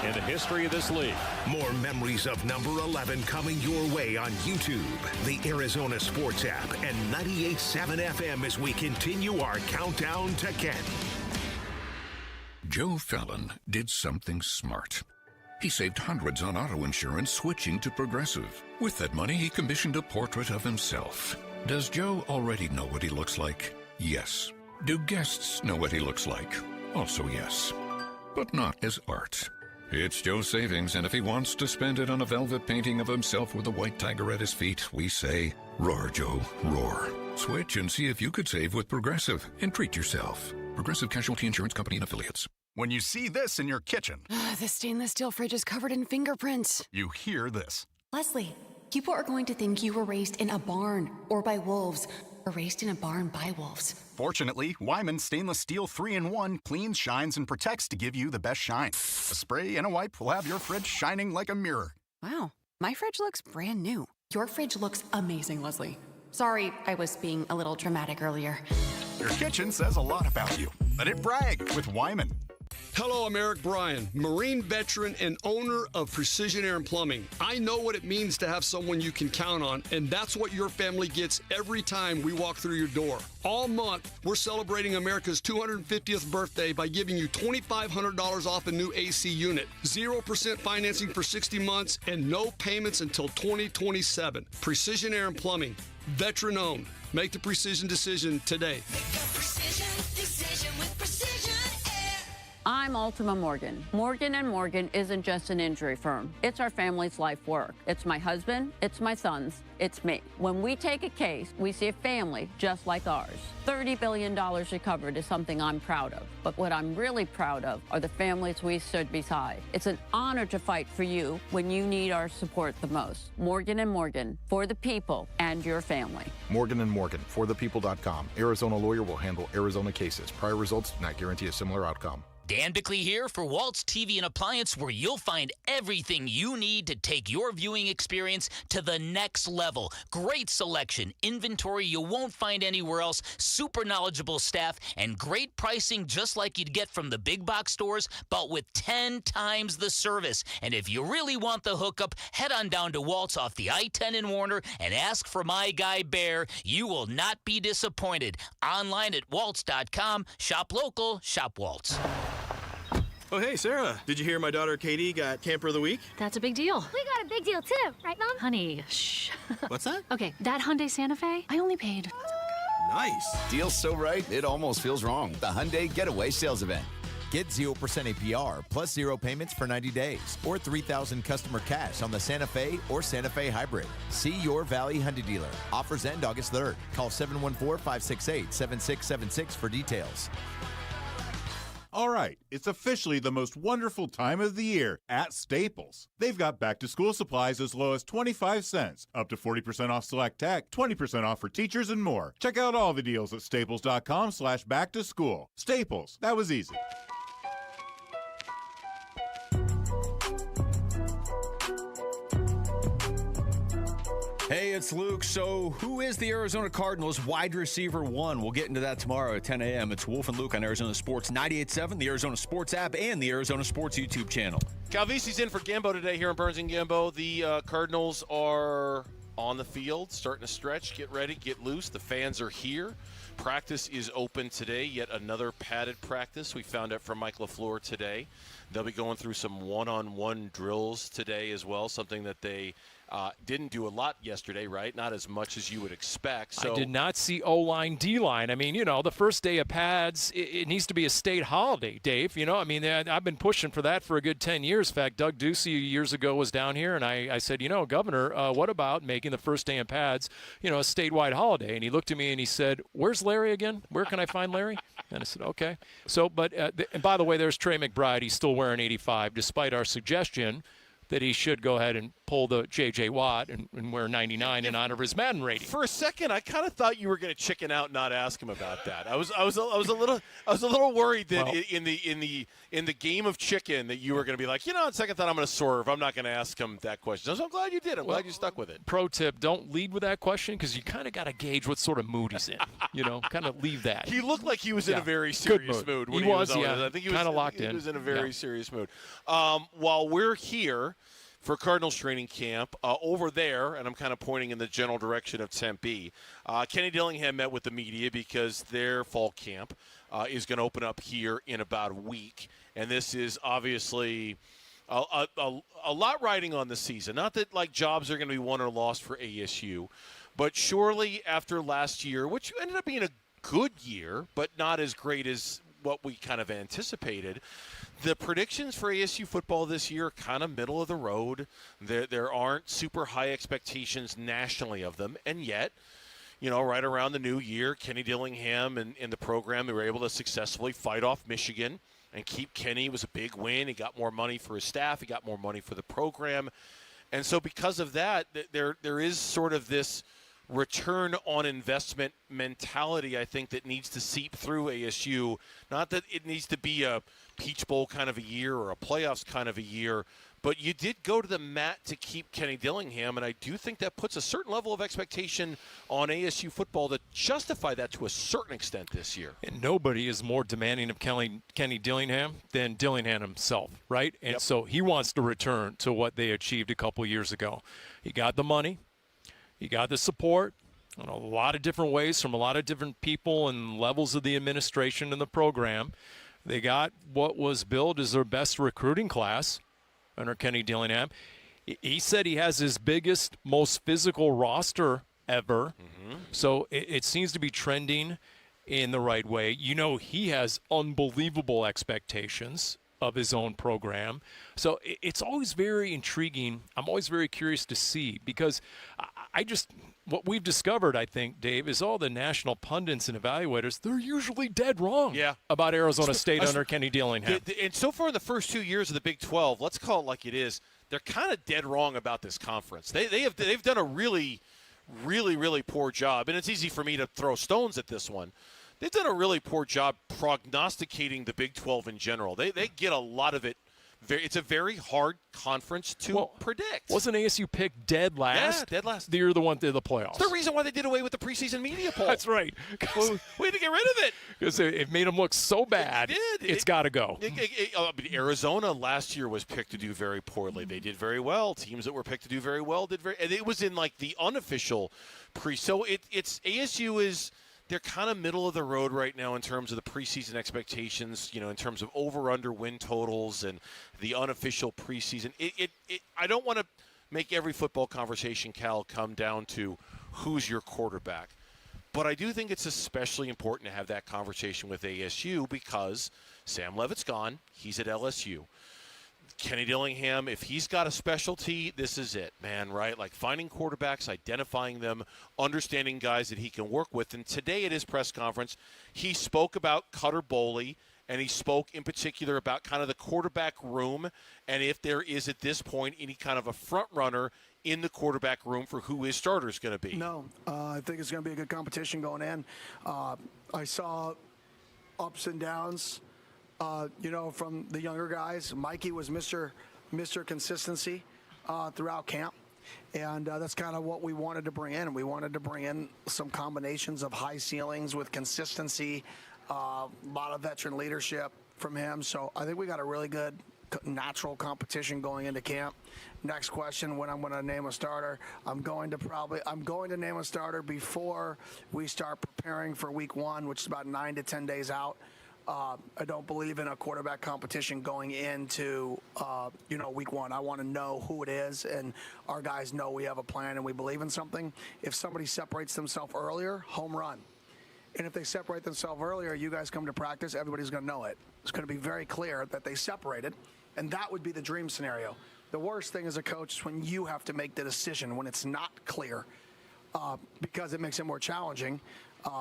in the history of this league. More memories of number 11 coming your way on YouTube, the Arizona Sports app, and 98.7 FM as we continue our countdown to Canton. Joe Fallon did something smart. He saved hundreds on auto insurance switching to Progressive. With that money, he commissioned a portrait of himself. Does Joe already know what he looks like? Yes. Do guests know what he looks like? Also yes. But not as art. It's Joe's savings, and if he wants to spend it on a velvet painting of himself with a white tiger at his feet, we say, roar, Joe, roar. Switch and see if you could save with Progressive and treat yourself. Progressive Casualty Insurance Company and Affiliates. When you see this in your kitchen, The stainless steel fridge is covered in fingerprints. you hear this. Leslie, people are going to think you were raised in a barn or by wolves or raised in a barn by wolves. Fortunately, Wyman Stainless Steel 3-in-1 cleans, shines, and protects to give you the best shine. A spray and a wipe will have your fridge shining like a mirror. Wow, my fridge looks brand new. Your fridge looks amazing, Leslie. Sorry, I was being a little dramatic earlier. Your kitchen says a lot about you. Let it brag with Wyman. Hello, I'm Eric Bryan, Marine veteran and owner of Precision Air and Plumbing. I know what it means to have someone you can count on, and that's what your family gets every time we walk through your door. All month, we're celebrating America's 250th birthday by giving you $2,500 off a new AC unit, 0% financing for 60 months, and no payments until 2027. Precision Air and Plumbing, veteran owned. Make the precision decision today. I'm Ultima Morgan. Morgan & Morgan isn't just an injury firm. It's our family's life work. It's my husband, it's my sons, it's me. When we take a case, we see a family just like ours. $30 billion recovered is something I'm proud of. But what I'm really proud of are the families we stood beside. It's an honor to fight for you when you need our support the most. Morgan & Morgan, for the people and your family. Morgan & Morgan, forthepeople.com. Arizona lawyer will handle Arizona cases. Prior results do not guarantee a similar outcome. Dan Bickley here for Waltz TV and Appliance, where you'll find everything you need to take your viewing experience to the next level. Great selection, inventory you won't find anywhere else, super knowledgeable staff, and great pricing just like you'd get from the big box stores, but with 10 times the service. And if you really want the hookup, head on down to Waltz off the I-10 in Warner and ask for my guy Bear. You will not be disappointed. Online at waltz.com. Shop local, shop Waltz. Oh, hey, Sarah. Did you hear my daughter Katie got Camper of the Week? That's a big deal. We got a big deal, too. Right, Mom? Honey, shh. What's that? Okay, that Hyundai Santa Fe, I only paid. Nice. Deal's so right, it almost feels wrong. The Hyundai Getaway Sales Event. Get 0% APR plus 0 payments for 90 days or $3,000 customer cash on the Santa Fe or Santa Fe Hybrid. See your Valley Hyundai dealer. Offers end August 3rd. Call 714-568-7676 for details. All right, it's officially the most wonderful time of the year at Staples. They've got back-to-school supplies as low as 25 cents, up to 40% off select tech, 20% off for teachers, and more. Check out all the deals at staples.com/back-to-school. Staples, that was easy. Hey, it's Luke. So who is the Arizona Cardinals wide receiver one? We'll get into that tomorrow at 10 a.m. It's Wolf and Luke on Arizona Sports 98.7, the Arizona Sports app, and the Arizona Sports YouTube channel. Calvisi's in for Gambo today here in Burns and Gambo. The Cardinals are on the field, starting to stretch. Get ready, get loose. The fans are here. Practice is open today, yet another padded practice. We found out from Mike LaFleur today. They'll be going through some one-on-one drills today as well, something that they didn't do a lot yesterday, right? Not as much as you would expect. So I did not see O-line, D-line. I mean, you know, the first day of pads, it needs to be a state holiday, Dave. You know, I mean, I've been pushing for that for a good 10 years. In fact, Doug Ducey years ago was down here, and I said, you know, Governor, what about making the first day of pads, you know, a statewide holiday? And he looked at me and he said, where's Larry again? Where can I find Larry? And I said, okay. So, but, and by the way, there's Trey McBride. He's still wearing 85, despite our suggestion that he should go ahead and pull the J.J. Watt and wear 99 in honor of his Madden rating. For a second, I kind of thought you were going to chicken out and not ask him about that. I was a little worried that in the game of chicken that you were going to be like, you know, on second thought, I'm going to swerve. I'm not going to ask him that question. So I'm glad you did. I'm glad you stuck with it. Pro tip: don't lead with that question because you kind of got to gauge what sort of mood he's in. You know, kind of leave that. He looked like he was in a very serious mood. When he was on. yeah. I think he kind of locked in. He was in a very serious mood. While we're here for Cardinals training camp over there, and I'm kind of pointing in the general direction of Tempe, Kenny Dillingham met with the media because their fall camp is going to open up here in about a week. And this is obviously a lot riding on the season. Not that, like, jobs are going to be won or lost for ASU, but surely after last year, which ended up being a good year, but not as great as what we kind of anticipated, the predictions for ASU football this year are kind of middle of the road. There aren't super high expectations nationally of them, and yet, you know, right around the new year, Kenny Dillingham and the program, they were able to successfully fight off Michigan and keep Kenny was a big win. He got more money for his staff. He got more money for the program. And so because of that, there is sort of this return on investment mentality, I think, that needs to seep through ASU. Not that it needs to be a Peach Bowl kind of a year or a playoffs kind of a year, but you did go to the mat to keep Kenny Dillingham, and I do think that puts a certain level of expectation on ASU football to justify that to a certain extent this year. And nobody is more demanding of Kenny Dillingham than Dillingham himself, right? And so he wants to return to what they achieved a couple years ago. He got the money. He got the support in a lot of different ways from a lot of different people and levels of the administration and the program. They got what was billed as their best recruiting class under Kenny Dillingham. He said he has his biggest, most physical roster ever. So it seems to be trending in the right way. You know, he has unbelievable expectations of his own program. So it's always very intriguing. I'm always very curious to see, because what we've discovered, I think, Dave, is all the national pundits and evaluators, they're usually dead wrong about Arizona State under Kenny Dillingham. And so far in the first 2 years of the Big 12, let's call it like it is, they're kind of dead wrong about this conference. They've done a really, really, really poor job, and it's easy for me to throw stones at this one. They've done a really poor job prognosticating the Big 12 in general. They get a lot of it. It's a very hard conference to predict. Wasn't ASU picked dead last? Yeah, dead last. They're the one to the playoffs. It's the reason why they did away with the preseason media poll. That's right. We had to get rid of it. Because it made them look so bad. It's got to go. Arizona last year was picked to do very poorly. They did very well. Teams that were picked to do very well did very. And it was in like the unofficial pre. So it's ASU is. They're kind of middle of the road right now in terms of the preseason expectations, in terms of over-under win totals and the unofficial preseason. I don't want to make every football conversation, Cal, come down to who's your quarterback. But I do think it's especially important to have that conversation with ASU because Sam Leavitt's gone. He's at LSU. Kenny Dillingham, if he's got a specialty, this is it, man, right? Like finding quarterbacks, identifying them, understanding guys that he can work with. And today at his press conference, he spoke about Cutter Boley, and he spoke in particular about kind of the quarterback room and if there is at this point any kind of a front runner in the quarterback room for who his starter is going to be. No, I think it's going to be a good competition going in. I saw ups and downs. From the younger guys. Mikey was Mr. Consistency throughout camp. And that's kind of what we wanted to bring in. We wanted to bring in some combinations of high ceilings with consistency, a lot of veteran leadership from him. So I think we got a really good natural competition going into camp. Next question, when I'm going to name a starter, I'm going to name a starter before we start preparing for week 1, which is about 9 to 10 days out. I don't believe in a quarterback competition going into, week 1. I want to know who it is, and our guys know we have a plan and we believe in something. If somebody separates themselves earlier, home run. And if they separate themselves earlier, you guys come to practice, everybody's going to know it. It's going to be very clear that they separated, and that would be the dream scenario. The worst thing as a coach is when you have to make the decision when it's not clear, because it makes it more challenging.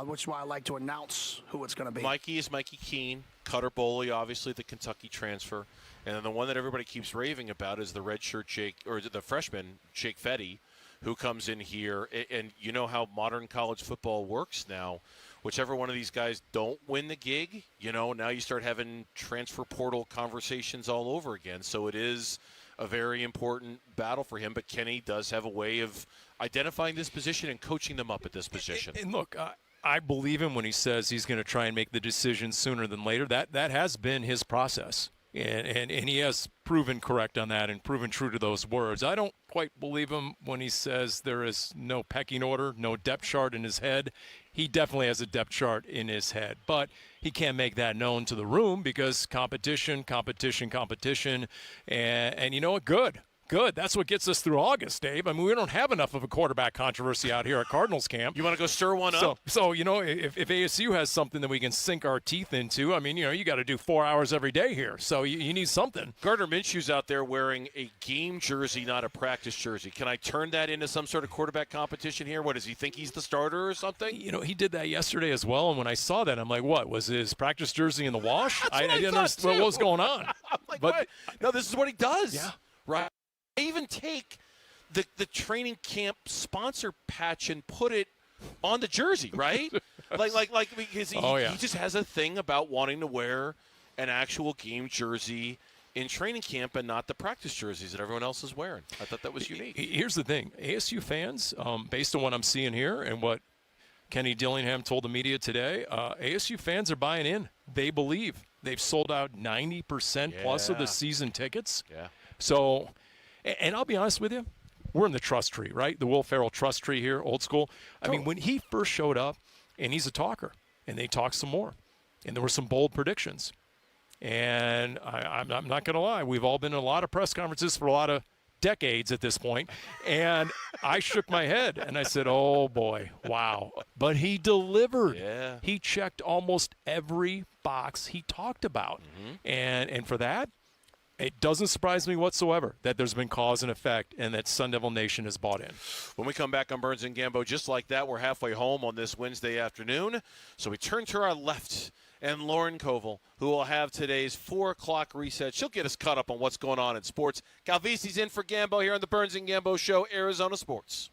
Which is why I like to announce who it's going to be. Mikey is Mikey Keene. Cutter Boley, obviously the Kentucky transfer. And then the one that everybody keeps raving about is the the freshman, Jake Fetty, who comes in here. And you know how modern college football works now. Whichever one of these guys don't win the gig, now you start having transfer portal conversations all over again. So it is a very important battle for him. But Kenny does have a way of identifying this position and coaching them up at this position. And look, I believe him when he says he's going to try and make the decision sooner than later. That has been his process, and he has proven correct on that and proven true to those words. I don't quite believe him when he says there is no pecking order, no depth chart in his head. He definitely has a depth chart in his head, but he can't make that known to the room because competition, and you know what? Good. Good. That's what gets us through August, Dave. I mean, we don't have enough of a quarterback controversy out here at Cardinals camp. You want to go stir one up? So if ASU has something that we can sink our teeth into, I mean, you got to do 4 hours every day here. So you need something. Gardner Minshew's out there wearing a game jersey, not a practice jersey. Can I turn that into some sort of quarterback competition here? What, does he think he's the starter or something? He did that yesterday as well, and when I saw that, I'm like, what? Was his practice jersey in the wash? I didn't understand what was going on. I'm like, but what? No, this is what he does. Yeah. Right. They even take the training camp sponsor patch and put it on the jersey, right? like because he just has a thing about wanting to wear an actual game jersey in training camp and not the practice jerseys that everyone else is wearing. I thought that was unique. Here's the thing. ASU fans, based on what I'm seeing here and what Kenny Dillingham told the media today, ASU fans are buying in. They believe. They've sold out 90% plus of the season tickets. Yeah. So, and I'll be honest with you, we're in the trust tree, right? The Will Ferrell trust tree here, old school. I mean, when he first showed up, and he's a talker, and they talked some more, and there were some bold predictions. And I'm not going to lie, we've all been in a lot of press conferences for a lot of decades at this point, and I shook my head, and I said, oh, boy, wow. But he delivered. Yeah. He checked almost every box he talked about. Mm-hmm. And for that, it doesn't surprise me whatsoever that there's been cause and effect and that Sun Devil Nation has bought in. When we come back on Burns and Gambo, just like that, we're halfway home on this Wednesday afternoon. So we turn to our left, and Lauren Koval, who will have today's 4 o'clock reset. She'll get us caught up on what's going on in sports. Calvisi's in for Gambo here on the Burns and Gambo Show, Arizona Sports.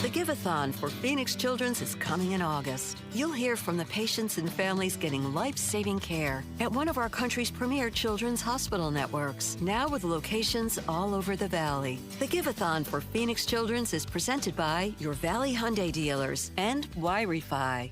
The Give-a-thon for Phoenix Children's is coming in August. You'll hear from the patients and families getting life-saving care at one of our country's premier children's hospital networks, now with locations all over the Valley. The Give-a-thon for Phoenix Children's is presented by your Valley Hyundai dealers and Y-Refi.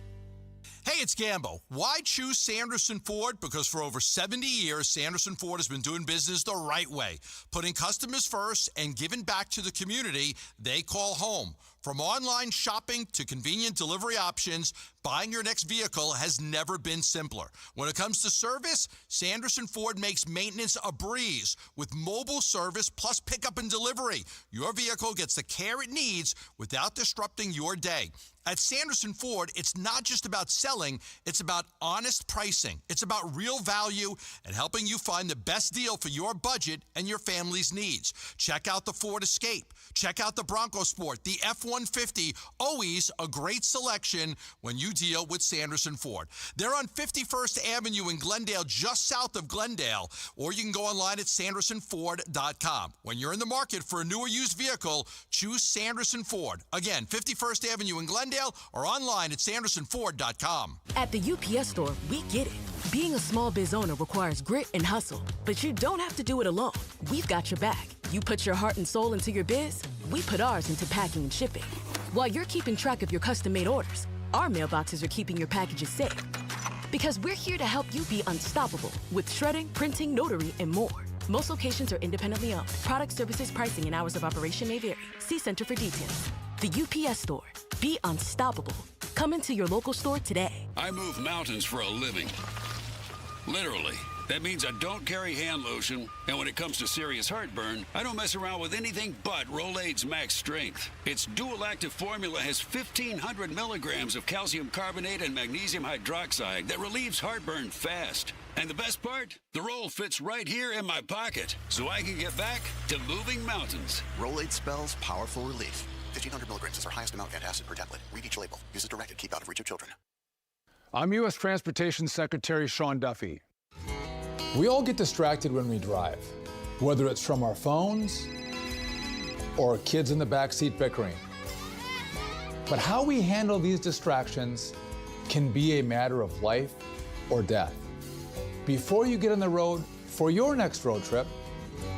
Hey, it's Gambo. Why choose Sanderson Ford? Because for over 70 years, Sanderson Ford has been doing business the right way, putting customers first and giving back to the community they call home. From online shopping to convenient delivery options, buying your next vehicle has never been simpler. When it comes to service, Sanderson Ford makes maintenance a breeze with mobile service plus pickup and delivery. Your vehicle gets the care it needs without disrupting your day. At Sanderson Ford, it's not just about selling, it's about honest pricing. It's about real value and helping you find the best deal for your budget and your family's needs. Check out the Ford Escape. Check out the Bronco Sport, the F-150. Always a great selection when you deal with Sanderson Ford. They're on 51st Avenue in Glendale, just south of Glendale, or you can go online at sandersonford.com. When you're in the market for a new or used vehicle, choose Sanderson Ford. Again, 51st Avenue in Glendale, or online at sandersonford.com. At the UPS store, we get it. Being a small biz owner requires grit and hustle, but you don't have to do it alone. We've got your back. You put your heart and soul into your biz, we put ours into packing and shipping. While you're keeping track of your custom-made orders, our mailboxes are keeping your packages safe. Because we're here to help you be unstoppable with shredding, printing, notary, and more. Most locations are independently owned. Product, services, pricing, and hours of operation may vary. See Center for details. The UPS store. Be unstoppable. Come into your local store today. I move mountains for a living. Literally. That means I don't carry hand lotion, and when it comes to serious heartburn, I don't mess around with anything but Rolaids Max Strength. Its dual-active formula has 1,500 milligrams of calcium carbonate and magnesium hydroxide that relieves heartburn fast. And the best part? The roll fits right here in my pocket, so I can get back to moving mountains. Rolaids spells powerful relief. 1,500 milligrams is our highest amount of antacid per tablet. Read each label. Use as directed. Keep out of reach of children. I'm U.S. Transportation Secretary Sean Duffy. We all get distracted when we drive, whether it's from our phones or kids in the backseat bickering. But how we handle these distractions can be a matter of life or death. Before you get on the road for your next road trip,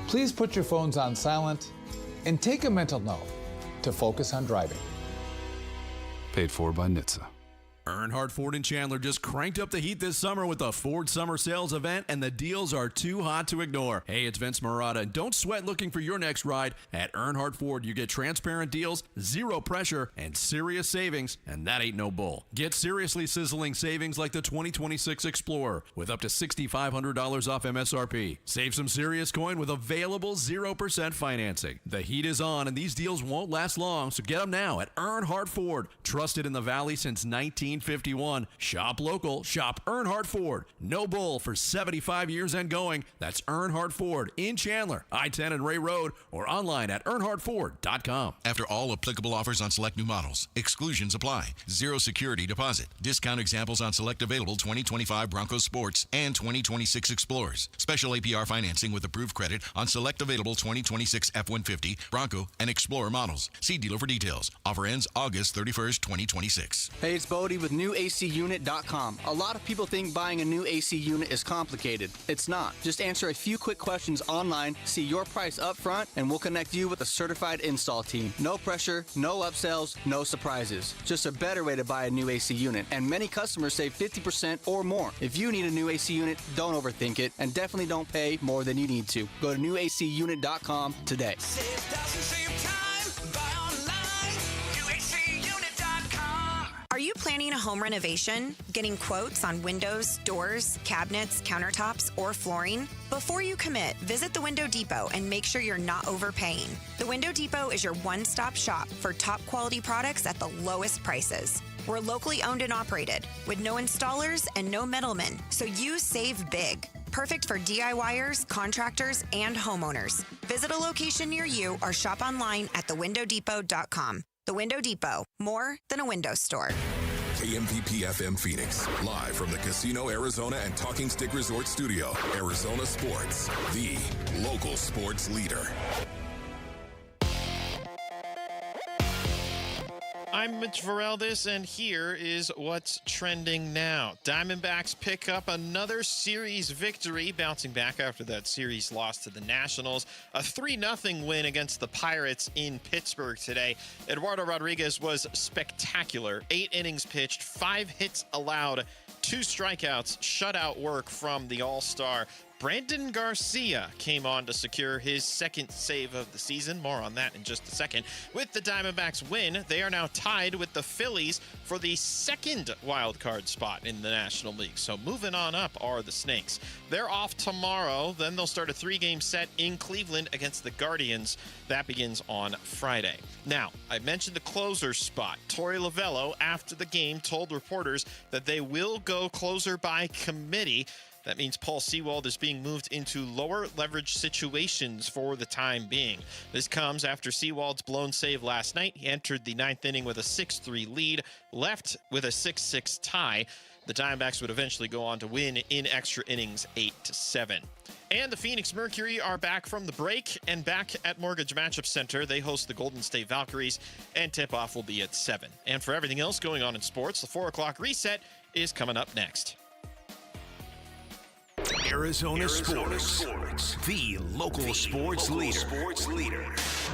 please put your phones on silent and take a mental note to focus on driving. Paid for by NHTSA. Earnhardt Ford in Chandler just cranked up the heat this summer with the Ford Summer Sales event, and the deals are too hot to ignore. Hey, it's Vince Marotta, and don't sweat looking for your next ride. At Earnhardt Ford, you get transparent deals, zero pressure, and serious savings, and that ain't no bull. Get seriously sizzling savings like the 2026 Explorer with up to $6,500 off MSRP. Save some serious coin with available 0% financing. The heat is on, and these deals won't last long, so get them now at Earnhardt Ford. Trusted in the Valley since 1951. Shop local. Shop Earnhardt Ford. No bull for 75 years and going. That's Earnhardt Ford in Chandler, I-10 and Ray Road, or online at earnhardtford.com. After all applicable offers on select new models, exclusions apply. Zero security deposit. Discount examples on select available 2025 Bronco Sports and 2026 Explorers. Special APR financing with approved credit on select available 2026 F-150, Bronco, and Explorer models. See dealer for details. Offer ends August 31st, 2026. Hey, it's Bodie with NewACUnit.com. A lot of people think buying a new AC unit is complicated. It's not. Just answer a few quick questions online, see your price up front, and we'll connect you with a certified install team. No pressure, no upsells, no surprises. Just a better way to buy a new AC unit. And many customers save 50% or more. If you need a new AC unit, don't overthink it, and definitely don't pay more than you need to. Go to NewACUnit.com today. Are you planning a home renovation? Getting quotes on windows, doors, cabinets, countertops, or flooring? Before you commit, visit the Window Depot and make sure you're not overpaying. The Window Depot is your one-stop shop for top quality products at the lowest prices. We're locally owned and operated with no installers and no middlemen, so you save big. Perfect for DIYers, contractors, and homeowners. Visit a location near you or shop online at thewindowdepot.com. The Window Depot, more than a window store. KMPP FM Phoenix, live from the Casino Arizona and Talking Stick Resort Studio. Arizona Sports, the local sports leader. I'm Mitch Vareldes, and here is what's trending now. Diamondbacks pick up another series victory, bouncing back after that series loss to the Nationals. A 3-0 win against the Pirates in Pittsburgh today. Eduardo Rodriguez was spectacular. 8 innings pitched, 5 hits allowed, 2 strikeouts, shutout work from the All-Star. Brandon Garcia came on to secure his second save of the season. More on that in just a second. With the Diamondbacks win, they are now tied with the Phillies for the second wild card spot in the National League. So moving on up are the Snakes. They're off tomorrow. Then they'll start a 3-game set in Cleveland against the Guardians. That begins on Friday. Now, I mentioned the closer spot. Torey Lovello, after the game, told reporters that they will go closer by committee. That means Paul Sewald is being moved into lower leverage situations for the time being. This comes after Sewald's blown save last night. He entered the 9th inning with a 6-3 lead, left with a 6-6 tie. The Diamondbacks would eventually go on to win in extra innings 8-7. And the Phoenix Mercury are back from the break and back at Mortgage Matchup Center. They host the Golden State Valkyries, and tip-off will be at 7. And for everything else going on in sports, the 4 o'clock reset is coming up next. Arizona Sports, the local sports leader.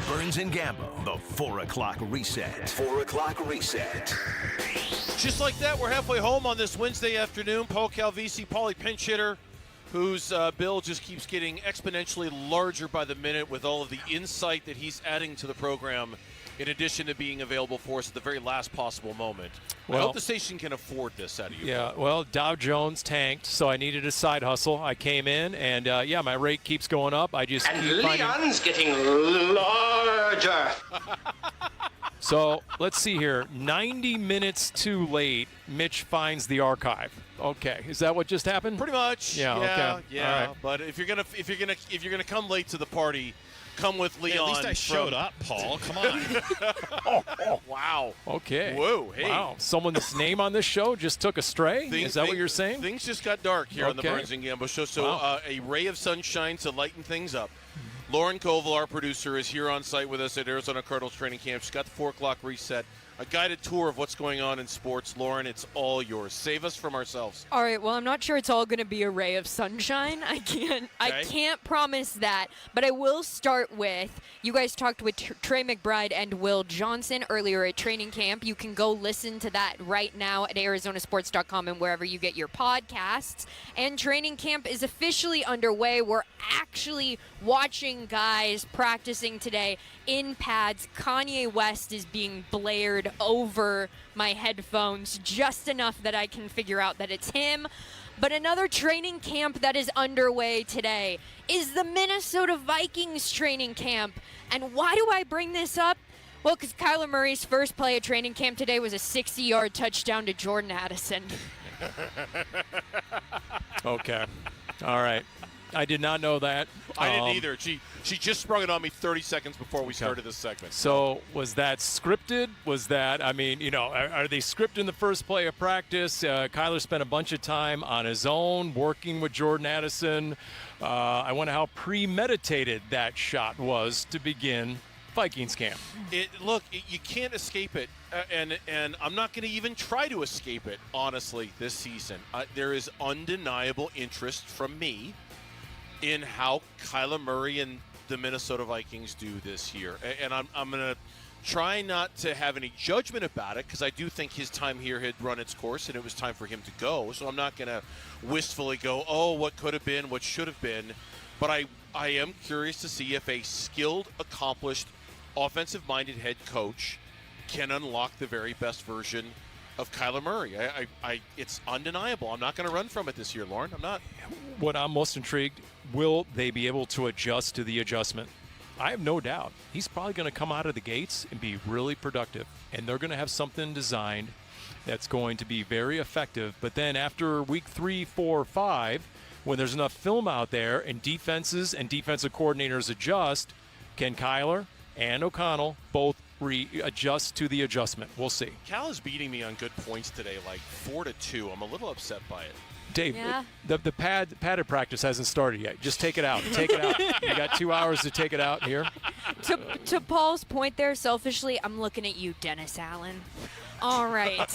Burns and Gambo, the 4 o'clock reset. 4 o'clock reset. Just like that, we're halfway home on this Wednesday afternoon. Paul Calvisi, Paulie pinch hitter, whose bill just keeps getting exponentially larger by the minute with all of the insight that he's adding to the program, in addition to being available for us at the very last possible moment. Well, I hope the station can afford this out of you. Yeah, well, Dow Jones tanked, so I needed a side hustle. I came in, and my rate keeps going up. I just keep Leon's getting larger. So let's see here. 90 minutes too late, Mitch finds the archive. Okay, is that what just happened? Pretty much. Yeah. Okay. Yeah. All right. But if you're gonna come late to the party, come with Leon. At least I showed up, Paul. Come on. oh, wow. Okay. Whoa. Hey. Wow. Someone's name on this show just took a stray? Is that what you're saying? Things just got dark here on the Burns and Gambo show. So wow. A ray of sunshine to lighten things up. Lauren Koval, our producer, is here on site with us at Arizona Cardinals training camp. She's got the 4 o'clock reset. a guided tour of what's going on in sports. Lauren, it's all yours. Save us from ourselves. All right, well, I'm not sure it's all going to be a ray of sunshine. I can't promise that, but I will start with, you guys talked with Trey McBride and Will Johnson earlier at training camp. You can go listen to that right now at arizonasports.com and wherever you get your podcasts. And training camp is officially underway. We're actually watching guys practicing today in pads. Kanye West is being blared over my headphones just enough that I can figure out that it's him. But another training camp that is underway today is the Minnesota Vikings training camp. And why do I bring this up? Well, because Kyler Murray's first play at training camp today was a 60-yard touchdown to Jordan Addison. Okay. All right. I did not know that. I didn't either. She just sprung it on me 30 seconds before we started this segment. So was that scripted? Was that, are they scripting the first play of practice? Kyler spent a bunch of time on his own working with Jordan Addison. I wonder how premeditated that shot was to begin Vikings camp. You can't escape it, and I'm not going to even try to escape it, honestly, this season. There is undeniable interest from me in how Kyler Murray and the Minnesota Vikings do this year. And I'm going to try not to have any judgment about it, because I do think his time here had run its course and it was time for him to go. So I'm not going to wistfully go, oh, what could have been, what should have been. But I am curious to see if a skilled, accomplished, offensive-minded head coach can unlock the very best version of Kyler Murray. It's undeniable. I'm not going to run from it this year, Lauren. I'm not. What I'm most intrigued, will they be able to adjust to the adjustment? I have no doubt. He's probably going to come out of the gates and be really productive. And they're going to have something designed that's going to be very effective. But then after week 3, 4, 5, when there's enough film out there and defenses and defensive coordinators adjust, can Kyler and O'Connell both readjust to the adjustment? We'll see. Cal is beating me on good points today, like 4-2. I'm a little upset by it. Dave, the padded practice hasn't started yet. Just take it out. Take it out. You got 2 hours to take it out here. To Paul's point there, selfishly, I'm looking at you, Dennis Allen. All right.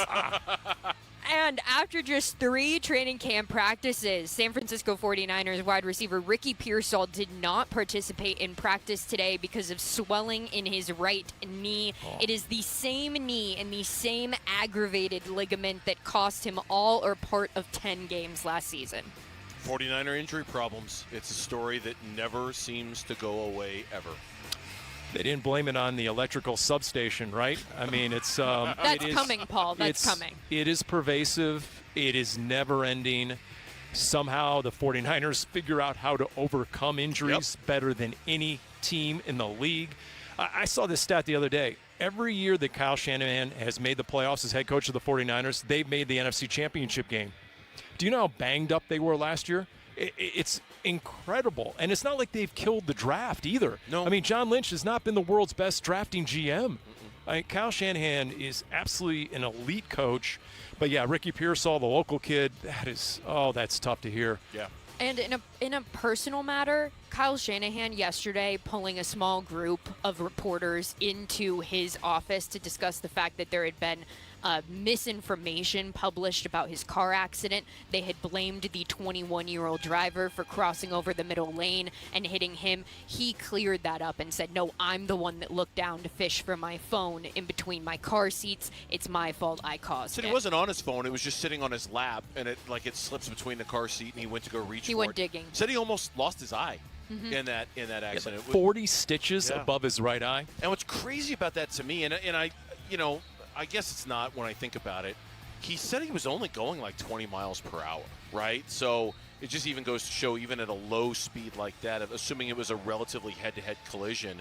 And after just 3 training camp practices, San Francisco 49ers wide receiver Ricky Pearsall did not participate in practice today because of swelling in his right knee. It is the same knee and the same aggravated ligament that cost him all or part of 10 games last season. 49er injury problems. It's a story that never seems to go away ever. They didn't blame it on the electrical substation, right? I mean, it's that's coming, Paul. That's coming. It is pervasive. It is never-ending. Somehow the 49ers figure out how to overcome injuries better than any team in the league. I saw this stat the other day. Every year that Kyle Shanahan has made the playoffs as head coach of the 49ers, they've made the NFC Championship game. Do you know how banged up they were last year? It's incredible. And it's not like they've killed the draft either. No. I mean, John Lynch has not been the world's best drafting GM. Kyle Shanahan is absolutely an elite coach. But, yeah, Ricky Pearsall, the local kid, that's tough to hear. Yeah. And in a personal matter, Kyle Shanahan yesterday pulling a small group of reporters into his office to discuss the fact that there had been misinformation published about his car accident. They had blamed the 21-year-old driver for crossing over the middle lane and hitting him. He cleared that up and said, no, I'm the one that looked down to fish for my phone in between my car seats. It's my fault. I caused it. It wasn't on his phone. It was just sitting on his lap, and it slips between the car seat, and he went to go reach for it. He went digging. Said he almost lost his eye. In that accident. 40 stitches above his right eye. And what's crazy about that to me, and I guess it's not when I think about it, he said he was only going like 20 miles per hour, right? So it just even goes to show, even at a low speed like that, assuming it was a relatively head-to-head collision,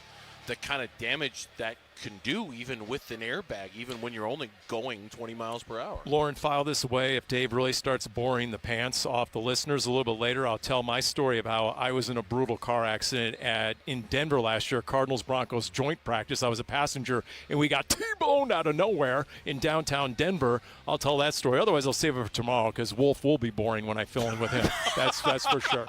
the kind of damage that can do even with an airbag, even when you're only going 20 miles per hour. Lauren, file this away. If Dave really starts boring the pants off the listeners a little bit later, I'll tell my story of how I was in a brutal car accident in Denver last year, Cardinals-Broncos joint practice. I was a passenger, and we got T-boned out of nowhere in downtown Denver. I'll tell that story. Otherwise, I'll save it for tomorrow because Wolf will be boring when I fill in with him. That's for sure.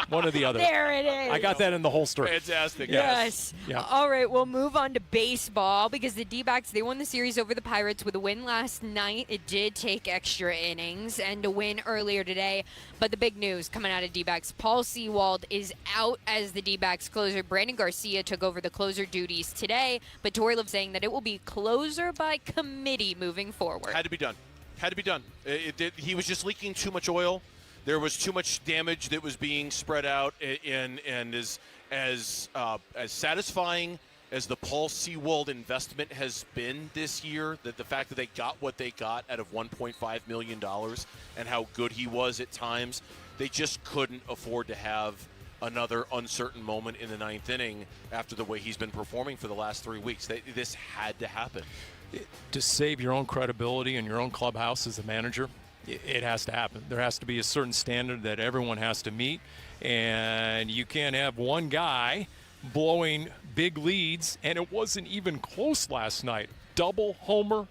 One or the other. There it is. I got that in the holster. Fantastic. Yes. Yeah. All right, we'll move on to baseball because the D-backs, they won the series over the Pirates with a win last night. It did take extra innings and a win earlier today. But the big news coming out of D-backs, Paul Sewald is out as the D-backs closer. Brandon Garcia took over the closer duties today, but Torey Love saying that it will be closer by committee moving forward. Had to be done. He was just leaking too much oil. There was too much damage that was being spread out, and as satisfying as the Paul Sewald investment has been this year, that the fact that they got what they got out of $1.5 million and how good he was at times, they just couldn't afford to have another uncertain moment in the ninth inning after the way he's been performing for the last 3 weeks. This had to happen. To save your own credibility in your own clubhouse as a manager, it has to happen. There has to be a certain standard that everyone has to meet, and you can't have one guy blowing big leads, and it wasn't even close last night. Double homer,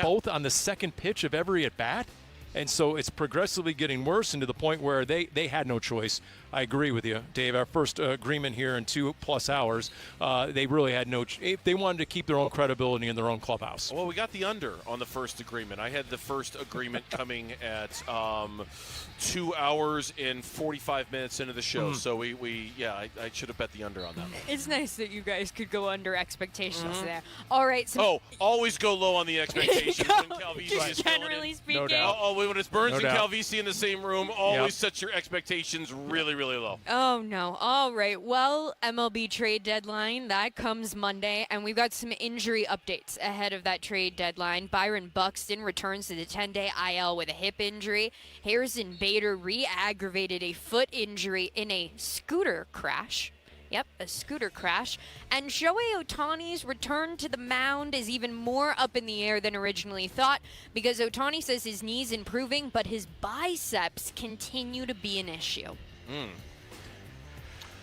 both on the second pitch of every at-bat. And so it's progressively getting worse, and to the point where they had no choice. I agree with you, Dave. Our first agreement here in 2+ hours, they really had no if they wanted to keep their own credibility in their own clubhouse. Well, we got the under on the first agreement. I had the first agreement coming at 2 hours and 45 minutes into the show. So I should have bet the under on that one. It's nice that you guys could go under expectations there. All right. So always go low on the expectations when Calvisi is generally speaking. No doubt. When it's Burns and Calvisi in the same room, always set your expectations really, really low. Oh, no. All right. Well, MLB trade deadline, that comes Monday, and we've got some injury updates ahead of that trade deadline. Byron Buxton returns to the 10-day IL with a hip injury. Harrison Bader re-aggravated a foot injury in a scooter crash. Yep, a scooter crash. And Shohei Ohtani's return to the mound is even more up in the air than originally thought because Ohtani says his knee's improving, but his biceps continue to be an issue.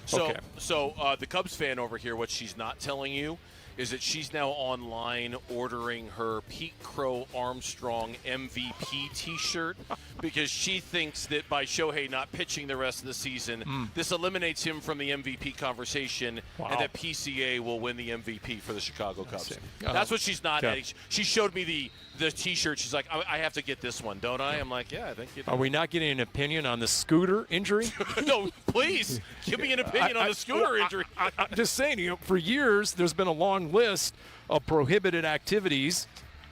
So the Cubs fan over here, what she's not telling you is that she's now online ordering her Pete Crow Armstrong MVP T-shirt because she thinks that by Shohei not pitching the rest of the season, this eliminates him from the MVP conversation, and that PCA will win the MVP for the Chicago Cubs. That's what she's not adding. She showed me the T-shirt. She's like, I have to get this one, don't I? I'm like, yeah, I think you do. Are we not getting an opinion on the scooter injury? No, please give me an opinion on the scooter injury. I'm just saying, for years there's been a long list of prohibited activities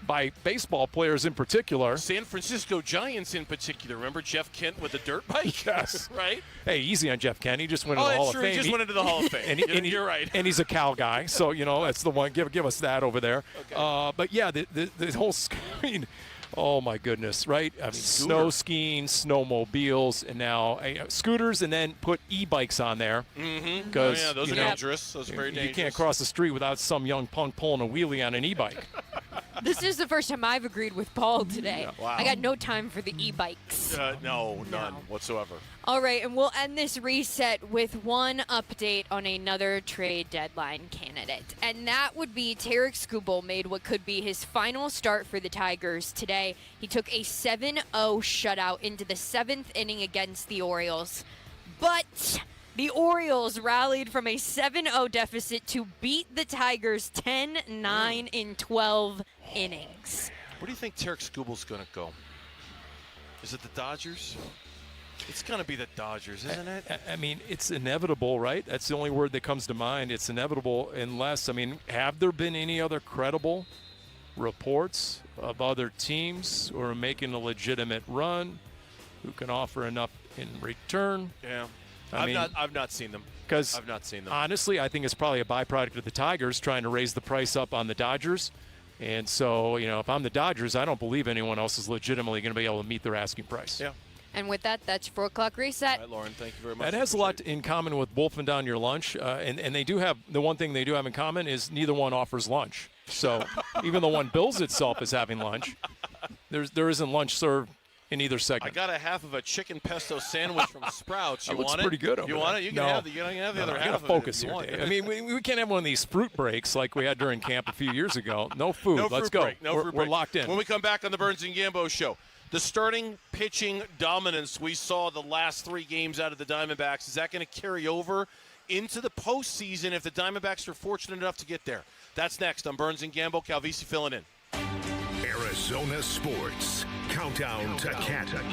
by baseball players in particular. San Francisco Giants in particular. Remember Jeff Kent with the dirt bike? Yes. Right? Hey, easy on Jeff Kent. He just went into the Hall of Fame. He just went into the Hall of Fame. You're right. And he's a Cal guy, so, that's the one. Give us that over there. Okay. But, yeah, the whole screen. Oh, my goodness, right? I mean, snow skiing, snowmobiles, and now scooters, and then put e-bikes on there. Mm-hmm. Those are dangerous. Those are very dangerous. You can't cross the street without some young punk pulling a wheelie on an e-bike. This is the first time I've agreed with Paul today. Wow. I got no time for the e-bikes. No, none whatsoever. All right, and we'll end this reset with one update on another trade deadline candidate. And that would be Tarik Skubal made what could be his final start for the Tigers today. He took a 7-0 shutout into the 7th inning against the Orioles. But the Orioles rallied from a 7-0 deficit to beat the Tigers 10-9 in 12 innings. Where do you think Tarik Skubal's going to go? Is it the Dodgers? It's going to be the Dodgers, isn't it? I mean, it's inevitable, right? That's the only word that comes to mind. It's inevitable unless, have there been any other credible reports of other teams who are making a legitimate run, who can offer enough in return? Yeah. I've not seen them. Because I've not seen them. Honestly, I think it's probably a byproduct of the Tigers trying to raise the price up on the Dodgers. And so, if I'm the Dodgers, I don't believe anyone else is legitimately going to be able to meet their asking price. Yeah. And with that, that's 4 o'clock reset. All right, Lauren, thank you very much. That has a lot in common with wolfing down your lunch. And they do have, the one thing they do have in common is neither one offers lunch. So even though one bills itself as having lunch, there isn't lunch served in either segment. I got a half of a chicken pesto sandwich from Sprouts. You looks want it? pretty good over You there. want it? You can have the other half. I got to focus here, Want. Dave. We can't have one of these fruit breaks like we had during camp a few years ago. No food. No Let's fruit go. break. No fruit We're break. locked in. When we come back on the Burns and Gambo show, The starting pitching dominance we saw the last 3 games out of the Diamondbacks, is that going to carry over into the postseason if the Diamondbacks are fortunate enough to get there? That's next on Burns and Gamble. Calvisi filling in. Arizona Sports. Countdown to Canton.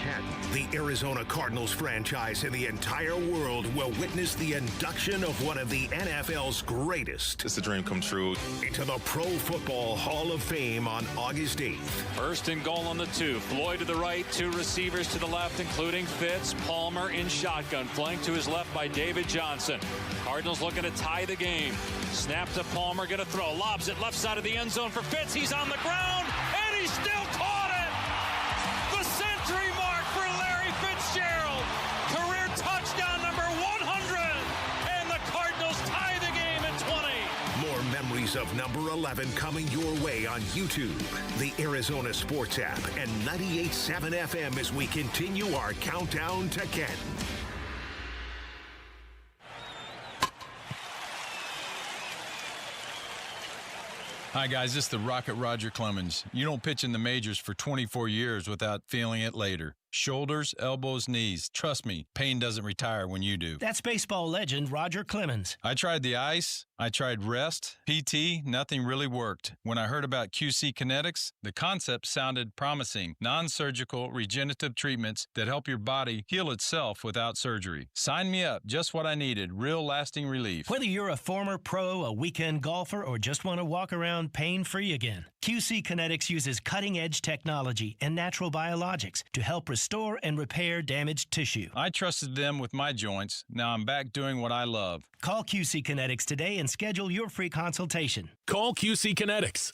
The Arizona Cardinals franchise in the entire world will witness the induction of one of the NFL's greatest. It's a dream come true. Into the Pro Football Hall of Fame on August 8th. First and goal on the 2. Floyd to the right, 2 receivers to the left, including Fitz. Palmer in shotgun, flanked to his left by David Johnson. Cardinals looking to tie the game. Snap to Palmer, gonna throw. Lobs it left side of the end zone for Fitz. He's on the ground, and he still caught it! The century mark for Larry Fitzgerald. Career touchdown number 100. And the Cardinals tie the game at 20. More memories of number 11 coming your way on YouTube, the Arizona Sports app, and 98.7 FM as we continue our countdown to Canton. Hi, guys. This is the Rocket Roger Clemens. You don't pitch in the majors for 24 years without feeling it later. Shoulders, elbows, knees. Trust me, pain doesn't retire when you do. That's baseball legend Roger Clemens. I tried the ice. I tried rest, PT, nothing really worked. When I heard about QC Kinetics, the concept sounded promising. Non-surgical regenerative treatments that help your body heal itself without surgery. Sign me up. Just what I needed. Real lasting relief. Whether you're a former pro, a weekend golfer, or just want to walk around pain-free again, QC Kinetics uses cutting-edge technology and natural biologics to help restore and repair damaged tissue. I trusted them with my joints. Now I'm back doing what I love. Call QC Kinetics today and schedule your free consultation. Call QC Kinetics,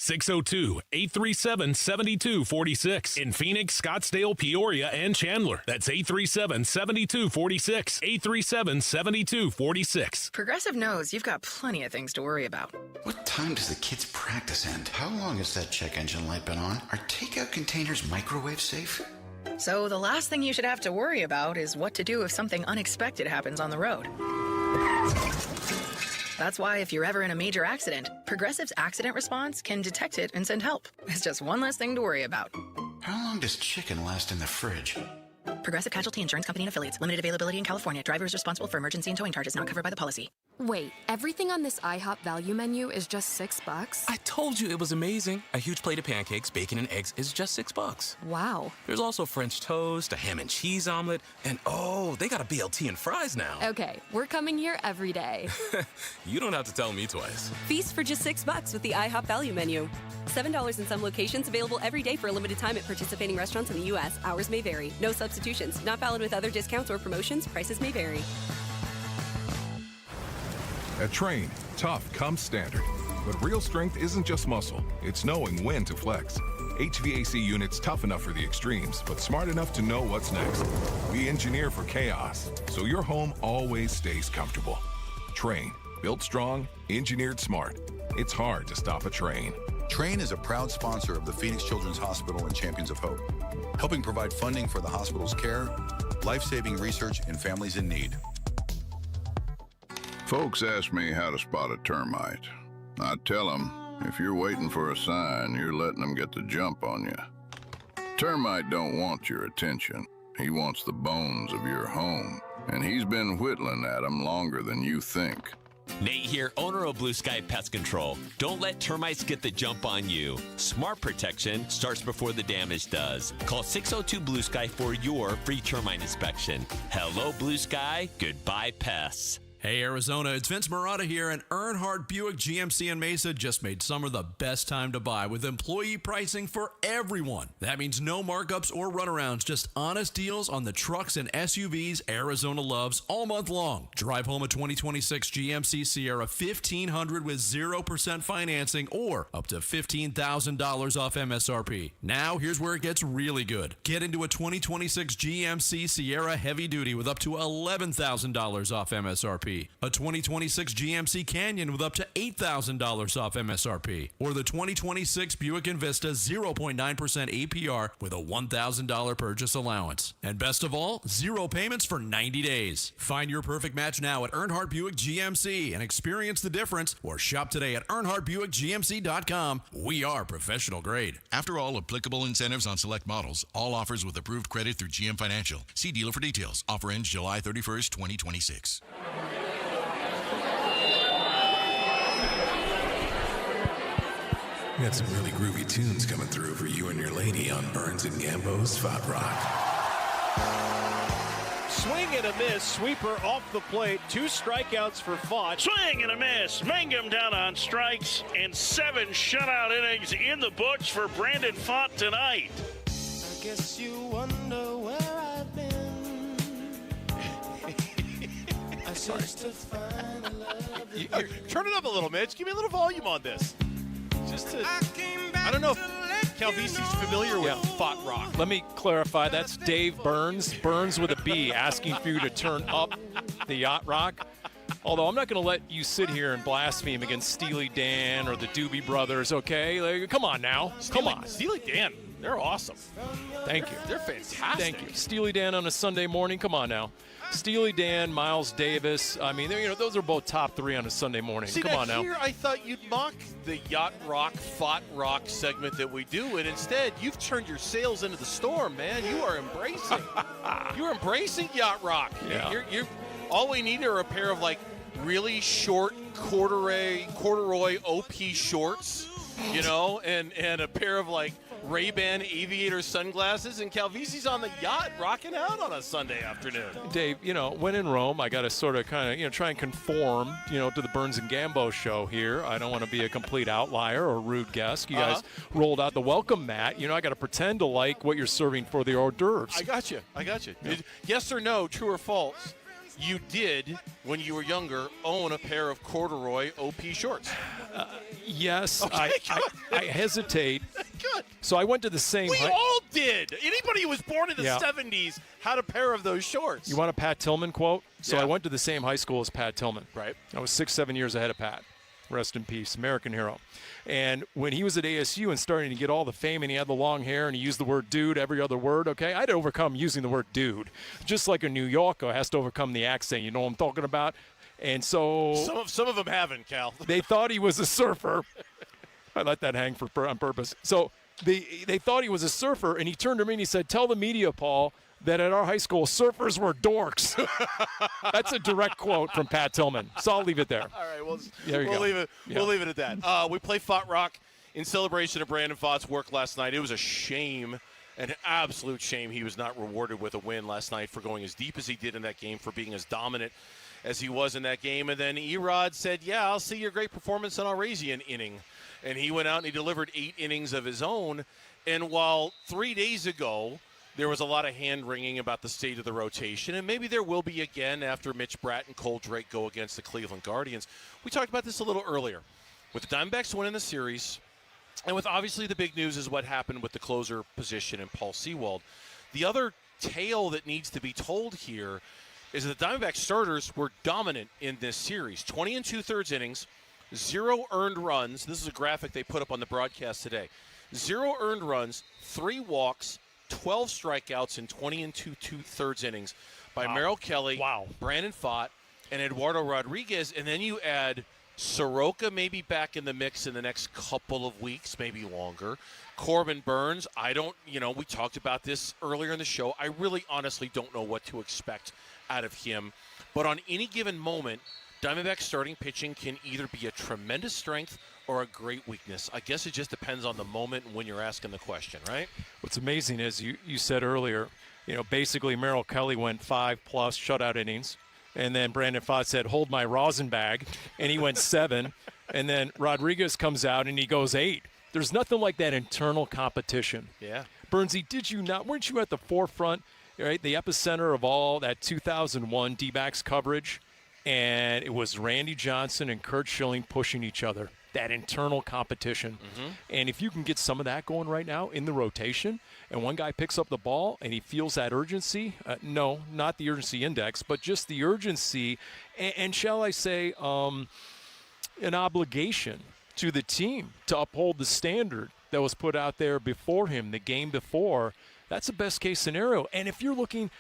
602-837-7246. In Phoenix, Scottsdale, Peoria, and Chandler. That's 837-7246. 837-7246. Progressive knows you've got plenty of things to worry about. What time does the kids' practice end? How long has that check engine light been on? Are takeout containers microwave safe? So the last thing you should have to worry about is what to do if something unexpected happens on the road. That's why if you're ever in a major accident, Progressive's accident response can detect it and send help. It's just one less thing to worry about. How long does chicken last in the fridge? Progressive Casualty Insurance Company and Affiliates. Limited availability in California. Driver is responsible for emergency and towing charges not covered by the policy. Wait, everything on this IHOP value menu is just $6? I told you it was amazing. A huge plate of pancakes, bacon, and eggs is just $6. Wow. There's also French toast, a ham and cheese omelet, and oh, they got a BLT and fries now. Okay, we're coming here every day. You don't have to tell me twice. Feast for just $6 with the IHOP value menu. $7 in some locations, available every day for a limited time at participating restaurants in the U.S. Hours may vary. No substitutions. Not valid with other discounts or promotions. Prices may vary. At Train, tough comes standard. But real strength isn't just muscle, it's knowing when to flex. HVAC units tough enough for the extremes, but smart enough to know what's next. We engineer for chaos, so your home always stays comfortable. Train, built strong, engineered smart. It's hard to stop a train. Train is a proud sponsor of the Phoenix Children's Hospital and Champions of Hope, helping provide funding for the hospital's care, life-saving research, and families in need. Folks ask me how to spot a termite. I tell them, if you're waiting for a sign, you're letting them get the jump on you. Termite don't want your attention. He wants the bones of your home, and he's been whittling at them longer than you think. Nate here, owner of Blue Sky Pest Control. Don't let termites get the jump on you. Smart protection starts before the damage does. Call 602-BLUE-SKY for your free termite inspection. Hello, Blue Sky. Goodbye, pests. Hey, Arizona, it's Vince Marotta here, and Earnhardt Buick GMC in Mesa just made summer the best time to buy with employee pricing for everyone. That means no markups or runarounds, just honest deals on the trucks and SUVs Arizona loves all month long. Drive home a 2026 GMC Sierra 1500 with 0% financing or up to $15,000 off MSRP. Now, here's where it gets really good. Get into a 2026 GMC Sierra Heavy Duty with up to $11,000 off MSRP. MSRP. A 2026 GMC Canyon with up to $8,000 off MSRP. Or the 2026 Buick Envista 0.9% APR with a $1,000 purchase allowance. And best of all, 0 payments for 90 days. Find your perfect match now at Earnhardt Buick GMC and experience the difference, or shop today at EarnhardtBuickGMC.com. We are professional grade. After all applicable incentives on select models, all offers with approved credit through GM Financial. See dealer for details. Offer ends July 31st, 2026. We got some really groovy tunes coming through for you and your lady on Burns and Gambo's Fat Rock. Swing and a miss. Sweeper off the plate. 2 strikeouts for Fott. Swing and a miss. Mangum down on strikes. And 7 shutout innings in the books for Brandon Fott tonight. I guess you wonder where I've been. I searched to find a love. Turn it up a little, Mitch. Give me a little volume on this. Just to, I don't know if Calvisi's familiar with Fott Rock. Let me clarify. That's Dave Burns. Burns with a B, asking for you to turn up the yacht rock. Although I'm not going to let you sit here and blaspheme against Steely Dan or the Doobie Brothers, okay? Like, come on now. Come on. Steely Dan, they're awesome. Thank you. They're fantastic. Thank you. Steely Dan on a Sunday morning. Come on now. Steely Dan, Miles Davis. I mean, those are both top 3 on a Sunday morning. See, Come on now. Here I thought you'd mock the yacht rock, Fott rock segment that we do, and instead you've turned your sails into the storm, man. You are embracing. You're embracing yacht rock. Yeah. You're all we need are a pair of like really short corduroy OP shorts, and a pair of like Ray-Ban aviator sunglasses, and Calvisi's on the yacht rocking out on a Sunday afternoon. Dave, when in Rome, I got to sort of kind of, try and conform, to the Burns and Gambo show here. I don't want to be a complete outlier or rude guest. You guys rolled out the welcome mat. I got to pretend to like what you're serving for the hors d'oeuvres. I got you. Yeah. Yes or no, true or false? You did, when you were younger, own a pair of corduroy OP shorts. Yes, Okay, I hesitate. Good. So I went to the same. We all did. Anybody who was born in the 70s had a pair of those shorts. You want a Pat Tillman quote? So Yeah. I went to the same high school as Pat Tillman. Right. I was 6-7 years ahead of Pat. Rest in peace, American hero. And when he was at ASU and starting to get all the fame, and he had the long hair and he used the word dude every other word, okay, I had to overcome using the word dude. Just like a New Yorker has to overcome the accent. You know what I'm talking about? And so some of them haven't, Cal. They thought he was a surfer. I let that hang on purpose. So they thought he was a surfer, and he turned to me and he said, "Tell the media, Paul, that at our high school, surfers were dorks." That's a direct quote from Pat Tillman. So I'll leave it there. All right, we'll go. leave it. Yeah. We'll leave it at that. We played Fott Rock in celebration of Brandon Fott's work last night. It was a shame, an absolute shame, he was not rewarded with a win last night for going as deep as he did in that game, for being as dominant as he was in that game. And then Erod said, "Yeah, I'll see your great performance and I'll raise you an inning." And he went out and he delivered 8 innings of his own. And while 3 days ago there was a lot of hand-wringing about the state of the rotation, and maybe there will be again after Mitch Bratt and Cole Drake go against the Cleveland Guardians, we talked about this a little earlier. With the Diamondbacks winning the series, and with obviously the big news is what happened with the closer position in Paul Sewald, the other tale that needs to be told here is that the Diamondback starters were dominant in this series. 20 2/3 innings, 0 earned runs. This is a graphic they put up on the broadcast today. 0 earned runs, 3 walks, 12 strikeouts in 20 2/3 innings by Merrill Kelly, Brandon Fott, and Eduardo Rodriguez. And then you add Soroka maybe back in the mix in the next couple of weeks, maybe longer. Corbin Burns, we talked about this earlier in the show. I really honestly don't know what to expect out of him. But on any given moment, Diamondback starting pitching can either be a tremendous strength or a great weakness. I guess it just depends on the moment and when you're asking the question, right? What's amazing is you said earlier, basically Merrill Kelly went 5+ shutout innings. And then Brandon Fott said, "Hold my rosin bag," and he went 7. And then Rodriguez comes out and he goes 8. There's nothing like that internal competition. Yeah. Burnsy, weren't you at the forefront, right? The epicenter of all that 2001 D-backs coverage, and it was Randy Johnson and Curt Schilling pushing each other. that internal competition. And if you can get some of that going right now in the rotation, and one guy picks up the ball and he feels that urgency, no, not the urgency index, but just the urgency, and shall I say, an obligation to the team to uphold the standard that was put out there before him, the game before, that's the best case scenario. And if you're looking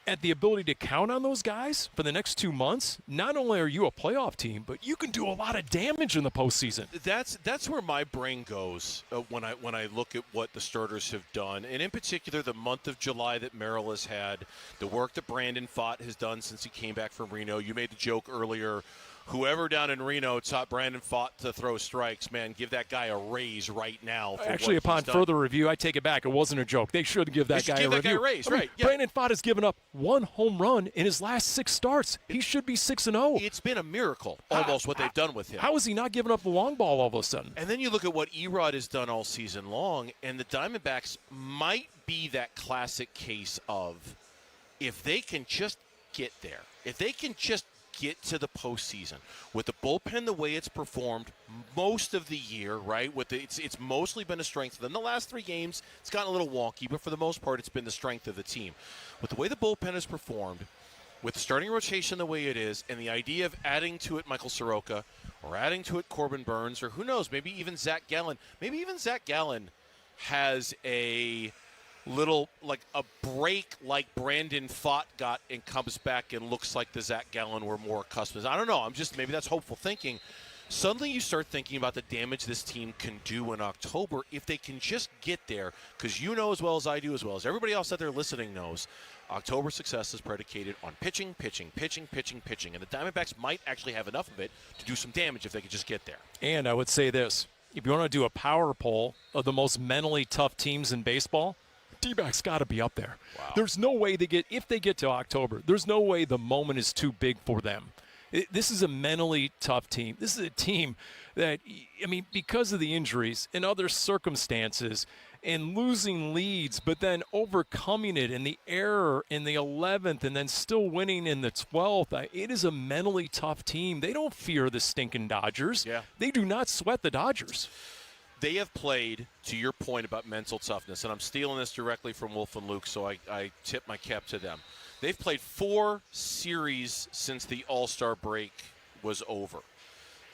at the ability to count on those guys for the next 2 months, not only are you a playoff team, but you can do a lot of damage in the postseason. That's where my brain goes when I look at what the starters have done, and in particular the month of July that Merrill has had, the work that Brandon Pfaadt has done since he came back from Reno. You made the joke earlier, whoever down in Reno taught Brandon Pfaadt to throw strikes, man, give that guy a raise right now. Actually, upon further review, I take it back. It wasn't a joke. They should give that guy a review. Raise, I mean, right? Yeah. Brandon Pfaadt has given up 1 home run in his last 6 starts. He should be 6-0. It's been a miracle, almost, what they've done with him. How is he not giving up the long ball all of a sudden? And then you look at what Erod has done all season long, and the Diamondbacks might be that classic case of if they can just get there, if they can just get to the postseason with the bullpen the way it's performed most of the year, right? It's mostly been a strength. Then the last 3 games, it's gotten a little wonky, but for the most part, it's been the strength of the team. With the way the bullpen has performed, with the starting rotation the way it is, and the idea of adding to it Michael Soroka, or adding to it Corbin Burns, or who knows, maybe even Zach Gallen. Maybe even Zach Gallen has a little, like a break like Brandon Pfaadt got and comes back and looks like the Zach Gallen we're more accustomed to. I don't know. Maybe that's hopeful thinking. Suddenly you start thinking about the damage this team can do in October if they can just get there, because you know as well as I do, as well as everybody else out there listening knows, October success is predicated on pitching, and the Diamondbacks might actually have enough of it to do some damage if they could just get there. And I would say this, if you want to do a power poll of the most mentally tough teams in baseball, D-backs got to be up there. Wow. There's no way if they get to October, there's no way the moment is too big for them. This is a mentally tough team. This is a team that, I mean, because of the injuries and other circumstances and losing leads, but then overcoming it in the error in the 11th and then still winning in the 12th, it is a mentally tough team. They don't fear the stinking Dodgers. Yeah. They do not sweat the Dodgers. They have played, to your point about mental toughness, and I'm stealing this directly from Wolf and Luke, so I tip my cap to them. They've played 4 series since the All-Star break was over.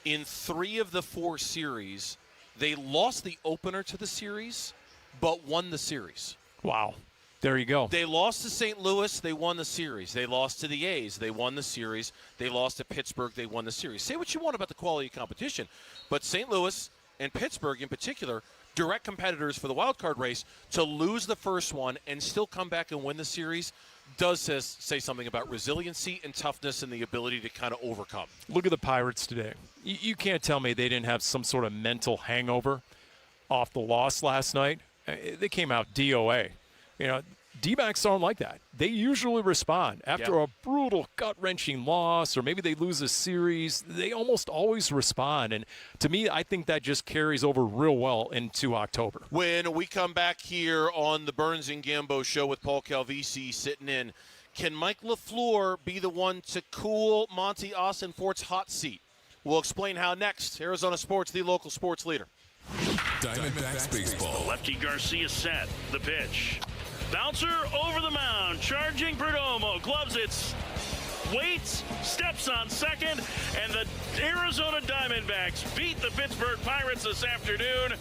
In 3 of the 4 series, they lost the opener to the series, but won the series. Wow. There you go. They lost to St. Louis, they won the series. They lost to the A's, they won the series. They lost to Pittsburgh, they won the series. Say what you want about the quality of competition, but St. Louis and Pittsburgh in particular, direct competitors for the wild card race, to lose the first one and still come back and win the series does say something about resiliency and toughness and the ability to kind of overcome. Look at the Pirates today. You can't tell me they didn't have some sort of mental hangover off the loss last night. They came out DOA. D-backs aren't like that. They usually respond. After a brutal, gut-wrenching loss, or maybe they lose a series, they almost always respond. And to me, I think that just carries over real well into October. When we come back here on the Burns and Gambo show with Paul Calvisi sitting in, can Mike LaFleur be the one to cool Monty Austin-Fort's hot seat? We'll explain how next. Arizona Sports, the local sports leader. Diamondbacks baseball. Lefty Garcia set the pitch. Bouncer over the mound, charging Perdomo, gloves it, waits, steps on second, and the Arizona Diamondbacks beat the Pittsburgh Pirates this afternoon,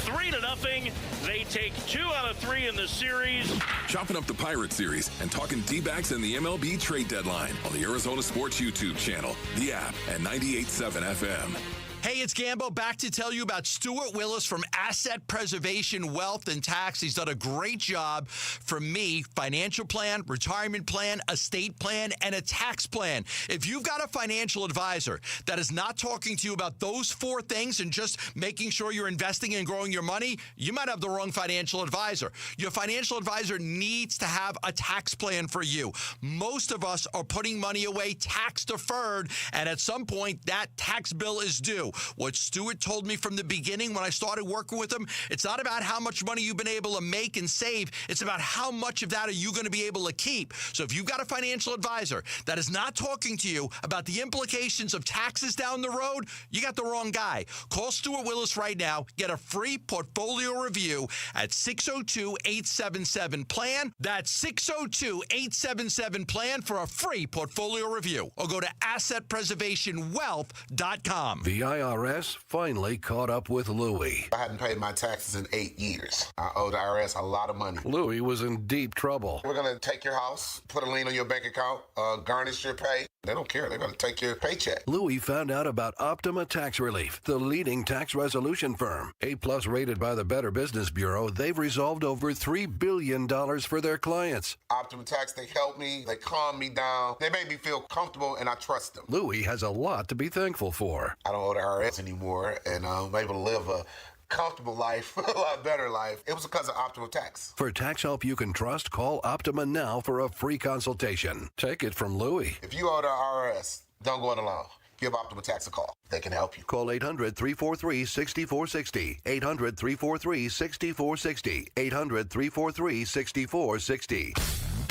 3-0. They take 2 out of 3 in the series. Chopping up the Pirate series and talking D-backs and the MLB trade deadline on the Arizona Sports YouTube channel, the app, and 98.7 FM. Hey, it's Gambo back to tell you about Stuart Willis from Asset Preservation Wealth and Tax. He's done a great job for me. Financial plan, retirement plan, estate plan, and a tax plan. If you've got a financial advisor that is not talking to you about those 4 things and just making sure you're investing and growing your money, you might have the wrong financial advisor. Your financial advisor needs to have a tax plan for you. Most of us are putting money away tax deferred, and at some point that tax bill is due. what Stuart told me from the beginning when I started working with him. It's not about how much money you've been able to make and save. It's about how much of that are you going to be able to keep. So if you've got a financial advisor that is not talking to you about the implications of taxes down the road, you got the wrong guy. Call Stuart Willis right now. Get a free portfolio review at 602-877-PLAN. That's 602-877-PLAN for a free portfolio review. Or go to assetpreservationwealth.com. The IRS finally caught up with Louie. I hadn't paid my taxes in 8 years. I owe the IRS a lot of money. Louie was in deep trouble. We're going to take your house, put a lien on your bank account, garnish your pay. They don't care. They're going to take your paycheck. Louie found out about Optima Tax Relief, the leading tax resolution firm. A-plus rated by the Better Business Bureau, they've resolved over $3 billion for their clients. Optima Tax, they help me. They calm me down. They make me feel comfortable, and I trust them. Louie has a lot to be thankful for. I don't owe the IRS anymore, and I'm able to live a comfortable life, a lot better life. It was because of Optima Tax. For tax help you can trust, call Optima now for a free consultation. Take it from Louie. If you owe the IRS, don't go it alone. Give Optima Tax a call. They can help you. Call 800-343-6460. 800-343-6460. 800-343-6460.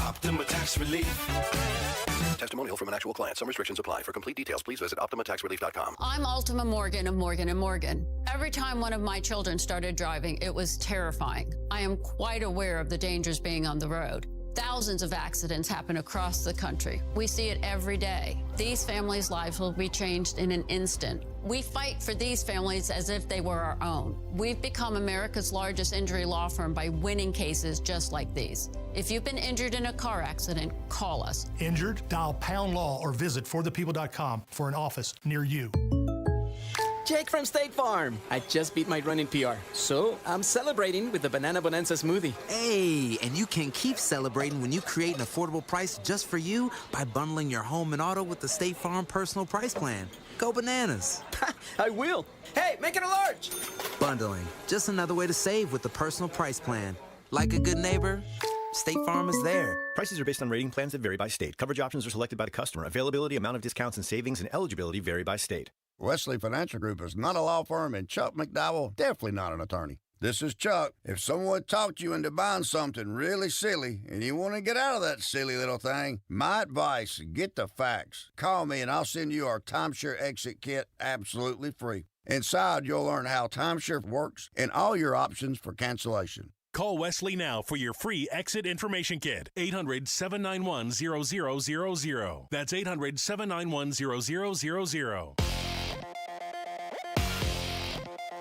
Optima Tax Relief. Testimonial from an actual client. Some restrictions apply. For complete details, please visit OptimaTaxRelief.com. I'm Ultima Morgan of Morgan & Morgan. Every time one of my children started driving, it was terrifying. I am quite aware of the dangers being on the road. Thousands of accidents happen across the country. We see it every day. These families' lives will be changed in an instant. We fight for these families as if they were our own. We've become America's largest injury law firm by winning cases just like these. If you've been injured in a car accident, call us. Injured? Dial # law or visit forthepeople.com for an office near you. Jake from State Farm. I just beat my running PR, so I'm celebrating with the Banana Bonanza smoothie. Hey, and you can keep celebrating when you create an affordable price just for you by bundling your home and auto with the State Farm Personal Price Plan. Go bananas. I will. Hey, make it a large. Bundling, just another way to save with the Personal Price Plan. Like a good neighbor, State Farm is there. Prices are based on rating plans that vary by state. Coverage options are selected by the customer. Availability, amount of discounts and savings, and eligibility vary by state. Wesley Financial Group is not a law firm, and Chuck McDowell definitely not an attorney. This is Chuck. If someone talked you into buying something really silly and you want to get out of that silly little thing, my advice, get the facts. Call me and I'll send you our timeshare exit kit absolutely free. Inside, you'll learn how timeshare works and all your options for cancellation. Call Wesley now for your free exit information kit. 800-791-0000. That's 800-791-0000.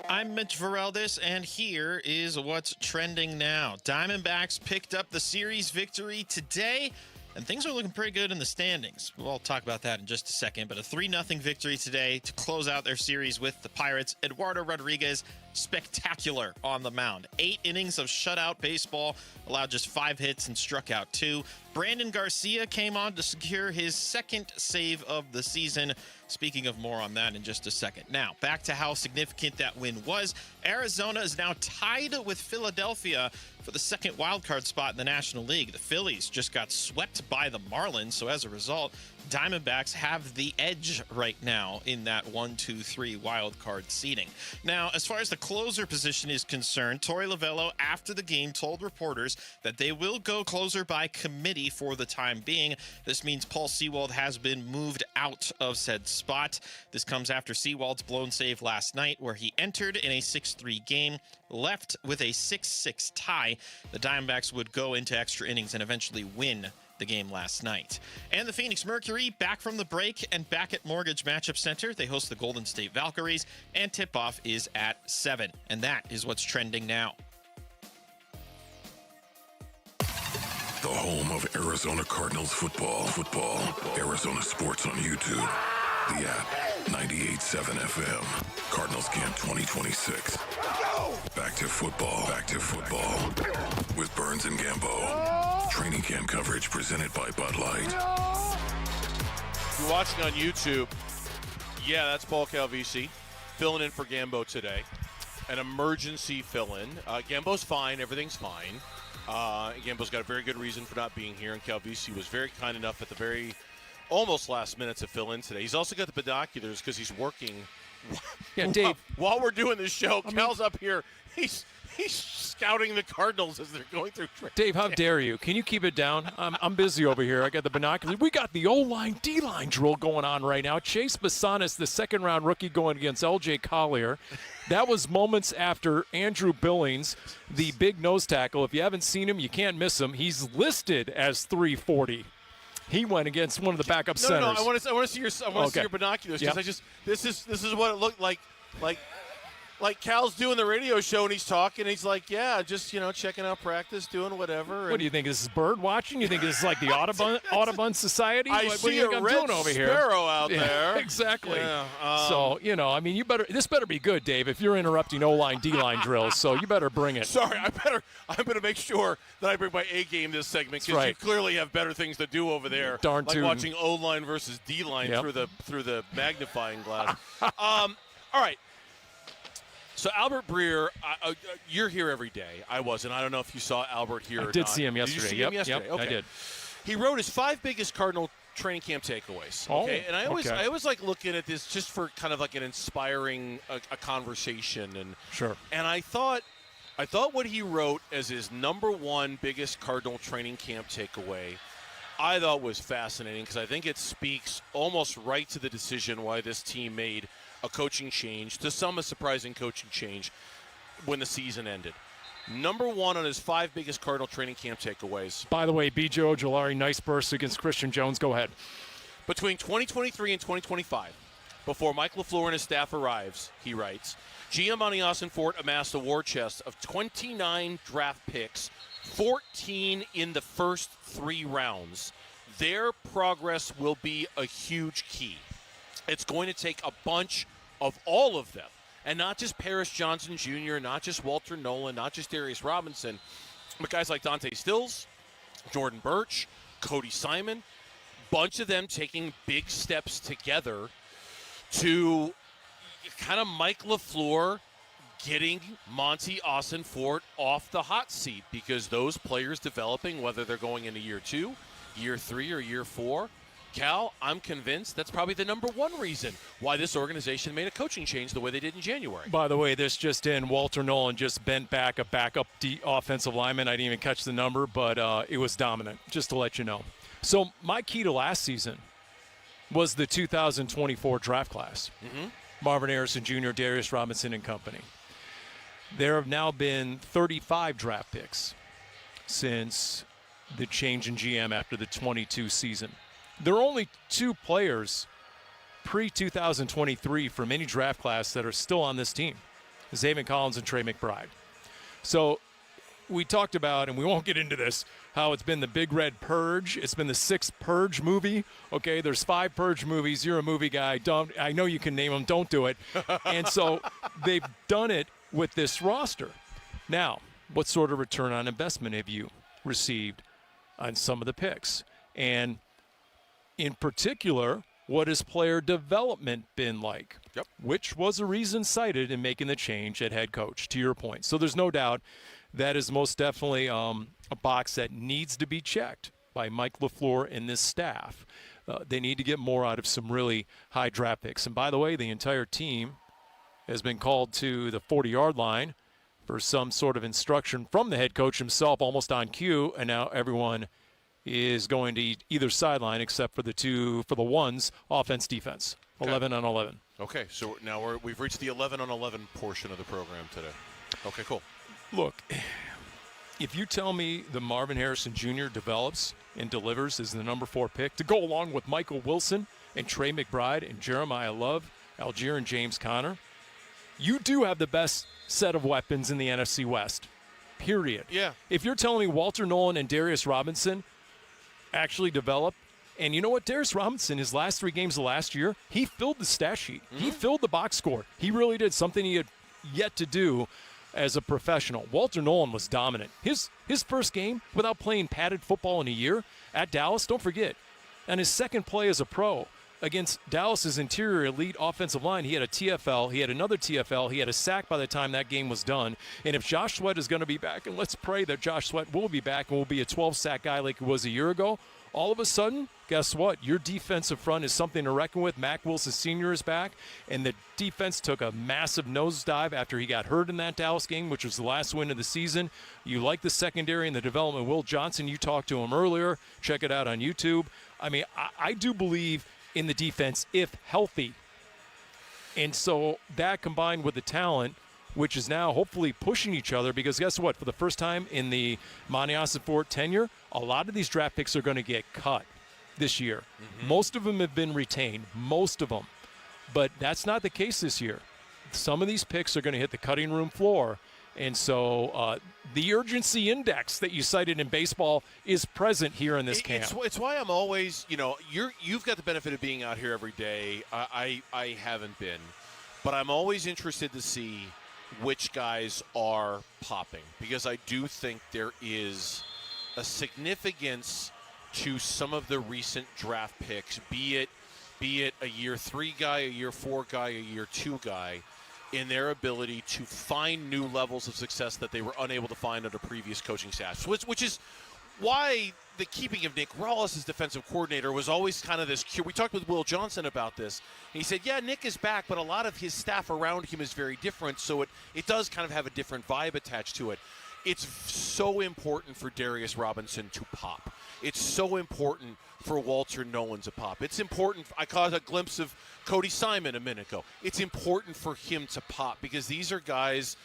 I'm Mitch Vareldis, and here is what's trending now. Diamondbacks picked up the series victory today, and things are looking pretty good in the standings. We'll talk about that in just a second, but a 3-0 victory today to close out their series with the Pirates. Eduardo Rodriguez, spectacular on the mound. 8 innings of shutout baseball, allowed just 5 hits and struck out 2. Brandon Garcia came on to secure his second save of the season. Speaking of more on that in just a second. Now, back to how significant that win was. Arizona is now tied with Philadelphia for the second wildcard spot in the National League. The Phillies just got swept by the Marlins, so as a result, Diamondbacks have the edge right now in that 1-2-3 wildcard seeding. Now, as far as the closer position is concerned, Torey Lovullo, after the game, told reporters that they will go closer by committee for the time being. This means Paul Sewald has been moved out of said spot. This comes after Sewald's blown save last night, where he entered in a 6-3 game, left with a 6-6 tie. The Diamondbacks would go into extra innings and eventually win the game last night. And the Phoenix Mercury back from the break and back at Mortgage Matchup Center. They host the Golden State Valkyries, and tip-off is at 7. And that is what's trending now. The home of Arizona Cardinals football. Arizona Sports on YouTube. The app, 98.7 FM. Cardinals Camp 2026. Back to football. With Burns and Gambo. Training camp coverage presented by Bud Light. If you're watching on YouTube, yeah, that's Paul Calvisi filling in for Gambo today. An emergency fill-in. Gambo's fine. Everything's fine. Gambo's got a very good reason for not being here, and Calvisi was very kind enough at the very almost last minute to fill in today. He's also got the binoculars because he's working Yeah, Dave. While we're doing this show, Cal's up here. He's scouting the Cardinals as they're going through training. Dave, how dare you? Can you keep it down? I'm busy over here. I got the binoculars. We got the O-line, D-line drill going on right now. Chase Basanis, the second-round rookie, going against L.J. Collier. That was moments after Andrew Billings, the big nose tackle. If you haven't seen him, you can't miss him. He's listed as 340. He went against one of the backup centers. No, I want to see your see your binoculars because this is what it looked like Cal's doing the radio show and he's talking. He's like, yeah, just checking out practice, doing whatever. What do you think? This is bird watching? You think this is like the Audubon Society? I see a red sparrow out there. Exactly. Yeah, so you better. This better be good, Dave. If you're interrupting O-line, D-line drills, so you better bring it. Sorry, I'm going to make sure that I bring my A game this segment because you clearly have better things to do over there. Darn like tootin'. watching O-line versus D-line through the magnifying glass. All right. So Albert Breer, you're here every day. I wasn't. I don't know if you saw Albert here or not. I did see him yesterday. Did you see him yesterday? Yep, okay. I did. He wrote his 5 biggest Cardinal training camp takeaways. Okay, and I always like looking at this just for kind of like an inspiring a conversation and sure. And I thought what he wrote as his number 1 biggest Cardinal training camp takeaway, I thought was fascinating because I think it speaks almost right to the decision why this team made a coaching change, to some a surprising coaching change, when the season ended. Number 1 on his 5 biggest Cardinal training camp takeaways. By the way, B.J. Ojolari, nice burst against Christian Jones. Go ahead. Between 2023 and 2025, before Mike LaFleur and his staff arrives, he writes, Giovanni Ossenfort amassed a war chest of 29 draft picks, 14 in the first 3 rounds. Their progress will be a huge key. It's going to take a bunch of all of them, and not just Paris Johnson Jr., not just Walter Nolan, not just Darius Robinson, but guys like Dante Stills, Jordan Birch, Cody Simon, bunch of them taking big steps together to kind of Mike LaFleur getting Monty Ossenfort off the hot seat, because those players developing, whether they're going into year 2, year 3, or year 4, Cal, I'm convinced that's probably the number 1 reason why this organization made a coaching change the way they did in January. By the way, this just in, Walter Nolan just bent back a backup offensive lineman. I didn't even catch the number, but it was dominant, just to let you know. So my key to last season was the 2024 draft class. Mm-hmm. Marvin Harrison Jr., Darius Robinson, and company. There have now been 35 draft picks since the change in GM after the 22 season. There are only 2 players pre-2023 from any draft class that are still on this team, Zaven Collins and Trey McBride. So we talked about, and we won't get into this, how it's been the Big Red Purge. It's been the 6th Purge movie. Okay, there's 5 Purge movies. You're a movie guy. I know you can name them. Don't do it. And so they've done it with this roster. Now, what sort of return on investment have you received on some of the picks? And in particular, what has player development been like? Yep. Which was a reason cited in making the change at head coach, to your point. So there's no doubt that is most definitely a box that needs to be checked by Mike LaFleur and this staff. They need to get more out of some really high draft picks. And by the way, the entire team has been called to the 40-yard line for some sort of instruction from the head coach himself, almost on cue, and now everyone is going to either sideline except for the ones, offense, defense. Okay. 11 on 11. Okay, so now we've reached the 11 on 11 portion of the program today. Okay, cool. Look, if you tell me the Marvin Harrison Jr. develops and delivers as the number 4 pick to go along with Michael Wilson and Trey McBride and Jeremiah Love, Algier and James Conner, you do have the best set of weapons in the NFC West, period. Yeah. If you're telling me Walter Nolan and Darius Robinson actually develop, and you know what, Darius Robinson, his last 3 games of last year, he filled the stat sheet. Mm-hmm. He filled the box score. He really did, something he had yet to do as a professional. Walter Nolan was dominant. His first game without playing padded football in a year at Dallas, don't forget, and his second play as a pro against Dallas's interior elite offensive line, he had a TFL, he had another TFL, he had a sack by the time that game was done. And if Josh Sweat is going to be back, and let's pray that Josh Sweat will be back and will be a 12-sack guy like he was a year ago, all of a sudden, guess what? Your defensive front is something to reckon with. Mack Wilson Sr. is back, and the defense took a massive nosedive after he got hurt in that Dallas game, which was the last win of the season. You like the secondary and the development of Will Johnson. You talked to him earlier. Check it out on YouTube. I mean, I do believe in the defense if healthy. And so that combined with the talent, which is now hopefully pushing each other, because guess what? For the first time in the Monty Ossenfort tenure, a lot of these draft picks are going to get cut this year. Mm-hmm. Most of them have been retained, most of them. But that's not the case this year. Some of these picks are going to hit the cutting room floor. And so the urgency index that you cited in baseball is present here in this camp. It's why I'm always, you've got the benefit of being out here every day. I haven't been. But I'm always interested to see which guys are popping, because I do think there is a significance to some of the recent draft picks, be it a year 3 guy, a year 4 guy, a year 2 guy, in their ability to find new levels of success that they were unable to find under previous coaching staffs, which is why the keeping of Nick Rawls as defensive coordinator was always kind of this cure. We talked with Will Johnson about this. And he said, yeah, Nick is back, but a lot of his staff around him is very different, so it does kind of have a different vibe attached to it. It's so important for Darius Robinson to pop. It's so important for Walter Nolan to pop. It's important. I caught a glimpse of Cody Simon a minute ago. It's important for him to pop, because these are guys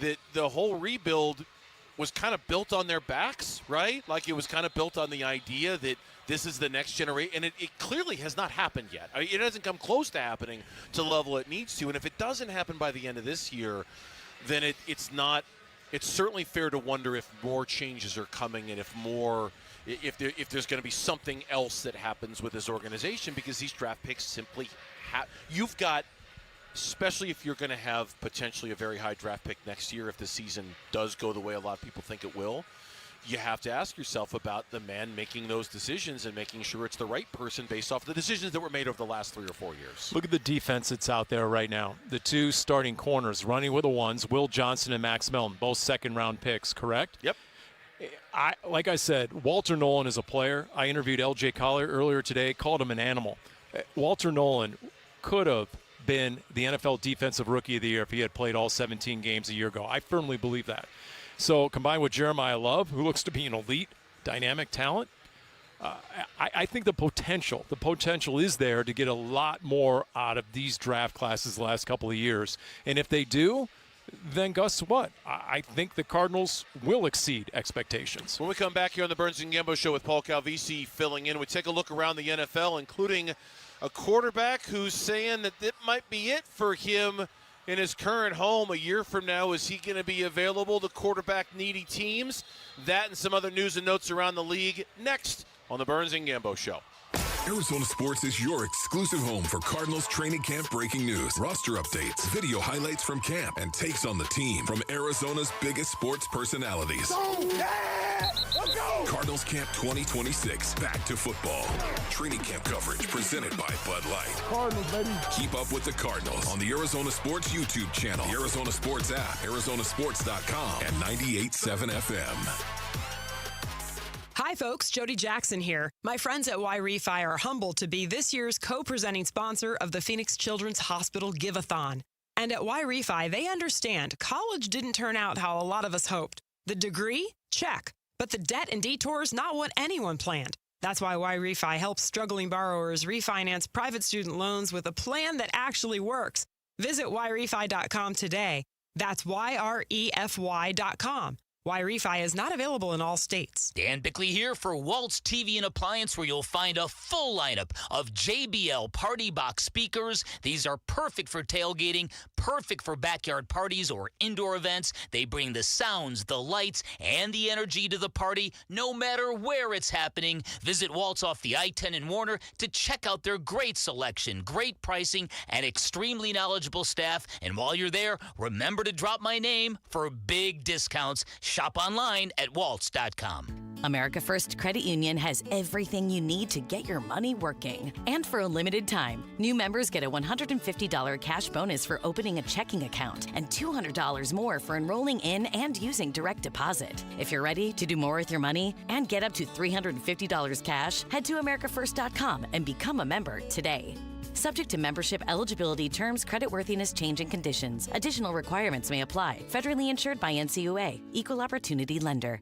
that the whole rebuild was kind of built on their backs, right? Like, it was kind of built on the idea that this is the next generation, and it clearly has not happened yet. I mean, it hasn't come close to happening to the level it needs to, and if it doesn't happen by the end of this year, then it's certainly fair to wonder if more changes are coming, and if there's going to be something else that happens with this organization, because these draft picks simply you've got, especially if you're going to have potentially a very high draft pick next year, if the season does go the way a lot of people think it will, you have to ask yourself about the man making those decisions and making sure it's the right person based off the decisions that were made over the last 3 or 4 years. Look at the defense that's out there right now. The 2 starting corners running with the ones, Will Johnson and Max Melton, both second-round picks, correct? Yep. Like I said, Walter Nolan is a player. I interviewed L.J. Collier earlier today, called him an animal. Walter Nolan could have been the NFL Defensive Rookie of the Year if he had played all 17 games a year ago. I firmly believe that. So combined with Jeremiah Love, who looks to be an elite, dynamic talent, I think the potential is there to get a lot more out of these draft classes the last couple of years. And if they do, then guess what? I think the Cardinals will exceed expectations. When we come back here on the Burns and Gambo Show with Paul Calvisi filling in, we take a look around the NFL, including a quarterback who's saying that it might be it for him in his current home. A year from now, is he going to be available to quarterback-needy teams? That and some other news and notes around the league next on the Burns and Gambo Show. Arizona Sports is your exclusive home for Cardinals training camp breaking news, roster updates, video highlights from camp, and takes on the team from Arizona's biggest sports personalities. Let's go! Cardinals Camp 2026, back to football. Training camp coverage presented by Bud Light. Cardinals, baby. Keep up with the Cardinals on the Arizona Sports YouTube channel, the Arizona Sports app, arizonasports.com, and 98.7 FM. Hi, folks. Jody Jackson here. My friends at Y-Refi are humbled to be this year's co-presenting sponsor of the Phoenix Children's Hospital Give-a-thon. And at Y-Refi, they understand college didn't turn out how a lot of us hoped. The degree? Check. But the debt and detours, not what anyone planned. That's why Y-Refi helps struggling borrowers refinance private student loans with a plan that actually works. Visit YRefi.com today. That's YREFY.com. Y-Refi is not available in all states. Dan Bickley here for Waltz TV and Appliance, where you'll find a full lineup of JBL Party Box speakers. These are perfect for tailgating, perfect for backyard parties or indoor events. They bring the sounds, the lights, and the energy to the party, no matter where it's happening. Visit Waltz off the I-10 in Warner to check out their great selection, great pricing, and extremely knowledgeable staff. And while you're there, remember to drop my name for big discounts. Shop online at waltz.com. America First Credit Union has everything you need to get your money working. And for a limited time, new members get a $150 cash bonus for opening a checking account and $200 more for enrolling in and using direct deposit. If you're ready to do more with your money and get up to $350 cash, head to americafirst.com and become a member today. Subject to membership, eligibility, terms, creditworthiness, change, and conditions. Additional requirements may apply. Federally insured by NCUA. Equal Opportunity Lender.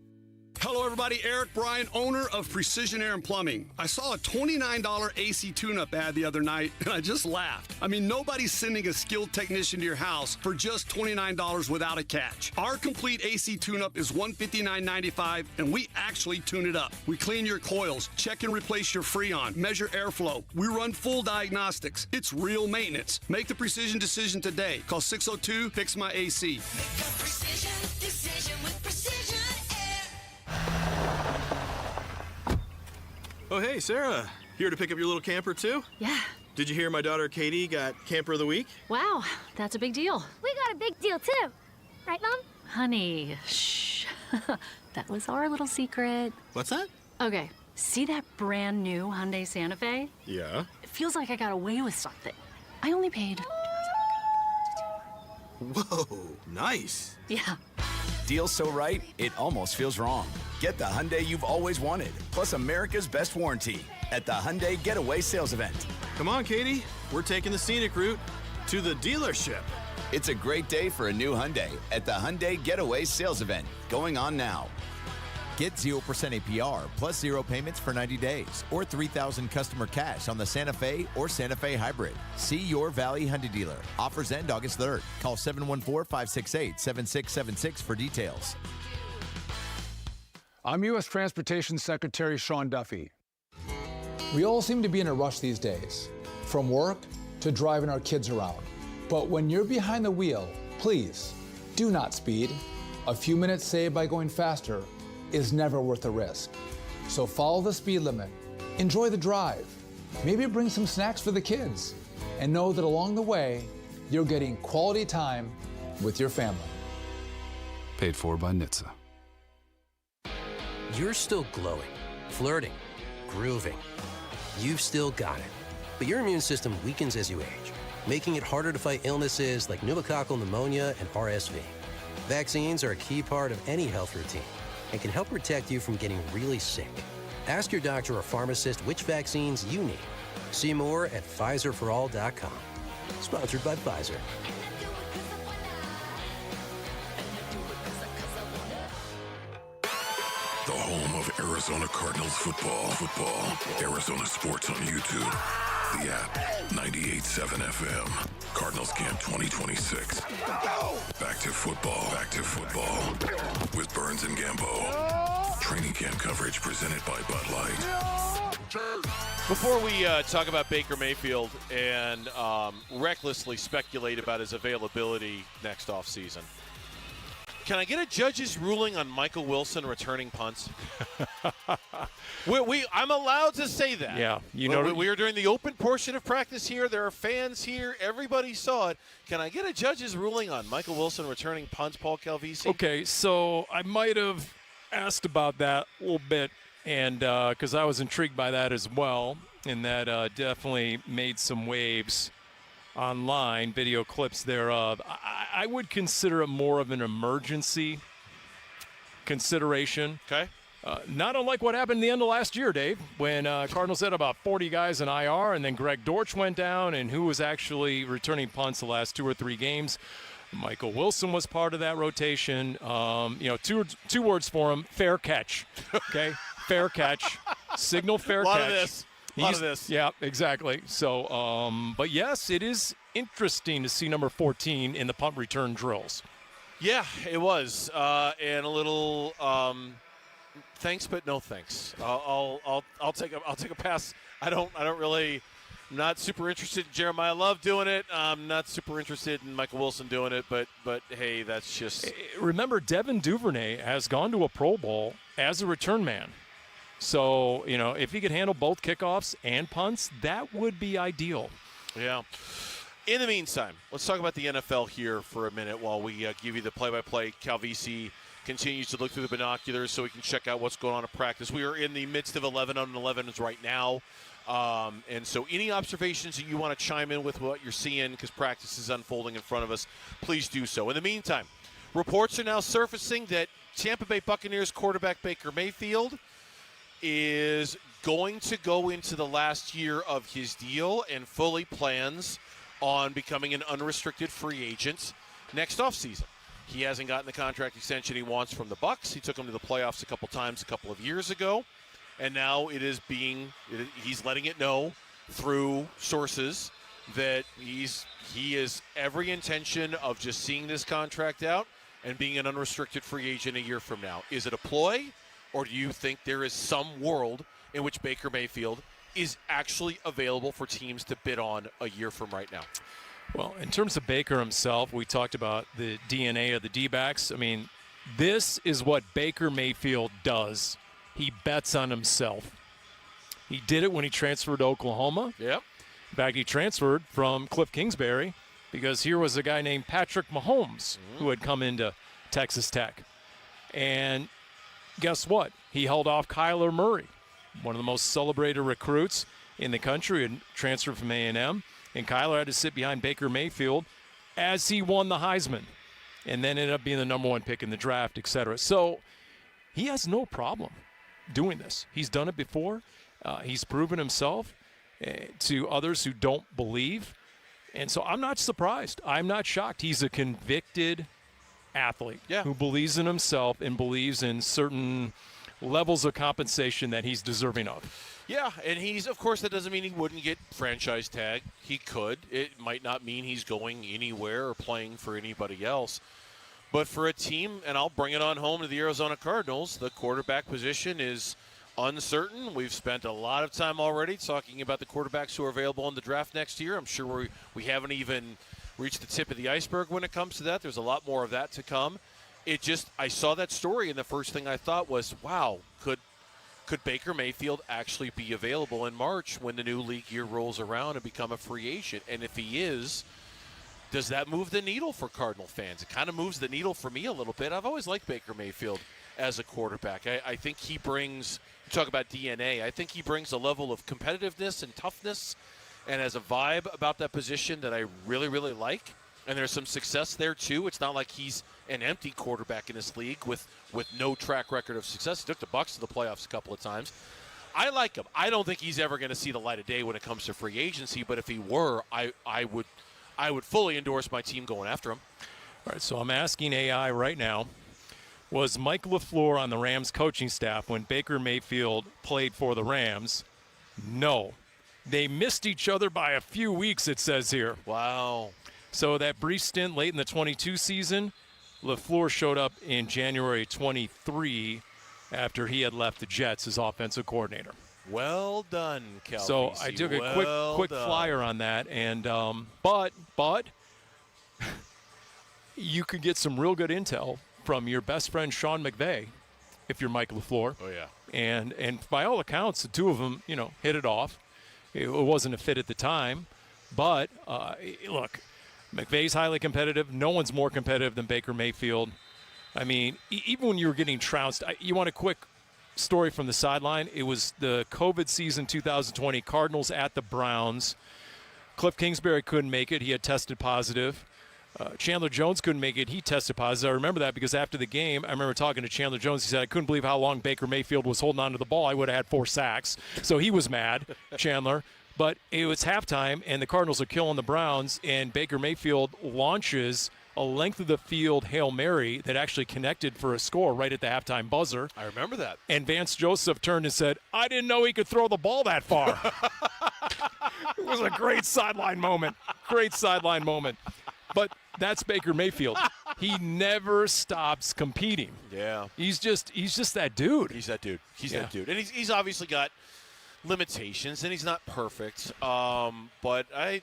Hello, everybody. Eric Bryan, owner of Precision Air and Plumbing. I saw a $29 AC tune-up ad the other night, and I just laughed. I mean, nobody's sending a skilled technician to your house for just $29 without a catch. Our complete AC tune-up is $159.95, and we actually tune it up. We clean your coils, check and replace your Freon, measure airflow. We run full diagnostics. It's real maintenance. Make the precision decision today. Call 602-FIX-MY-AC. Make a precision decision with Precision Air. Oh, hey, Sarah. Here to pick up your little camper, too? Yeah. Did you hear my daughter Katie got Camper of the Week? Wow, that's a big deal. We got a big deal, too. Right, Mom? Honey, shh. That was our little secret. What's that? Okay, see that brand new Hyundai Santa Fe? Yeah. It feels like I got away with something. I only paid... Whoa, nice. Yeah. Deal so right, it almost feels wrong. Get the Hyundai you've always wanted, plus America's best warranty at the Hyundai Getaway Sales Event. Come on, Katie. We're taking the scenic route to the dealership. It's a great day for a new Hyundai at the Hyundai Getaway Sales Event, going on now. Get 0% APR plus 0 payments for 90 days or $3,000 customer cash on the Santa Fe or Santa Fe Hybrid. See your Valley Hyundai dealer. Offers end August 3rd. Call 714-568-7676 for details. I'm U.S. Transportation Secretary Sean Duffy. We all seem to be in a rush these days, from work to driving our kids around. But when you're behind the wheel, please do not speed. A few minutes saved by going faster is never worth the risk. So follow the speed limit, enjoy the drive, maybe bring some snacks for the kids, and know that along the way, you're getting quality time with your family. Paid for by NHTSA. You're still glowing, flirting, grooving. You've still got it. But your immune system weakens as you age, making it harder to fight illnesses like pneumococcal pneumonia and RSV. Vaccines are a key part of any health routine and can help protect you from getting really sick. Ask your doctor or pharmacist which vaccines you need. See more at PfizerForAll.com. Sponsored by Pfizer. The home of Arizona Cardinals football. Arizona sports on YouTube. The app, 98.7 FM. Cardinals Camp 2026. Back to football. With Burns and Gambo. Training camp coverage presented by Bud Light. Before we talk about Baker Mayfield and recklessly speculate about his availability next offseason, can I get a judge's ruling on Michael Wilson returning punts? I'm allowed to say that. Yeah. We are during the open portion of practice here. There are fans here. Everybody saw it. Can I get a judge's ruling on Michael Wilson returning punts, Paul Calvisi? Okay, so I might have asked about that a little bit, and because I was intrigued by that as well, and that definitely made some waves online, video clips thereof. I would consider it more of an emergency consideration. Okay. Not unlike what happened in the end of last year, Dave, when Cardinals had about 40 guys in IR, and then Greg Dortch went down, and who was actually returning punts the last 2 or 3 games. Michael Wilson was part of that rotation. Two words for him: fair catch. Okay, fair catch. Signal fair catch. A lot of this. Yeah, exactly. So, but yes, it is interesting to see number 14 in the punt return drills. Yeah, it was, and a little thanks, but no thanks. I'll take a pass. I'm not super interested in Jeremiah Love doing it. I'm not super interested in Michael Wilson doing it, but hey, that's just. Remember, Devin Duvernay has gone to a Pro Bowl as a return man. So, if he could handle both kickoffs and punts, that would be ideal. Yeah. In the meantime, let's talk about the NFL here for a minute while we give you the play-by-play. Calvisi continues to look through the binoculars so he can check out what's going on in practice. We are in the midst of 11-on-11s right now. And so any observations that you want to chime in with what you're seeing because practice is unfolding in front of us, please do so. In the meantime, reports are now surfacing that Tampa Bay Buccaneers quarterback Baker Mayfield is going to go into the last year of his deal and fully plans on becoming an unrestricted free agent next offseason. He hasn't gotten the contract extension he wants from the Bucs. He took him to the playoffs a couple times a couple of years ago, and now he's letting it know through sources that he has every intention of just seeing this contract out and being an unrestricted free agent a year from now. Is it a ploy, or do you think there is some world in which Baker Mayfield is actually available for teams to bid on a year from right now? Well, in terms of Baker himself, we talked about the DNA of the D-backs. I mean, this is what Baker Mayfield does. He bets on himself. He did it when he transferred to Oklahoma. Yep. In fact, he transferred from Cliff Kingsbury because here was a guy named Patrick Mahomes who had come into Texas Tech. And guess what? He held off Kyler Murray, one of the most celebrated recruits in the country, and transferred from A&M. And Kyler had to sit behind Baker Mayfield as he won the Heisman and then ended up being the number one pick in the draft, et cetera. So he has no problem doing this. He's done it before. He's proven himself to others who don't believe. And so I'm not surprised. I'm not shocked. He's a convicted athlete who believes in himself and believes in certain levels of compensation that he's deserving of. Yeah, and of course, that doesn't mean he wouldn't get franchise tag. He could. It might not mean he's going anywhere or playing for anybody else. But for a team, and I'll bring it on home to the Arizona Cardinals, the quarterback position is uncertain. We've spent a lot of time already talking about the quarterbacks who are available in the draft next year. I'm sure we haven't even reached the tip of the iceberg when it comes to that. There's a lot more of that to come. I saw that story, and the first thing I thought was, wow, could Baker Mayfield actually be available in March when the new league year rolls around and become a free agent? And if he is, does that move the needle for Cardinal fans? It kind of moves the needle for me a little bit. I've always liked Baker Mayfield as a quarterback. I think he brings, you talk about DNA, I think he brings a level of competitiveness and toughness and has a vibe about that position that I really, really like. And there's some success there, too. It's not like he's an empty quarterback in this league with no track record of success. He took the Bucs to the playoffs a couple of times. I like him. I don't think he's ever going to see the light of day when it comes to free agency, but if he were, I would fully endorse my team going after him. All right, so I'm asking AI right now, was Mike LaFleur on the Rams coaching staff when Baker Mayfield played for the Rams? No. They missed each other by a few weeks, it says here. Wow. So that brief stint late in the 22 season, LaFleur showed up in January 23 after he had left the Jets as offensive coordinator. Well done, Cal. So I took a quick flyer on that, and but you could get some real good intel from your best friend Sean McVay if you're Mike LaFleur. Oh yeah. And by all accounts, the two of them, hit it off. It wasn't a fit at the time, but look. McVay's highly competitive. No one's more competitive than Baker Mayfield. I mean, even when you were getting trounced, you want a quick story from the sideline? It was the COVID season 2020, Cardinals at the Browns. Cliff Kingsbury couldn't make it. He had tested positive. Chandler Jones couldn't make it. He tested positive. I remember that because after the game, I remember talking to Chandler Jones. He said, I couldn't believe how long Baker Mayfield was holding on to the ball. I would have had 4 sacks. So he was mad, Chandler. But it was halftime, and the Cardinals are killing the Browns, and Baker Mayfield launches a length of the field Hail Mary that actually connected for a score right at the halftime buzzer. I remember that. And Vance Joseph turned and said, I didn't know he could throw the ball that far. It was a great sideline moment. Great sideline moment. But that's Baker Mayfield. He never stops competing. Yeah. He's just that dude. He's that dude. He's that dude. And he's obviously got limitations, and he's not perfect, but I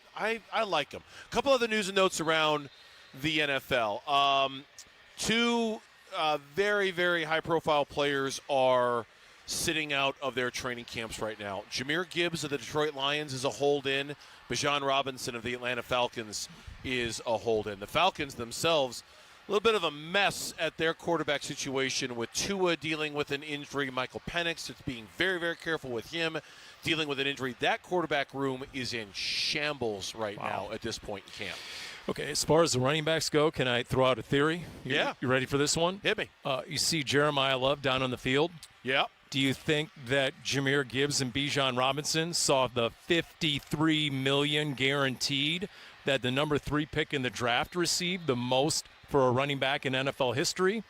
like him. A couple other news and notes around the NFL. 2 very, very high-profile players are sitting out of their training camps right now. Jahmyr Gibbs of the Detroit Lions is a hold-in. Bijan Robinson of the Atlanta Falcons is a hold-in. The Falcons themselves little bit of a mess at their quarterback situation with Tua dealing with an injury. Michael Penix is being very, very careful with him dealing with an injury. That quarterback room is in shambles right now at this point in camp. Okay, as far as the running backs go, can I throw out a theory? You ready for this one? Hit me. You see Jeremiah Love down on the field? Yeah. Do you think that Jahmyr Gibbs and Bijan Robinson saw the $53 million guaranteed that the number 3 pick in the draft received, the most for a running back in NFL history?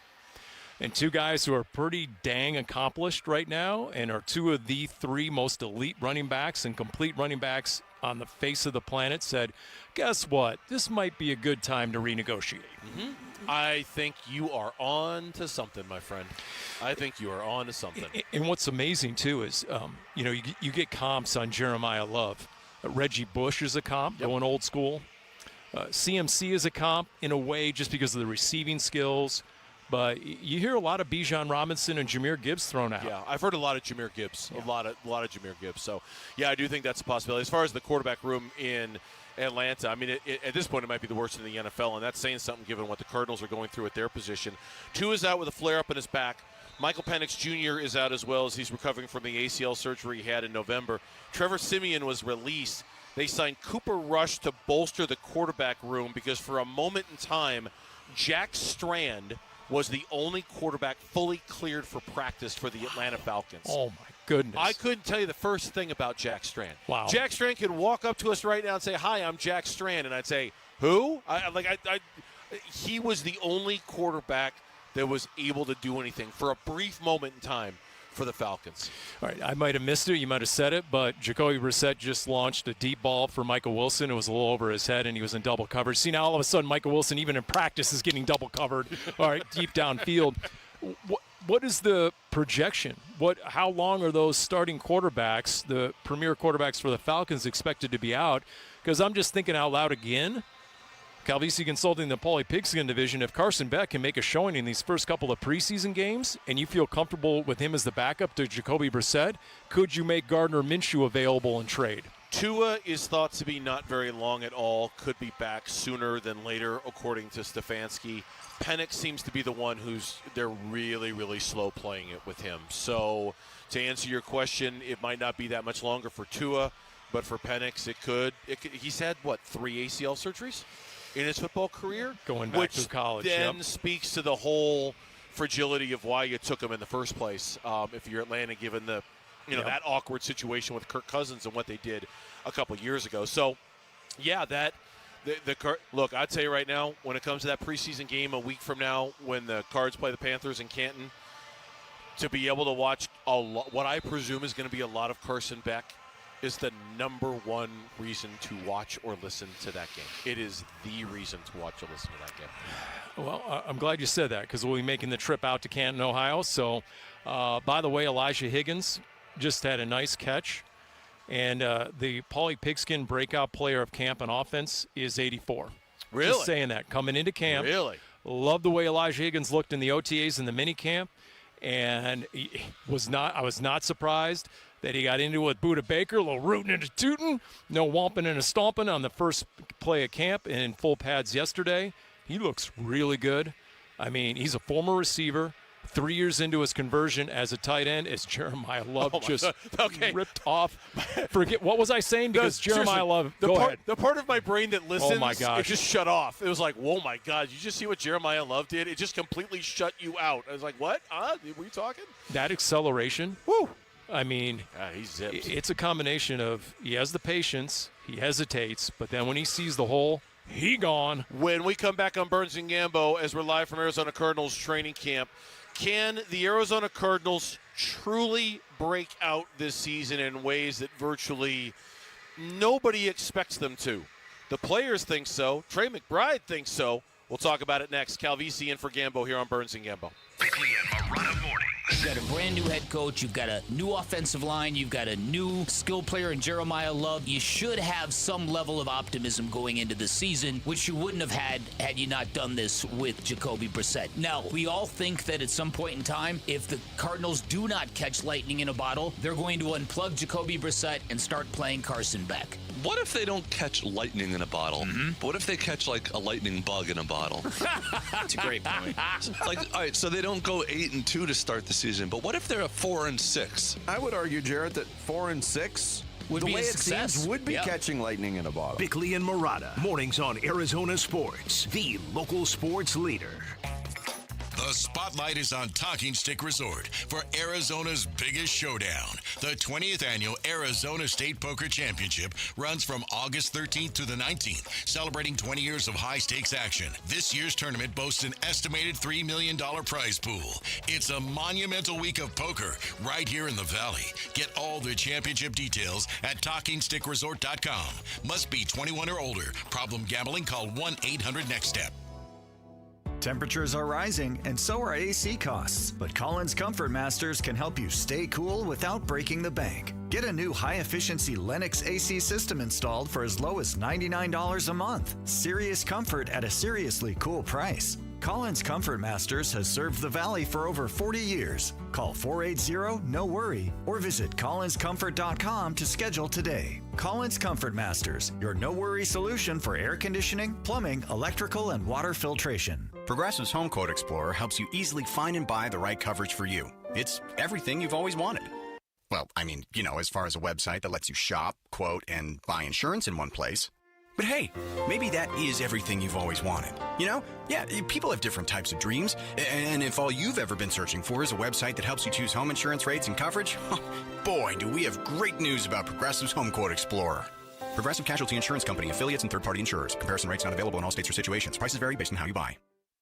And 2 guys who are pretty dang accomplished right now and are 2 of the 3 most elite running backs and complete running backs on the face of the planet said, guess what? This might be a good time to renegotiate. Mm-hmm. I think you are on to something, my friend. I think you are on to something. And what's amazing, too, is, you get comps on Jeremiah Love. Reggie Bush is a comp, going old school. CMC is a comp in a way just because of the receiving skills. But you hear a lot of Bijan Robinson and Jahmyr Gibbs thrown out. Yeah, I've heard a lot of Jahmyr Gibbs, a lot of Jahmyr Gibbs. So, yeah, I do think that's a possibility. As far as the quarterback room in Atlanta, I mean, at this point it might be the worst in the NFL, and that's saying something given what the Cardinals are going through at their position. Tua is out with a flare-up in his back. Michael Penix Jr. is out as well as he's recovering from the ACL surgery he had in November. Trevor Siemian was released. They signed Cooper Rush to bolster the quarterback room because for a moment in time, Jack Strand was the only quarterback fully cleared for practice for the Atlanta Falcons. Oh, my goodness. I couldn't tell you the first thing about Jack Strand. Wow. Jack Strand could walk up to us right now and say, hi, I'm Jack Strand. And I'd say, who? He was the only quarterback that was able to do anything for a brief moment in time for the Falcons. All right, I might have missed it. You might have said it, but Jacoby Brissett just launched a deep ball for Michael Wilson. It was a little over his head, and he was in double coverage. See, now all of a sudden Michael Wilson, even in practice, is getting double covered. All right, deep downfield. What is the projection? How long are those starting quarterbacks, the premier quarterbacks for the Falcons, expected to be out? Because I'm just thinking out loud again. Calvisi consulting the Paulie Pigskin division. If Carson Beck can make a showing in these first couple of preseason games and you feel comfortable with him as the backup to Jacoby Brissett, could you make Gardner Minshew available in trade? Tua is thought to be not very long at all, could be back sooner than later, according to Stefanski. Penix seems to be the one they're really, really slow playing it with him. So to answer your question, it might not be that much longer for Tua, but for Penix, it could. He's had, 3 ACL surgeries in his football career? Going back to college, which then speaks to the whole fragility of why you took him in the first place. If you're Atlanta, given the, that awkward situation with Kirk Cousins and what they did a couple years ago. So, yeah, look, I'd tell you right now, when it comes to that preseason game a week from now, when the Cards play the Panthers in Canton, to be able to watch what I presume is going to be a lot of Carson Beck is the number one reason to watch or listen to that game. It is the reason to watch or listen to that game. Well, I'm glad you said that because we'll be making the trip out to Canton, Ohio. So, by the way, Elijah Higgins just had a nice catch. And the Paulie Pigskin breakout player of camp on offense is 84. Really? Just saying that. Coming into camp. Really? Love the way Elijah Higgins looked in the OTAs and the mini camp. And I was not surprised that he got into it with Buda Baker, a little rootin' and a tootin', no whomping and a stomping on the first play of camp in full pads yesterday. He looks really good. I mean, he's a former receiver. 3 years into his conversion as a tight end, as Jeremiah Love ripped off. Forget what was I saying? Because Jeremiah Love. Go ahead. The part of my brain that listens, oh my gosh, it just shut off. It was like, oh my God! You just see what Jeremiah Love did? It just completely shut you out. I was like, what? Were you talking? That acceleration. Woo! I mean, he zips. It's a combination of he has the patience, he hesitates, but then when he sees the hole, he gone. When we come back on Burns and Gambo, as we're live from Arizona Cardinals training camp, can the Arizona Cardinals truly break out this season in ways that virtually nobody expects them to? The players think so. Trey McBride thinks so. We'll talk about it next. Calvisi in for Gambo here on Burns and Gambo. Weekly at Marana Mornings. You got a brand new head coach. You've got a new offensive line. You've got a new skill player in Jeremiah Love. You should have some level of optimism going into the season, which you wouldn't have had you not done this with Jacoby Brissett. Now, we all think that at some point in time, if the Cardinals do not catch lightning in a bottle, they're going to unplug Jacoby Brissett and start playing Carson Beck. What if they don't catch lightning in a bottle? But what if they catch like a lightning bug in a bottle? That's a great point. Like, all right, so they don't go 8-2 to start the season, but what if they're a 4-6? I would argue, Jarrett, that 4-6 would the be way a it success. seems would be Yep. catching lightning in a bottle. Bickley and Murata, mornings on Arizona Sports, the local sports leader. The spotlight is on Talking Stick Resort for Arizona's biggest showdown. The 20th annual Arizona State Poker Championship runs from August 13th to the 19th, celebrating 20 years of high-stakes action. This year's tournament boasts an estimated $3 million prize pool. It's a monumental week of poker right here in the Valley. Get all the championship details at TalkingStickResort.com. Must be 21 or older. Problem gambling? Call 1-800-NEXT-STEP. Temperatures are rising, and so are AC costs. But Collins Comfort Masters can help you stay cool without breaking the bank. Get a new high-efficiency Lennox AC system installed for as low as $99 a month. Serious comfort at a seriously cool price. Collins Comfort Masters has served the Valley for over 40 years. Call 480-NO-WORRY or visit collinscomfort.com to schedule today. Collins Comfort Masters, your no-worry solution for air conditioning, plumbing, electrical, and water filtration. Progressive's Home Quote Explorer helps you easily find and buy the right coverage for you. It's everything you've always wanted. Well, I mean, as far as a website that lets you shop, quote, and buy insurance in one place. But hey, maybe that is everything you've always wanted. Yeah, people have different types of dreams. And if all you've ever been searching for is a website that helps you choose home insurance rates and coverage, boy, do we have great news about Progressive's Home Quote Explorer. Progressive Casualty Insurance Company, affiliates, and third-party insurers. Comparison rates not available in all states or situations. Prices vary based on how you buy.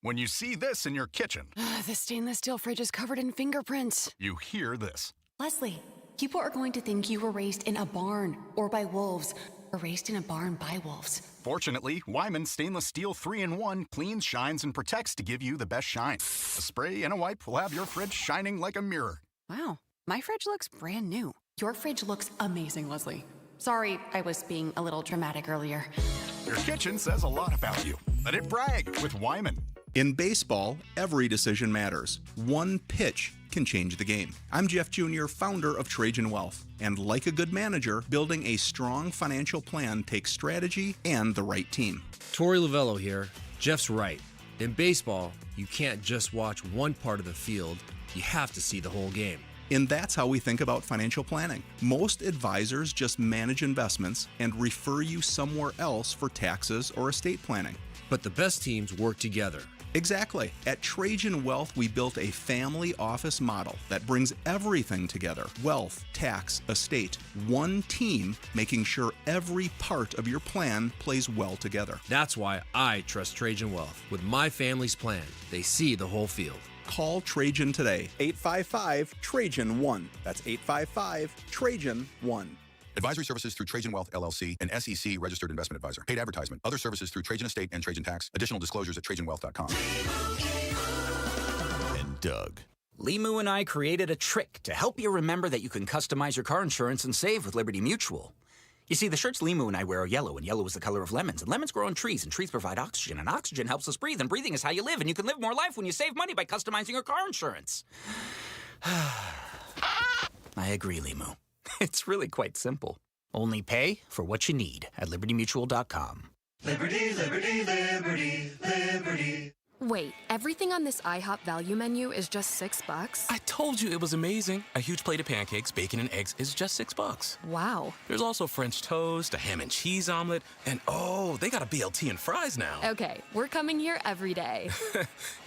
When you see this in your kitchen, the stainless steel fridge is covered in fingerprints. you hear this. Leslie, people are going to think you were raised in a barn or by wolves, or raised in a barn by wolves. Fortunately, Wyman Stainless Steel 3-in-1 cleans, shines, and protects to give you the best shine. A spray and a wipe will have your fridge shining like a mirror. Wow, my fridge looks brand new. Your fridge looks amazing, Leslie. Sorry, I was being a little dramatic earlier. Your kitchen says a lot about you. Let it brag with Wyman. In baseball, every decision matters. One pitch can change the game. I'm Jeff Jr., founder of Trajan Wealth. And like a good manager, building a strong financial plan takes strategy and the right team. Torey Lavello here. Jeff's right. In baseball, you can't just watch one part of the field. You have to see the whole game. And that's how we think about financial planning. Most advisors just manage investments and refer you somewhere else for taxes or estate planning. But the best teams work together. Exactly. At Trajan Wealth, we built a family office model that brings everything together. Wealth, tax, estate. One team making sure every part of your plan plays well together. That's why I trust Trajan Wealth. With my family's plan, they see the whole field. Call Trajan today. 855-TRAJAN-1. That's 855-TRAJAN-1. Advisory services through Trajan Wealth, LLC, an SEC registered investment advisor. Paid advertisement. Other services through Trajan Estate and Trajan Tax. Additional disclosures at TrajanWealth.com. And Doug. Limu and I created a trick to help you remember that you can customize your car insurance and save with Liberty Mutual. You see, the shirts Limu and I wear are yellow, and yellow is the color of lemons. And lemons grow on trees, and trees provide oxygen, and oxygen helps us breathe, and breathing is how you live, and you can live more life when you save money by customizing your car insurance. I agree, Limu. It's really quite simple. Only pay for what you need at LibertyMutual.com. Liberty, liberty, liberty, liberty. Wait, everything on this IHOP value menu is just $6? I told you it was amazing. A huge plate of pancakes, bacon, and eggs is just $6. Wow. There's also French toast, a ham and cheese omelet, and oh, they got a BLT and fries now. Okay, we're coming here every day.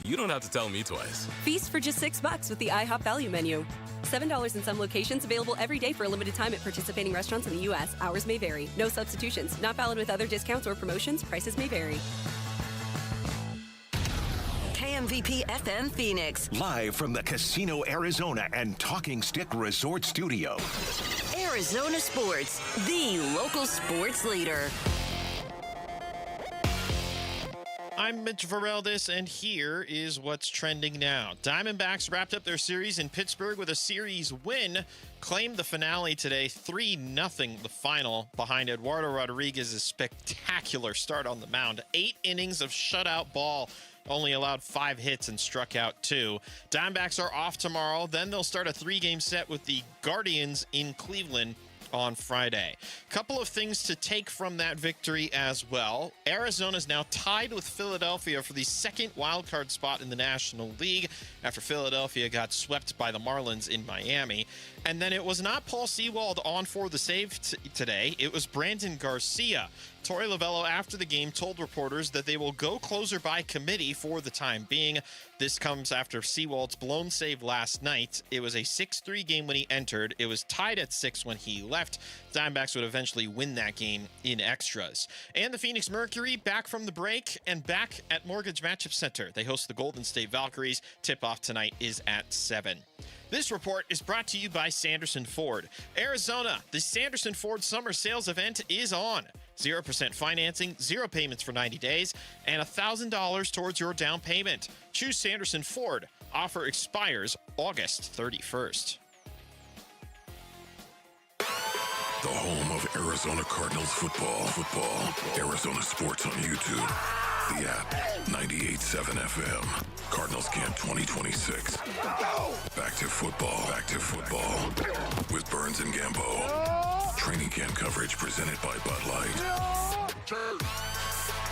You don't have to tell me twice. Feast for just $6 with the IHOP value menu. $7 in some locations, available every day for a limited time at participating restaurants in the U.S. Hours may vary. No substitutions. Not valid with other discounts or promotions. Prices may vary. KMVP FM Phoenix. Live from the Casino Arizona and Talking Stick Resort Studio. Arizona Sports, the local sports leader. I'm Mitch Vareldis, and here is what's trending now. Diamondbacks wrapped up their series in Pittsburgh with a series win, claimed the finale today, 3-0 the final, behind Eduardo Rodriguez's spectacular start on the mound. 8 innings of shutout ball, only allowed 5 hits and struck out 2. Diamondbacks are off tomorrow, then they'll start a 3-game set with the Guardians in Cleveland on Friday. Couple of things to take from that victory as well. Arizona is now tied with Philadelphia for the second wildcard spot in the National League after Philadelphia got swept by the Marlins in Miami. And then it was not Paul Sewald on for the save today. It was Brandon Garcia. Torey Lovello, after the game, told reporters that they will go closer by committee for the time being. This comes after Sewald's blown save last night. It was a 6-3 game when he entered. It was tied at 6 when he left. Diamondbacks would eventually win that game in extras. And the Phoenix Mercury back from the break and back at Mortgage Matchup Center. They host the Golden State Valkyries. Tip-off tonight is at 7. This report is brought to you by Sanderson Ford. Arizona, the Sanderson Ford Summer Sales Event is on. 0% financing, 0 payments for 90 days, and $1,000 towards your down payment. Choose Sanderson Ford. Offer expires August 31st. The home of Arizona Cardinals football. Arizona Sports on YouTube. The app, 98.7 FM. Cardinals Camp 2026. Back to football. With Burns and Gambo. Training camp coverage presented by Bud Light.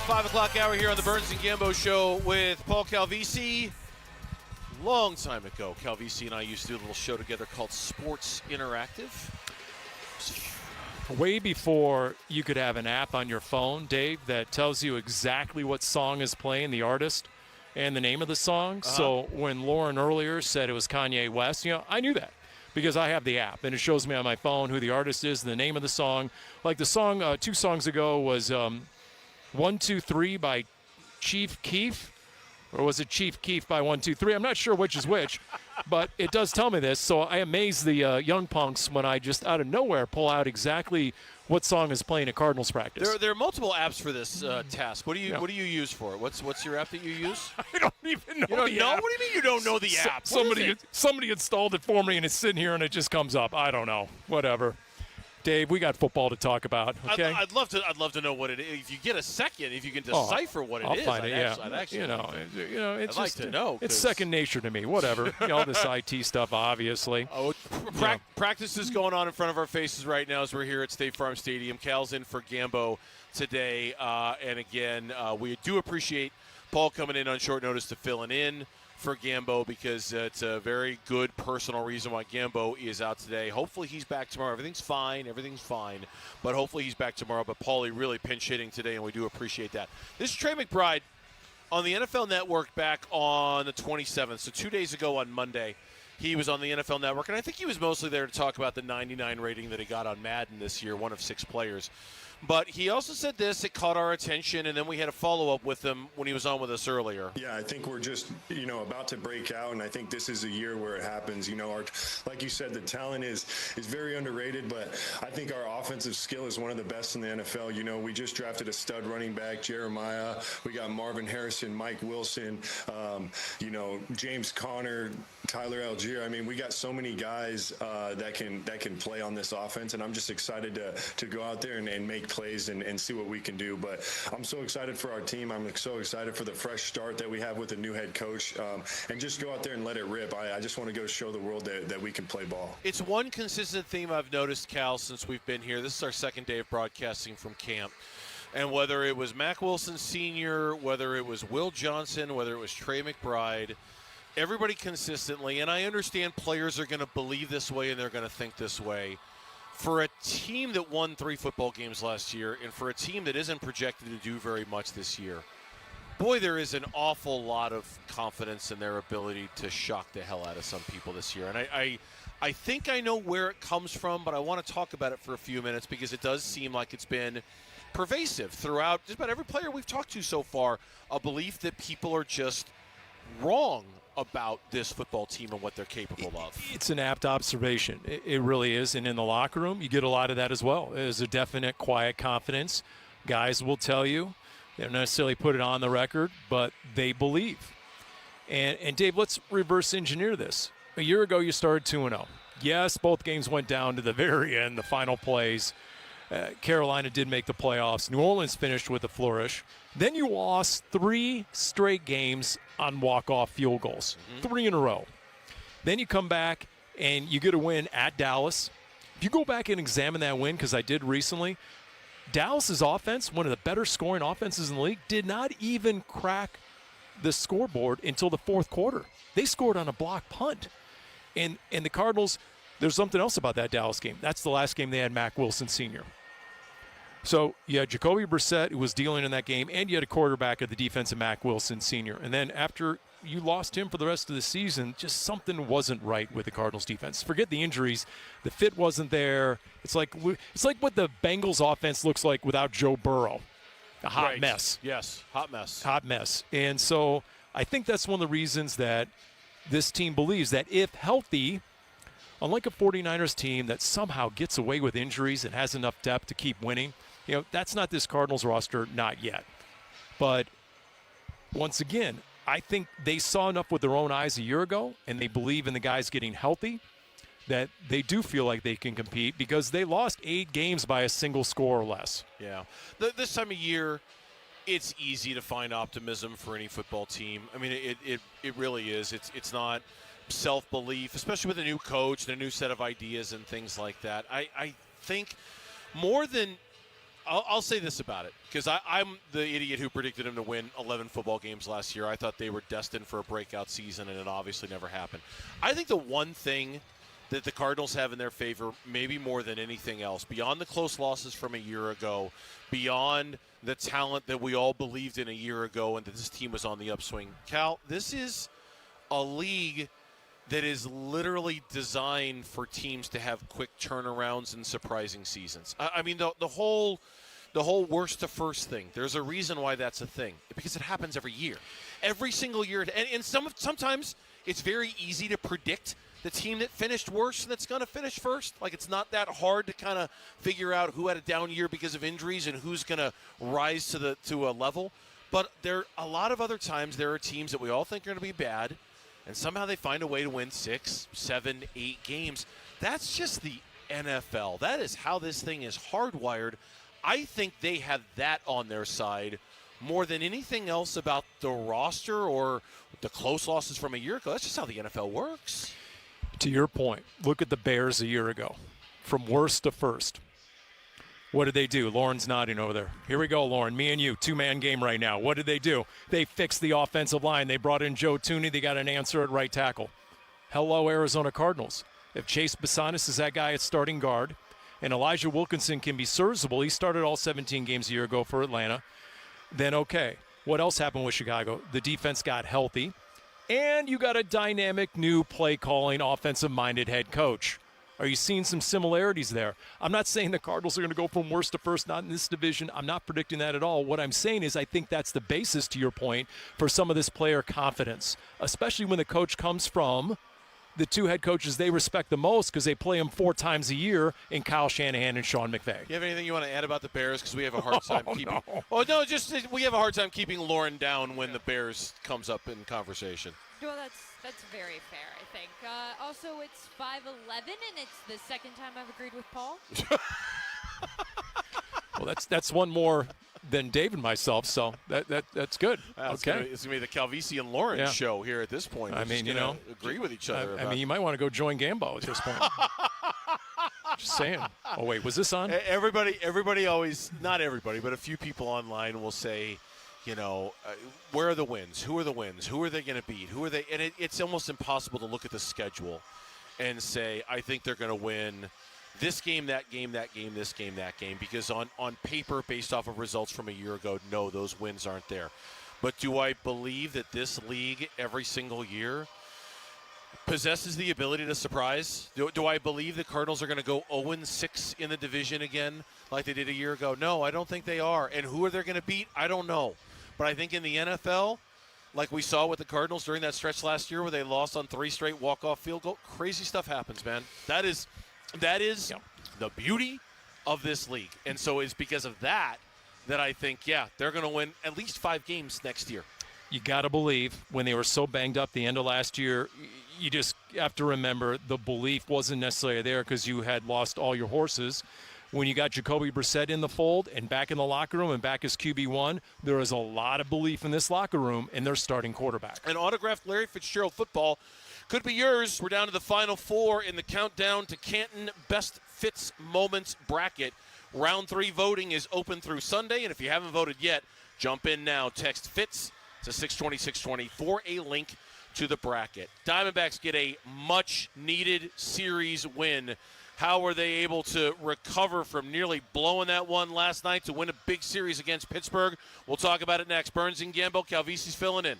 5 o'clock hour here on the Burns and Gambo Show with Paul Calvisi. Long time ago, Calvisi and I used to do a little show together called Sports Interactive. Way before you could have an app on your phone, Dave, that tells you exactly what song is playing, the artist, and the name of the song. So when Lauren earlier said it was Kanye West, I knew that because I have the app, and it shows me on my phone who the artist is and the name of the song. Like the song 2 songs ago was 1, 2, 3 by Chief Keef, or was it Chief Keef by 1, 2, 3? I'm not sure which is which, but it does tell me this. So I amaze the young punks when I just out of nowhere pull out exactly what song is playing at Cardinals practice. There are multiple apps for this task. What do you use for it? What's your app that you use? I don't even know. You don't the know? app. What do you mean you don't know the app? Somebody installed it for me, and it's sitting here, and it just comes up. I don't know. Whatever. Dave, we got football to talk about. Okay. I'd love to know what it is. If you get a second, if you can decipher what it I'll is, find it. I'd actually it's I'd just like to know. It's second nature to me. Whatever. All this IT stuff, obviously. Practice is going on in front of our faces right now as we're here at State Farm Stadium. Cal's in for Gambo today, and again, we do appreciate Paul coming in on short notice to fill in for Gambo because it's a very good personal reason why Gambo is out today. Hopefully he's back tomorrow. Everything's fine, but hopefully he's back tomorrow. But Paulie really pinch hitting today, and we do appreciate that. This is Trey McBride on the NFL Network back on the 27th, so 2 days ago on Monday. He was on the NFL Network, and I think he was mostly there to talk about the 99 rating that he got on Madden this year, one of 6 players. But he also said this, it caught our attention, and then we had a follow-up with him when he was on with us earlier. Yeah, I think we're just, about to break out, and I think this is a year where it happens. Like you said, the talent is very underrated, but I think our offensive skill is one of the best in the NFL. We just drafted a stud running back, Jeremiah. We got Marvin Harrison, Mike Wilson, James Conner, Tyler Algier. I mean, we got so many guys that can play on this offense, and I'm just excited to go out there and make plays and see what we can do. But I'm so excited for our team. I'm so excited for the fresh start that we have with a new head coach, and just go out there and let it rip. I just want to go show the world that we can play ball. It's one consistent theme I've noticed, Cal, since we've been here. This is our second day of broadcasting from camp. And whether it was Mack Wilson Sr., whether it was Will Johnson, whether it was Trey McBride, everybody consistently, and I understand players are going to believe this way and they're going to think this way. For a team that won 3 football games last year, and for a team that isn't projected to do very much this year, boy, there is an awful lot of confidence in their ability to shock the hell out of some people this year. And I think I know where it comes from, but I want to talk about it for a few minutes because it does seem like it's been pervasive throughout just about every player we've talked to so far, a belief that people are just wrong about this football team and what they're capable of. It's an apt observation. It really is. And in the locker room, you get a lot of that as well. There's a definite quiet confidence. Guys will tell you They don't necessarily put it on the record, but they believe. And Dave, let's reverse engineer this. A year ago, you started 2-0. Yes, both games went down to the very end, the final plays. Carolina did make the playoffs. New Orleans finished with a flourish. Then you lost 3 straight games on walk-off field goals, 3 in a row. Then you come back and you get a win at Dallas. If you go back and examine that win, because I did recently, Dallas's offense, one of the better scoring offenses in the league, did not even crack the scoreboard until the fourth quarter. They scored on a block punt. And the Cardinals, there's something else about that Dallas game. That's the last game they had Mack Wilson Sr. So you had Jacoby Brissett, who was dealing in that game, and you had a quarterback at the defense of Mack Wilson Sr. And then after you lost him for the rest of the season, just something wasn't right with the Cardinals defense. Forget the injuries. The fit wasn't there. It's like what the Bengals offense looks like without Joe Burrow. A hot mess. Yes, hot mess. Hot mess. And so I think that's one of the reasons that this team believes that if healthy, unlike a 49ers team that somehow gets away with injuries and has enough depth to keep winning, that's not this Cardinals roster, not yet. But once again, I think they saw enough with their own eyes a year ago, and they believe in the guys getting healthy, that they do feel like they can compete because they lost 8 games by a single score or less. Yeah. This time of year, it's easy to find optimism for any football team. I mean, it really is. It's not self-belief, especially with a new coach and a new set of ideas and things like that. I think more than – I'll say this about it, because I'm the idiot who predicted them to win 11 football games last year. I thought they were destined for a breakout season, and it obviously never happened. I think the one thing that the Cardinals have in their favor, maybe more than anything else, beyond the close losses from a year ago, beyond the talent that we all believed in a year ago and that this team was on the upswing. Cal, this is a league that is literally designed for teams to have quick turnarounds and surprising seasons. I mean, the whole worst to first thing, there's a reason why that's a thing, because it happens every year. Every single year. And sometimes it's very easy to predict the team that finished worse that's going to finish first. Like, it's not that hard to kind of figure out who had a down year because of injuries and who's going to rise to a level. But a lot of other times there are teams that we all think are going to be bad, and somehow they find a way to win 6, 7, 8 games. That's just the NFL. That is how this thing is hardwired. I think they have that on their side more than anything else about the roster or the close losses from a year ago. That's just how the NFL works. To your point, look at the Bears a year ago. From worst to first. What did they do? Lauren's nodding over there. Here we go, Lauren. Me and you, 2-man game right now. What did they do? They fixed the offensive line. They brought in Joe Thuney. They got an answer at right tackle. Hello, Arizona Cardinals. If Chase Bissanis is that guy at starting guard, and Elijah Wilkinson can be serviceable, he started all 17 games a year ago for Atlanta, then okay. What else happened with Chicago? The defense got healthy, and you got a dynamic new play-calling, offensive-minded head coach. Are you seeing some similarities there? I'm not saying the Cardinals are going to go from worst to first, not in this division. I'm not predicting that at all. What I'm saying is I think that's the basis, to your point, for some of this player confidence, especially when the coach comes from the 2 head coaches they respect the most because they play them 4 times a year in Kyle Shanahan and Sean McVay. You have anything you want to add about the Bears? Because we have a hard time keeping – Oh, no, just we have a hard time keeping Lauren down when the Bears comes up in conversation. Well, that's very fair, I think. Also, it's 5-11, and it's the second time I've agreed with Paul. Well, that's one more than Dave and myself, so that's good. Okay. It's going to be the Calvisi and Lawrence show here at this point. I mean, agree with each other. I mean, you might want to go join Gambo at this point. Just saying. Oh, wait, was this on? Everybody always, not everybody, but a few people online will say, where are the wins? Who are the wins? Who are they going to beat? Who are they? And it's almost impossible to look at the schedule and say, I think they're going to win this game, that game, that game, this game, that game, because on paper, based off of results from a year ago, no, those wins aren't there. But do I believe that this league every single year possesses the ability to surprise? Do I believe the Cardinals are going to go 0-6 in the division again like they did a year ago? No, I don't think they are. And who are they going to beat? I don't know. But I think in the NFL, like we saw with the Cardinals during that stretch last year where they lost on 3 straight walk-off field goal, crazy stuff happens, man. That is the beauty of this league. And so it's because of that that I think, yeah, they're going to win at least 5 games next year. You got to believe when they were so banged up the end of last year, you just have to remember the belief wasn't necessarily there because you had lost all your horses. When you got Jacoby Brissett in the fold and back in the locker room and back as QB1, there is a lot of belief in this locker room and their starting quarterback. And autographed Larry Fitzgerald football could be yours. We're down to the final 4 in the countdown to Canton Best Fits Moments bracket. Round 3 voting is open through Sunday, and if you haven't voted yet, jump in now. Text FITS to 620-620 for a link to the bracket. Diamondbacks get a much-needed series win. How were they able to recover from nearly blowing that one last night to win a big series against Pittsburgh? We'll talk about it next. Burns and Gambo, Calvisi's filling in.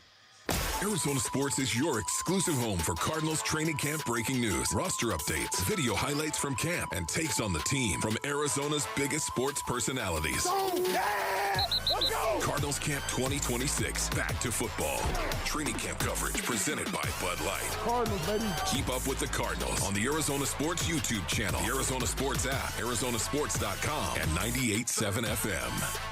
Arizona Sports is your exclusive home for Cardinals training camp breaking news, roster updates, video highlights from camp, and takes on the team from Arizona's biggest sports personalities. Let's go! Cardinals Camp 2026, back to football. Training camp coverage presented by Bud Light. Cardinals, baby. Keep up with the Cardinals on the Arizona Sports YouTube channel, the Arizona Sports app, arizonasports.com, and 98.7 FM.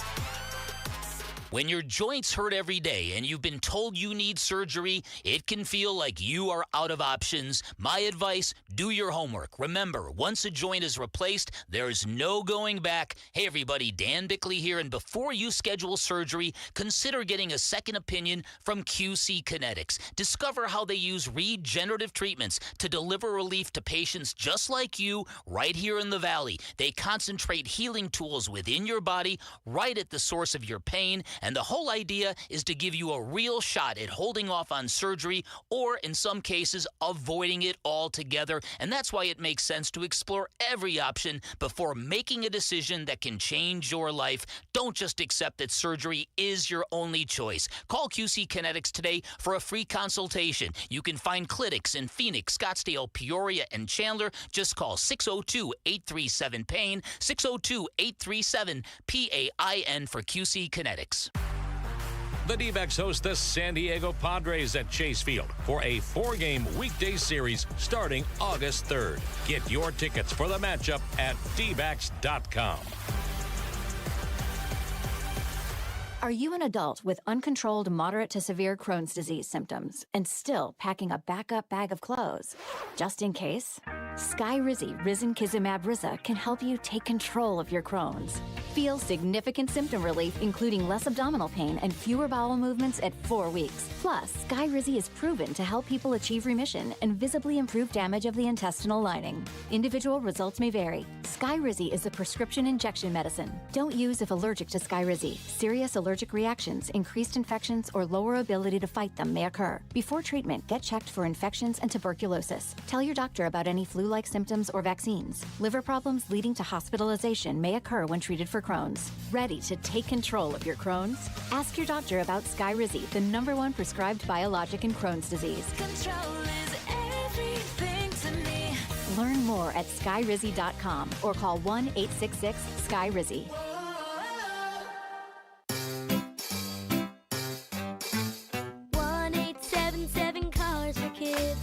When your joints hurt every day and you've been told you need surgery, it can feel like you are out of options. My advice, do your homework. Remember, once a joint is replaced, there's no going back. Hey everybody, Dan Bickley here, and before you schedule surgery, consider getting a second opinion from QC Kinetics. Discover how they use regenerative treatments to deliver relief to patients just like you right here in the Valley. They concentrate healing tools within your body right at the source of your pain. And the whole idea is to give you a real shot at holding off on surgery or, in some cases, avoiding it altogether. And that's why it makes sense to explore every option before making a decision that can change your life. Don't just accept that surgery is your only choice. Call QC Kinetics today for a free consultation. You can find clinics in Phoenix, Scottsdale, Peoria, and Chandler. Just call 602-837-PAIN, 602-837-PAIN for QC Kinetics. The D-backs host the San Diego Padres at Chase Field for a 4-game weekday series starting August 3rd. Get your tickets for the matchup at dbacks.com. Are you an adult with uncontrolled moderate to severe Crohn's disease symptoms and still packing a backup bag of clothes? Just in case, Skyrizi Risankizumab Riza can help you take control of your Crohn's. Feel significant symptom relief, including less abdominal pain and fewer bowel movements at 4 weeks. Plus, Skyrizi is proven to help people achieve remission and visibly improve damage of the intestinal lining. Individual results may vary. Skyrizi is a prescription injection medicine. Don't use if allergic to Skyrizi. Serious allergic reactions, increased infections, or lower ability to fight them may occur. Before treatment, get checked for infections and tuberculosis. Tell your doctor about any flu-like symptoms or vaccines. Liver problems leading to hospitalization may occur when treated for Crohn's. Ready to take control of your Crohn's? Ask your doctor about Skyrizi, the #1 prescribed biologic in Crohn's disease. Control is everything to me. Learn more at skyrizi.com or call 1-866-SKYRIZI. 1-877 Cars for Kids.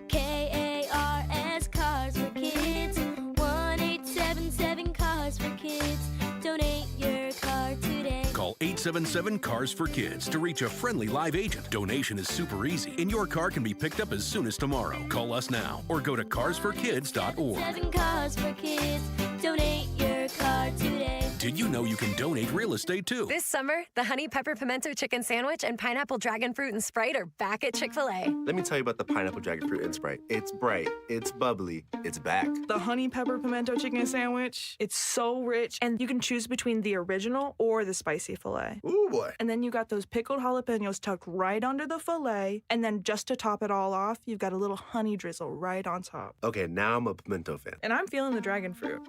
KARS Cars for Kids. 1-877 Cars for Kids. Donate your car today. Call 877 Cars for Kids to reach a friendly live agent. Donation is super easy, and your car can be picked up as soon as tomorrow. Call us now or go to carsforkids.org. 7 Cars for Kids. Donate your car today. Did you know you can donate real estate too? This summer, the Honey Pepper Pimento Chicken Sandwich and Pineapple Dragon Fruit and Sprite are back at Chick-fil-A. Let me tell you about the Pineapple Dragon Fruit and Sprite. It's bright, it's bubbly, it's back. The Honey Pepper Pimento Chicken Sandwich, it's so rich, and you can choose between the original or the spicy filet. Ooh, boy. And then you got those pickled jalapenos tucked right under the filet, and then just to top it all off, you've got a little honey drizzle right on top. Okay, now I'm a pimento fan. And I'm feeling the dragon fruit.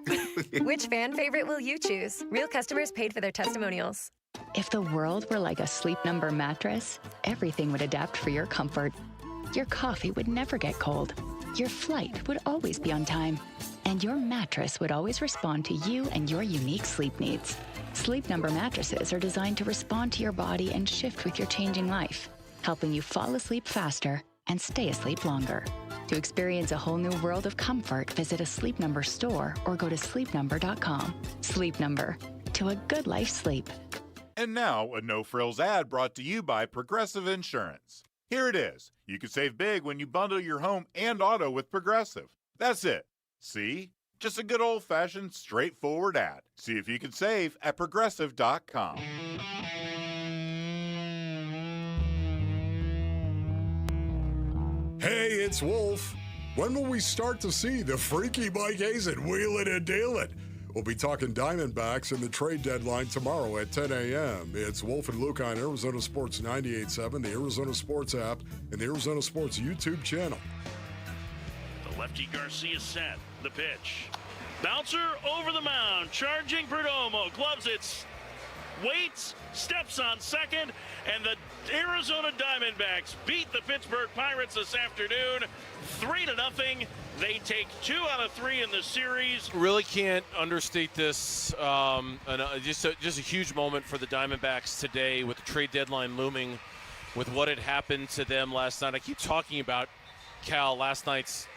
Which fan favorite will you choose? Real customers paid for their testimonials. If the world were like a Sleep Number mattress, everything would adapt for your comfort. Your coffee would never get cold. Your flight would always be on time. And your mattress would always respond to you and your unique sleep needs. Sleep Number mattresses are designed to respond to your body and shift with your changing life, helping you fall asleep faster and stay asleep longer. To experience a whole new world of comfort, visit a Sleep Number store or go to sleepnumber.com. Sleep Number. To a good life sleep. And now, a no-frills ad brought to you by Progressive Insurance. Here it is. You can save big when you bundle your home and auto with Progressive. That's it. See? Just a good old-fashioned, straightforward ad. See if you can save at Progressive.com. Hey, it's Wolf. When will we start to see the freaky Mike Hazen wheeling and dealing? We'll be talking Diamondbacks in the trade deadline tomorrow at 10 a.m. It's Wolf and Luke on Arizona Sports 98.7, the Arizona Sports app, and the Arizona Sports YouTube channel. The lefty Garcia set. The pitch. Bouncer over the mound. Charging Perdomo. Gloves it. Waits. Steps on second. And the Arizona Diamondbacks beat the Pittsburgh Pirates this afternoon 3-0. They take 2 out of 3 in the series. Really can't understate this. Just a huge moment for the Diamondbacks today with the trade deadline looming, with what had happened to them last night. I keep talking about, Cal, last night's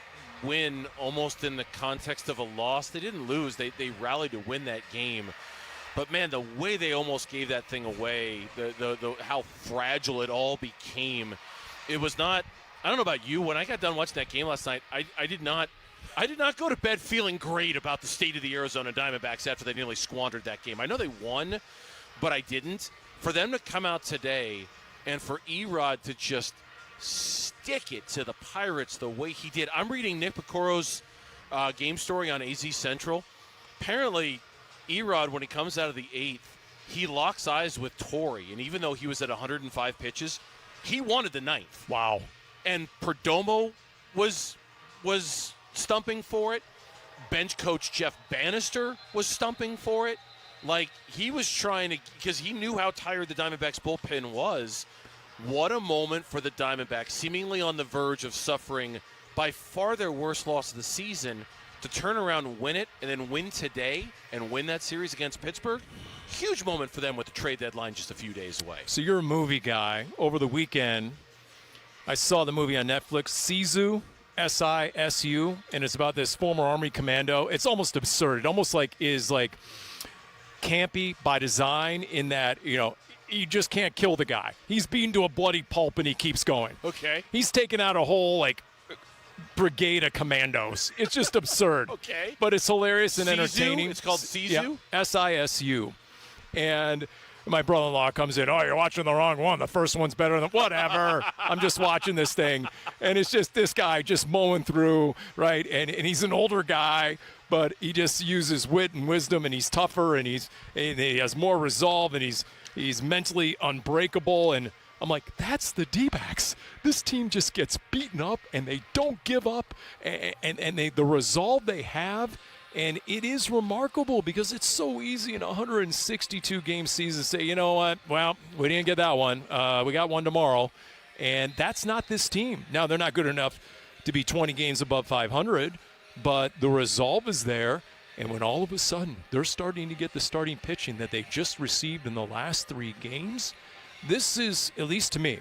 win almost in the context of a loss. They didn't lose. They rallied to win that game. But, man, the way they almost gave that thing away, how fragile it all became, it was not – I don't know about you. When I got done watching that game last night, I did not go to bed feeling great about the state of the Arizona Diamondbacks after they nearly squandered that game. I know they won, but I didn't. For them to come out today and for Erod to just stick it to the Pirates the way he did. I'm reading Nick Picoro's game story on AZ Central. Apparently, Erod, when he comes out of the 8th, he locks eyes with Torrey, and even though he was at 105 pitches, he wanted the 9th. Wow. And Perdomo was stumping for it. Bench coach Jeff Bannister was stumping for it. Like, he was trying to, because he knew how tired the Diamondbacks bullpen was. What a moment for the Diamondbacks, seemingly on the verge of suffering by far their worst loss of the season, to turn around and win it, and then win today and win that series against Pittsburgh. Huge moment for them with the trade deadline just a few days away. So you're a movie guy. Over the weekend, I saw the movie on Netflix, Sisu, S-I-S-U, and it's about this former Army commando. It's almost absurd. It almost is campy by design in that, you just can't kill the guy. He's beaten to a bloody pulp and he keeps going. Okay. He's taken out a whole, brigade of commandos. It's just absurd. Okay. But it's hilarious and Sisu? entertaining. It's called Sisu? Yeah, S-I-S-U. And my brother-in-law comes in, oh, you're watching the wrong one. The first one's better than whatever. I'm just watching this thing. And it's just this guy just mowing through, right? And he's an older guy, but he just uses wit and wisdom, and he's tougher, and he has more resolve, and he's mentally unbreakable. And I'm like, that's the D-backs. This team just gets beaten up, and they don't give up, and the resolve they have. And it is remarkable because it's so easy in a 162-game season to say, you know what, well, we didn't get that one. We got one tomorrow. And that's not this team. Now, they're not good enough to be 20 games above 500, but the resolve is there. And when all of a sudden they're starting to get the starting pitching that they just received in the last 3 games, this is, at least to me,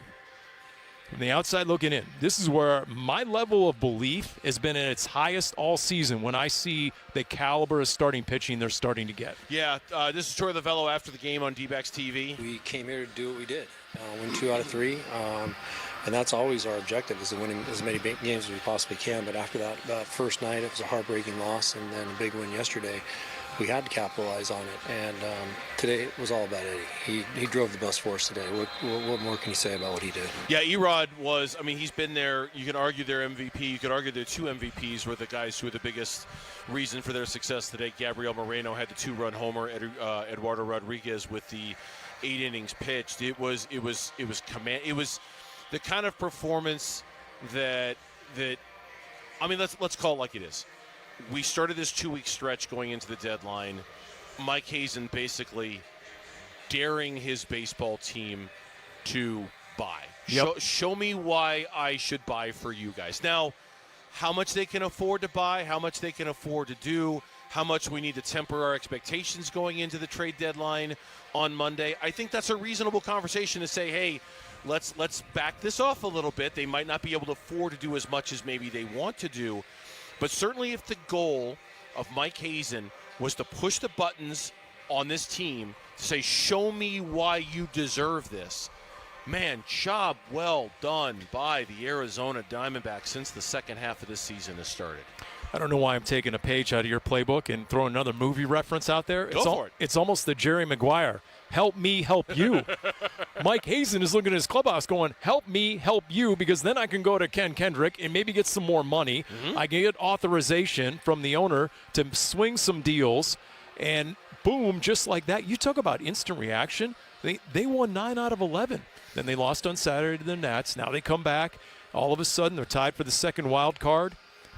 from the outside looking in, this is where my level of belief has been at its highest all season when I see the caliber of starting pitching they're starting to get. Yeah, this is Troy Lavello after the game on D-backs TV. We came here to do what we did, win 2 out of 3, and that's always our objective, is to win as many games as we possibly can. But after that first night, it was a heartbreaking loss, and then a big win yesterday. We had to capitalize on it, and today it was all about Eddie. He drove the bus for us today. What more can you say about what he did? Yeah, Erod was, he's been there. You can argue their MVP. You could argue their 2 MVPs were the guys who were the biggest reason for their success today. Gabriel Moreno had the 2-run homer. Eduardo Rodriguez with the 8 innings pitched. It was the kind of performance that let's call it like it is. We started this 2-week stretch going into the deadline. Mike Hazen basically daring his baseball team to buy. Yep. Show me why I should buy for you guys. Now, how much they can afford to buy, how much they can afford to do, how much we need to temper our expectations going into the trade deadline on Monday. I think that's a reasonable conversation to say, hey, let's back this off a little bit. They might not be able to afford to do as much as maybe they want to do. But certainly if the goal of Mike Hazen was to push the buttons on this team to say, show me why you deserve this. Man, job well done by the Arizona Diamondbacks since the second half of this season has started. I don't know why I'm taking a page out of your playbook and throwing another movie reference out there. Go for it. It's almost the Jerry Maguire. Help me, help you. Mike Hazen is looking at his clubhouse going, help me, help you, because then I can go to Ken Kendrick and maybe get some more money. I can get authorization from the owner to swing some deals, and boom, just like that. You talk about instant reaction. They won 9 out of 11. Then they lost on Saturday to the Nats. Now they come back. All of a sudden, they're tied for the second wild card.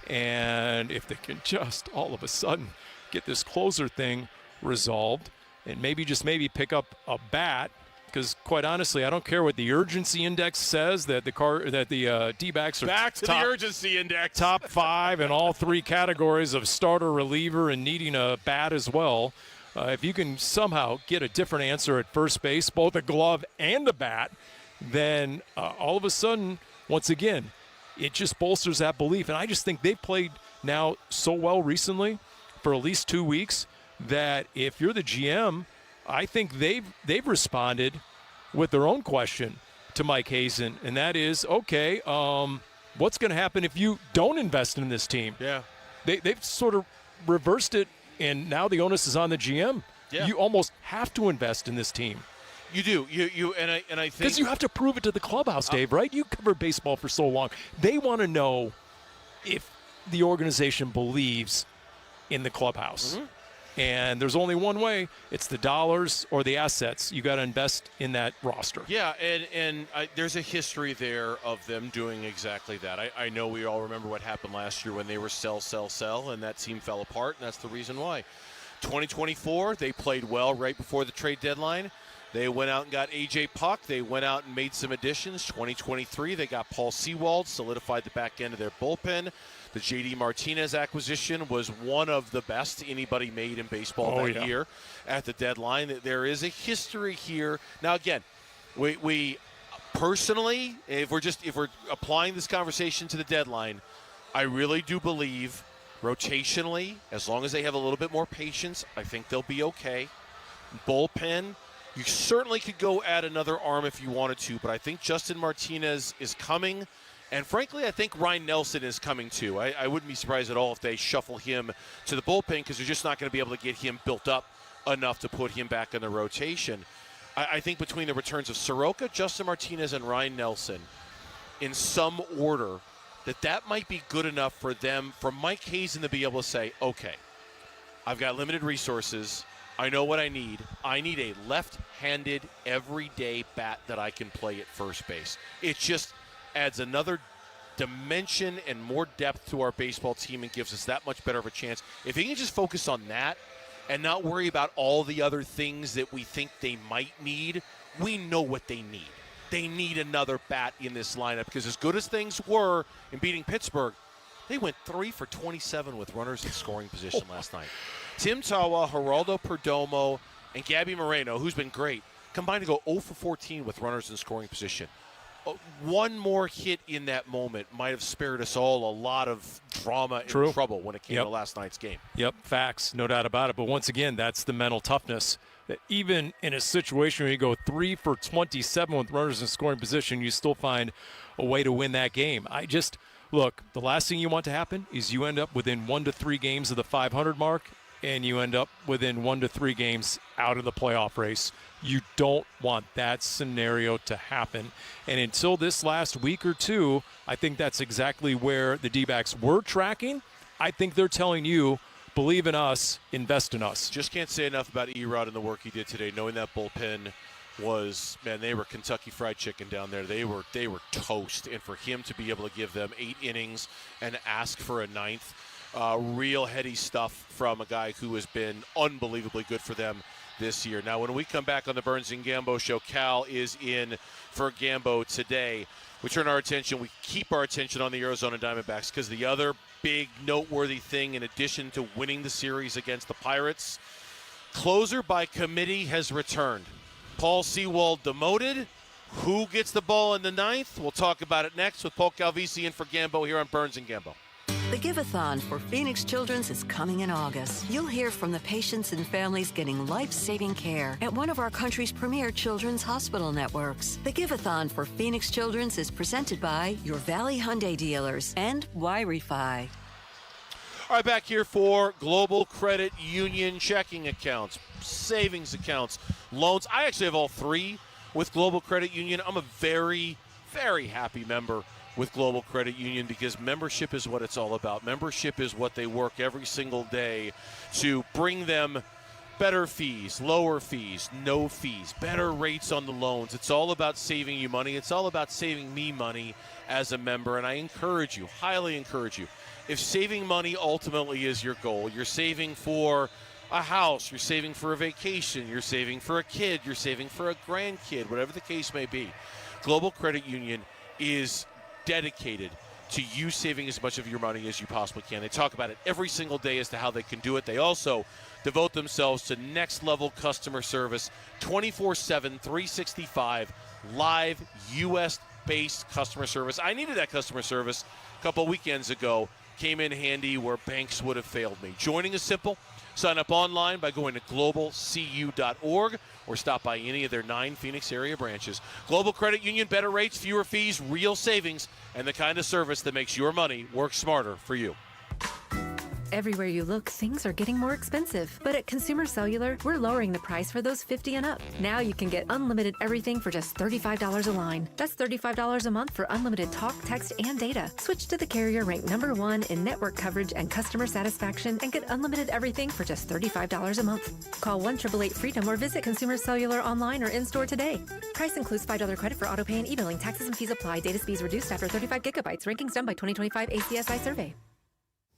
And if they can just all of a sudden get this closer thing resolved and maybe pick up a bat, because quite honestly, I don't care what the urgency index says that the D-backs are back to the urgency index, top 5 in all 3 categories of starter, reliever, and needing a bat as well. If you can somehow get a different answer at first base, both a glove and a bat, then all of a sudden, once again, it just bolsters that belief. And I just think they've played now so well recently for at least 2 weeks that if you're the GM, I think they've responded with their own question to Mike Hazen, and that is, okay, what's going to happen if you don't invest in this team? Yeah. They've sort of reversed it, and now the onus is on the GM. Yeah. You almost have to invest in this team. You do. And I think because you have to prove it to the clubhouse, Dave, right? You covered baseball for so long. They want to know if the organization believes in the clubhouse. Mm-hmm. And there's only one way. It's the dollars or the assets. You got to invest in that roster. Yeah, and there's a history there of them doing exactly that. I know we all remember what happened last year when they were sell, and that team fell apart, and that's the reason why. 2024, they played well right before the trade deadline. They went out and got A.J. Puck. They went out and made some additions. 2023, they got Paul Sewald, solidified the back end of their bullpen. The J.D. Martinez acquisition was one of the best anybody made in baseball year at the deadline. There is a history here. Now, again, we personally, if we're applying this conversation to the deadline, I really do believe rotationally, as long as they have a little bit more patience, I think they'll be okay. Bullpen, you certainly could go add another arm if you wanted to, but I think Justin Martinez is coming. And frankly, I think Ryan Nelson is coming too. I wouldn't be surprised at all if they shuffle him to the bullpen because they're just not going to be able to get him built up enough to put him back in the rotation. I think between the returns of Soroka, Justin Martinez, and Ryan Nelson, in some order, that might be good enough for them, for Mike Hazen to be able to say, okay, I've got limited resources. I know what I need. I need a left-handed, everyday bat that I can play at first base. It just adds another dimension and more depth to our baseball team and gives us that much better of a chance. If he can just focus on that and not worry about all the other things that we think they might need, we know what they need. They need another bat in this lineup because as good as things were in beating Pittsburgh, they went 3 for 27 with runners in scoring position last night. Tim Tawa, Geraldo Perdomo, and Gabby Moreno, who's been great, combined to go 0 for 14 with runners in scoring position. One more hit in that moment might have spared us all a lot of drama and trouble when it came to last night's game. Yep, facts, no doubt about it. But once again, that's the mental toughness. That even in a situation where you go 3 for 27 with runners in scoring position, you still find a way to win that game. Look, the last thing you want to happen is you end up within 1 to 3 games of the 500 mark, and you end up within 1 to 3 games out of the playoff race. You don't want that scenario to happen. And until this last week or two, I think that's exactly where the D-backs were tracking. I think they're telling you, believe in us, invest in us. Just can't say enough about Erod and the work he did today, knowing that bullpen was, man, they were Kentucky Fried Chicken down there. They were toast. And for him to be able to give them 8 innings and ask for a 9th, real heady stuff from a guy who has been unbelievably good for them this year. Now, when we come back on the Burns and Gambo show, Cal is in for Gambo today. We keep our attention on the Arizona Diamondbacks because the other big noteworthy thing, in addition to winning the series against the Pirates, closer by committee has returned. Paul Sewald demoted. Who gets the ball in the 9th? We'll talk about it next with Paul Calvisi in for Gambo here on Burns and Gambo. The Give-A-Thon for Phoenix Children's is coming in August. You'll hear from the patients and families getting life-saving care at one of our country's premier children's hospital networks. The Give-A-Thon for Phoenix Children's is presented by your Valley Hyundai dealers and Y-Refi. All right, back here for Global Credit Union checking accounts, savings accounts, loans. I actually have all three with Global Credit Union. I'm a very, very happy member with Global Credit Union because membership is what it's all about. Membership is what they work every single day to bring them better fees, lower fees, no fees, better rates on the loans. It's all about saving you money. It's all about saving me money as a member, and I encourage you, highly encourage you, if saving money ultimately is your goal, you're saving for a house, you're saving for a vacation, you're saving for a kid, you're saving for a grandkid, whatever the case may be, Global Credit Union is dedicated to you saving as much of your money as you possibly can. They talk about it every single day as to how they can do it. They also devote themselves to next level customer service, 24/7, 365, live U.S.-based customer service. I needed that customer service a couple weekends ago. Came in handy where banks would have failed me. Joining is simple. Sign up online by going to globalcu.org or stop by any of their 9 Phoenix area branches. Global Credit Union, better rates, fewer fees, real savings, and the kind of service that makes your money work smarter for you. Everywhere you look, things are getting more expensive. But at Consumer Cellular, we're lowering the price for those 50 and up. Now you can get unlimited everything for just $35 a line. That's $35 a month for unlimited talk, text, and data. Switch to the carrier ranked #1 in network coverage and customer satisfaction and get unlimited everything for just $35 a month. Call 1-888-FREEDOM or visit Consumer Cellular online or in-store today. Price includes $5 credit for autopay and e-billing. Taxes and fees apply. Data speeds reduced after 35 gigabytes. Rankings done by 2025 ACSI survey.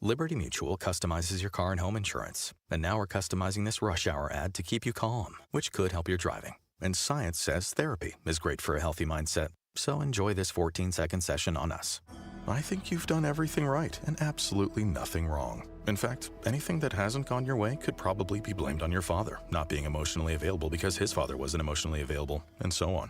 Liberty Mutual customizes your car and home insurance. And now we're customizing this rush hour ad to keep you calm, which could help your driving. And science says therapy is great for a healthy mindset. So enjoy this 14-second session on us. I think you've done everything right and absolutely nothing wrong. In fact, anything that hasn't gone your way could probably be blamed on your father not being emotionally available because his father wasn't emotionally available, and so on.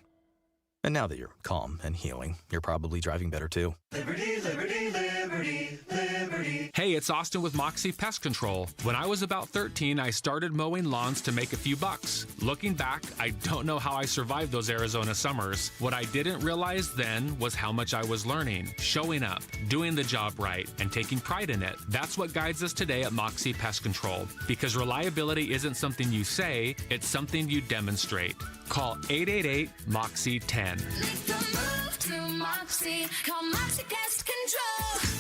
And now that you're calm and healing, you're probably driving better too. Liberty, liberty, liberty, liberty. Hey, it's Austin with Moxie Pest Control. When I was about 13, I started mowing lawns to make a few bucks. Looking back, I don't know how I survived those Arizona summers. What I didn't realize then was how much I was learning, showing up, doing the job right, and taking pride in it. That's what guides us today at Moxie Pest Control. Because reliability isn't something you say, it's something you demonstrate. Call 888-MOXIE-10. Make the move to Moxie. Call Moxie Pest Control.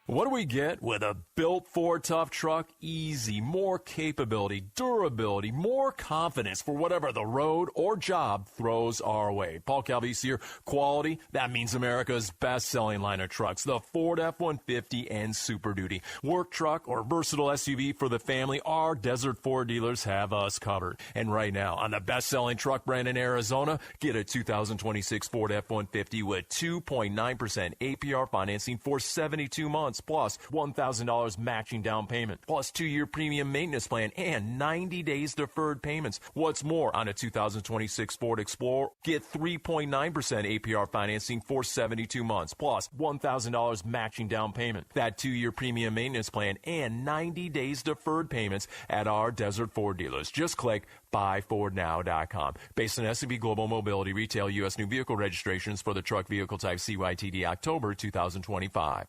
What do we get with a built Ford Tough truck? Easy, more capability, durability, more confidence for whatever the road or job throws our way. Paul Calvese here. Quality, that means America's best-selling line of trucks, the Ford F-150 and Super Duty. Work truck or versatile SUV for the family, our Desert Ford dealers have us covered. And right now, on the best-selling truck brand in Arizona, get a 2026 Ford F-150 with 2.9% APR financing for 72 months. Plus $1,000 matching down payment, plus 2-year premium maintenance plan, and 90 days deferred payments. What's more, on a 2026 Ford Explorer, get 3.9% APR financing for 72 months, plus $1,000 matching down payment, that 2-year premium maintenance plan, and 90 days deferred payments at our Desert Ford dealers. Just click buyfordnow.com. Based on S&P Global Mobility Retail U.S. new vehicle registrations for the truck vehicle type CYTD October 2025.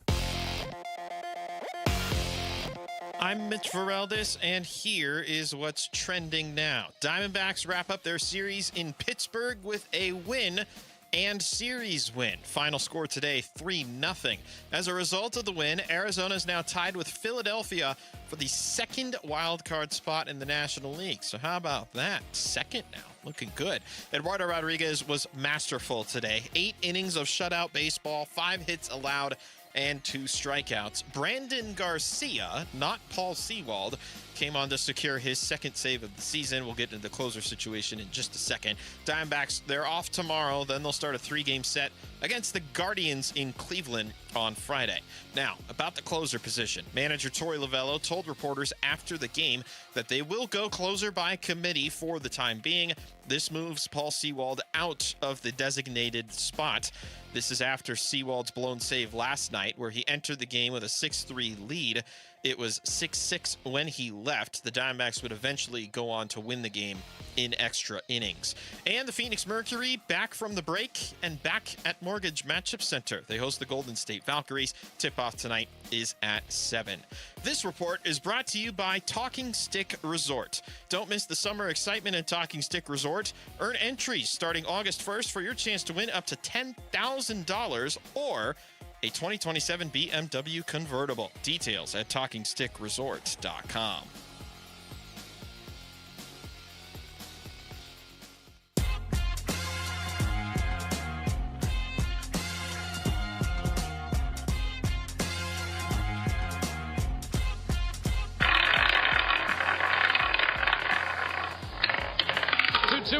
I'm Mitch Vareldis, and here is what's trending now. Diamondbacks wrap up their series in Pittsburgh with a win and series win. Final score today, 3-0. As a result of the win, Arizona is now tied with Philadelphia for the second wild card spot in the National League. So how about that? Second now. Looking good. Eduardo Rodriguez was masterful today. 8 innings of shutout baseball, 5 hits allowed, and 2 strikeouts. Brandon Garcia, not Paul Sewald, came on to secure his second save of the season. We'll get into the closer situation in just a second. Diamondbacks, they're off tomorrow. Then they'll start a 3-game set against the Guardians in Cleveland on Friday. Now, about the closer position. Manager Torey Lovullo told reporters after the game that they will go closer by committee for the time being. This moves Paul Sewald out of the designated spot. This is after Sewald's blown save last night, where he entered the game with a 6-3 lead. It was 6-6 when he left. The Diamondbacks would eventually go on to win the game in extra innings. And the Phoenix Mercury back from the break and back at Mortgage Matchup Center. They host the Golden State Valkyries. Tip-off tonight is at 7. This report is brought to you by Talking Stick Resort. Don't miss the summer excitement at Talking Stick Resort. Earn entries starting August 1st for your chance to win up to $10,000 or a 2027 BMW convertible. Details at TalkingStickResort.com.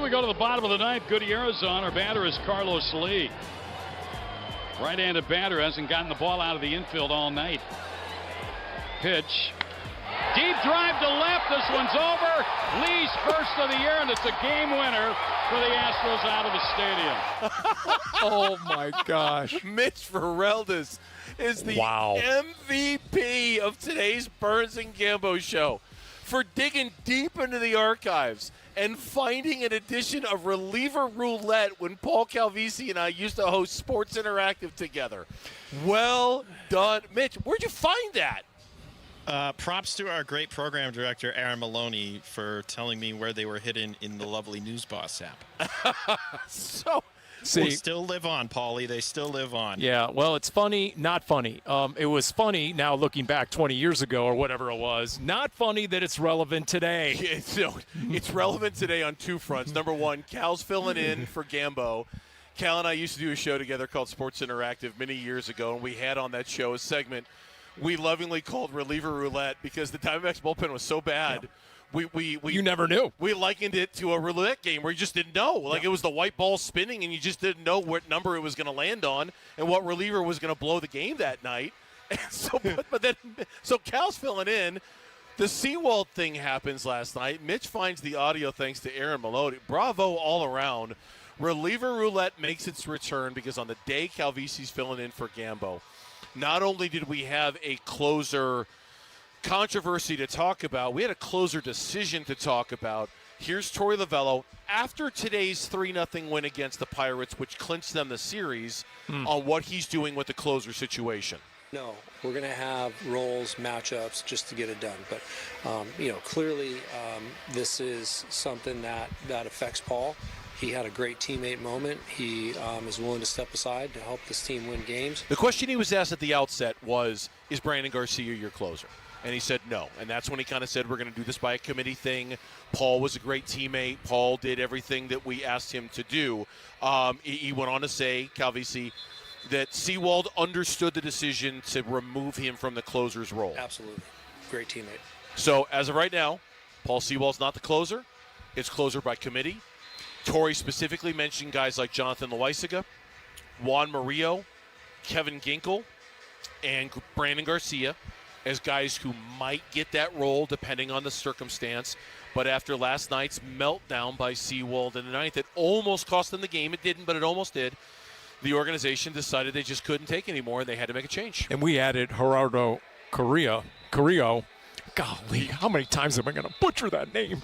We go to the bottom of the ninth. Gutierrez on. Our batter is Carlos Lee. Right-handed batter, hasn't gotten the ball out of the infield all night. Pitch. Deep drive to left. This one's over. Lee's first of the year, and it's a game winner for the Astros out of the stadium. Oh, my gosh. Mitch Ferreldis is the MVP of today's Burns and Gambo show for digging deep into the archives and finding an edition of Reliever Roulette when Paul Calvisi and I used to host Sports Interactive together. Well done. Mitch, where'd you find that? Props to our great program director, Aaron Maloney, for telling me where they were hidden in the lovely News Boss app. They still live on, Paulie. They still live on. Yeah, well, it's funny, not funny. It was funny now looking back 20 years ago or whatever it was. Not funny that it's relevant today. It's relevant today on two fronts. Number one, Cal's filling in for Gambo. Cal and I used to do a show together called Sports Interactive many years ago, and we had on that show a segment we lovingly called Reliever Roulette because the Diamondbacks bullpen was so bad. Yeah. You never knew. We likened it to a roulette game where you just didn't know. Like it was the white ball spinning, and you just didn't know what number it was going to land on and what reliever was going to blow the game that night. And so Cal's filling in. The Sewald thing happens last night. Mitch finds the audio thanks to Aaron Maloney. Bravo all around. Reliever Roulette makes its return because on the day Calvisi's filling in for Gambo, not only did we have a closer controversy to talk about, we had a closer decision to talk about. Here's Torey Lovullo after today's 3-0 win against the Pirates, which clinched them the series, on what he's doing with the closer situation. No, we're going to have roles, matchups just to get it done. But, clearly this is something that affects Paul. He had a great teammate moment. He is willing to step aside to help this team win games. The question he was asked at the outset was, is Brandon Garcia your closer? And he said no. And that's when he kind of said, we're going to do this by a committee thing. Paul was a great teammate. Paul did everything that we asked him to do. He went on to say, Calvisi, that Sewald understood the decision to remove him from the closer's role. Absolutely. Great teammate. So as of right now, Paul Sewald's not the closer. It's closer by committee. Torey specifically mentioned guys like Jonathan Loaisiga, Juan Murillo, Kevin Ginkel, and Brandon Garcia as guys who might get that role depending on the circumstance. But after last night's meltdown by Sewald in the ninth, it almost cost them the game. It didn't, but it almost did. The organization decided they just couldn't take anymore, and they had to make a change. And we added Gerardo Carrillo. Golly, how many times am I going to butcher that name?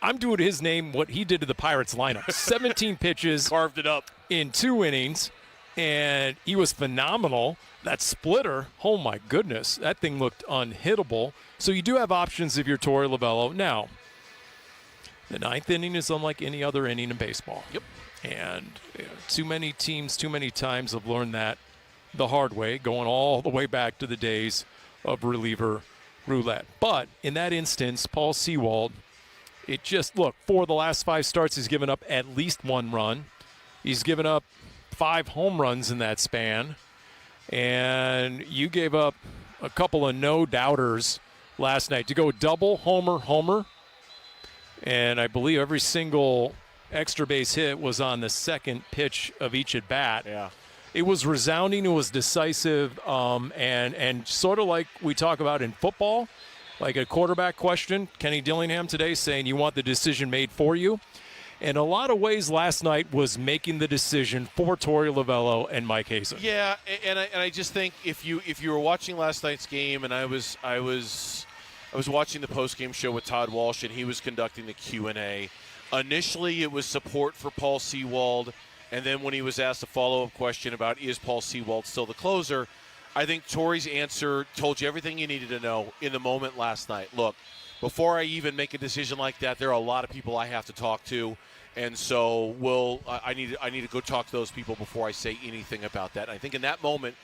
I'm doing his name what he did to the Pirates lineup. 17 pitches. Carved it up. In 2 innings, and he was phenomenal. That splitter, oh my goodness, that thing looked unhittable. So you do have options if you're Torey Lovullo. Now, the 9th inning is unlike any other inning in baseball. Yep. And too many teams, too many times have learned that the hard way, going all the way back to the days of reliever roulette. But in that instance, Paul Sewald, for the last 5 starts, he's given up at least 1 run. He's given up 5 home runs in that span. And you gave up a couple of no-doubters last night to go double, homer. And I believe every single extra base hit was on the second pitch of each at bat. Yeah. It was resounding. It was decisive. And sort of like we talk about in football, like a quarterback question, Kenny Dillingham today saying you want the decision made for you. In a lot of ways, last night was making the decision for Torey Lovello and Mike Hazen. Yeah, and I just think if you were watching last night's game, and I was watching the post-game show with Todd Walsh, and he was conducting the Q&A. Initially, it was support for Paul Sewald, and then when he was asked a follow-up question about is Paul Sewald still the closer, I think Torey's answer told you everything you needed to know in the moment last night. Look, before I even make a decision like that, there are a lot of people I have to talk to, and so I need to go talk to those people before I say anything about that. And I think in that moment,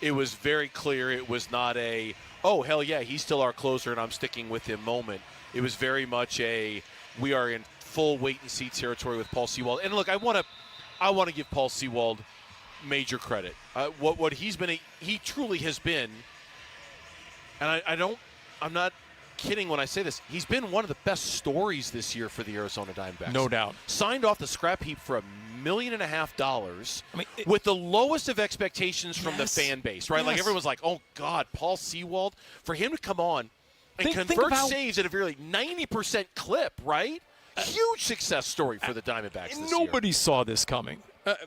it was very clear it was not a, oh, hell yeah, he's still our closer and I'm sticking with him moment. It was very much a, we are in full wait-and-see territory with Paul Sewald. And look, I want to give Paul Sewald major credit. What he's been, he truly has been, and I'm not kidding when I say this, he's been one of the best stories this year for the Arizona Diamondbacks. No doubt. Signed off the scrap heap for $1.5 million, with the lowest of expectations from the fan base, right? Yes. Like everyone's like, oh God, Paul Sewald, for him to come on and convert saves at a very 90% clip, right? Huge success story for the Diamondbacks this Nobody saw this coming.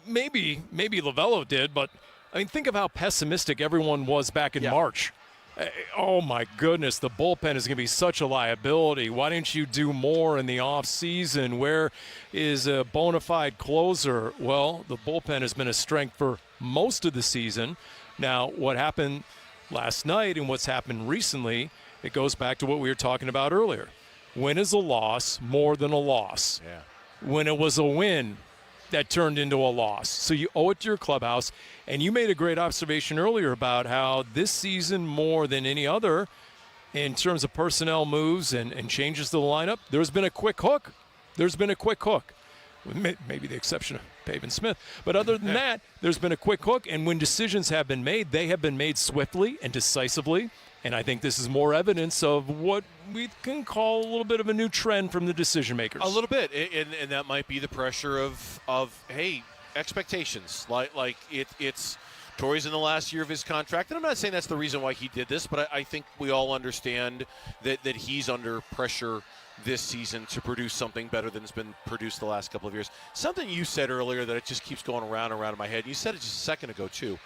Maybe Lovello did, but I mean, think of how pessimistic everyone was back in March. Oh, my goodness, the bullpen is going to be such a liability. Why didn't you do more in the offseason? Where is a bona fide closer? Well, the bullpen has been a strength for most of the season. Now, what happened last night and what's happened recently, it goes back to what we were talking about earlier. Win is a loss more than a loss. Yeah. When it was a win, that turned into a loss. So you owe it to your clubhouse. And you made a great observation earlier about how this season, more than any other, in terms of personnel moves and changes to the lineup, there's been a quick hook. With maybe the exception of Pavin Smith. But other than that, there's been a quick hook. And when decisions have been made, they have been made swiftly and decisively. And I think this is more evidence of what we can call a little bit of a new trend from the decision makers. A little bit, and that might be the pressure of hey, expectations. Like it's Torey's in the last year of his contract, and I'm not saying that's the reason why he did this, but I think we all understand that he's under pressure this season to produce something better than has been produced the last couple of years. Something you said earlier that it just keeps going around and around in my head. You said it just a second ago too.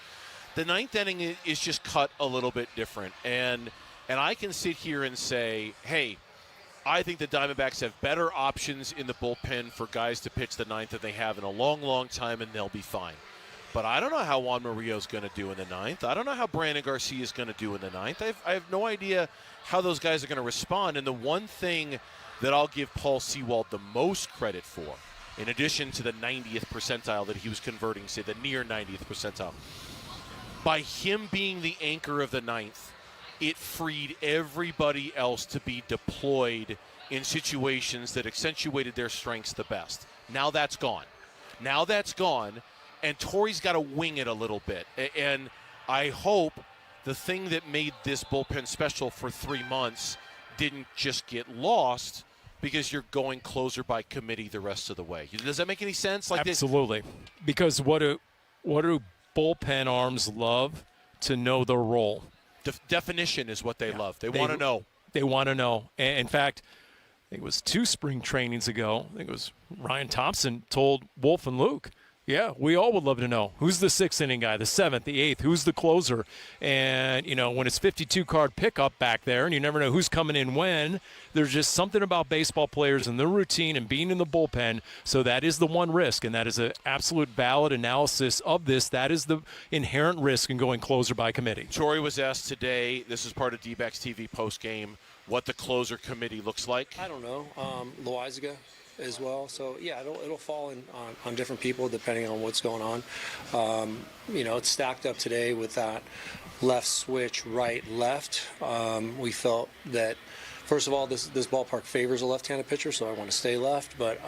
The ninth inning is just cut a little bit different. And I can sit here and say, hey, I think the Diamondbacks have better options in the bullpen for guys to pitch the ninth than they have in a long, long time, and they'll be fine. But I don't know how Juan Murillo's going to do in the ninth. I don't know how Brandon Garcia is going to do in the ninth. I have no idea how those guys are going to respond. And the one thing that I'll give Paul Sewald the most credit for, in addition to the 90th percentile that he was converting, say the near 90th percentile, by him being the anchor of the ninth, it freed everybody else to be deployed in situations that accentuated their strengths the best. Now that's gone. And Torey's got to wing it a little bit. And I hope the thing that made this bullpen special for 3 months didn't just get lost because you're going closer by committee the rest of the way. Does that make any sense? Absolutely. Because what do bullpen arms love? To know their role. Definition is what they love. They want to know. They want to know. And in fact, I think it was 2 spring trainings ago, I think it was Ryan Thompson told Wolf and Luke, yeah, we all would love to know who's the 6th inning guy, the 7th, the 8th, who's the closer. And, when it's 52-card pickup back there and you never know who's coming in when, there's just something about baseball players and their routine and being in the bullpen. So that is the one risk, and that is an absolute valid analysis of this. That is the inherent risk in going closer by committee. Torey was asked today, this is part of D-backs TV postgame, what the closer committee looks like. I don't know. Loizaga as well. So, yeah, it'll fall on different people depending on what's going on. It's stacked up today with that left switch, right, left. We felt that, first of all, this ballpark favors a left-handed pitcher, so I want to stay left. But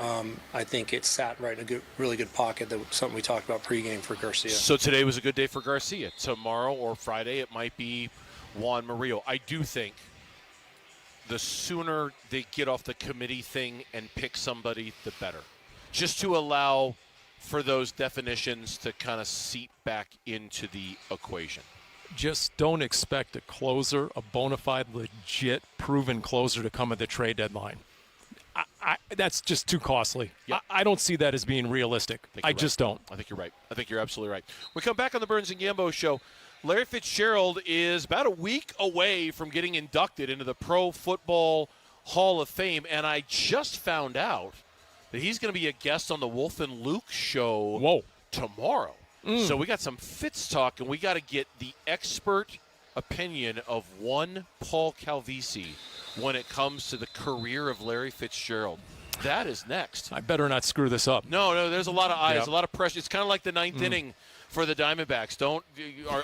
I think it sat right in a really good pocket. That was something we talked about pregame for Garcia. So today was a good day for Garcia. Tomorrow or Friday it might be Juan Murillo. I do think the sooner they get off the committee thing and pick somebody, the better. Just to allow for those definitions to kind of seep back into the equation. Just don't expect a closer, a bona fide, legit, proven closer to come at the trade deadline. That's just too costly. Yep. I don't see that as being realistic. I just don't. I think you're right. I think you're absolutely right. We come back on the Burns and Gambo show. Larry Fitzgerald is about a week away from getting inducted into the Pro Football Hall of Fame, and I just found out that he's going to be a guest on the Wolf and Luke show tomorrow. So we got some Fitz talk, and we got to get the expert opinion of one Paul Calvisi when it comes to the career of Larry Fitzgerald. That is next. I better not screw this up. No, there's a lot of eyes, a lot of pressure. It's kind of like the ninth inning for the Diamondbacks.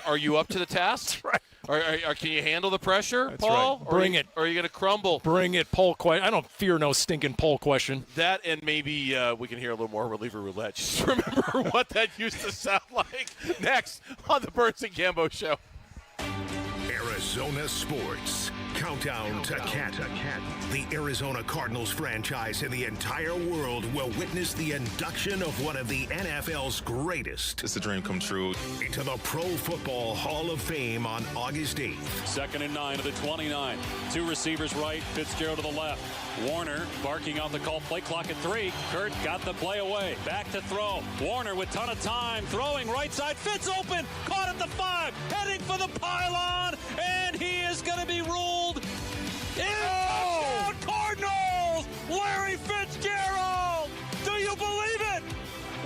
Are you up to the task? That's right. Can you handle the pressure, That's Paul? Right. Bring it. Or are you going to crumble? Bring it, poll question. I don't fear no stinking poll question. That, and maybe we can hear a little more reliever roulette. Just remember what that used to sound like. Next on the Burns and Gambo show. Arizona Sports. Countdown to Canton. The Arizona Cardinals franchise in the entire world will witness the induction of one of the NFL's greatest. It's a dream come true. Into the Pro Football Hall of Fame on August 8th. 2nd and 9 to the 29. Two receivers right, Fitzgerald to the left. Warner barking out the call, play clock at 3. Kurt got the play away. Back to throw. Warner with ton of time, throwing right side. Fitz open, caught at the 5, heading for the pylon, and he is going to be ruled in touchdown Cardinals! Larry Fitzgerald! Do you believe it?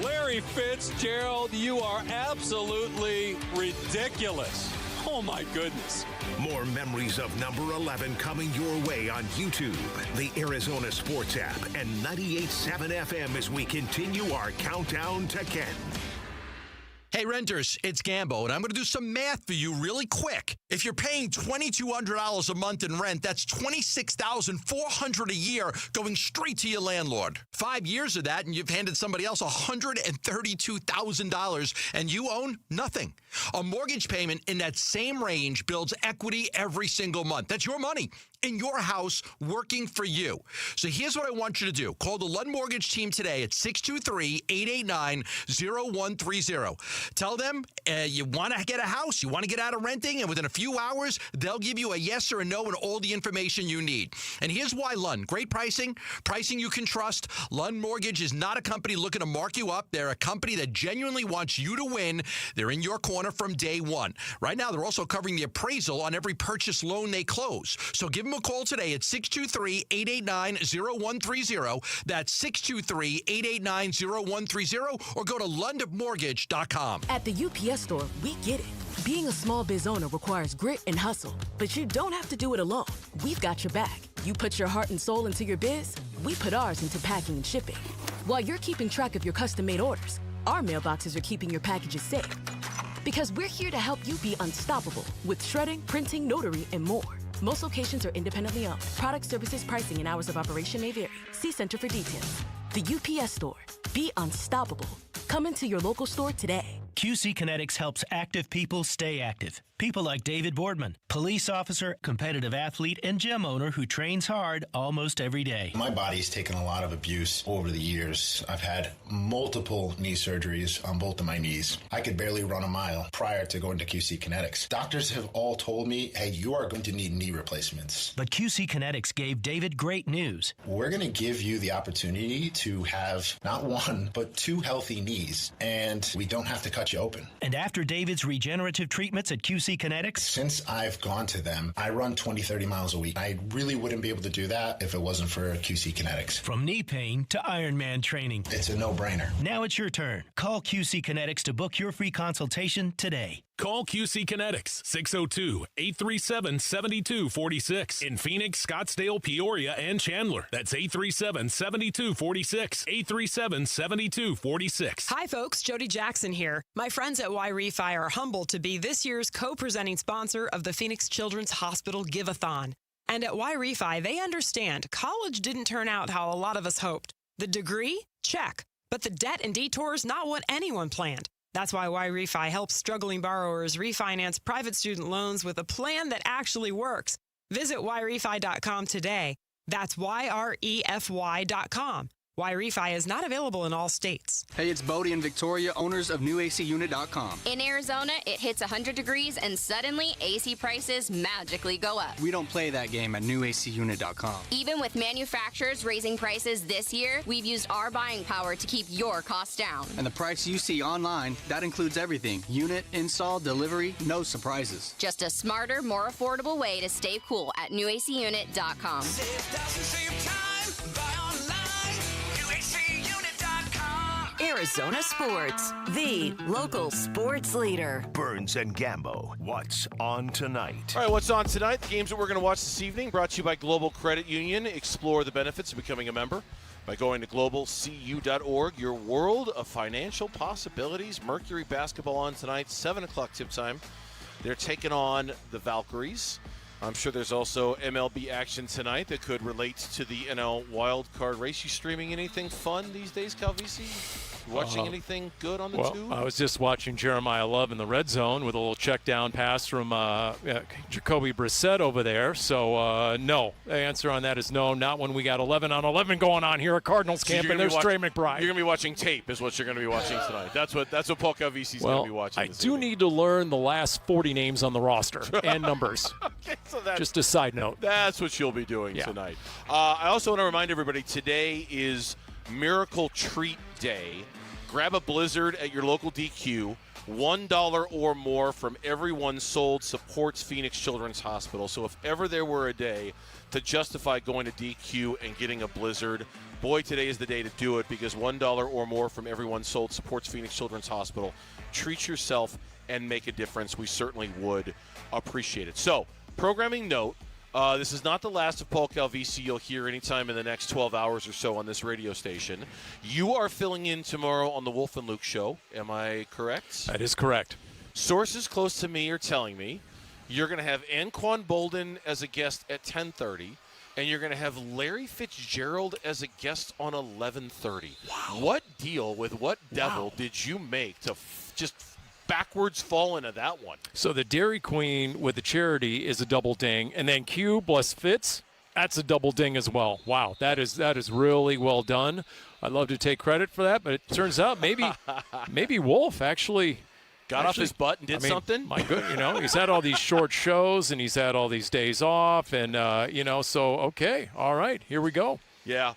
Larry Fitzgerald, you are absolutely ridiculous. Oh, my goodness. More memories of number 11 coming your way on YouTube, the Arizona Sports app, and 98.7 FM as we continue our countdown to Canton. Hey, renters, it's Gambo, and I'm going to do some math for you really quick. If you're paying $2,200 a month in rent, that's $26,400 a year going straight to your landlord. 5 years of that, and you've handed somebody else $132,000, and you own nothing. A mortgage payment in that same range builds equity every single month. That's your money in your house working for you. So here's what I want you to do. Call the Lund Mortgage team today at 623-889-0130. Tell them you want to get a house, you want to get out of renting, and within a few hours, they'll give you a yes or a no and all the information you need. And here's why Lund. Great pricing you can trust. Lund Mortgage is not a company looking to mark you up. They're a company that genuinely wants you to win. They're in your corner from day one. Right now, they're also covering the appraisal on every purchase loan they close. So give them a call today at 623-889-0130. That's 623-889-0130, or go to lundmortgage.com. At the UPS store, we get it. Being a small biz owner requires grit and hustle, but you don't have to do it alone. We've got your back. You put your heart and soul into your biz, we put ours into packing and shipping. While you're keeping track of your custom-made orders, our mailboxes are keeping your packages safe. Because we're here to help you be unstoppable with shredding, printing, notary, and more. Most locations are independently owned. Product, services, pricing, and hours of operation may vary. See Center for details. The UPS store. Be unstoppable. Come into your local store today. QC Kinetics helps active people stay active. People like David Boardman, police officer, competitive athlete, and gym owner who trains hard almost every day. My body's taken a lot of abuse over the years. I've had multiple knee surgeries on both of my knees. I could barely run a mile prior to going to QC Kinetics. Doctors have all told me, hey, you are going to need knee replacements. But QC Kinetics gave David great news. We're going to give you the opportunity to have not one, but 2 healthy knees, and we don't have to cut you open. And after David's regenerative treatments at QC Kinetics? Since I've gone to them, I run 20, 30 miles a week. I really wouldn't be able to do that if it wasn't for QC Kinetics. From knee pain to Ironman training. It's a no-brainer. Now it's your turn. Call QC Kinetics to book your free consultation today. Call QC Kinetics, 602-837-7246. In Phoenix, Scottsdale, Peoria, and Chandler. That's 837-7246. 837-7246. Hi, folks. Jody Jackson here. My friends at Y-Refi are humbled to be this year's co-presenting sponsor of the Phoenix Children's Hospital Give-a-thon. And at Y-Refi, they understand college didn't turn out how a lot of us hoped. The degree? Check. But the debt and detours, not what anyone planned. That's why Y-Refi helps struggling borrowers refinance private student loans with a plan that actually works. Visit yrefy.com today. That's YREFY.com. YRefy is not available in all states. Hey, it's Bodie and Victoria, owners of NewACUnit.com. In Arizona, it hits 100 degrees and suddenly AC prices magically go up. We don't play that game at NewACUnit.com. Even with manufacturers raising prices this year, we've used our buying power to keep your costs down. And the price you see online, that includes everything. Unit, install, delivery, no surprises. Just a smarter, more affordable way to stay cool at NewACUnit.com. Save thousands, save time, buy online. Arizona Sports, the local sports leader. Burns and Gambo, what's on tonight? All right, what's on tonight? The games that we're going to watch this evening brought to you by Global Credit Union. Explore the benefits of becoming a member by going to globalcu.org. Your world of financial possibilities. Mercury basketball on tonight, 7 o'clock tip time. They're taking on the Valkyries. I'm sure there's also MLB action tonight that could relate to the NL wild card race. You streaming anything fun these days, Calvisi? Watching anything good on the tube? I was just watching Jeremiah Love in the red zone with a little check down pass from Jacoby Brissett over there. So, no. The answer on that is no. Not when we got 11 on 11 going on here at Cardinals camp, and there's Trey McBride. You're going to be watching tape is what you're going to be watching tonight. That's what Paul Calvisi's going to be watching. I do need to learn the last 40 names on the roster and numbers. Okay, so just a side note. That's what you'll be doing tonight. I also want to remind everybody, today is Miracle Treat Day. Grab a Blizzard at your local DQ. $1 or more from everyone sold supports Phoenix Children's Hospital. So if ever there were a day to justify going to DQ and getting a Blizzard, boy, today is the day to do it, because $1 or more from everyone sold supports Phoenix Children's Hospital. Treat yourself and make a difference. We certainly would appreciate it. So, programming note, this is not the last of Paul Calvisi you'll hear anytime in the next 12 hours or so on this radio station. You are filling in tomorrow on the Wolf and Luke Show. Am I correct? That is correct. Sources close to me are telling me you're going to have Anquan Bolden as a guest at 10:30, and you're going to have Larry Fitzgerald as a guest on 11:30. Wow. What deal with what devil did you make to just backwards fall into that one? So the Dairy Queen with the charity is a double ding, and then Q plus Fitz, that's a double ding as well. Wow, that is really well done. I'd love to take credit for that, but it turns out maybe Wolf actually got off his butt and did something. My good, he's had all these short shows and he's had all these days off, and so okay, all right, here we go. Yeah.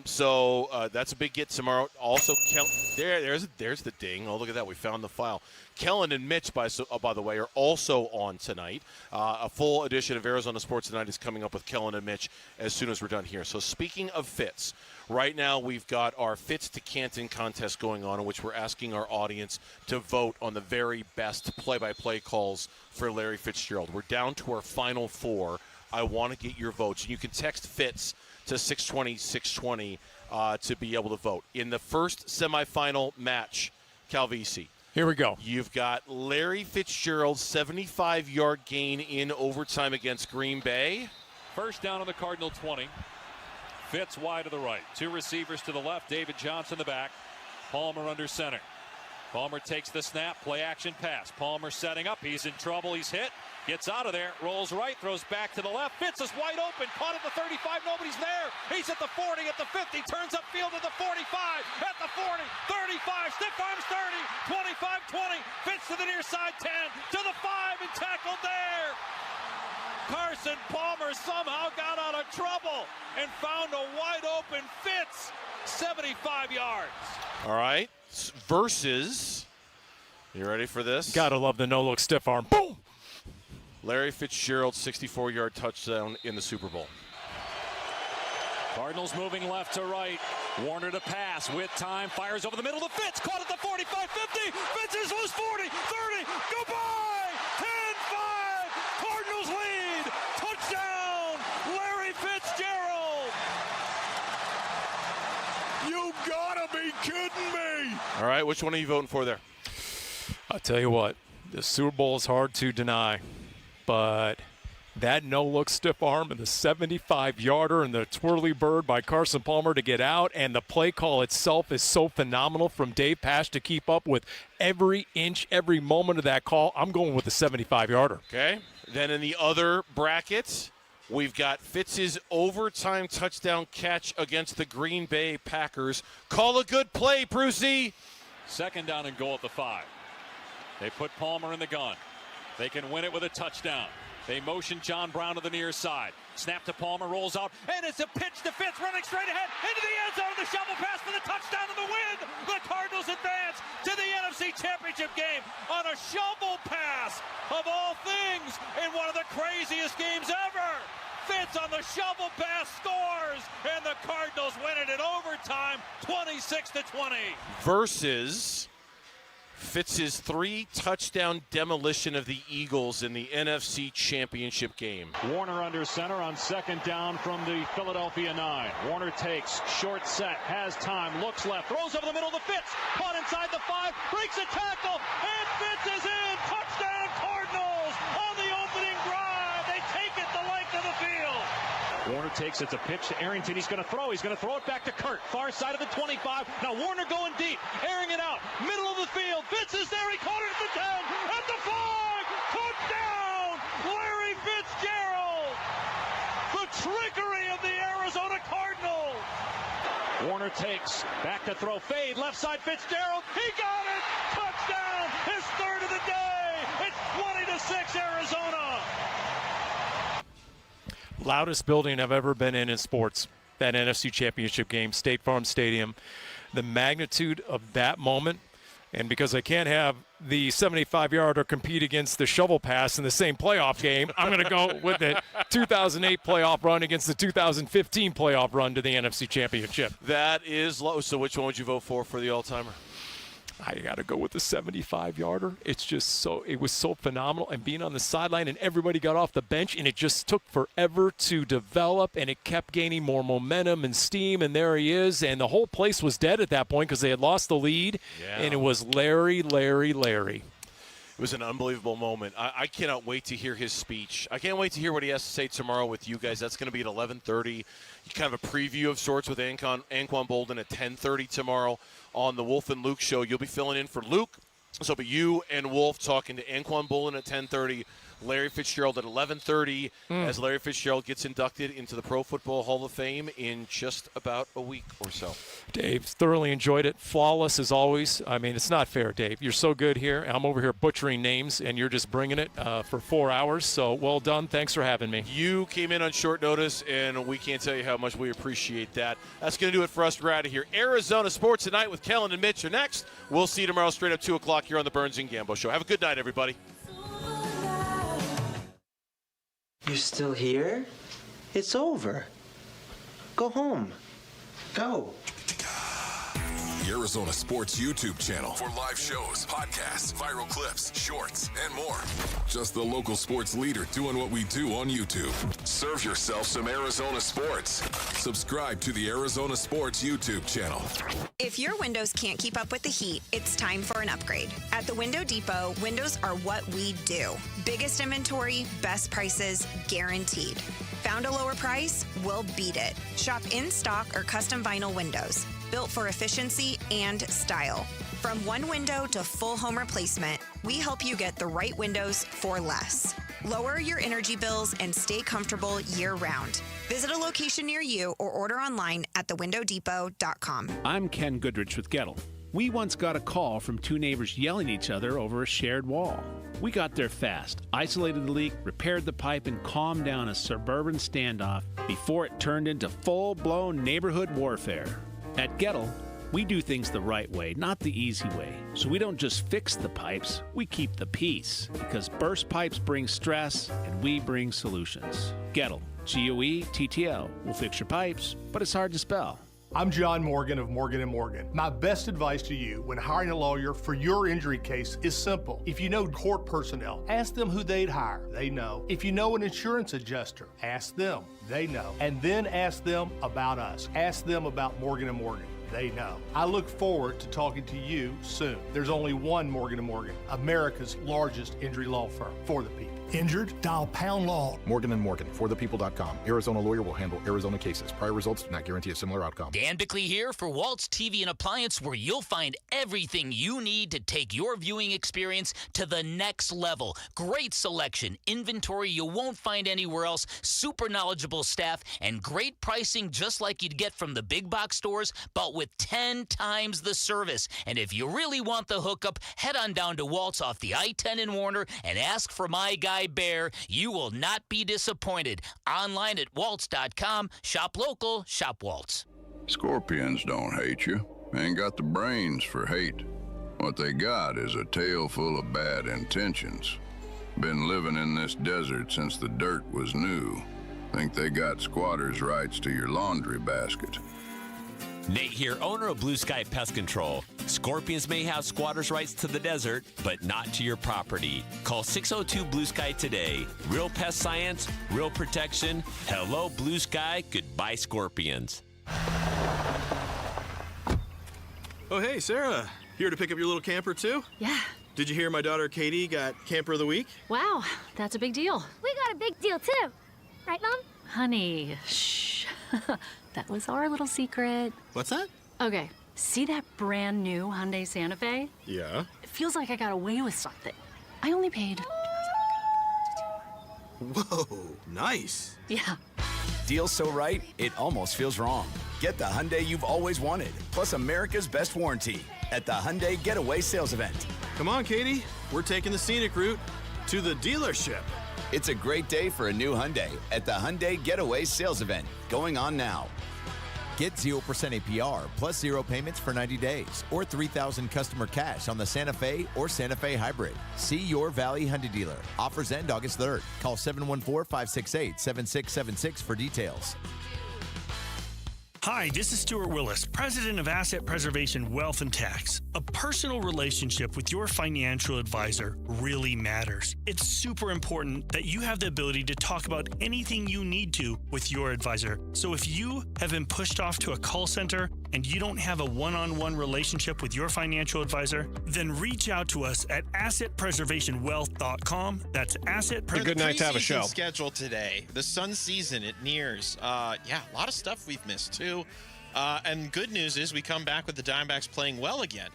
So that's a big get tomorrow. Also, there's the ding. Oh, look at that. We found the file. Kellen and Mitch, by the way, are also on tonight. A full edition of Arizona Sports Tonight is coming up with Kellen and Mitch as soon as we're done here. So speaking of Fitz, right now we've got our Fitz to Canton contest going on, in which we're asking our audience to vote on the very best play-by-play calls for Larry Fitzgerald. We're down to our final 4. I want to get your votes. You can text Fitz to 620-620 to be able to vote. In the first semifinal match, Calvisi. Here we go. You've got Larry Fitzgerald's 75-yard gain in overtime against Green Bay. First down on the Cardinal 20. Fitz wide to the right. 2 receivers to the left. David Johnson the back. Palmer under center. Palmer takes the snap. Play action pass. Palmer setting up. He's in trouble. He's hit. Gets out of there. Rolls right. Throws back to the left. Fitz is wide open. Caught at the 35. Nobody's there. He's at the 40. At the 50. Turns upfield at the 45. At the 40. 35. Stiff arms 30. 25. 20. Fitz to the near side 10. To the 5 and tackled there. Carson Palmer somehow got out of trouble and found a wide open Fitz. 75 yards. All right. Versus, you ready for this? Gotta love the no-look stiff arm. Boom! Larry Fitzgerald's 64-yard touchdown in the Super Bowl. Cardinals moving left to right. Warner to pass with time. Fires over the middle to Fitz. Caught at the 45, 50. Fitz is loose 40, 30. Goodbye! 10-5. Cardinals lead. Touchdown. Larry Fitzgerald. You gotta be kidding me. All right, which one are you voting for there? I'll tell you what, the Super Bowl is hard to deny, but that no-look stiff arm and the 75-yarder and the twirly bird by Carson Palmer to get out, and the play call itself is so phenomenal from Dave Pasch to keep up with every inch, every moment of that call. I'm going with the 75-yarder. Okay. Then in the other bracket, we've got Fitz's overtime touchdown catch against the Green Bay Packers. Call a good play, Brucey. 2nd down and goal at the 5. They put Palmer in the gun. They can win it with a touchdown. They motion John Brown to the near side. Snap to Palmer, rolls out, and it's a pitch to Fitz, running straight ahead into the end zone. The shovel pass for the touchdown and the win. The Cardinals advance to the NFC Championship game on a shovel pass, of all things, in one of the craziest games ever. Fitz on the shovel pass scores, and the Cardinals win it in overtime, 26-20. Versus Fitz's 3-touchdown demolition of the Eagles in the NFC Championship game. Warner under center on 2nd down from the Philadelphia 9. Warner takes, short set, has time, looks left, throws over the middle to Fitz, caught inside the 5, breaks a tackle, and Fitz is in. Touchdown Cardinals on the opening drive. They take it the length of the field. Warner takes, it's a pitch to Arrington. He's going to throw it back to Kurt. Far side of the 25. Now Warner going deep, airing it out, middle of the field. Fitz is there, he caught it at the 10, at the 5. Touchdown, Larry Fitzgerald. The trickery of the Arizona Cardinals. Warner takes, back to throw, fade, left side Fitzgerald. He got it. Touchdown, his 3rd of the day. It's 20-6 Arizona. Loudest building I've ever been in sports, that NFC Championship game, State Farm Stadium. The magnitude of that moment, and because I can't have the 75-yarder compete against the shovel pass in the same playoff game, I'm going to go with the 2008 playoff run against the 2015 playoff run to the NFC Championship. That is low. So which one would you vote for the all-timer? I got to go with the 75-yarder. It was so phenomenal. And being on the sideline and everybody got off the bench, and it just took forever to develop, and it kept gaining more momentum and steam, and there he is. And the whole place was dead at that point because they had lost the lead, and it was Larry. It was an unbelievable moment. I cannot wait to hear his speech. I can't wait to hear what he has to say tomorrow with you guys. That's going to be at 11:30. Kind of a preview of sorts with Anquan Bolden at 10:30 tomorrow on the Wolf and Luke show. You'll be filling in for Luke. So it'll be you and Wolf talking to Anquan Bolden at 10:30. Larry Fitzgerald at 11:30 as Larry Fitzgerald gets inducted into the Pro Football Hall of Fame in just about a week or so. Dave, thoroughly enjoyed it. Flawless as always. I mean, it's not fair, Dave. You're so good here. I'm over here butchering names, and you're just bringing it for 4 hours. So well done. Thanks for having me. You came in on short notice, and we can't tell you how much we appreciate that. That's going to do it for us. We're out of here. Arizona Sports Tonight with Kellen and Mitch are next. We'll see you tomorrow straight up 2 o'clock here on the Burns and Gambo Show. Have a good night, everybody. You're still here? It's over. Go home. Go. The Arizona Sports YouTube channel for live shows, podcasts, viral clips, shorts, and more. Just the local sports leader doing what we do on YouTube. Serve yourself some Arizona sports. Subscribe to the Arizona Sports YouTube channel. If your windows can't keep up with the heat, it's time for an upgrade. At the Window Depot, windows are what we do. Biggest inventory, best prices, guaranteed. Found a lower price? We'll beat it. Shop in stock or custom vinyl windows, built for efficiency and style. From one window to full home replacement, we help you get the right windows for less. Lower your energy bills and stay comfortable year-round. Visit a location near you or order online at thewindowdepot.com. I'm Ken Goodrich with Gettle. We once got a call from 2 neighbors yelling at each other over a shared wall. We got there fast, isolated the leak, repaired the pipe, and calmed down a suburban standoff before it turned into full-blown neighborhood warfare. At Gettle, we do things the right way, not the easy way. So we don't just fix the pipes, we keep the peace. Because burst pipes bring stress, and we bring solutions. Gettle, G-O-E-T-T-L. We'll fix your pipes, but it's hard to spell. I'm John Morgan of Morgan & Morgan. My best advice to you when hiring a lawyer for your injury case is simple. If you know court personnel, ask them who they'd hire. They know. If you know an insurance adjuster, ask them. They know. And then ask them about us. Ask them about Morgan & Morgan. they know. I look forward to talking to you soon. There's only one Morgan & Morgan, America's largest injury law firm for the people. Injured? Dial pound law. Morgan & Morgan, forthepeople.com. Arizona lawyer will handle Arizona cases. Prior results do not guarantee a similar outcome. Dan Bickley here for Walt's TV and Appliance, where you'll find everything you need to take your viewing experience to the next level. Great selection, inventory you won't find anywhere else, super knowledgeable staff, and great pricing just like you'd get from the big box stores, but with 10 times the service. And if you really want the hookup, head on down to Walt's off the I-10 in Warner and ask for my guy Bear. You will not be disappointed. Online at waltz.com. Shop local, shop Waltz. Scorpions don't hate you. Ain't got the brains for hate. What they got is a tail full of bad intentions. Been living in this desert since the dirt was new. Think they got squatters' rights to your laundry basket. Nate here, owner of Blue Sky Pest Control. Scorpions may have squatters' rights to the desert, but not to your property. Call 602 Blue Sky today. Real pest science, real protection. Hello, Blue Sky. Goodbye, Scorpions. Oh, hey, Sarah. Here to pick up your little camper, too? Yeah. Did you hear my daughter Katie got Camper of the Week? Wow, that's a big deal. We got a big deal, too. Right, Mom? Honey, shh. That was our little secret. What's that? Okay, see that brand new Hyundai Santa Fe? Yeah. It feels like I got away with something. I only paid... Whoa, nice. Yeah. Deal so right, it almost feels wrong. Get the Hyundai you've always wanted, plus America's best warranty at the Hyundai Getaway Sales Event. Come on, Katie. We're taking the scenic route to the dealership. It's a great day for a new Hyundai at the Hyundai Getaway Sales Event, going on now. Get 0% APR plus 0 payments for 90 days or $3,000 customer cash on the Santa Fe or Santa Fe Hybrid. See your Valley Hyundai dealer. Offers end August 3rd. Call 714-568-7676 for details. Hi, this is Stuart Willis, President of Asset Preservation Wealth and Tax. A personal relationship with your financial advisor really matters. It's super important that you have the ability to talk about anything you need to with your advisor. So if you have been pushed off to a call center and you don't have a one-on-one relationship with your financial advisor, then reach out to us at assetpreservationwealth.com. That's asset. A good night to have a show. Schedule today. The sun season, it nears. A lot of stuff we've missed too. And good news is we come back with the Diamondbacks playing well again,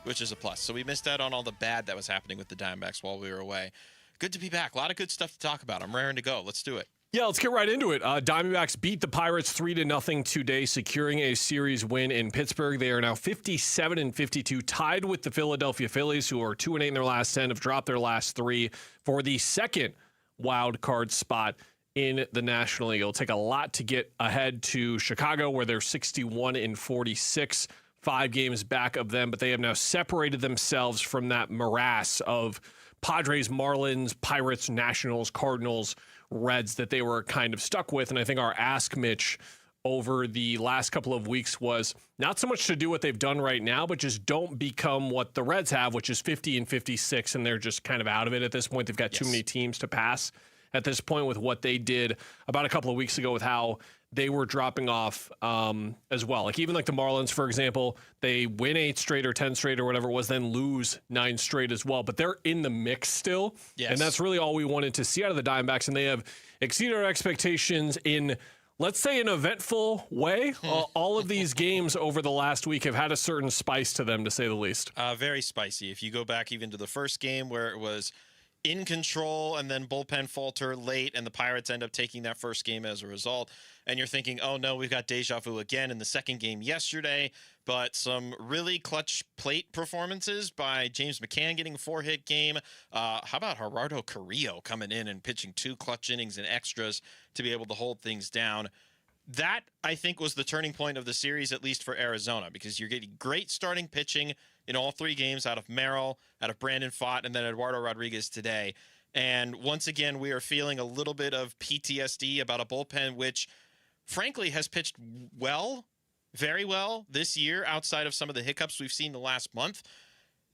which is a plus. So we missed out on all the bad that was happening with the Diamondbacks while we were away. Good to be back. A lot of good stuff to talk about. I'm raring to go. Let's do it. Yeah, let's get right into it. Diamondbacks beat the Pirates 3-0 today, securing a series win in Pittsburgh. They are now 57-52, tied with the Philadelphia Phillies, who are 2-8 in their last 10, have dropped their last 3 for the second wild card spot in the National League. It'll take a lot to get ahead to Chicago, where they're 61-46, 5 games back of them, but they have now separated themselves from that morass of Padres, Marlins, Pirates, Nationals, Cardinals, Reds that they were kind of stuck with. And I think our ask, Mitch, over the last couple of weeks was not so much to do what they've done right now, but just don't become what the Reds have, which is 50-56, and they're just kind of out of it at this point. They've got too many teams to pass at this point with what they did about a couple of weeks ago with how they were dropping off as well. Like even like the Marlins, for example, they win 8 straight or 10 straight or whatever it was, then lose 9 straight as well. But they're in the mix still. Yes. And that's really all we wanted to see out of the Diamondbacks. And they have exceeded our expectations in, let's say, an eventful way. All of these games over the last week have had a certain spice to them, to say the least. Very spicy. If you go back even to the first game where it was in control and then bullpen falter late and the Pirates end up taking that first game as a result. And you're thinking, oh no, we've got deja vu again in the second game yesterday, but some really clutch plate performances by James McCann getting a 4-hit game. How about Gerardo Carrillo coming in and pitching 2 clutch innings and extras to be able to hold things down? That, I think, was the turning point of the series, at least for Arizona, because you're getting great starting pitching in all 3 games out of Merrill, out of Brandon Pfaadt, and then Eduardo Rodriguez today. And once again, we are feeling a little bit of PTSD about a bullpen which, frankly, has pitched well, very well this year outside of some of the hiccups we've seen the last month.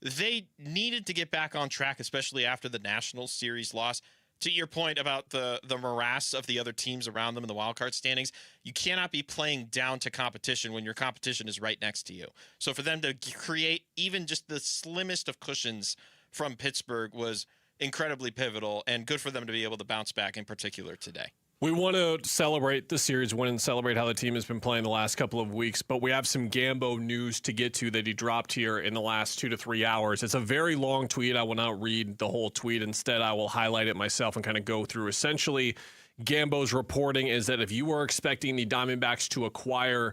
They needed to get back on track, especially after the Nationals series loss, to your point about the morass of the other teams around them in the wild card standings, you cannot be playing down to competition when your competition is right next to you. So for them to create even just the slimmest of cushions from Pittsburgh was incredibly pivotal, and good for them to be able to bounce back in particular today. We want to celebrate the series win and celebrate how the team has been playing the last couple of weeks, but we have some Gambo news to get to that he dropped here in the last 2 to 3 hours. It's a very long tweet. I will not read the whole tweet. Instead, I will highlight it myself and kind of go through. Essentially, Gambo's reporting is that if you were expecting the Diamondbacks to acquire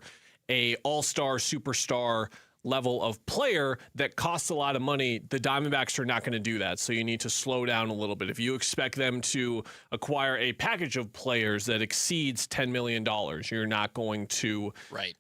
a all-star, superstar level of player that costs a lot of money, the Diamondbacks are not going to do that. So you need to slow down a little bit. If you expect them to acquire a package of players that exceeds $10 million, you're not going to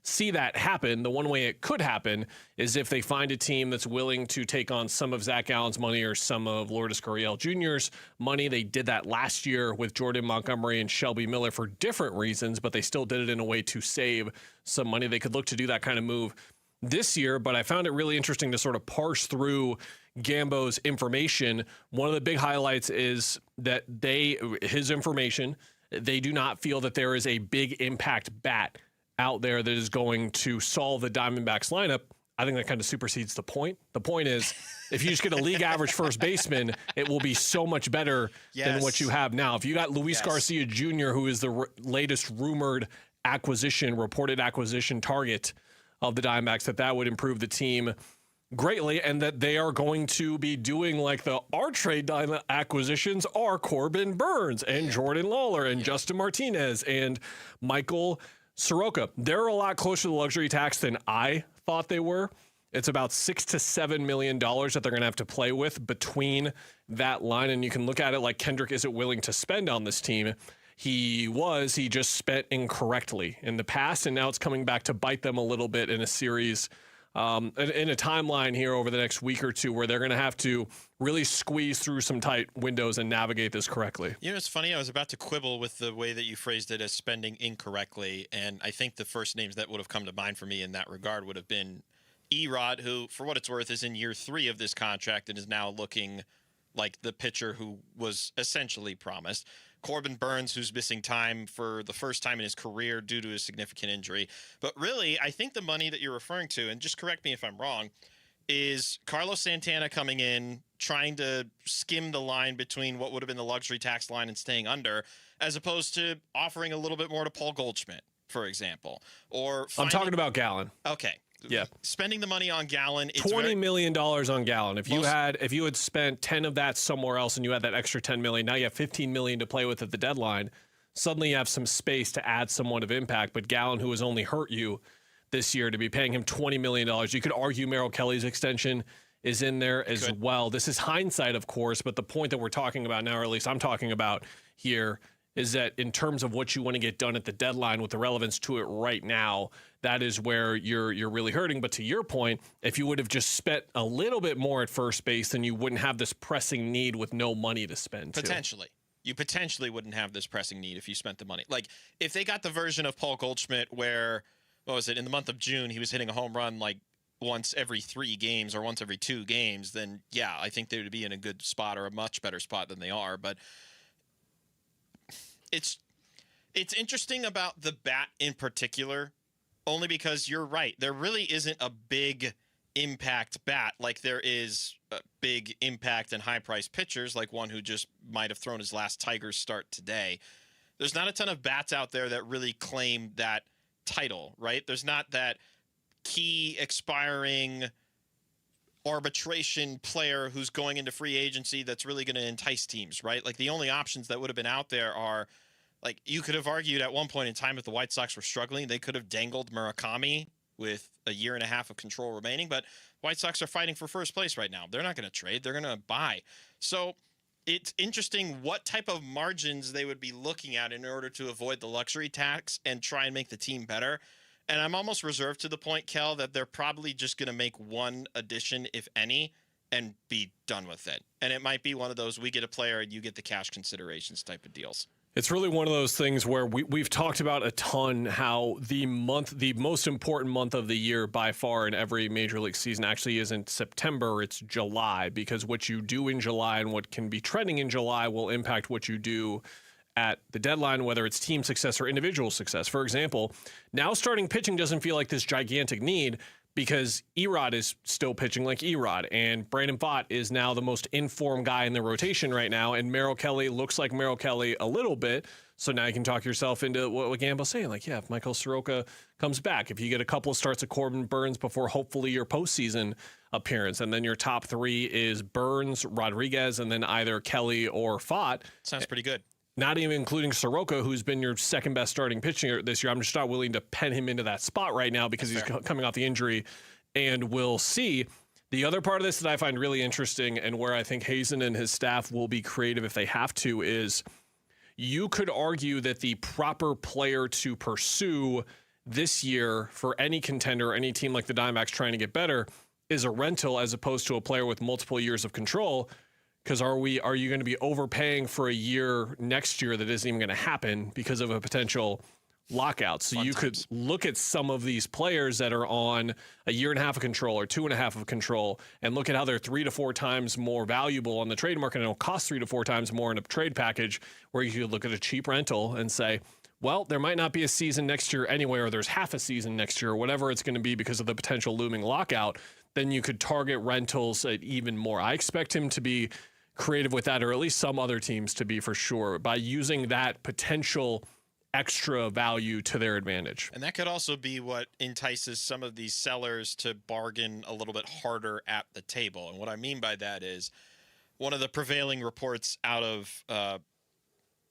see that happen. The one way it could happen is if they find a team that's willing to take on some of Zach Allen's money or some of Lourdes Gurriel Jr.'s money. They did that last year with Jordan Montgomery and Shelby Miller for different reasons, but they still did it in a way to save some money. They could look to do that kind of move this year, but I found it really interesting to sort of parse through Gambo's information. One of the big highlights is that his information, they do not feel that there is a big impact bat out there that is going to solve the Diamondbacks lineup. I think that kind of supersedes the point. The point is, if you just get a league average first baseman, it will be so much better than what you have now. If you got Luis Garcia Jr., who is the latest rumored reported acquisition target of the Diamondbacks, that would improve the team greatly, and that they are going to be doing like our trade acquisitions are Corbin Burns and Jordan Lawler and Justin Martinez and Michael Soroka. They're a lot closer to the luxury tax than I thought they were. It's about $6 to $7 million that they're going to have to play with between that line, and you can look at it like Kendrick isn't willing to spend on this team. He just spent incorrectly in the past, and now it's coming back to bite them a little bit in a series, in a timeline here over the next week or two, where they're going to have to really squeeze through some tight windows and navigate this correctly. You know, it's funny. I was about to quibble with the way that you phrased it as spending incorrectly, and I think the first names that would have come to mind for me in that regard would have been Erod, who, for what it's worth, is in year 3 of this contract and is now looking like the pitcher who was essentially promised. Corbin Burns, who's missing time for the first time in his career due to a significant injury. But really, I think the money that you're referring to, and just correct me if I'm wrong, is Carlos Santana coming in, trying to skim the line between what would have been the luxury tax line and staying under, as opposed to offering a little bit more to Paul Goldschmidt, for example. I'm talking about Gallen. Okay. Yeah. Spending the money on Gallen. It's $20 million on Gallen. If you had spent 10 of that somewhere else and you had that extra $10 million, now you have $15 million to play with at the deadline. Suddenly you have some space to add somewhat of impact. But Gallen, who has only hurt you this year, to be paying him $20 million, you could argue Merrill Kelly's extension is in there as well. This is hindsight, of course, but the point that we're talking about now, or at least I'm talking about here, is that in terms of what you want to get done at the deadline with the relevance to it right now, that is where you're really hurting. But to your point, if you would have just spent a little bit more at first base, then you wouldn't have this pressing need with no money to spend. Potentially. You potentially wouldn't have this pressing need if you spent the money. Like, if they got the version of Paul Goldschmidt where, in the month of June, he was hitting a home run like once every 3 games or once every 2 games, then yeah, I think they would be in a good spot, or a much better spot than they are. But it's interesting about the bat in particular, only because you're right. There really isn't a big impact bat like there is a big impact and high-priced pitchers, like one who just might have thrown his last Tigers start today. There's not a ton of bats out there that really claim that title, right? There's not that key expiring arbitration player who's going into free agency that's really going to entice teams, right? Like, the only options that would have been out there are, like, you could have argued at one point in time if the White Sox were struggling, they could have dangled Murakami with a year and a half of control remaining, but White Sox are fighting for first place right now. They're not going to trade. They're going to buy. So it's interesting what type of margins they would be looking at in order to avoid the luxury tax and try and make the team better. And I'm almost reserved to the point, Kel, that they're probably just going to make one addition, if any, and be done with it. And it might be one of those, we get a player and you get the cash considerations type of deals. It's really one of those things where we've talked about a ton how the most important month of the year by far in every Major League season actually isn't September, it's July, because what you do in July and what can be trending in July will impact what you do at the deadline, whether it's team success or individual success. For example, now starting pitching doesn't feel like this gigantic need because Erod is still pitching like Erod, and Brandon Pfaadt is now the most informed guy in the rotation right now, and Merrill Kelly looks like Merrill Kelly a little bit, so now you can talk yourself into what Gamble's saying, like, yeah, if Michael Soroka comes back, if you get a couple of starts of Corbin Burns before hopefully your postseason appearance, and then your top three is Burns, Rodriguez, and then either Kelly or Pfaadt. Sounds pretty good. Not even including Soroka, who's been your second best starting pitcher this year. I'm just not willing to pen him into that spot right now because he's coming off the injury, and we'll see. The other part of this that I find really interesting and where I think Hazen and his staff will be creative if they have to is you could argue that the proper player to pursue this year for any contender, any team like the Diamondbacks trying to get better, is a rental as opposed to a player with multiple years of control. Because are you going to be overpaying for a year next year that isn't even going to happen because of a potential lockout? So you could look at some of these players that are on a year and a half of control or 2.5 of control and look at how they're 3 to 4 times more valuable on the trade market and it'll cost 3 to 4 times more in a trade package, where you could look at a cheap rental and say, well, there might not be a season next year anyway, or there's half a season next year, or whatever it's going to be because of the potential looming lockout. Then you could target rentals even more. I expect him to be creative with that, or at least some other teams to be for sure, by using that potential extra value to their advantage. And that could also be what entices some of these sellers to bargain a little bit harder at the table. And what I mean by that is one of the prevailing reports out of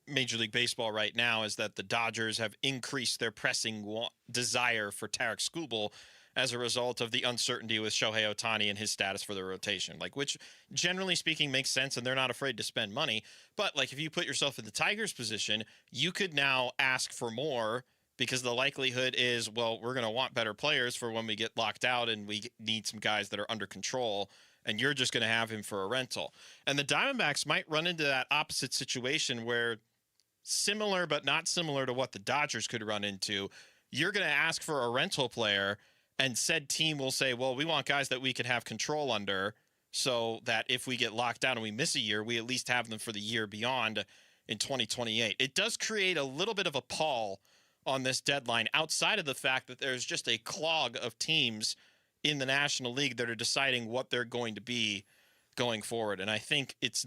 Major League Baseball right now is that the Dodgers have increased their pressing desire for Tarek Skubal as a result of the uncertainty with Shohei Ohtani and his status for the rotation, which generally speaking makes sense, and they're not afraid to spend money. But if you put yourself in the Tigers' position, you could now ask for more because the likelihood is, well, we're going to want better players for when we get locked out and we need some guys that are under control, and you're just going to have him for a rental. And the Diamondbacks might run into that opposite situation where, similar but not similar to what the Dodgers could run into, you're going to ask for a rental player, and said team will say, well, we want guys that we can have control under so that if we get locked down and we miss a year, we at least have them for the year beyond in 2028. It does create a little bit of a pall on this deadline outside of the fact that there's just a clog of teams in the National League that are deciding what they're going to be going forward. And I think it's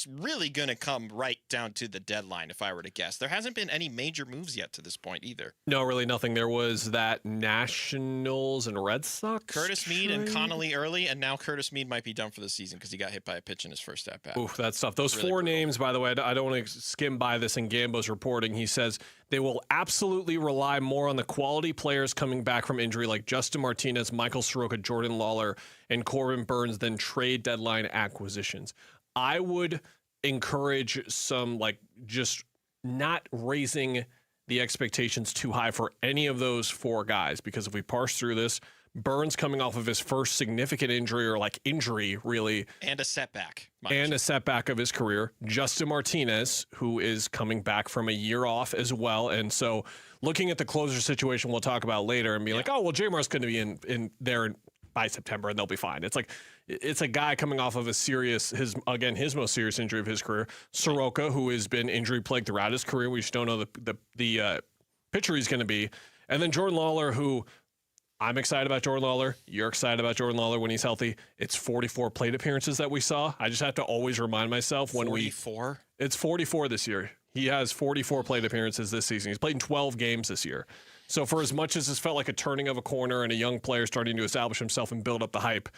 really going to come right down to the deadline, if I were to guess. There hasn't been any major moves yet to this point either. No, really nothing. There was that Nationals and Red Sox Curtis Mead and Connolly early, and now Curtis Mead might be done for the season because he got hit by a pitch in his first at-bat. Oof, that's tough. Those really 4 brutal. names, by the way, I don't want to skim by this in Gambo's reporting. He says they will absolutely rely more on the quality players coming back from injury like Justin Martinez, Michael Soroka, Jordan Lawler, and Corbin Burns than trade deadline acquisitions. I would encourage some, just not raising the expectations too high for any of those 4 guys, because if we parse through this, Burns coming off of his first significant injury, or injury really, and a setback. A setback of his career. Justin Martinez, who is coming back from a year off as well. And so looking at the closer situation we'll talk about later and be like, oh, well, Jamar's going to be in there by September and they'll be fine. It's a guy coming off of his most serious injury of his career. Soroka, who has been injury plagued throughout his career. We just don't know the pitcher he's going to be. And then Jordan Lawler, who I'm excited about Jordan Lawler. You're excited about Jordan Lawler when he's healthy. It's 44 plate appearances that we saw. I just have to always remind myself when 44? It's 44 this year. He has 44 plate appearances this season. He's played in 12 games this year. So for as much as this felt like a turning of a corner and a young player starting to establish himself and build up the hype,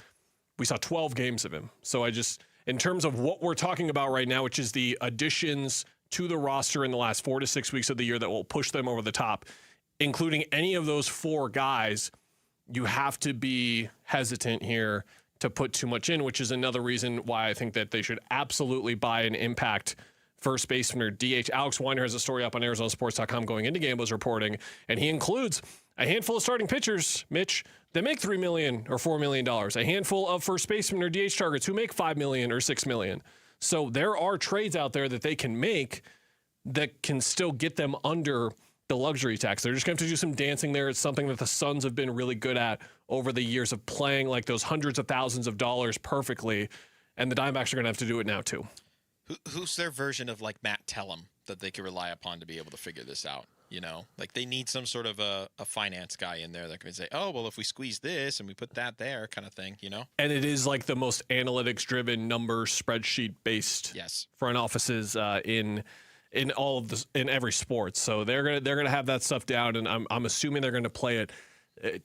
we saw 12 games of him. So in terms of what we're talking about right now, which is the additions to the roster in the last 4 to 6 weeks of the year that will push them over the top, including any of those 4 guys, you have to be hesitant here to put too much in, which is another reason why I think that they should absolutely buy an impact first baseman or DH. Alex Weiner has a story up on ArizonaSports.com going into Gambo's reporting, and he includes a handful of starting pitchers, Mitch, that make $3 million or $4 million. A handful of first basemen or DH targets who make $5 million or $6 million. So there are trades out there that they can make that can still get them under the luxury tax. They're just going to have to do some dancing there. It's something that the Suns have been really good at over the years of playing like those hundreds of thousands of dollars perfectly, and the Diamondbacks are going to have to do it now too. Who's their version of like Matt Tellem that they can rely upon to be able to figure this out? You know, like they need some sort of a finance guy in there that can say, oh, well, if we squeeze this and we put that there kind of thing, you know? And it is like the most analytics driven, number spreadsheet based front offices in all of this, in every sport. So they're gonna have that stuff down, and I'm assuming they're gonna play it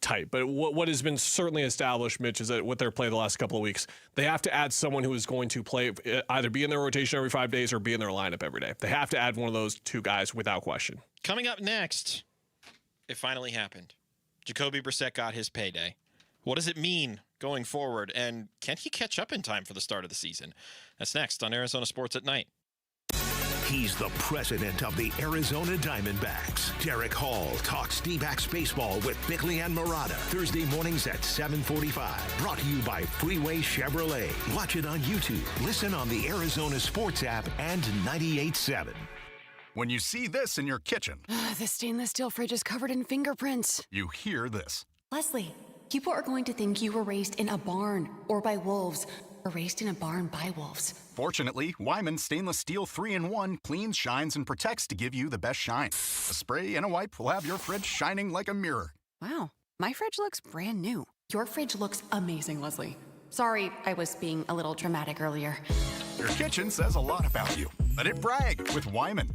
tight. But what has been certainly established, Mitch, is that with their play the last couple of weeks, they have to add someone who is going to play, either be in their rotation every 5 days or be in their lineup every day. They have to add one of those two guys without question. Coming up next, it finally happened. Jacoby Brissett got his payday. What does it mean going forward? And can he catch up in time for the start of the season? That's next on Arizona Sports at Night. He's the president of the Arizona Diamondbacks. Derek Hall talks D-backs baseball with Bickley and Murata. Thursday mornings at 7:45. Brought to you by Freeway Chevrolet. Watch it on YouTube. Listen on the Arizona Sports app and 98.7. When you see this in your kitchen, The stainless steel fridge is covered in fingerprints. you hear this. Leslie, people are going to think you were raised in a barn or by wolves or raised in a barn by wolves. Fortunately, Wyman Stainless Steel 3-in-1 cleans, shines, and protects to give you the best shine. A spray and a wipe will have your fridge shining like a mirror. Wow, my fridge looks brand new. Your fridge looks amazing, Leslie. Sorry, I was being a little dramatic earlier. Your kitchen says a lot about you. Let it brag with Wyman.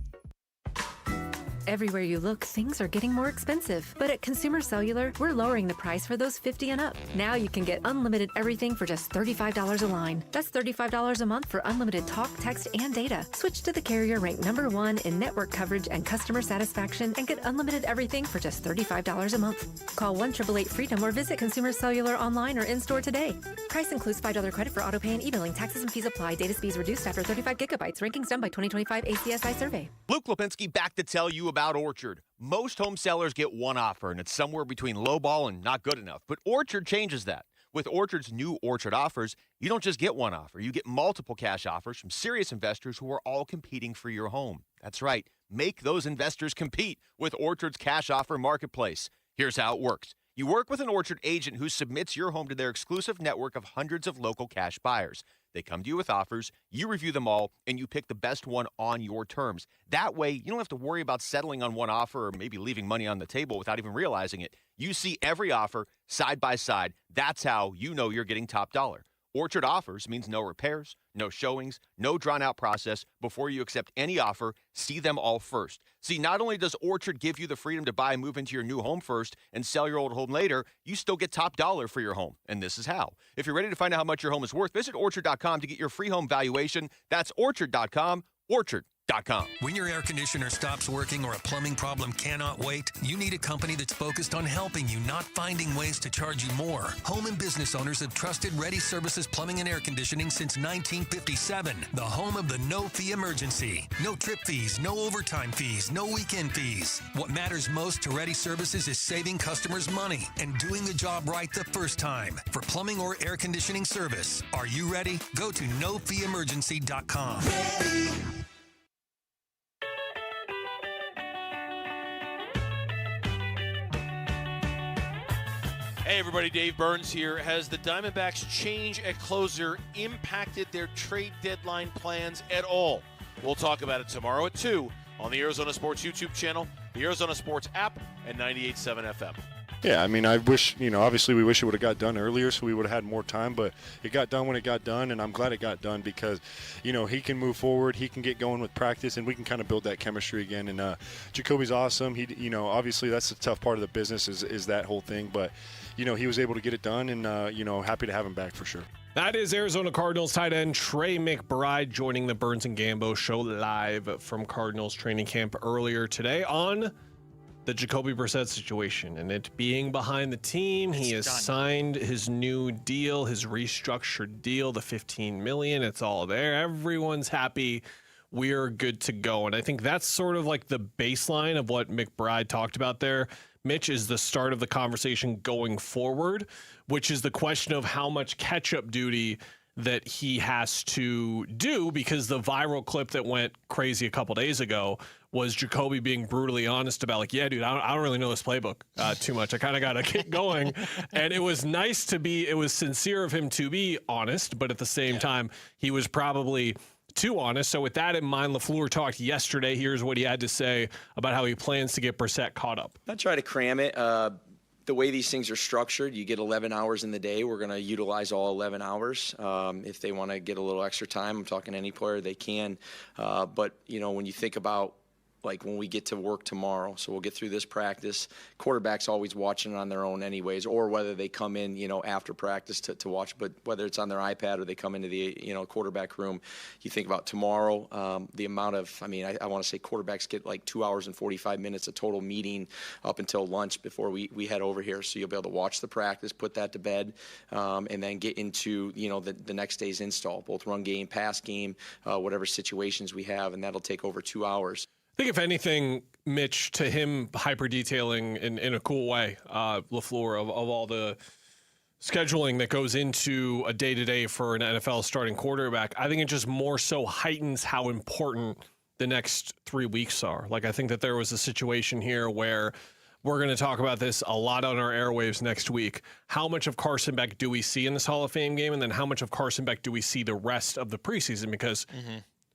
Everywhere you look, things are getting more expensive. But at Consumer Cellular, we're lowering the price for those 50 and up. Now you can get unlimited everything for just $35 a line. That's $35 a month for unlimited talk, text, and data. Switch to the carrier ranked #1 in network coverage and customer satisfaction and get unlimited everything for just $35 a month. Call 1-888-FREEDOM or visit Consumer Cellular online or in-store today. Price includes $5 credit for auto pay and e-billing. Taxes and fees apply. Data speeds reduced after 35 gigabytes. Rankings done by 2025 ACSI survey. Luke Lipinski back to tell you about Orchard. Most home sellers get one offer, and it's somewhere between lowball and not good enough. But Orchard changes that. With Orchard's new Orchard offers, you don't just get one offer. You get multiple cash offers from serious investors who are all competing for your home. That's right. Make those investors compete with Orchard's cash offer marketplace. Here's how it works. You work with an Orchard agent who submits your home to their exclusive network of hundreds of local cash buyers. They come to you with offers, you review them all, and you pick the best one on your terms. That way, you don't have to worry about settling on one offer or maybe leaving money on the table without even realizing it. You see every offer side by side. That's how you know you're getting top dollar. Orchard offers means no repairs, no showings, no drawn-out process. Before you accept any offer, see them all first. See, not only does Orchard give you the freedom to buy and move into your new home first and sell your old home later, you still get top dollar for your home. And this is how. If you're ready to find out how much your home is worth, visit Orchard.com to get your free home valuation. That's Orchard.com, Orchard.com. When your air conditioner stops working or a plumbing problem cannot wait, you need a company that's focused on helping you, not finding ways to charge you more. Home and business owners have trusted Ready Services Plumbing and Air Conditioning since 1957. The home of the no-fee emergency. No trip fees, no overtime fees, no weekend fees. What matters most to Ready Services is saving customers money and doing the job right the first time. For plumbing or air conditioning service, are you ready? Go to nofeeemergency.com. Ready. Hey everybody, Dave Burns here. Has the Diamondbacks' change at closer impacted their trade deadline plans at all? We'll talk about it tomorrow at 2 on the Arizona Sports YouTube channel, the Arizona Sports app, and 98.7 FM. Yeah, I mean, I wish, obviously we wish it would have got done earlier so we would have had more time, but it got done when it got done, and I'm glad it got done because, he can move forward, he can get going with practice, and we can kind of build that chemistry again. And Jacoby's awesome. He, obviously that's the tough part of the business is that whole thing, but, he was able to get it done, and, happy to have him back for sure. That is Arizona Cardinals tight end Trey McBride joining the Burns and Gambo show live from Cardinals training camp earlier today on the Jacoby Brissett situation and it being behind the team. He has signed his new deal, his restructured deal, the $15 million. It's all there. Everyone's happy. We're good to go. And I think that's sort of like the baseline of what McBride talked about there. Mitch, is the start of the conversation going forward, which is the question of how much catch-up duty that he has to do, because the viral clip that went crazy a couple days ago was Jacoby being brutally honest about, like, yeah, dude, I don't really know this playbook too much. I kind of got to get going. And it was nice it was sincere of him to be honest, but at the same time, he was probably too honest. So with that in mind, LaFleur talked yesterday. Here's what he had to say about how he plans to get Brissett caught up. Not try to cram it. The way these things are structured, you get 11 hours in the day. We're going to utilize all 11 hours. If they want to get a little extra time, I'm talking any player, they can. But, when you think about, like, when we get to work tomorrow, so we'll get through this practice. Quarterback's always watching it on their own anyways, or whether they come in, after practice to watch, but whether it's on their iPad or they come into the, quarterback room, you think about tomorrow, the amount of, I want to say quarterbacks get like 2 hours and 45 minutes of total meeting up until lunch before we head over here. So you'll be able to watch the practice, put that to bed, and then get into, the next day's install, both run game, pass game, whatever situations we have, and that'll take over 2 hours. I think if anything, Mitch, to him hyper detailing in a cool way, LaFleur, of all the scheduling that goes into a day-to-day for an NFL starting quarterback, I think it just more so heightens how important the next 3 weeks are. Like, I think that there was a situation here where we're going to talk about this a lot on our airwaves next week. How much of Carson Beck do we see in this Hall of Fame game? And then how much of Carson Beck do we see the rest of the preseason? Because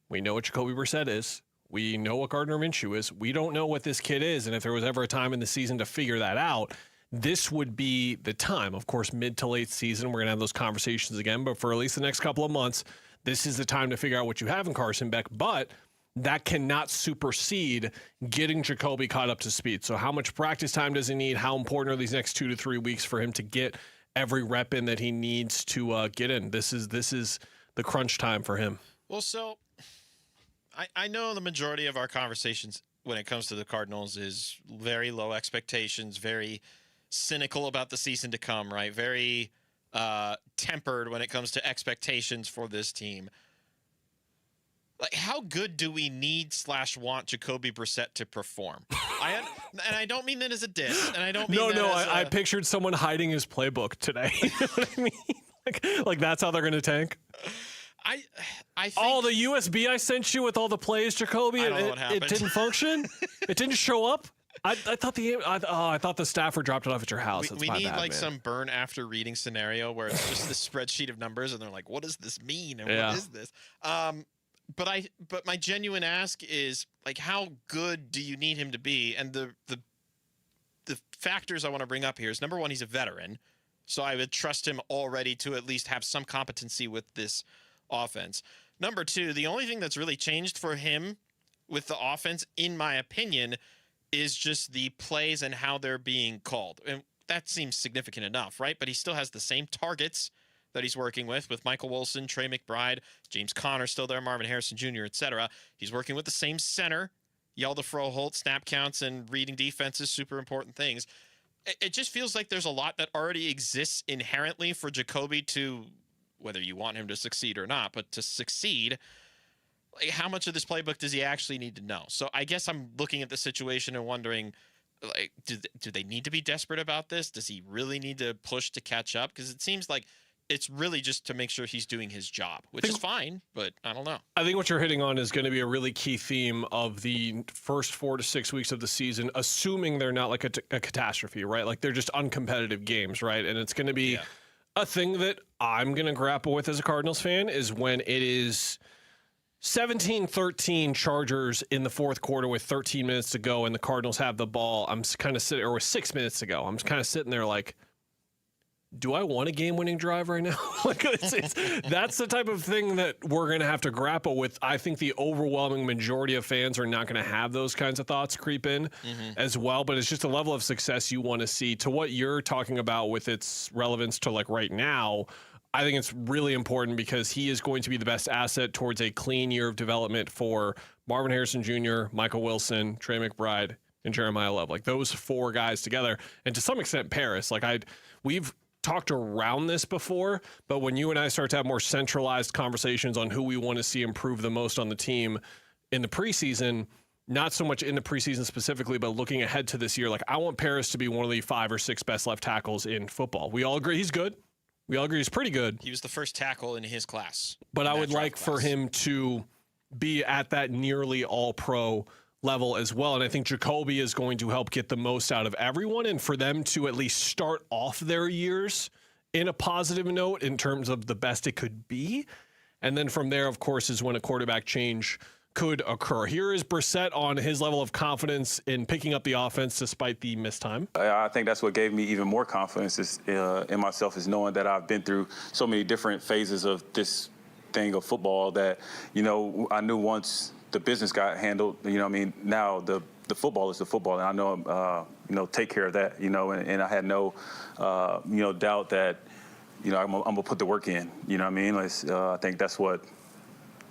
we know what Jacoby Brissett is. We know what Gardner Minshew is. We don't know what this kid is. And if there was ever a time in the season to figure that out, this would be the time. Of course, mid to late season, we're going to have those conversations again. But for at least the next couple of months, this is the time to figure out what you have in Carson Beck. But that cannot supersede getting Jacoby caught up to speed. So how much practice time does he need? How important are these next 2 to 3 weeks for him to get every rep in that he needs to get in? This is the crunch time for him. Well, so I know the majority of our conversations when it comes to the Cardinals is very low expectations, very cynical about the season to come, right? Very tempered when it comes to expectations for this team. Like, how good do we need / want Jacoby Brissett to perform? And I don't mean that as a diss, and I don't mean I pictured someone hiding his playbook today. You know what I mean? Like that's how they're going to tank. I think the USB I sent you with all the plays, Jacoby, I don't know what happened. It didn't function. It didn't show up. I thought the staffer dropped it off at your house. We need bad, some burn after reading scenario where it's just this spreadsheet of numbers and they're like, what does this mean? And what is this? But my genuine ask is, like, how good do you need him to be? And the factors I want to bring up here is, number one, he's a veteran. So I would trust him already to at least have some competency with this offense. Number two, the only thing that's really changed for him with the offense, in my opinion, is just the plays and how they're being called. And that seems significant enough, right? But he still has the same targets that he's working with Michael Wilson, Trey McBride, James Conner still there, Marvin Harrison Jr., etc. He's working with the same center, Yelda Froholt, snap counts and reading defenses, super important things. It just feels like there's a lot that already exists inherently for Jacoby to, whether you want him to succeed or not, but to succeed. Like, how much of this playbook does he actually need to know? So I guess I'm looking at the situation and wondering, like, do they need to be desperate about this? Does he really need to push to catch up? Because it seems like it's really just to make sure he's doing his job, which is fine, but I don't know. I think what you're hitting on is going to be a really key theme of the first 4 to 6 weeks of the season, assuming they're not like a catastrophe, right? Like they're just uncompetitive games, right? And it's going to be a thing that I'm going to grapple with as a Cardinals fan is when it is 17-13 Chargers in the fourth quarter with 13 minutes to go and the Cardinals have the ball. I'm kind of sitting, or with 6 minutes to go, I'm kind of sitting there like, do I want a game-winning drive right now? Like that's the type of thing that we're going to have to grapple with. I think the overwhelming majority of fans are not going to have those kinds of thoughts creep in as well, but it's just a level of success you want to see. To what you're talking about with its relevance to like right now, I think it's really important because he is going to be the best asset towards a clean year of development for Marvin Harrison Jr., Michael Wilson, Trey McBride, and Jeremiah Love. Like those four guys together, and to some extent Paris. Like we've talked around this before, but when you and I start to have more centralized conversations on who we want to see improve the most on the team in the preseason, not so much in the preseason specifically, but looking ahead to this year, like I want Paris to be one of the 5 or 6 best left tackles in football. We all agree he's good. We all agree he's pretty good. He was the first tackle in his class. But I would like for him to be at that nearly all-pro level as well. And I think Jacoby is going to help get the most out of everyone, and for them to at least start off their years in a positive note in terms of the best it could be. And then from there, of course, is when a quarterback change could occur. Here is Brissett on his level of confidence in picking up the offense despite the missed time. I think that's what gave me even more confidence in myself, is knowing that I've been through so many different phases of this thing of football that, I knew once the business got handled, now the football is the football, and I know, take care of that, and I had no, doubt that, I'm going to put the work in, I think that's what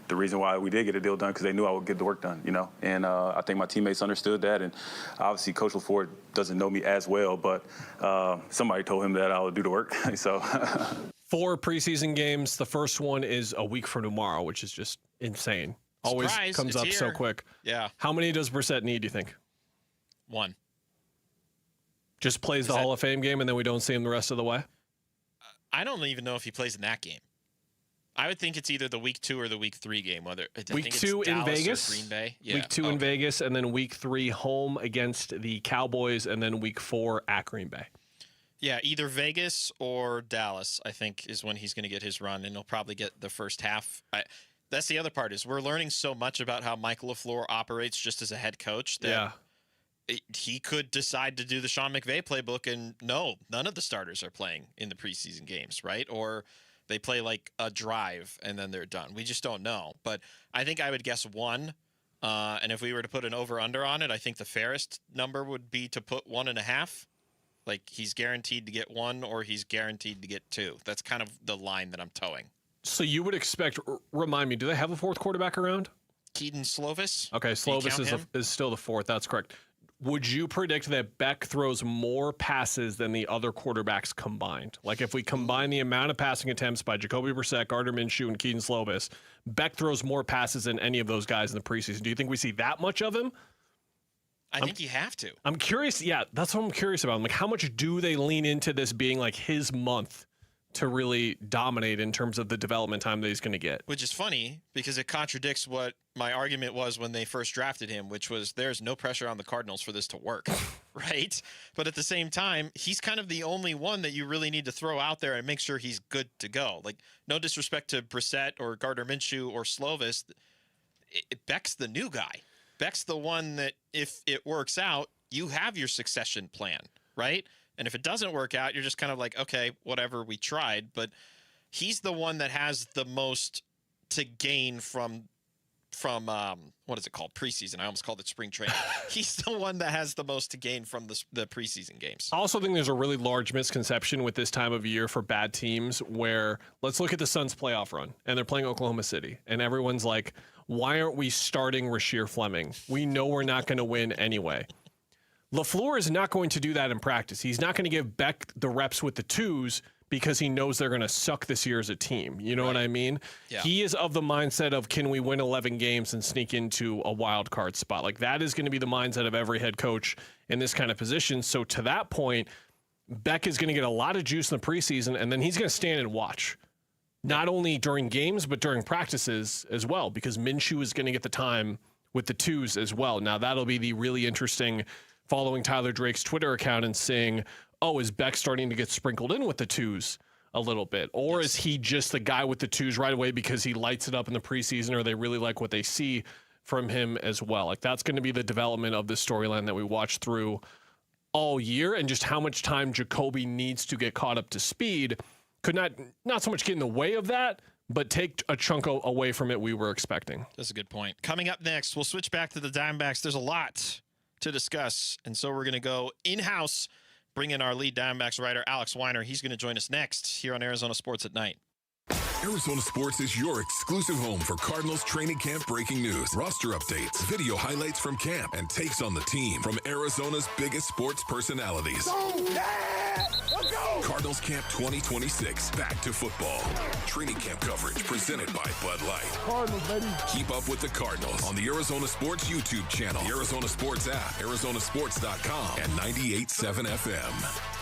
the reason why we did get a deal done, because they knew I would get the work done, and I think my teammates understood that, and obviously Coach LaFleur doesn't know me as well, but somebody told him that I would do the work, so. 4 preseason games. The first one is a week from tomorrow, which is just insane. Always Surprise, comes up so quick. Yeah. How many does Brissett need, do you think? 1. Just plays the Hall of Fame game and then we don't see him the rest of the way? I don't even know if he plays in that game. I would think it's either the week 2 or the week 3 game. Week 2 in Vegas, Green Bay. Yeah. Week 2 in Vegas, and then week 3 home against the Cowboys, and then week 4 at Green Bay. Yeah, either Vegas or Dallas, I think, is when he's going to get his run, and he'll probably get the first half. That's the other part, is we're learning so much about how Michael LaFleur operates just as a head coach that he could decide to do the Sean McVay playbook, and no, none of the starters are playing in the preseason games, right? Or they play like a drive and then they're done. We just don't know. But I think I would guess 1. And if we were to put an over-under on it, I think the fairest number would be to put 1.5. Like, he's guaranteed to get 1 or he's guaranteed to get 2. That's kind of the line that I'm towing. So you would expect, remind me, do they have a 4th quarterback around? Keaton Slovis. Okay, Slovis is still the 4th. That's correct. Would you predict that Beck throws more passes than the other quarterbacks combined? Like, if we combine the amount of passing attempts by Jacoby Brissett, Gardner Minshew, and Keaton Slovis, Beck throws more passes than any of those guys in the preseason. Do you think we see that much of him? I think you have to. I'm curious. Yeah, that's what I'm curious about. Like, how much do they lean into this being like his month to really dominate in terms of the development time that he's going to get? Which is funny because it contradicts what my argument was when they first drafted him, which was there's no pressure on the Cardinals for this to work, right? But at the same time, he's kind of the only one that you really need to throw out there and make sure he's good to go. Like, no disrespect to Brissett or Gardner Minshew or Slovis, Beck's the new guy. Beck's the one that if it works out, you have your succession plan, right? And if it doesn't work out, you're just kind of like, okay, whatever, we tried. But he's the one that has the most to gain from what is it called? Preseason. I almost called it spring training. He's the one that has the most to gain from the preseason games. I also think there's a really large misconception with this time of year for bad teams where, let's look at the Suns playoff run, and they're playing Oklahoma City, and everyone's like, why aren't we starting Rasheer Fleming? We know we're not going to win anyway. LaFleur is not going to do that in practice. He's not going to give Beck the reps with the 2s because he knows they're going to suck this year as a team. You know what I mean? Yeah. He is of the mindset of, can we win 11 games and sneak into a wild card spot? Like, that is going to be the mindset of every head coach in this kind of position. So to that point, Beck is going to get a lot of juice in the preseason, and then he's going to stand and watch. Not only during games, but during practices as well, because Minshew is going to get the time with the 2s as well. Now, that'll be the really interesting following Tyler Drake's Twitter account and saying, oh, is Beck starting to get sprinkled in with the 2s a little bit? Or is he just the guy with the 2s right away because he lights it up in the preseason, or they really like what they see from him as well? Like, that's going to be the development of this storyline that we watch through all year, and just how much time Jacoby needs to get caught up to speed could not so much get in the way of that, but take a chunk away from it we were expecting. That's a good point. Coming up next, we'll switch back to the Diamondbacks. There's a lot to discuss, and so we're going to go in-house, bring in our lead Diamondbacks writer, Alex Weiner. He's going to join us next here on Arizona Sports at Night. Arizona Sports is your exclusive home for Cardinals training camp breaking news, roster updates, video highlights from camp, and takes on the team from Arizona's biggest sports personalities. Let's go! Cardinals Camp 2026, back to football. Training camp coverage presented by Bud Light. Cardinals, baby. Keep up with the Cardinals on the Arizona Sports YouTube channel, the Arizona Sports app, arizonasports.com, and 98.7 FM.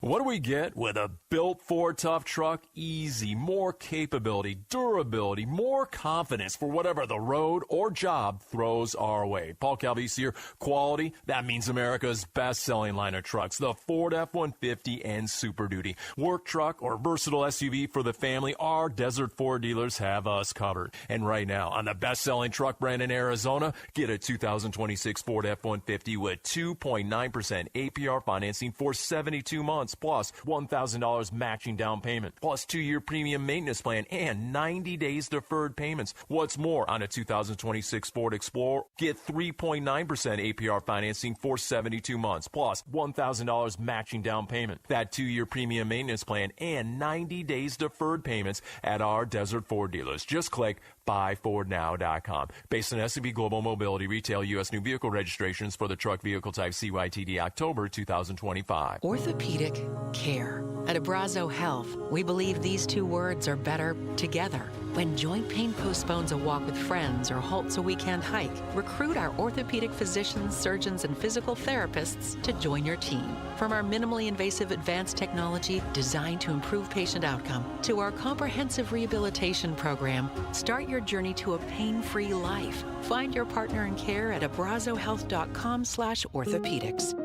What do we get with a built Ford tough truck? Easy, more capability, durability, more confidence for whatever the road or job throws our way. Paul Calvisi here. Quality, that means America's best-selling line of trucks, the Ford F-150 and Super Duty. Work truck or versatile SUV for the family, our Desert Ford dealers have us covered. And right now, on the best-selling truck brand in Arizona, get a 2026 Ford F-150 with 2.9% APR financing for 72 months, plus $1,000 matching down payment, plus 2-year premium maintenance plan and 90 days deferred payments. What's more, on a 2026 Ford Explorer, get 3.9% APR financing for 72 months, plus $1,000 matching down payment, that 2-year premium maintenance plan and 90 days deferred payments at our Desert Ford dealers. Just click buyfordnow.com. Based on S&P Global Mobility Retail U.S. new vehicle registrations for the truck vehicle type CYTD October 2025. Orthopedic care. At Abrazo Health, we believe these two words are better together. When joint pain postpones a walk with friends or halts a weekend hike, recruit our orthopedic physicians, surgeons, and physical therapists to join your team. From our minimally invasive advanced technology designed to improve patient outcome to our comprehensive rehabilitation program, start your journey to a pain-free life. Find your partner in care at abrazohealth.com/orthopedics.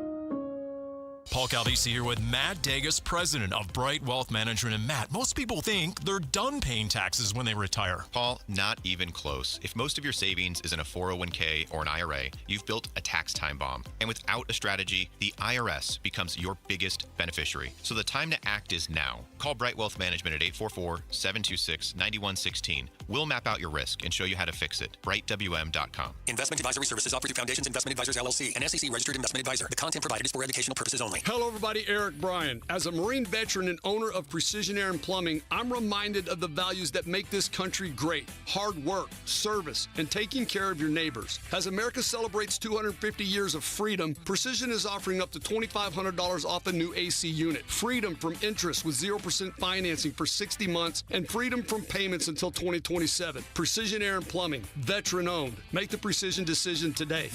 Paul Calvisi here with Matt Degas, president of Bright Wealth Management. And Matt, most people think they're done paying taxes when they retire. Paul, not even close. If most of your savings is in a 401k or an IRA, you've built a tax time bomb. And without a strategy, the IRS becomes your biggest beneficiary. So the time to act is now. Call Bright Wealth Management at 844-726-9116. We'll map out your risk and show you how to fix it. BrightWM.com. Investment advisory services offered through Foundations Investment Advisors, LLC, an SEC registered investment advisor. The content provided is for educational purposes only. Hello, everybody. Eric Bryan. As a Marine veteran and owner of Precision Air and Plumbing, I'm reminded of the values that make this country great. Hard work, service, and taking care of your neighbors. As America celebrates 250 years of freedom, Precision is offering up to $2,500 off a new AC unit. Freedom from interest with 0% financing for 60 months and freedom from payments until 2027. Precision Air and Plumbing, veteran owned. Make the Precision decision today.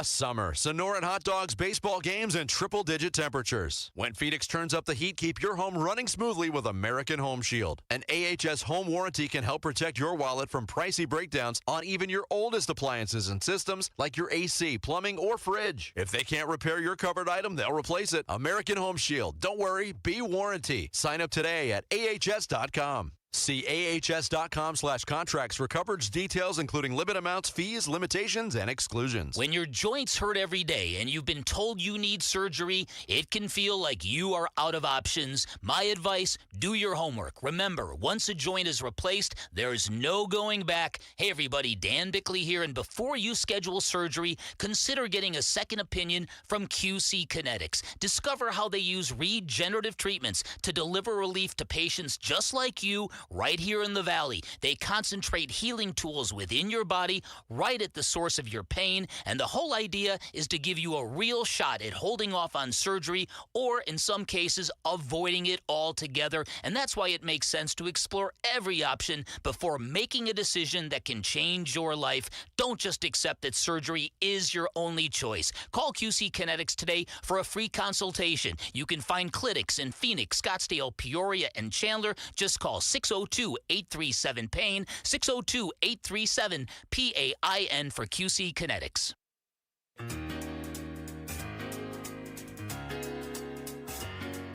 Summer. Sonoran hot dogs, baseball games, and triple-digit temperatures. When Phoenix turns up the heat, keep your home running smoothly with American Home Shield. An AHS home warranty can help protect your wallet from pricey breakdowns on even your oldest appliances and systems like your AC, plumbing, or fridge. If they can't repair your covered item, they'll replace it. American Home Shield. Don't worry, be warranty. Sign up today at ahs.com. See ahs.com/contracts for coverage details, including limit amounts, fees, limitations, and exclusions. When your joints hurt every day and you've been told you need surgery, it can feel like you are out of options. My advice, do your homework. Remember, once a joint is replaced, there's no going back. Hey, everybody, Dan Bickley here, and before you schedule surgery, consider getting a second opinion from QC Kinetics. Discover how they use regenerative treatments to deliver relief to patients just like you, right here in the Valley. They concentrate healing tools within your body right at the source of your pain, and the whole idea is to give you a real shot at holding off on surgery or, in some cases, avoiding it altogether. And that's why it makes sense to explore every option before making a decision that can change your life. Don't just accept that surgery is your only choice. Call QC Kinetics today for a free consultation. You can find clinics in Phoenix, Scottsdale, Peoria, and Chandler. Just call 602-837-PAIN, 602-837-PAIN for QC Kinetics.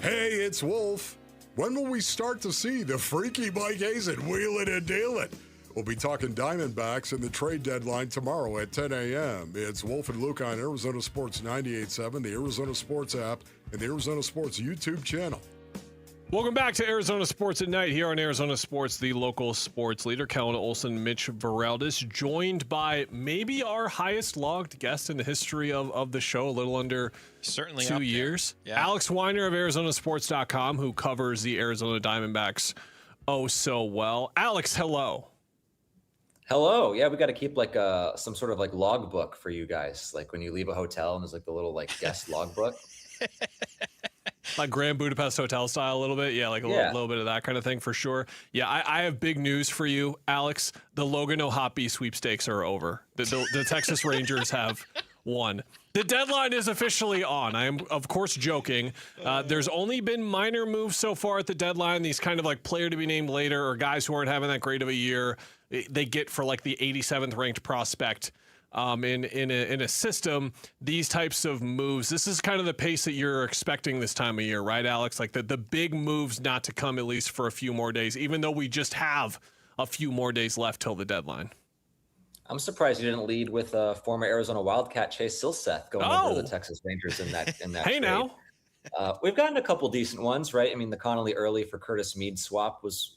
Hey, it's Wolf. When will we start to see the freaky Mike Hazen wheeling and dealing? We'll be talking Diamondbacks and the trade deadline tomorrow at 10 a.m. It's Wolf and Luke on Arizona Sports 98.7, the Arizona Sports app, and the Arizona Sports YouTube channel. Welcome back to Arizona Sports at Night here on Arizona Sports, the local sports leader. Kellen Olson, Mitch Varaldis, joined by maybe our highest logged guest in the history of the show, a little under certainly 2 years. Yeah. Alex Weiner of ArizonaSports.com, who covers the Arizona Diamondbacks oh so well. Alex, hello. Hello. Yeah, we got to keep like some sort of like logbook for you guys. Like when you leave a hotel and there's like the little like guest logbook. Like Grand Budapest Hotel style a little bit. Yeah, like a little bit of that kind of thing for sure. Yeah, I have big news for you, Alex. The Logan O'Hoppe sweepstakes are over. The Texas Rangers have won. The deadline is officially on. I am, of course, joking. There's only been minor moves so far at the deadline. These kind of like player to be named later or guys who aren't having that great of a year, they get for like the 87th ranked prospect in a system. These types of moves, this is kind of the pace that you're expecting this time of year, right, Alex? Like the big moves not to come at least for a few more days, even though we just have a few more days left till the deadline. I'm surprised you didn't lead with former Arizona Wildcat Chase Silseth going over to the Texas Rangers in that Hey, trade. now. We've gotten a couple decent ones, right? I mean, the Connolly early for Curtis Mead swap was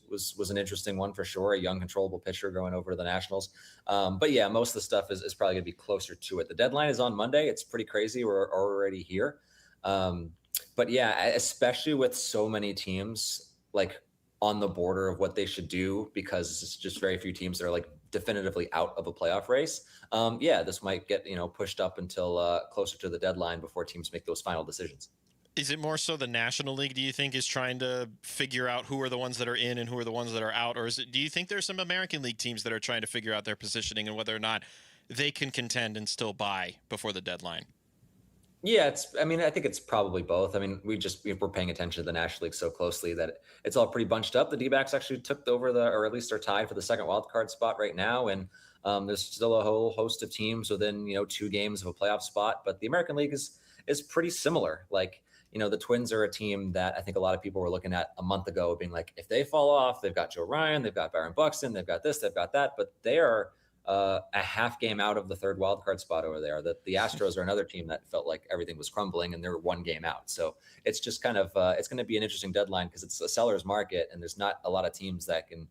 an interesting one for sure. A young, controllable pitcher going over to the Nationals. But yeah, most of the stuff is probably going to be closer to it. The deadline is on Monday. It's pretty crazy. We're already here. But yeah, especially with so many teams like on the border of what they should do, because it's just very few teams that are like definitively out of a playoff race. Yeah, this might get, pushed up until closer to the deadline before teams make those final decisions. Is it more so the National League, do you think, is trying to figure out who are the ones that are in and who are the ones that are out? Or do you think there's some American League teams that are trying to figure out their positioning and whether or not they can contend and still buy before the deadline? Yeah, I think it's probably both. I mean, we're paying attention to the National League so closely that it's all pretty bunched up. The D-backs actually took over or at least are tied for the second wild card spot right now. And there's still a whole host of teams within, 2 games of a playoff spot. But the American League is pretty similar. Like, the Twins are a team that I think a lot of people were looking at a month ago being like, if they fall off, they've got Joe Ryan, they've got Barron Buxton, they've got this, they've got that, but they are a half game out of the third wildcard spot over there. The Astros are another team that felt like everything was crumbling and they're 1 game out. So it's just kind of, it's going to be an interesting deadline because it's a seller's market and there's not a lot of teams that can,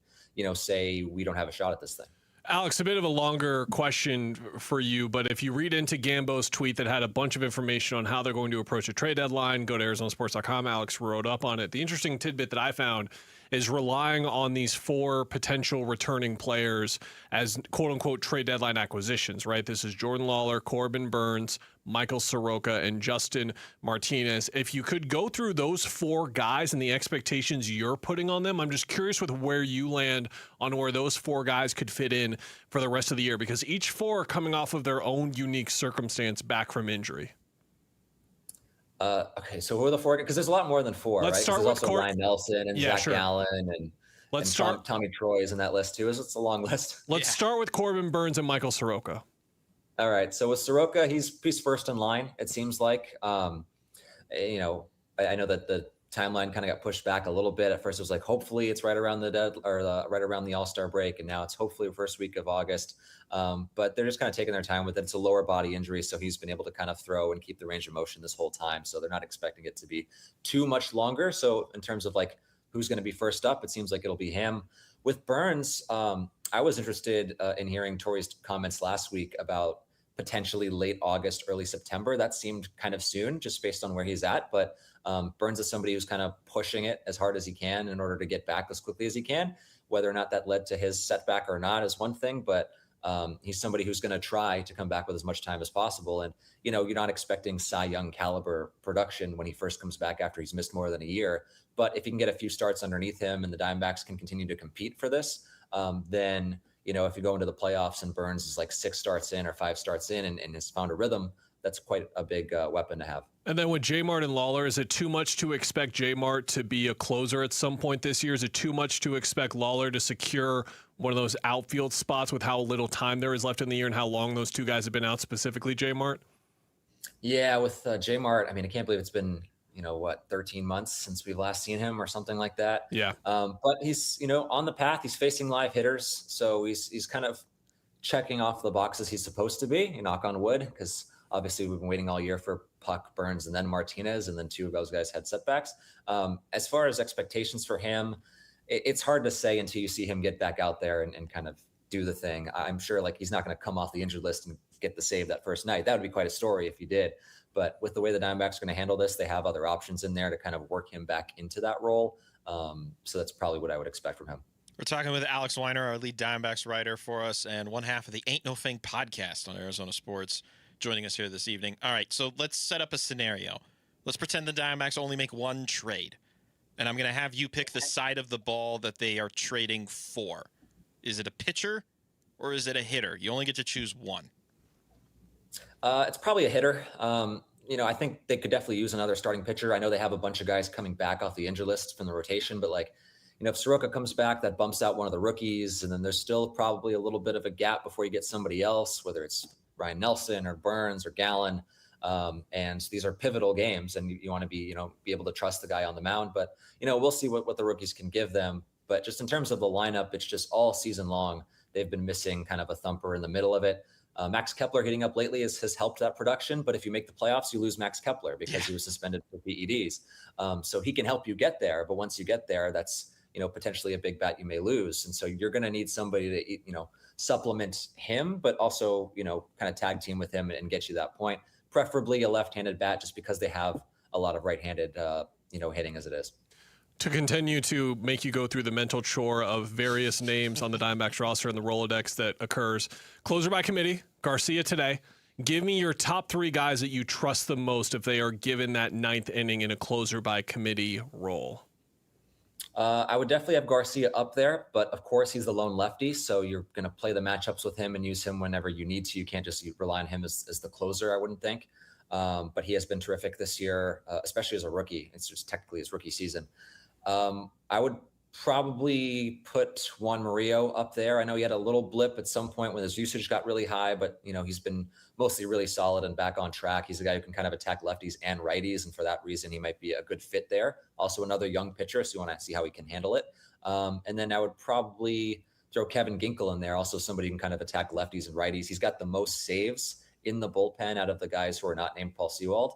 say we don't have a shot at this thing. Alex, a bit of a longer question for you, but if you read into Gambo's tweet that had a bunch of information on how they're going to approach a trade deadline, go to ArizonaSports.com. Alex wrote up on it. The interesting tidbit that I found is relying on these 4 potential returning players as quote-unquote trade deadline acquisitions, right? This is Jordan Lawler, Corbin Burns, Michael Soroka, and Justin Martinez. If you could go through those 4 guys and the expectations you're putting on them, I'm just curious with where you land on where those 4 guys could fit in for the rest of the year, because each 4 are coming off of their own unique circumstance back from injury. Okay, so who are the 4? Because there's a lot more than 4, Let's right? Start there's with also Ryan Nelson and Zach Gallen and Tommy Troy is in that list too. It's a long list. Let's start with Corbin Burns and Michael Soroka. All right. So with Soroka, he's first in line, it seems like. I know that the timeline kind of got pushed back a little bit. At first, it was like, hopefully it's right around right around the All-Star break. And now it's hopefully the first week of August. But they're just kind of taking their time with it. It's a lower body injury. So he's been able to kind of throw and keep the range of motion this whole time. So they're not expecting it to be too much longer. So in terms of like who's going to be first up, it seems like it'll be him. With Burns, I was interested in hearing Torrey's comments last week about potentially late August, early September. That seemed kind of soon just based on where he's at. But Burns is somebody who's kind of pushing it as hard as he can in order to get back as quickly as he can. Whether or not that led to his setback or not is one thing, but he's somebody who's going to try to come back with as much time as possible. And, you're not expecting Cy Young caliber production when he first comes back after he's missed more than a year. But if he can get a few starts underneath him and the Diamondbacks can continue to compete for this, then, if you go into the playoffs and Burns is like 6 starts in or 5 starts in and has found a rhythm, that's quite a big weapon to have. And then with J-Mart and Lawler, is it too much to expect J-Mart to be a closer at some point this year? Is it too much to expect Lawler to secure one of those outfield spots with how little time there is left in the year and how long those 2 guys have been out, specifically J-Mart? Yeah, with J-Mart, I can't believe it's been, 13 months since we've last seen him or something like that. Yeah. But he's, on the path. He's facing live hitters. So he's kind of checking off the boxes he's supposed to be, knock on wood, because obviously we've been waiting all year for Puck, Burns, and then Martinez, and then 2 of those guys had setbacks. As far as expectations for him, it's hard to say until you see him get back out there and kind of do the thing. I'm sure he's not going to come off the injured list and get the save that first night. That would be quite a story if he did. But with the way the Diamondbacks are going to handle this, they have other options in there to kind of work him back into that role. So that's probably what I would expect from him. We're talking with Alex Weiner, our lead Diamondbacks writer for us, and one half of the Ain't No Thing podcast on Arizona Sports, joining us here this evening. All right, so let's set up a scenario. Let's pretend the Diamondbacks only make 1 trade, and I'm going to have you pick the side of the ball that they are trading for. Is it a pitcher or is it a hitter? You only get to choose one. It's probably a hitter. I think they could definitely use another starting pitcher. I know they have a bunch of guys coming back off the injury list from the rotation, but if Soroka comes back, that bumps out one of the rookies, and then there's still probably a little bit of a gap before you get somebody else, whether it's Ryan Nelson or Burns or Gallen. And these are pivotal games, and you want to be able to trust the guy on the mound. But we'll see what the rookies can give them. But just in terms of the lineup, it's just all season long they've been missing kind of a thumper in the middle of it. Max Kepler hitting up lately has helped that production, but if you make the playoffs, you lose Max Kepler because he was suspended for PEDs. So he can help you get there, but once you get there, that's potentially a big bet you may lose. And so you're going to need somebody to supplement him, but also kind of tag team with him and get you that point. Preferably a left-handed bat, just because they have a lot of right-handed hitting as it is. To continue to make you go through the mental chore of various names on the Diamondbacks roster and the Rolodex that occurs. Closer by committee, Garcia today. Give me your top 3 guys that you trust the most if they are given that 9th inning in a closer by committee role. I would definitely have Garcia up there, but of course he's the lone lefty, so you're going to play the matchups with him and use him whenever you need to. You can't just rely on him as the closer, I wouldn't think. But he has been terrific this year, especially as a rookie. It's just technically his rookie season. I would probably put Juan Murillo up there. I know he had a little blip at some point when his usage got really high, but he's been mostly really solid and back on track. He's a guy who can kind of attack lefties and righties, and for that reason, he might be a good fit there. Also another young pitcher, so you want to see how he can handle it. And then I would probably throw Kevin Ginkel in there, also somebody who can kind of attack lefties and righties. He's got the most saves in the bullpen out of the guys who are not named Paul Sewald.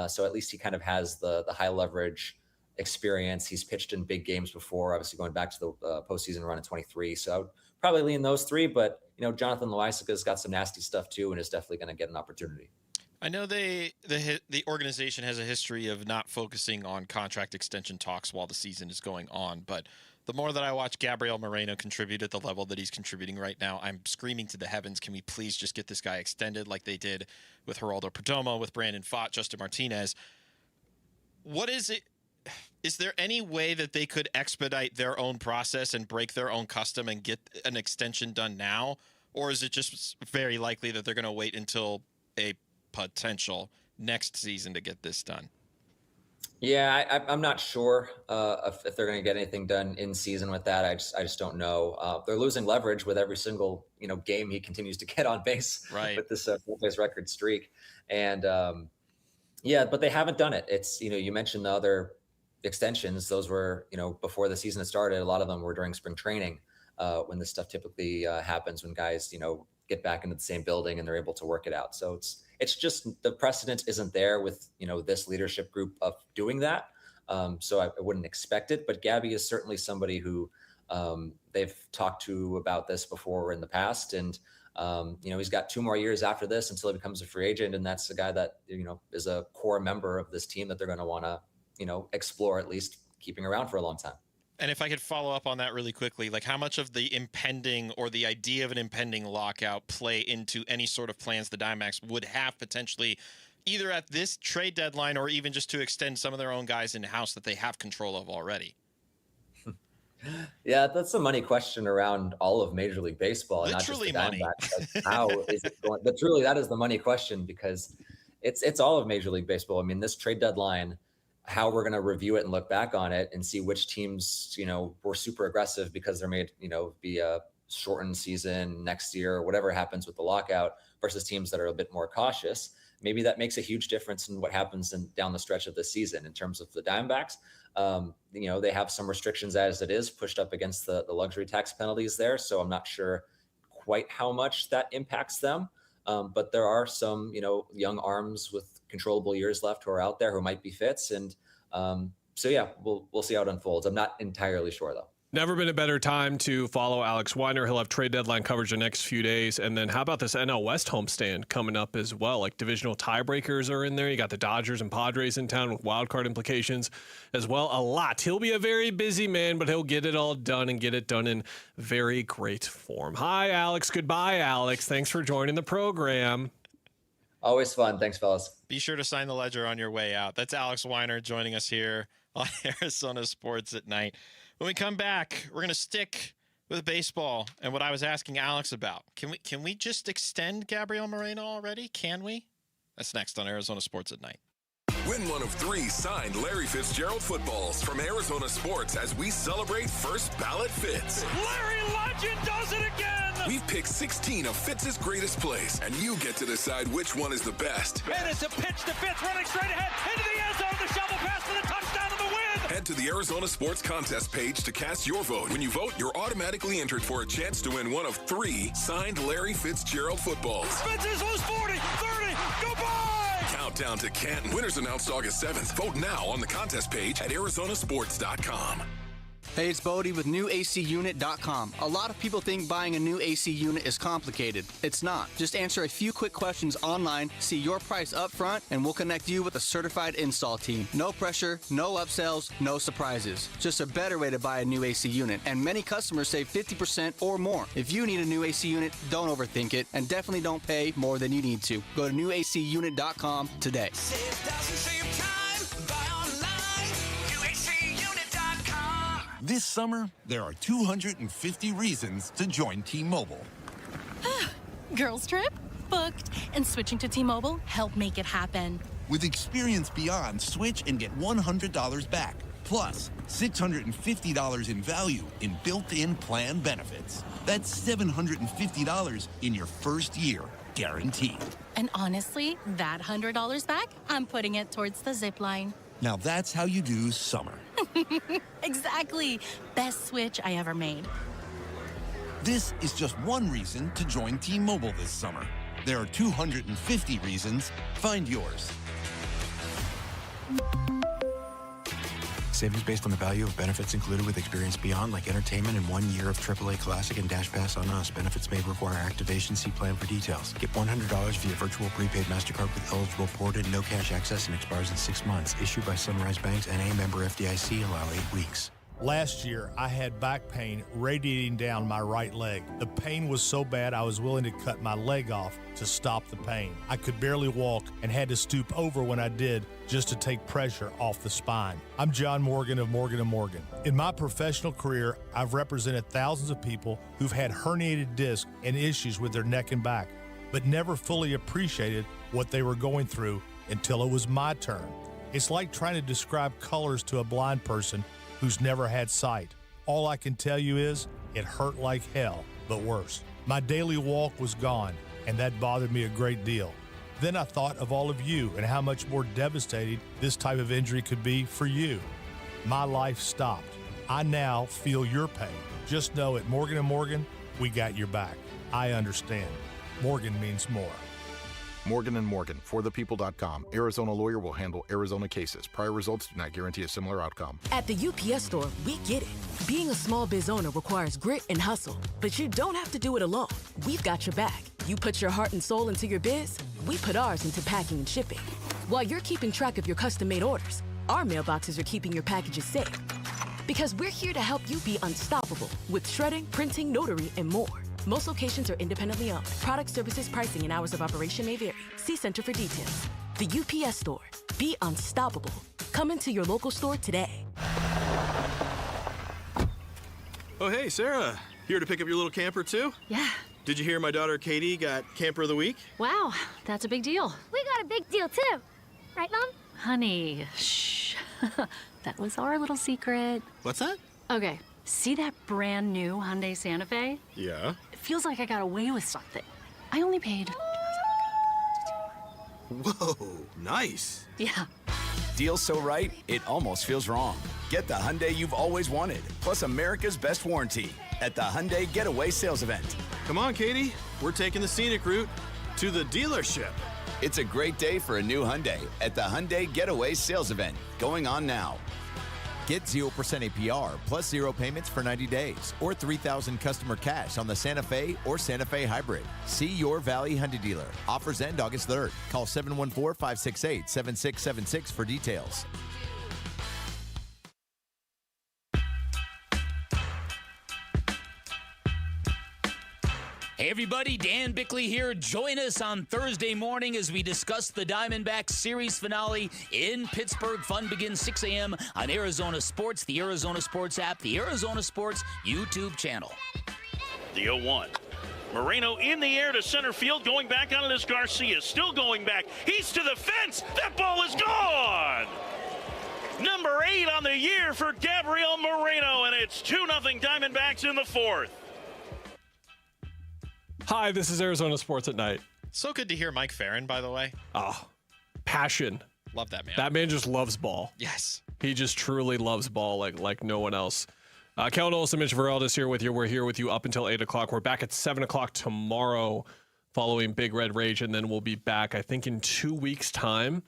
So at least he kind of has the high leverage experience. He's pitched in big games before, obviously going back to the postseason run in 23. So I would probably lean those 3, but Jonathan Loaisiga's got some nasty stuff too, and is definitely going to get an opportunity. I know the organization has a history of not focusing on contract extension talks while the season is going on, but the more that I watch Gabriel Moreno contribute at the level that he's contributing right now, I'm screaming to the heavens, can we please just get this guy extended like they did with Geraldo Perdomo, with Brandon Pfaadt, Justin Martinez? What is it? Is there any way that they could expedite their own process and break their own custom and get an extension done now? Or is it just very likely that they're going to wait until a potential next season to get this done? Yeah, I'm not sure if they're going to get anything done in season with that. I just don't know. They're losing leverage with every single game he continues to get on base, right, with this full base record streak. And but they haven't done it. It's you mentioned the other extensions. Those were before the season had started. A lot of them were during spring training when this stuff typically happens, when guys get back into the same building and they're able to work it out. So it's just the precedent isn't there with this leadership group of doing that. So I wouldn't expect it. But Gabby is certainly somebody who they've talked to about this before in the past, and he's got 2 more years after this until he becomes a free agent, and that's the guy that is a core member of this team that they're going to want to explore at least keeping around for a long time. And if I could follow up on that really quickly, like how much of the impending or the idea of an impending lockout play into any sort of plans the Diamondbacks would have potentially either at this trade deadline or even just to extend some of their own guys in-house that they have control of already? Yeah, that's a money question around all of Major League Baseball. Literally not just the money. Diamondbacks. How is it going? But truly, that is the money question, because it's all of Major League Baseball. I mean, this trade deadline, how we're going to review it and look back on it and see which teams, were super aggressive because they're made, be a shortened season next year or whatever happens with the lockout, versus teams that are a bit more cautious. Maybe that makes a huge difference in what happens down the stretch of the season. In terms of the Diamondbacks, they have some restrictions as it is pushed up against the luxury tax penalties there. So I'm not sure quite how much that impacts them. But there are some, young arms with controllable years left who are out there who might be fits. And we'll see how it unfolds. I'm not entirely sure, though. Never been a better time to follow Alex Weiner. He'll have trade deadline coverage the next few days. And then how about this NL West homestand coming up as well? Like divisional tiebreakers are in there. You got the Dodgers and Padres in town with wild card implications as well. A lot. He'll be a very busy man, but he'll get it all done and get it done in very great form. Hi, Alex. Goodbye, Alex. Thanks for joining the program. Always fun. Thanks, fellas. Be sure to sign the ledger on your way out. That's Alex Weiner joining us here on Arizona Sports at Night. When we come back, we're going to stick with baseball and what I was asking Alex about. Can we just extend Gabriel Moreno already? Can we? That's next on Arizona Sports at Night. Win one of 3 signed Larry Fitzgerald footballs from Arizona Sports as we celebrate first ballot Fitz. Larry Legend does it again! We've picked 16 of Fitz's greatest plays, and you get to decide which one is the best. And it's a pitch to Fitz, running straight ahead into the end zone. The shovel pass for the touchdown of the win! Head to the Arizona Sports contest page to cast your vote. When you vote, you're automatically entered for a chance to win one of 3 signed Larry Fitzgerald footballs. Fitz is loose 40, 30, goodbye! Countdown to Canton. Winners announced August 7th. Vote now on the contest page at arizonasports.com. Hey, it's Bodie with NewACUnit.com. A lot of people think buying a new AC unit is complicated. It's not. Just answer a few quick questions online, see your price up front, and we'll connect you with a certified install team. No pressure, no upsells, no surprises. Just a better way to buy a new AC unit. And many customers save 50% or more. If you need a new AC unit, don't overthink it, and definitely don't pay more than you need to. Go to NewACUnit.com today. This summer, there are 250 reasons to join T-Mobile. Girls trip? Booked. And switching to T-Mobile helped make it happen. With Experience Beyond, switch and get $100 back. Plus, $650 in value in built-in plan benefits. That's $750 in your first year, guaranteed. And honestly, that $100 back, I'm putting it towards the zip line. Now that's how you do summer. Exactly. Best switch I ever made. This is just one reason to join T-Mobile this summer. There are 250 reasons. Find yours. Savings based on the value of benefits included with Experience Beyond, like entertainment and 1 year of AAA Classic and Dash Pass on us. Benefits may require activation. See plan for details. Get $100 via virtual prepaid MasterCard with eligible port and no cash access and expires in 6 months. Issued by Sunrise Banks, N.A. member FDIC. Allow 8 weeks. Last year, I had back pain radiating down my right leg. The pain was so bad I was willing to cut my leg off to stop the pain. I could barely walk and had to stoop over when I did just to take pressure off the spine. I'm John Morgan of Morgan & Morgan. In my professional career, I've represented thousands of people who've had herniated discs and issues with their neck and back, but never fully appreciated what they were going through until it was my turn. It's like trying to describe colors to a blind person who's never had sight. All I can tell you is it hurt like hell, but worse. My daily walk was gone, and that bothered me a great deal. Then I thought of all of you and how much more devastating this type of injury could be for you. My life stopped. I now feel your pain. Just know at Morgan & Morgan, we got your back. I understand. Morgan means more. Morgan & Morgan, forthepeople.com. Arizona lawyer will handle Arizona cases. Prior results do not guarantee a similar outcome. At the UPS store, we get it. Being a small biz owner requires grit and hustle, but you don't have to do it alone. We've got your back. You put your heart and soul into your biz, we put ours into packing and shipping. While you're keeping track of your custom-made orders, our mailboxes are keeping your packages safe. Because we're here to help you be unstoppable with shredding, printing, notary, and more. Most locations are independently owned. Product, services, pricing, and hours of operation may vary. See Center for details. The UPS store. Be unstoppable. Come into your local store today. Oh, hey, Sarah. Here to pick up your little camper, too? Yeah. Did you hear my daughter Katie got Camper of the Week? Wow, that's a big deal. We got a big deal, too. Right, Mom? Honey, shh. That was our little secret. What's that? Okay, see that brand new Hyundai Santa Fe? Yeah. It feels like I got away with something. I only paid... Whoa, nice. Yeah. Deal so right, it almost feels wrong. Get the Hyundai you've always wanted, plus America's best warranty at the Hyundai Getaway Sales Event. Come on, Katie. We're taking the scenic route to the dealership. It's a great day for a new Hyundai at the Hyundai Getaway Sales Event, going on now. Get 0% APR plus 0 payments for 90 days or $3,000 customer cash on the Santa Fe or Santa Fe Hybrid. See your Valley Hyundai dealer. Offers end August 3rd. Call 714-568-7676 for details. Hey everybody, Dan Bickley here. Join us on Thursday morning as we discuss the Diamondbacks series finale in Pittsburgh. Fun begins 6 a.m. on Arizona Sports, the Arizona Sports app, the Arizona Sports YouTube channel. The 0-1. Moreno in the air to center field, going back on it is Garcia. Still going back. He's to the fence. That ball is gone. Number 8 on the year for Gabriel Moreno, and it's 2-0 Diamondbacks in the fourth. Hi, this is Arizona Sports at Night. So good to hear Mike Farron, by the way. Oh, passion. Love that man. That man just loves ball. Yes. He just truly loves ball like no one else. Kellen Olson, Mitch Veraldis here with you. We're here with you up until 8 o'clock. We're back at 7 o'clock tomorrow following Big Red Rage, and then we'll be back, I think, in 2 weeks' time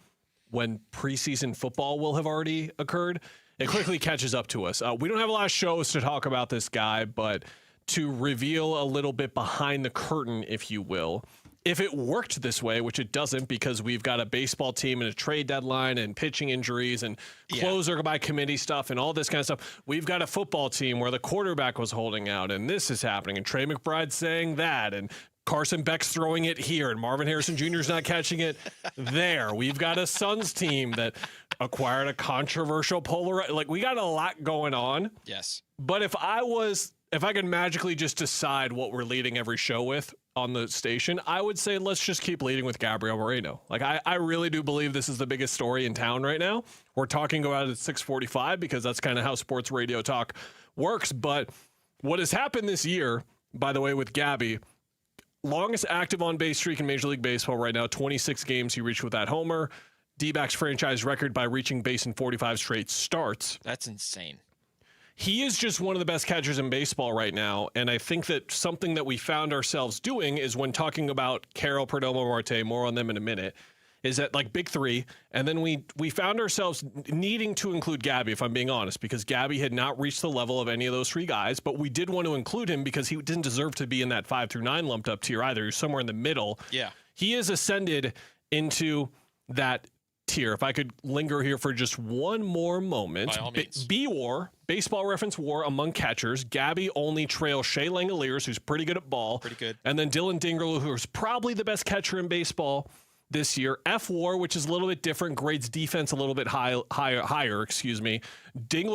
when preseason football will have already occurred. It quickly catches up to us. We don't have a lot of shows to talk about this guy, but to reveal a little bit behind the curtain, if you will, if it worked this way, which it doesn't because we've got a baseball team and a trade deadline and pitching injuries and closer by committee stuff and all this kind of stuff. We've got a football team where the quarterback was holding out and this is happening and Trey McBride's saying that and Carson Beck's throwing it here and Marvin Harrison Jr. is not catching it there. We've got a Suns team that acquired a controversial like we got a lot going on. Yes. But if I could magically just decide what we're leading every show with on the station, I would say let's just keep leading with Gabriel Moreno. Like, I really do believe this is the biggest story in town right now. We're talking about it at 6:45 because that's kind of how sports radio talk works. But what has happened this year, by the way, with Gabby, longest active on-base streak in Major League Baseball right now, 26 games he reached with that homer. D-backs franchise record by reaching base in 45 straight starts. That's insane. He is just one of the best catchers in baseball right now, and I think that something that we found ourselves doing is when talking about Carroll, Perdomo, Marte, more on them in a minute, is that like big three, and then we found ourselves needing to include Gabby, if I'm being honest, because Gabby had not reached the level of any of those three guys, but we did want to include him because he didn't deserve to be in that 5 through 9 lumped up tier either. He was somewhere in the middle. Yeah. He has ascended into that tier. If I could linger here for just one more moment. By all means. B-War, Baseball Reference War among catchers. Gabby only trails Shea Langoliers, who's pretty good at ball. Pretty good. And then Dylan Dingerle, who's probably the best catcher in baseball this year. F-War, which is a little bit different, grades defense a little bit higher. Dingler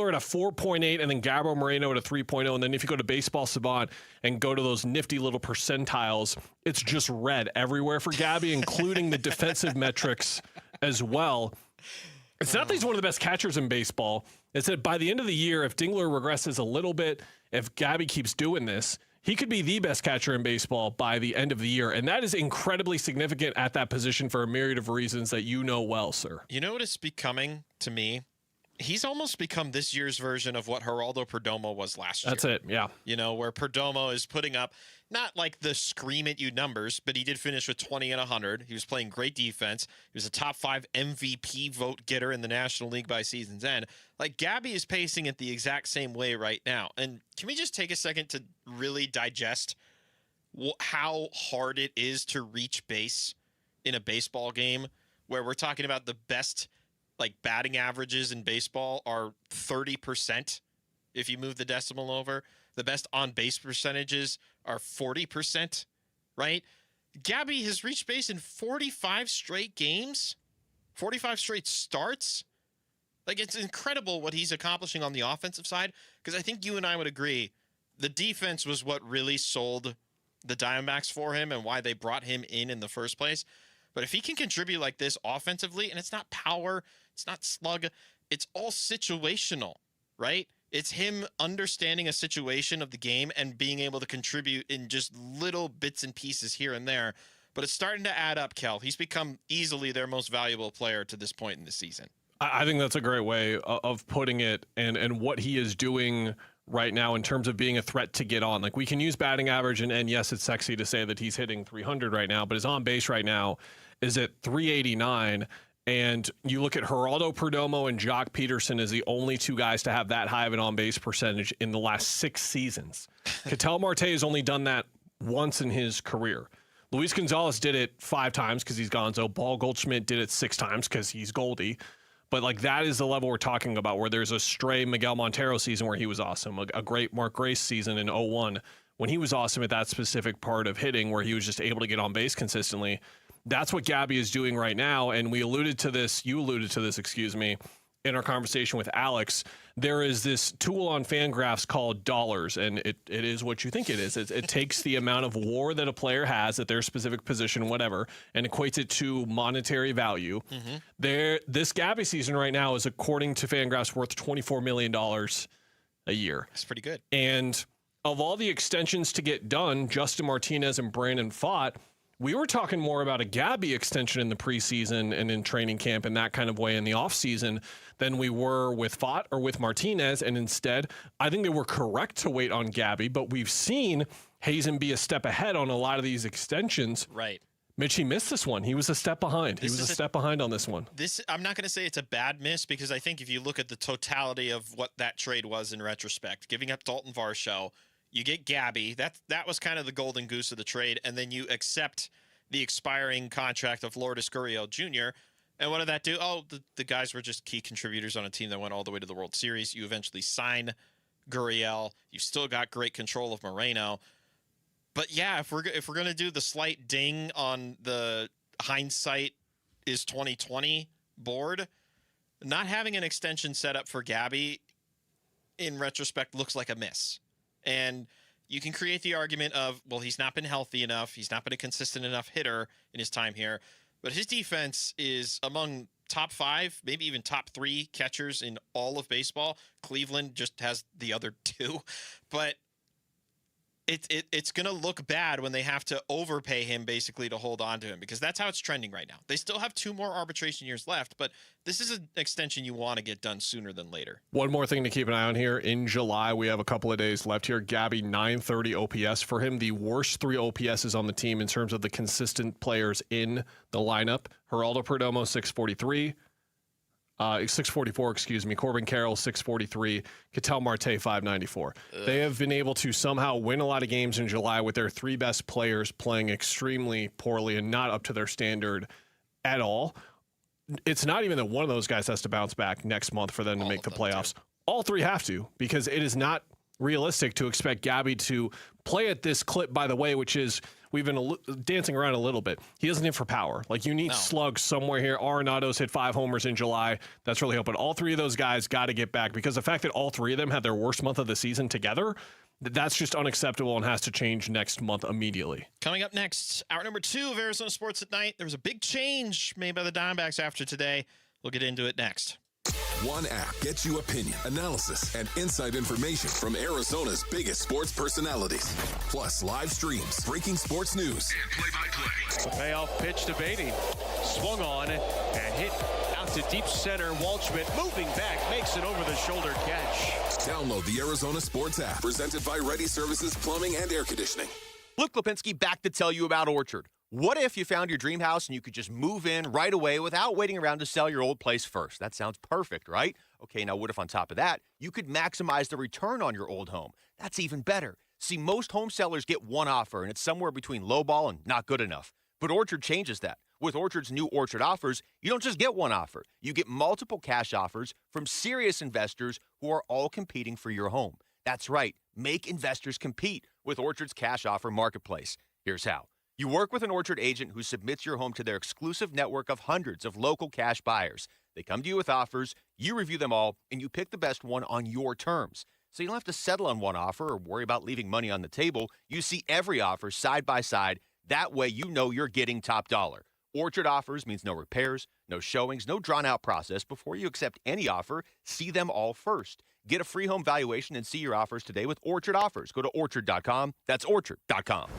at a 4.8, and then Gabriel Moreno at a 3.0. And then if you go to Baseball Savant and go to those nifty little percentiles, it's just red everywhere for Gabby, including the defensive metrics as well. It's not that he's one of the best catchers in baseball. It's that by the end of the year, if Dingler regresses a little bit, if Gabby keeps doing this, he could be the best catcher in baseball by the end of the year. And that is incredibly significant at that position for a myriad of reasons that you know well, sir. You know what it's becoming to me? He's almost become this year's version of what Geraldo Perdomo was last year. That's it, yeah. You know, where Perdomo is putting up not like the scream at you numbers, but he did finish with 20 and 100. He was playing great defense. He was a top 5 MVP vote getter in the National League by season's end. Like, Gabby is pacing it the exact same way right now. And can we just take a second to really digest how hard it is to reach base in a baseball game where we're talking about the best like batting averages in baseball are 30% if you move the decimal over. The best on-base percentages are 40%, right? Gabby has reached base in 45 straight games, 45 straight starts. Like, it's incredible what he's accomplishing on the offensive side, because I think you and I would agree the defense was what really sold the Diamondbacks for him and why they brought him in the first place. But if he can contribute like this offensively, and it's not power, it's not slug, it's all situational, right? It's him understanding a situation of the game and being able to contribute in just little bits and pieces here and there. But it's starting to add up, Kel. He's become easily their most valuable player to this point in the season. I think that's a great way of putting it, and what he is doing right now in terms of being a threat to get on. Like, we can use batting average, and yes, it's sexy to say that he's hitting 300 right now, but his on base right now is at 389. And you look at Geraldo Perdomo and Jock Peterson as the only two guys to have that high of an on-base percentage in the last 6 seasons. Ketel Marte has only done that once in his career. Luis Gonzalez did it 5 times because he's Gonzo. Paul Goldschmidt did it 6 times because he's Goldie. But, like, that is the level we're talking about, where there's a stray Miguel Montero season where he was awesome, a great Mark Grace season in 01 when he was awesome at that specific part of hitting where he was just able to get on base consistently. That's what Gabby is doing right now. And you alluded to this, in our conversation with Alex. There is this tool on Fangraphs called Dollars, and it is what you think it is. It takes the amount of WAR that a player has at their specific position, whatever, and equates it to monetary value. This Gabby season right now is, according to Fangraphs, worth $24 million a year. That's pretty good. And of all the extensions to get done, Justin Martinez and Brandon Pfaadt, we were talking more about a Gabby extension in the preseason and in training camp and that kind of way in the offseason than we were with Pfaadt or with Martinez. And instead, I think they were correct to wait on Gabby, but we've seen Hazen be a step ahead on a lot of these extensions. Right. Mitch, he missed this one. He was a step behind. He was a step behind on this one. I'm not going to say it's a bad miss, because I think if you look at the totality of what that trade was in retrospect, giving up Dalton Varsho, you get Gabby. That was kind of the golden goose of the trade, and then you accept the expiring contract of Lourdes Gurriel Jr. And what did that do? Oh, the guys were just key contributors on a team that went all the way to the World Series. You eventually sign Gurriel. You still got great control of Moreno. But yeah, if we're going to do the slight ding on the hindsight is 2020 board, not having an extension set up for Gabby in retrospect looks like a miss. And you can create the argument of, well, he's not been healthy enough. He's not been a consistent enough hitter in his time here. But his defense is among top 5, maybe even top 3 catchers in all of baseball. Cleveland just has the other 2. But it's going to look bad when they have to overpay him basically to hold on to him, because that's how it's trending right now. They still have 2 more arbitration years left, but this is an extension you want to get done sooner than later. One more thing to keep an eye on here. In July, we have a couple of days left here. Gabby, 930 OPS for him. The worst 3 OPSs on the team in terms of the consistent players in the lineup. Geraldo Perdomo, 644, Corbin Carroll, 643, Ketel Marte, 594. They have been able to somehow win a lot of games in July with their 3 best players playing extremely poorly and not up to their standard at all. It's not even that one of those guys has to bounce back next month for them to make the playoffs. All 3 have to, because it is not realistic to expect Gabby to play at this clip, by the way, which is, we've been dancing around a little bit. He doesn't hit for power. Like, you need slugs somewhere here. Arenado's hit 5 homers in July. That's really helping. All 3 of those guys got to get back, because the fact that all 3 of them had their worst month of the season together, that's just unacceptable and has to change next month immediately. Coming up next, hour number 2 of Arizona Sports at Night. There was a big change made by the Diamondbacks after today. We'll get into it next. One app gets you opinion, analysis, and inside information from Arizona's biggest sports personalities. Plus live streams, breaking sports news, and play-by-play. Payoff pitch to Beatty. Swung on and hit out to deep center. Waldschmidt moving back, makes an over-the-shoulder catch. Download the Arizona Sports app, presented by Ready Services Plumbing and Air Conditioning. Luke Lipinski back to tell you about Orchard. What if you found your dream house and you could just move in right away without waiting around to sell your old place first? That sounds perfect, right? Okay, now what if on top of that, you could maximize the return on your old home? That's even better. See, most home sellers get one offer, and it's somewhere between lowball and not good enough. But Orchard changes that. With Orchard's new Orchard offers, you don't just get one offer. You get multiple cash offers from serious investors who are all competing for your home. That's right. Make investors compete with Orchard's cash offer marketplace. Here's how. You work with an Orchard agent who submits your home to their exclusive network of hundreds of local cash buyers. They come to you with offers, you review them all, and you pick the best one on your terms. So you don't have to settle on one offer or worry about leaving money on the table. You see every offer side by side. That way you know you're getting top dollar. Orchard offers means no repairs, no showings, no drawn-out process. Before you accept any offer, see them all first. Get a free home valuation and see your offers today with Orchard Offers. Go to Orchard.com. That's Orchard.com.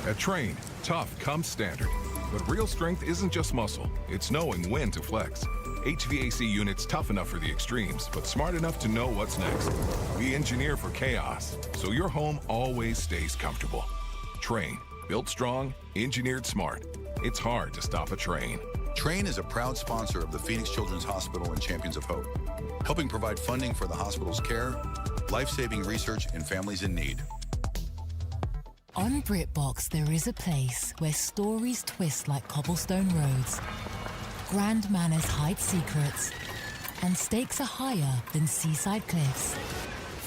At Train, tough comes standard. But real strength isn't just muscle, it's knowing when to flex. HVAC units tough enough for the extremes, but smart enough to know what's next. We engineer for chaos, so your home always stays comfortable. Train, built strong, engineered smart. It's hard to stop a train. Train is a proud sponsor of the Phoenix Children's Hospital and Champions of Hope, helping provide funding for the hospital's care, life-saving research, and families in need. On BritBox, there is a place where stories twist like cobblestone roads, grand manners hide secrets, and stakes are higher than seaside cliffs.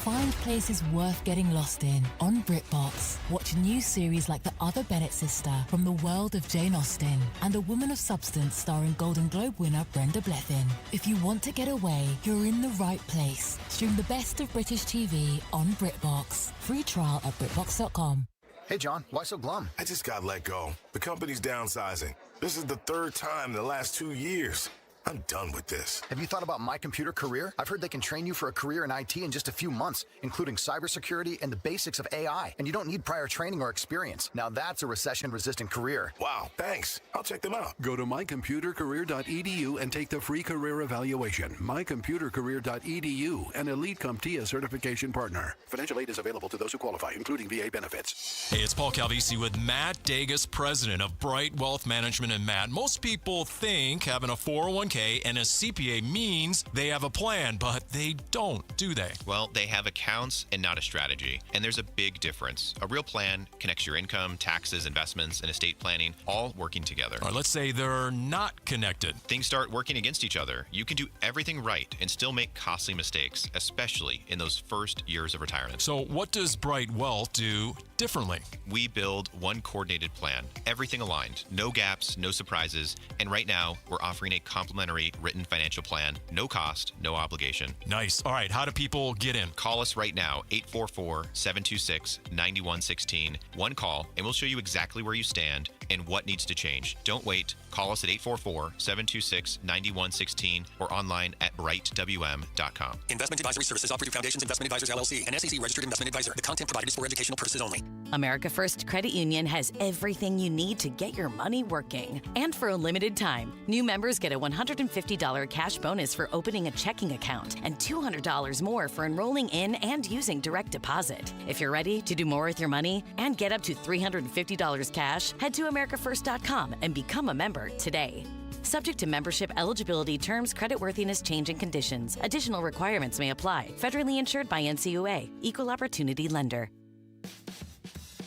Find places worth getting lost in on BritBox. Watch new series like The Other Bennett Sister from the world of Jane Austen and A Woman of Substance starring Golden Globe winner Brenda Blethyn. If you want to get away, you're in the right place. Stream the best of British TV on BritBox. Free trial at BritBox.com. Hey, John, why so glum? I just got let go. The company's downsizing. This is the third time in the last 2 years. I'm done with this. Have you thought about My Computer Career? I've heard they can train you for a career in IT in just a few months, including cybersecurity and the basics of AI. And you don't need prior training or experience. Now that's a recession-resistant career. Wow, thanks. I'll check them out. Go to mycomputercareer.edu and take the free career evaluation. mycomputercareer.edu, an Elite CompTIA certification partner. Financial aid is available to those who qualify, including VA benefits. Hey, it's Paul Calvisi with Matt Dagas, president of Bright Wealth Management. And Matt, most people think having a 401k and a CPA means they have a plan, but they don't, do they? Well, they have accounts and not a strategy. And there's a big difference. A real plan connects your income, taxes, investments, and estate planning all working together. All right, let's say they're not connected. Things start working against each other. You can do everything right and still make costly mistakes, especially in those first years of retirement. So what does Bright Wealth do differently? We build one coordinated plan, everything aligned, no gaps, no surprises, and right now we're offering a complimentary written financial plan, no cost, no obligation. Nice. All right, how do people get in? Call us right now, 844-726-9116. One call, and we'll show you exactly where you stand and what needs to change. Don't wait. Call us at 844-726-9116 or online at brightwm.com. Investment advisory services offered through Foundations Investment Advisors, LLC, an SEC registered investment advisor. The content provided is for educational purposes only. America First Credit Union has everything you need to get your money working. And for a limited time, new members get a $150 cash bonus for opening a checking account and $200 more for enrolling in and using direct deposit. If you're ready to do more with your money and get up to $350 cash, head to americafirst.com and become a member today. Subject to membership eligibility, terms, creditworthiness, change, and conditions. Additional requirements may apply. Federally insured by NCUA. Equal Opportunity Lender.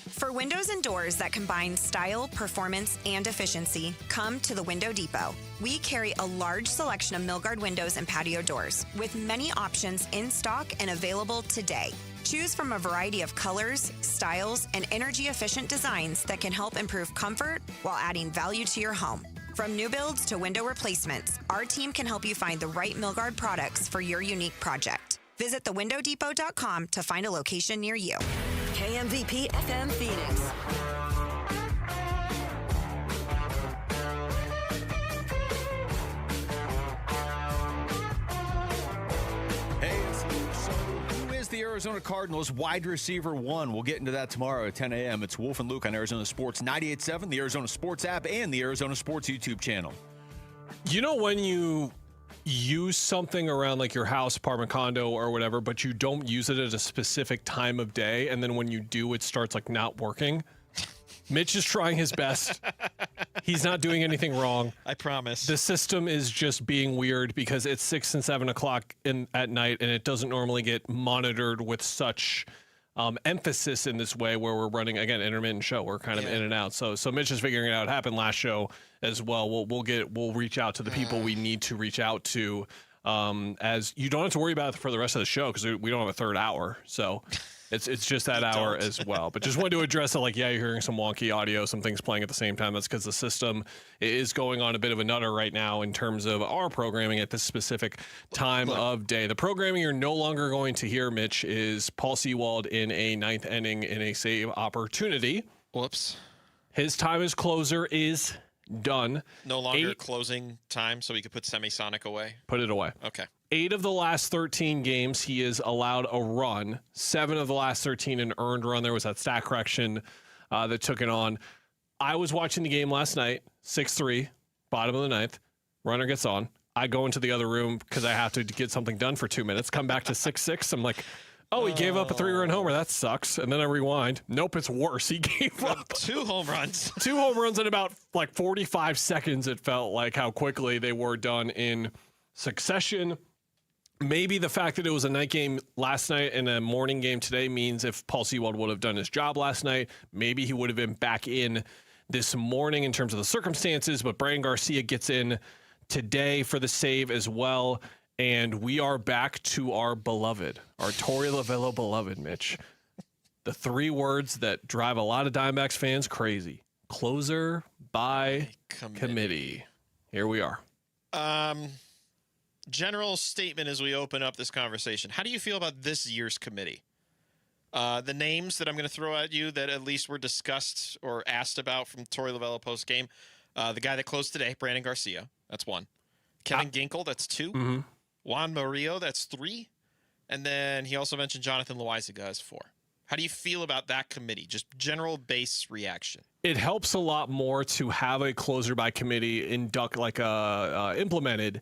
For windows and doors that combine style, performance, and efficiency, come to the Window Depot. We carry a large selection of Milgard windows and patio doors, with many options in stock and available today. Choose from a variety of colors, styles, and energy-efficient designs that can help improve comfort while adding value to your home. From new builds to window replacements, our team can help you find the right Milgard products for your unique project. Visit thewindowdepot.com to find a location near you. KMVP FM Phoenix. Who is the Arizona Cardinals wide receiver one? We'll get into that tomorrow at 10 a.m. It's Wolf and Luke on Arizona Sports 98.7, the Arizona Sports app, and the Arizona Sports YouTube channel. You know when you use something around like your house, apartment, condo, or whatever, but you don't use it at a specific time of day, and then when you do, it starts like not working? Mitch is trying his best. He's not doing anything wrong. I promise. The system is just being weird because it's 6 and 7 o'clock at night, and it doesn't normally get monitored with such emphasis in this way, where we're running again intermittent show. We're kind of in and out. So Mitch is figuring it out. It happened last show as well. We'll reach out to the people we need to reach out to. As you don't have to worry about it for the rest of the show because we don't have a third hour. So. It's just that hour as well. But just wanted to address it like, yeah, you're hearing some wonky audio, some things playing at the same time. That's because the system is going on a bit of a nutter right now in terms of our programming at this specific time of day. The programming you're no longer going to hear, Mitch, is Paul Sewald in a ninth inning in a save opportunity. Whoops. His time as closer is done. No longer closing time, so we could put Semisonic away? Put it away. Okay. 8 of the last 13 games, he is allowed a run. 7 of the last 13 an earned run. There was that stat correction that took it on. I was watching the game last night, 6-3, bottom of the ninth. Runner gets on. I go into the other room because I have to get something done for 2 minutes. Come back to 6-6. I'm like, oh, he gave up a 3-run homer. That sucks. And then I rewind. Nope, it's worse. He gave up 2 home runs. 2 home runs in about like 45 seconds. It felt like how quickly they were done in succession. Maybe the fact that it was a night game last night and a morning game today means if Paul Sewald would have done his job last night, maybe he would have been back in this morning in terms of the circumstances. But Brian Garcia gets in today for the save as well. And we are back to our beloved, our Torey Lovullo beloved, Mitch. The 3 words that drive a lot of Diamondbacks fans crazy. Closer by committee. Here we are. General statement as we open up this conversation. How do you feel about this year's committee? The names that I'm going to throw at you that at least were discussed or asked about from Torey Lovullo post-game. The guy that closed today, Brandon Garcia. That's 1. Kevin Ginkel, that's 2. Mm-hmm. Juan Murillo, that's 3. And then he also mentioned Jonathan Loaizaga as 4. How do you feel about that committee? Just general base reaction. It helps a lot more to have a closer by committee implemented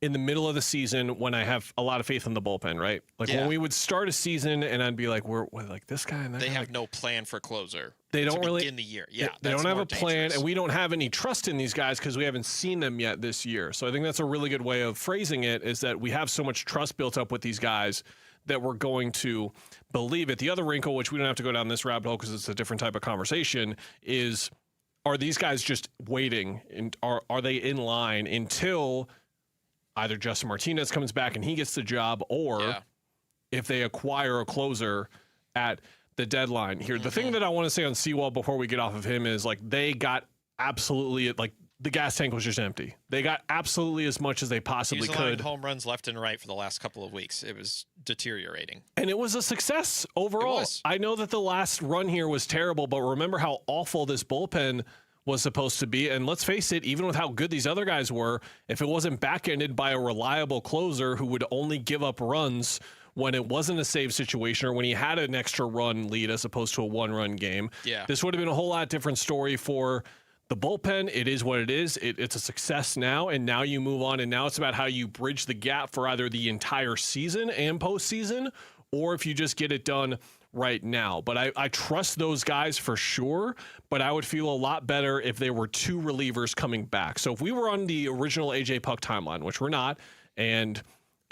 in the middle of the season when I have a lot of faith in the bullpen, right? Like when we would start a season and I'd be like, we're like this guy and that They guy. have no plan for closer. They don't really begin the year. Yeah, they don't have a plan, and we don't have any trust in these guys because we haven't seen them yet this year. So I think that's a really good way of phrasing it, is that we have so much trust built up with these guys that we're going to believe it. The other wrinkle, which we don't have to go down this rabbit hole because it's a different type of conversation, is are these guys just waiting, and are they in line until either Justin Martinez comes back and he gets the job, or if they acquire a closer at the deadline here. The thing that I want to say on Sewell before we get off of him is, like, they got absolutely, like, the gas tank was just empty. They got absolutely as much as they possibly could. Home runs left and right for the last couple of weeks. It was deteriorating. And it was a success overall. I know that the last run here was terrible, but remember how awful this bullpen was supposed to be. And let's face it, even with how good these other guys were, if it wasn't back-ended by a reliable closer who would only give up runs when it wasn't a save situation or when he had an extra run lead as opposed to a 1-run game, this would have been a whole lot different story for the bullpen. It is what it is. It's a success now, and now you move on, and now it's about how you bridge the gap for either the entire season and postseason, or if you just get it done right now. But I trust those guys for sure, but I would feel a lot better if there were 2 relievers coming back. So if we were on the original AJ Puck timeline, which we're not, and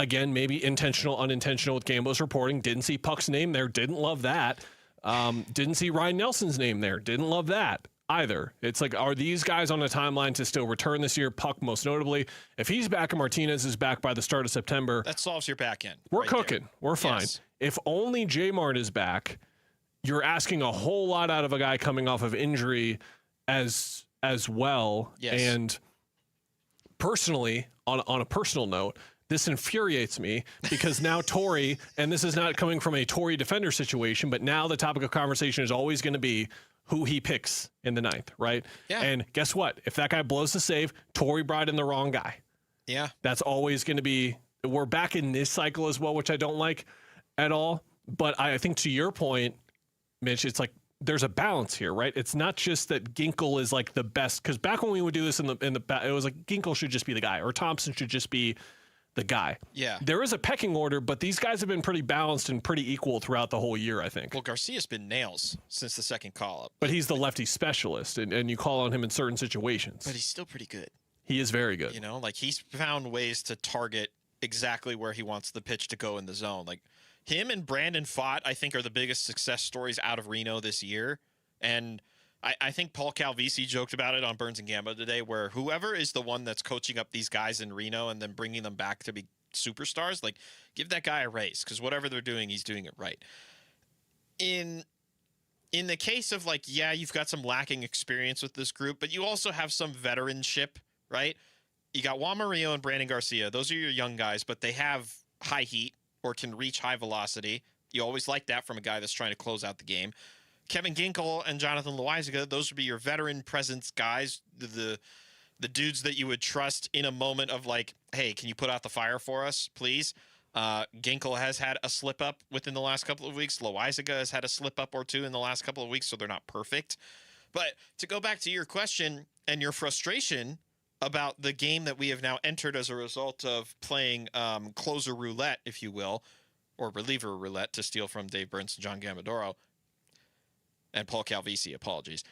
again, maybe intentional, unintentional with Gambo's reporting, didn't see Puck's name there, didn't love that. Didn't see Ryan Nelson's name there, didn't love that either. It's like, are these guys on the timeline to still return this year? Puck most notably. If he's back and Martinez is back by the start of September, that solves your back end. We're cooking. There. We're fine. Yes. If only J-Mart is back, you're asking a whole lot out of a guy coming off of injury as well. Yes. And personally, on a personal note, this infuriates me because now Torey, and this is not coming from a Torey defender situation, but now the topic of conversation is always going to be who he picks in the 9th, right? Yeah. And guess what? If that guy blows the save, Torey brought in the wrong guy. Yeah. That's always going to be, we're back in this cycle as well, which I don't like at all. But I think to your point, Mitch, it's like there's a balance here, right? It's not just that Ginkel is like the best, because back when we would do this it was like Ginkel should just be the guy, or Thompson should just be the guy. Yeah. There is a pecking order, but these guys have been pretty balanced and pretty equal throughout the whole year, I think. Well, Garcia's been nails since the second call-up. But he's the lefty specialist, and you call on him in certain situations. But he's still pretty good. He is very good. You know, like, he's found ways to target exactly where he wants the pitch to go in the zone. Like, him and Brandon Pfaadt, I think, are the biggest success stories out of Reno this year. And I think Paul Calvisi joked about it on Burns and Gambo today, where whoever is the one that's coaching up these guys in Reno and then bringing them back to be superstars, like, give that guy a raise, because whatever they're doing, he's doing it right. In the case of, like, yeah, you've got some lacking experience with this group, but you also have some veteranship, right? You got Juan Murillo and Brandon Garcia. Those are your young guys, but they have high heat or can reach high velocity. You always like that from a guy that's trying to close out the game. Kevin Ginkel and Jonathan Loaizaga, those would be your veteran presence guys, the dudes that you would trust in a moment of, like, hey, can you put out the fire for us, please? Ginkel has had a slip-up within the last couple of weeks. Loaizaga has had a slip-up or two in the last couple of weeks, so they're not perfect. But to go back to your question and your frustration about the game that we have now entered as a result of playing closer roulette, if you will, or reliever roulette, to steal from Dave Burns and John Gambadoro, and Paul Calvisi, apologies.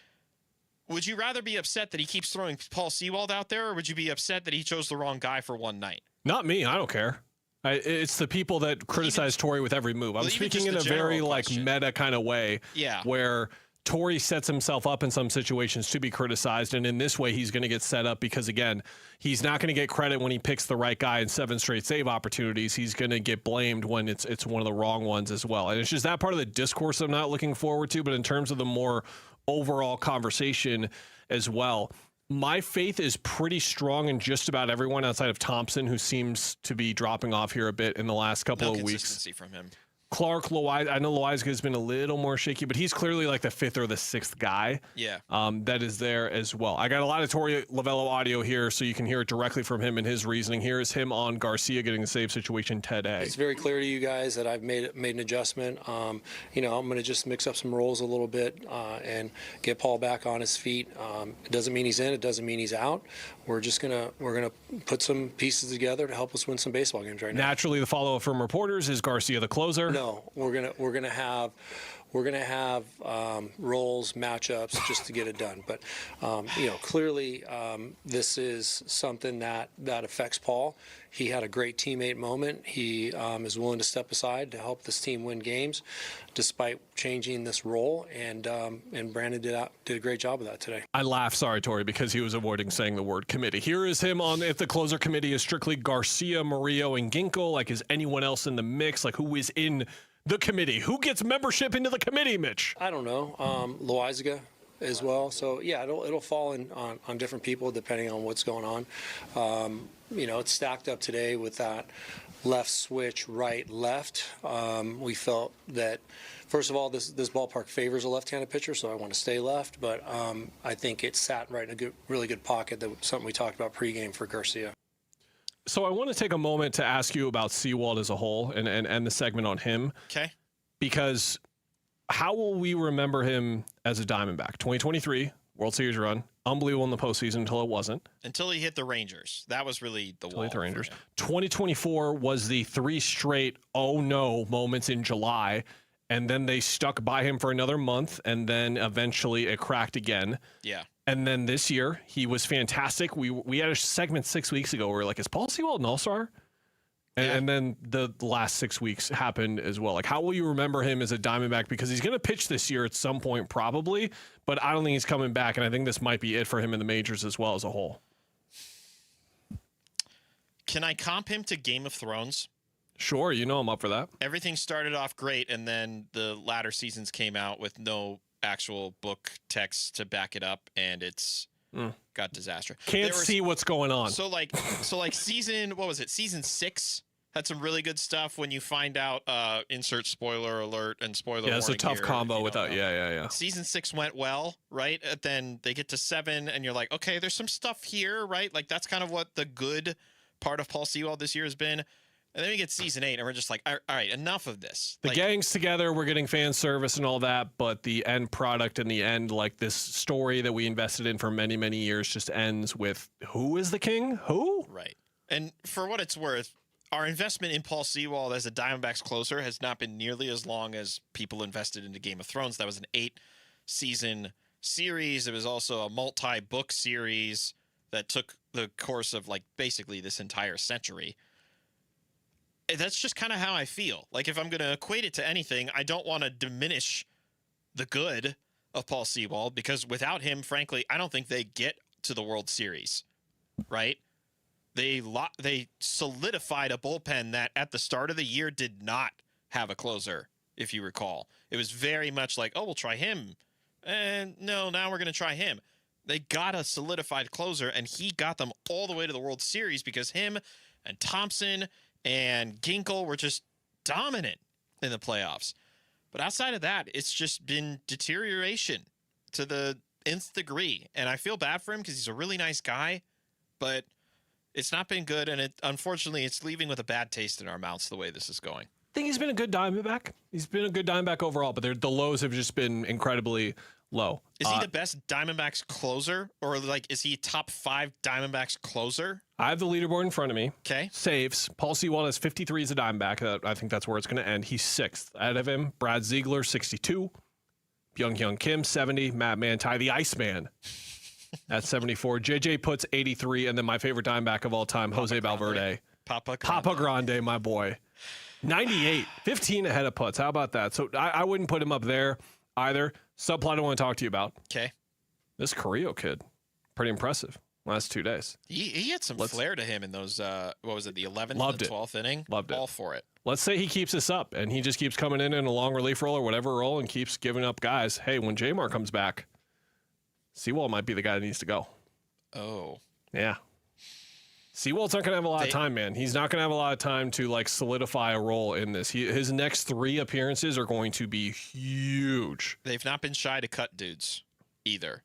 Would you rather be upset that he keeps throwing Paul Sewald out there, or would you be upset that he chose the wrong guy for one night? Not me. I don't care. It's the people that criticize Torey with every move. I'm speaking in a very, like, meta kind of way, yeah, where Torrey sets himself up in some situations to be criticized, and in this way, he's going to get set up because, again, he's not going to get credit when he picks the right guy in 7 straight save opportunities. He's going to get blamed when it's one of the wrong ones as well. And it's just that part of the discourse I'm not looking forward to, but in terms of the more overall conversation as well, my faith is pretty strong in just about everyone outside of Thompson, who seems to be dropping off here a bit in the last couple of weeks. No consistency from him. Clark, Loizaga, I know Loizaga has been a little more shaky, but he's clearly like the 5th or the 6th guy. Yeah. That is there as well. I got a lot of Torrey Lovello audio here, so you can hear it directly from him and his reasoning. Here is him on Garcia getting the save situation today. It's very clear to you guys that I've made an adjustment. I'm going to just mix up some roles a little bit and get Paul back on his feet. It doesn't mean he's in. It doesn't mean he's out. We're gonna put some pieces together to help us win some baseball games right now. Naturally, the follow-up from reporters is Garcia the closer. No, we're gonna have roles, matchups just to get it done. But clearly, this is something that affects Paul. He had a great teammate moment. He is willing to step aside to help this team win games, despite changing this role. And Brandon did a great job of that today. I laugh, sorry, Torrey, because he was avoiding saying the word committee. Here is him on if the closer committee is strictly Garcia, Murillo, and Ginkel. Like, is anyone else in the mix? Like, who is in the committee? Who gets membership into the committee, Mitch? I don't know. Loizaga as well. So, yeah, it'll fall on different people depending on what's going on. It's stacked up today with that left switch, right, left. We felt that, first of all, this ballpark favors a left-handed pitcher, so I want to stay left. But I think it sat right in a really good pocket. That was something we talked about pregame for Garcia. So I want to take a moment to ask you about Sewald as a whole and the segment on him. Okay. Because how will we remember him as a Diamondback? 2023, World Series run, unbelievable in the postseason until it wasn't. Until he hit the Rangers. That was really the wall. The Rangers. 2024 was the 3 straight oh no moments in July, and then they stuck by him for another month, and then eventually it cracked again. Yeah. And then this year, he was fantastic. We had a segment 6 weeks ago where we were like, is Paul Sewald an all-star? And then the last 6 weeks happened as well. Like, how will you remember him as a Diamondback? Because he's going to pitch this year at some point probably, but I don't think he's coming back, and I think this might be it for him in the majors as well as a whole. Can I comp him to Game of Thrones? Sure, I'm up for that. Everything started off great, and then the latter seasons came out with no actual book text to back it up, and it's got disaster. Can't see what's going on. So season, what was it? Season 6 had some really good stuff when you find out, insert spoiler alert and spoiler warning. Yeah, it's a tough combo without, yeah. Season 6 went well, right? And then they get to 7 and you're like, okay, there's some stuff here, right? Like, that's kind of what the good part of Paul Sewald this year has been. And then we get season 8, and we're just like, all right, enough of this. The gang's together, we're getting fan service and all that, but the end product in the end, like this story that we invested in for many, many years just ends with, who is the king? Who? Right. And for what it's worth, our investment in Paul Sewald as a Diamondbacks closer has not been nearly as long as people invested into Game of Thrones. That was an 8-season series. It was also a multi-book series that took the course of, basically this entire century. That's just kind of how I feel. Like, if I'm going to equate it to anything, I don't want to diminish the good of Paul Sewald, because without him, frankly, I don't think they get to the World Series, right? They solidified a bullpen that at the start of the year did not have a closer, if you recall. It was very much like, oh, we'll try him. And no, now we're going to try him. They got a solidified closer, and he got them all the way to the World Series because him and Thompson and Ginkel were just dominant in the playoffs. But outside of that, it's just been deterioration to the nth degree. And I feel bad for him because he's a really nice guy, but it's not been good. And unfortunately, it's leaving with a bad taste in our mouths the way this is going. I think he's been a good Diamondback. He's been a good Diamondback overall, but the lows have just been incredibly low. Is he the best Diamondbacks closer? Or, is he top 5 Diamondbacks closer? I have the leaderboard in front of me. Okay. Saves. Paul Sewald has 53 as a Diamondback. I think that's where it's going to end. He's 6th. Ahead of him, Brad Ziegler, 62. Byung-Hyun Kim, 70. Matt Manti, the Iceman, at 74. JJ Puts, 83. And then my favorite Diamondback of all time, Jose Valverde. Papa Grande, my boy. 98. 15 ahead of Putz. How about that? So I wouldn't put him up there either. Subplot I want to talk to you about. Okay. This Carrillo kid, pretty impressive last 2 days. He had some flair to him in those, what was it, the 11th Loved and it. 12th inning? Loved it. All for it. Let's say he keeps this up, and he just keeps coming in a long relief role or whatever role and keeps giving up guys. Hey, when Jamar comes back, Sewald might be the guy that needs to go. Oh. Yeah. Sewald's not going to have a lot of time, man. He's not going to have a lot of time to like solidify a role in this. His next 3 appearances are going to be huge. They've not been shy to cut dudes either.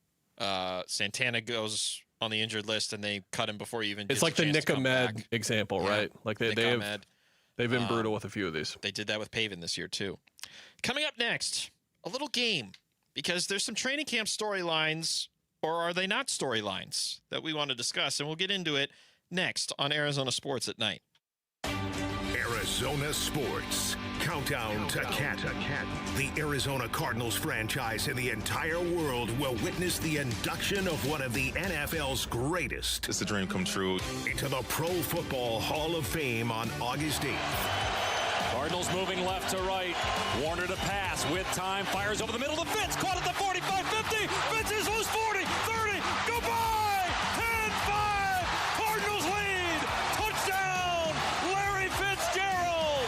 Santana goes on the injured list, and they cut him before he even gets It's like a the chance to come Nick Ahmed back. example, Yeah. right? Like they've been brutal with a few of these. They did that with Pavin this year, too. Coming up next, a little game, because there's some training camp storylines, or are they not storylines, that we want to discuss, and we'll get into it next on Arizona Sports at Night. Arizona Sports. Countdown to Canton. The Arizona Cardinals franchise in the entire world will witness the induction of one of the NFL's greatest. It's a dream come true. Into the Pro Football Hall of Fame on August 8th. Cardinals moving left to right. Warner to pass with time. Fires over the middle to Fitz. Caught at the 45-50. Fitz is loose 40, 30. Goodbye. 10-5. Cardinals lead. Touchdown. Larry Fitzgerald.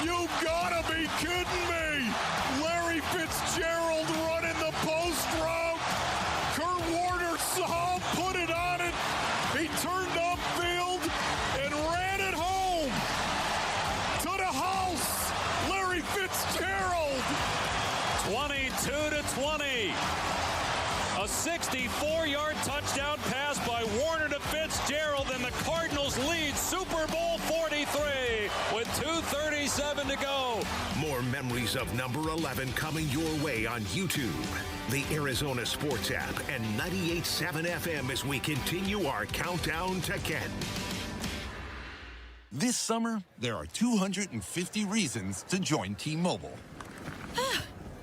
You gotta be kidding me! Larry Fitzgerald running the post route. Kurt Warner saw him, put it on it. He turned upfield and ran it home. To the house, Larry Fitzgerald. 22-20. A 64-yard touchdown pass by Warner to Fitzgerald, and the Cardinals lead Super Bowl 43 with 2:37 to go. More memories of number 11 coming your way on YouTube, the Arizona Sports app, and 98.7 FM as we continue our countdown to Canton. This summer, there are 250 reasons to join T-Mobile.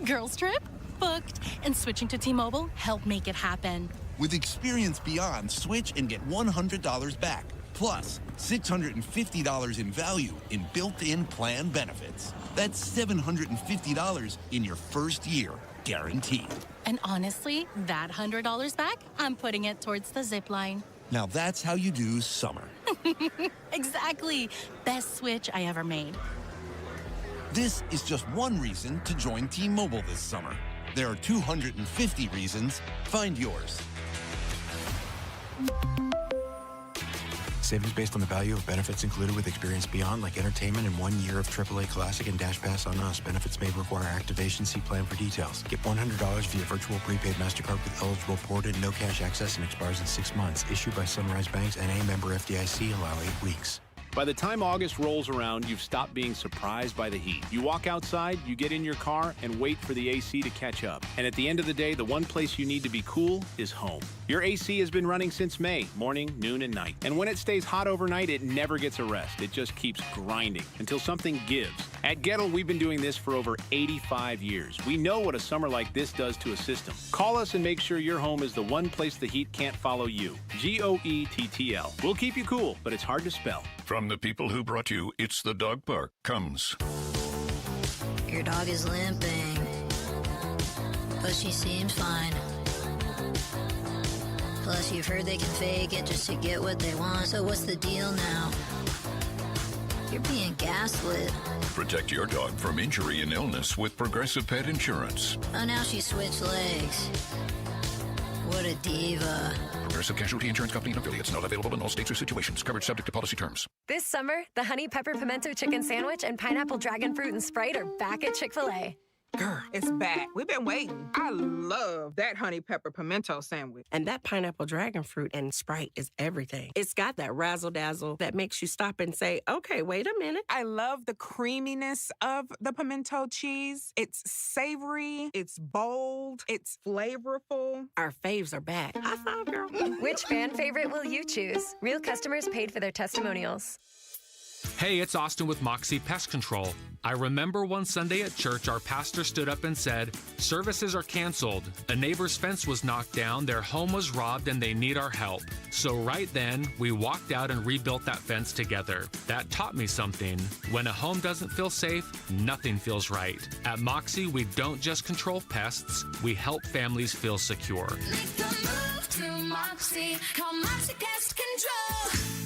Girls trip? Booked. And switching to T-Mobile helped make it happen. With Experience Beyond, switch and get $100 back. Plus, $650 in value in built-in plan benefits. That's $750 in your first year, guaranteed. And honestly, that $100 back, I'm putting it towards the zip line. Now that's how you do summer. Exactly. Best switch I ever made. This is just one reason to join T-Mobile this summer. There are 250 reasons. Find yours. Savings based on the value of benefits included with Experience Beyond, like entertainment and 1 year of AAA Classic and Dash Pass on us. Benefits may require activation. See plan for details. Get $100 via virtual prepaid MasterCard with eligible ported, no cash access, and expires in 6 months. Issued by Sunrise Banks, N.A. member FDIC. Allow 8 weeks. By the time August rolls around, you've stopped being surprised by the heat. You walk outside, you get in your car, and wait for the AC to catch up. And at the end of the day, the one place you need to be cool is home. Your AC has been running since May, morning, noon, and night. And when it stays hot overnight, it never gets a rest. It just keeps grinding until something gives. At Gettle, we've been doing this for over 85 years. We know what a summer like this does to a system. Call us and make sure your home is the one place the heat can't follow you. GOETTL. We'll keep you cool, but it's hard to spell. From the people who brought you It's the Dog Park comes. Your dog is limping, but she seems fine. Plus, you've heard they can fake it just to get what they want. So what's the deal now? You're being gaslit. Protect your dog from injury and illness with Progressive Pet Insurance. Oh, now she switched legs. What a diva. Progressive Casualty Insurance Company and affiliates. Not available in all states or situations. Coverage subject to policy terms. This summer, the Honey Pepper Pimento Chicken Sandwich and Pineapple Dragon Fruit and Sprite are back at Chick-fil-A. Girl, it's back. We've been waiting. I love that honey pepper pimento sandwich. And that pineapple dragon fruit and Sprite is everything. It's got that razzle-dazzle that makes you stop and say, okay, wait a minute. I love the creaminess of the pimento cheese. It's savory, it's bold, it's flavorful. Our faves are back. High five, girl. Which fan favorite will you choose? Real customers paid for their testimonials. Hey, it's Austin with Moxie Pest Control. I remember one Sunday at church, our pastor stood up and said, "Services are canceled. A neighbor's fence was knocked down, their home was robbed, and they need our help." So right then, we walked out and rebuilt that fence together. That taught me something. When a home doesn't feel safe, nothing feels right. At Moxie, we don't just control pests, we help families feel secure. Make the move to Moxie. Call Moxie Pest Control.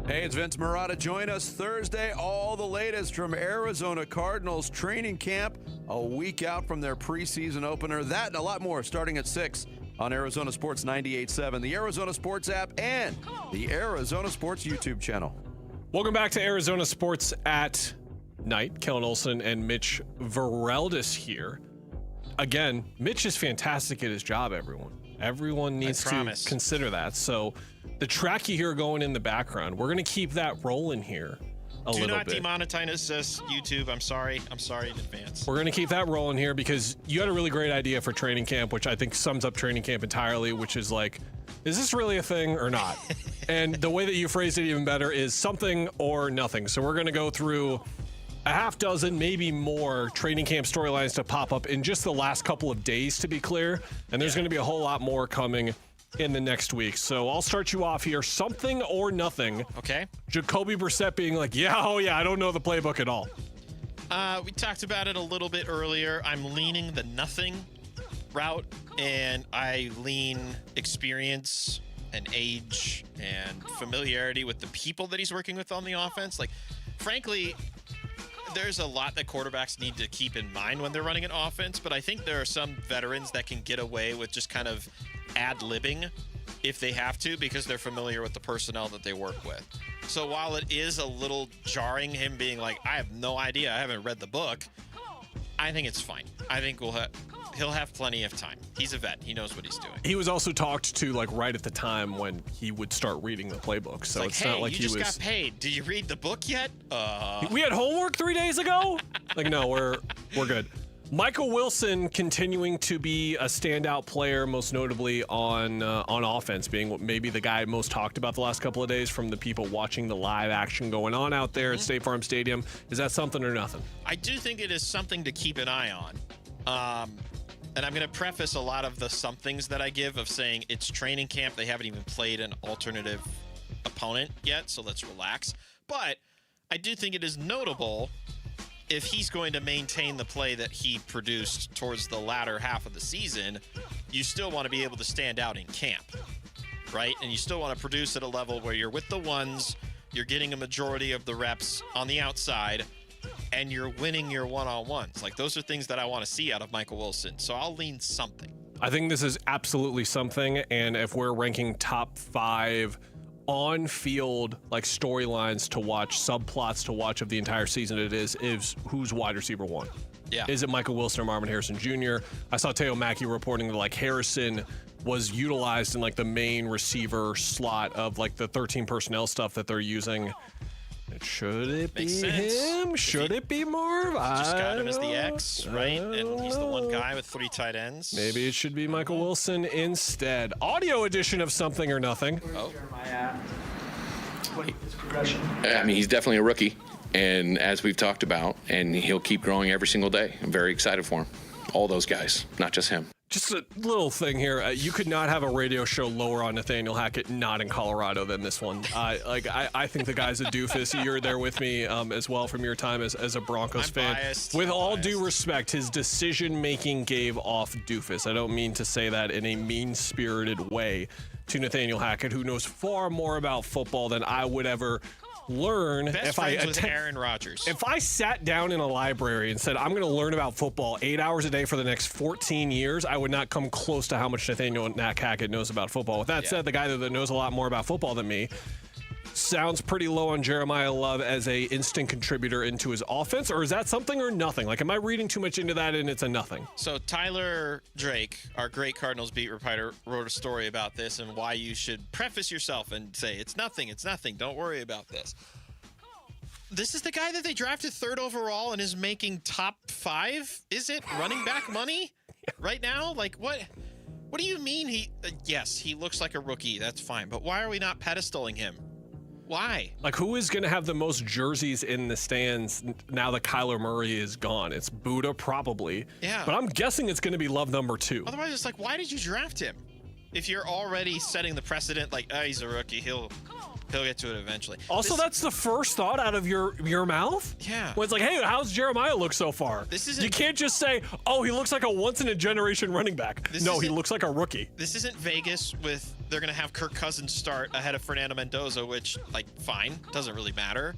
Hey, it's Vince Marotta. Join us Thursday. All the latest from Arizona Cardinals training camp, a week out from their preseason opener. That and a lot more starting at 6 on Arizona Sports 98.7, the Arizona Sports app, and the Arizona Sports YouTube channel. Welcome back to Arizona Sports at Night. Kellen Olson and Mitch Vareldis here. Again, Mitch is fantastic at his job, everyone. Everyone needs to consider that. So the track you hear going in the background, we're going to keep that rolling here a little bit. Do not demonetize us, YouTube. I'm sorry in advance. We're going to keep that rolling here because you had a really great idea for training camp, which I think sums up training camp entirely, which is like, is this really a thing or not? And the way that you phrased it even better is something or nothing. So we're going to go through a half dozen, maybe more, training camp storylines to pop up in just the last couple of days, to be clear. And there's going to be a whole lot more coming in the next week. So I'll start you off here. Something or nothing. Okay. Jacoby Brissett being like, I don't know the playbook at all. We talked about it a little bit earlier. I'm leaning the nothing route, and I lean experience and age and familiarity with the people that he's working with on the offense. Like, frankly, there's a lot that quarterbacks need to keep in mind when they're running an offense, but I think there are some veterans that can get away with just kind of ad-libbing if they have to because they're familiar with the personnel that they work with. So while it is a little jarring, him being like, I have no idea, I haven't read the book, I think it's fine. I think he'll have plenty of time. He's a vet. He knows what he's doing. He was also talked to like right at the time when he would start reading the playbook. So it's hey, not like you he just was. got paid. Did you read the book yet? We had homework 3 days ago. Like, no, we're good. Michael Wilson continuing to be a standout player, most notably on offense, being maybe the guy most talked about the last couple of days from the people watching the live action going on out there at State Farm Stadium. Is that something or nothing? I do think it is something to keep an eye on. And I'm going to preface a lot of the somethings that I give of saying it's training camp. They haven't even played an alternative opponent yet, so let's relax. But I do think it is notable if he's going to maintain the play that he produced towards the latter half of the season, you still want to be able to stand out in camp, right? And you still want to produce at a level where you're with the ones, you're getting a majority of the reps on the outside, and you're winning your one-on-ones. Like, those are things that I want to see out of Michael Wilson. So I'll lean something. I think this is absolutely something. And if we're ranking top 5 on-field like storylines to watch, subplots to watch of the entire season, it is who's wide receiver 1. Yeah. Is it Michael Wilson or Marvin Harrison Jr.? I saw Teo Mackey reporting that like Harrison was utilized in like the main receiver slot of like the 13 personnel stuff that they're using. Should it be him? Should it be Marv? Just got him as the X, right? And he's the one guy with 3 tight ends. Maybe it should be Michael Wilson instead. Audio edition of Something or Nothing. Oh. Wait. I mean, he's definitely a rookie, and as we've talked about, and he'll keep growing every single day. I'm very excited for him. All those guys, not just him. Just a little thing here. You could not have a radio show lower on Nathaniel Hackett not in Colorado than this one. I think the guy's a doofus. You're there with me as well from your time as a Broncos fan. With all due respect, his decision-making gave off doofus. I don't mean to say that in a mean-spirited way to Nathaniel Hackett, who knows far more about football than I would ever learn. Best friends with Aaron Rodgers. If I sat down in a library and said, I'm going to learn about football 8 hours a day for the next 14 years, I would not come close to how much Nathaniel Hackett knows about football. With that said, the guy that knows a lot more about football than me sounds pretty low on Jeremiah Love as a instant contributor into his offense, or is that something or nothing? Like, am I reading too much into that and it's a nothing? So Tyler Drake, our great Cardinals beat reporter, wrote a story about this and why you should preface yourself and say, it's nothing, don't worry about this. This is the guy that they drafted 3rd overall and is making top 5, is it, running back money right now? Like, what? What do you mean yes, he looks like a rookie. That's fine. But why are we not pedestaling him? Why? Like, who is going to have the most jerseys in the stands now that Kyler Murray is gone? It's Buddha, probably. Yeah. But I'm guessing it's going to be Love number 2. Otherwise, it's like, why did you draft him? If you're already setting the precedent, like, he's a rookie, he'll get to it eventually. Also, that's the first thought out of your mouth? Yeah. When it's like, hey, how's Jeremiah look so far? You can't just say, oh, he looks like a once-in-a-generation running back. No, he looks like a rookie. This isn't Vegas with they're going to have Kirk Cousins start ahead of Fernando Mendoza, which, like, fine, doesn't really matter.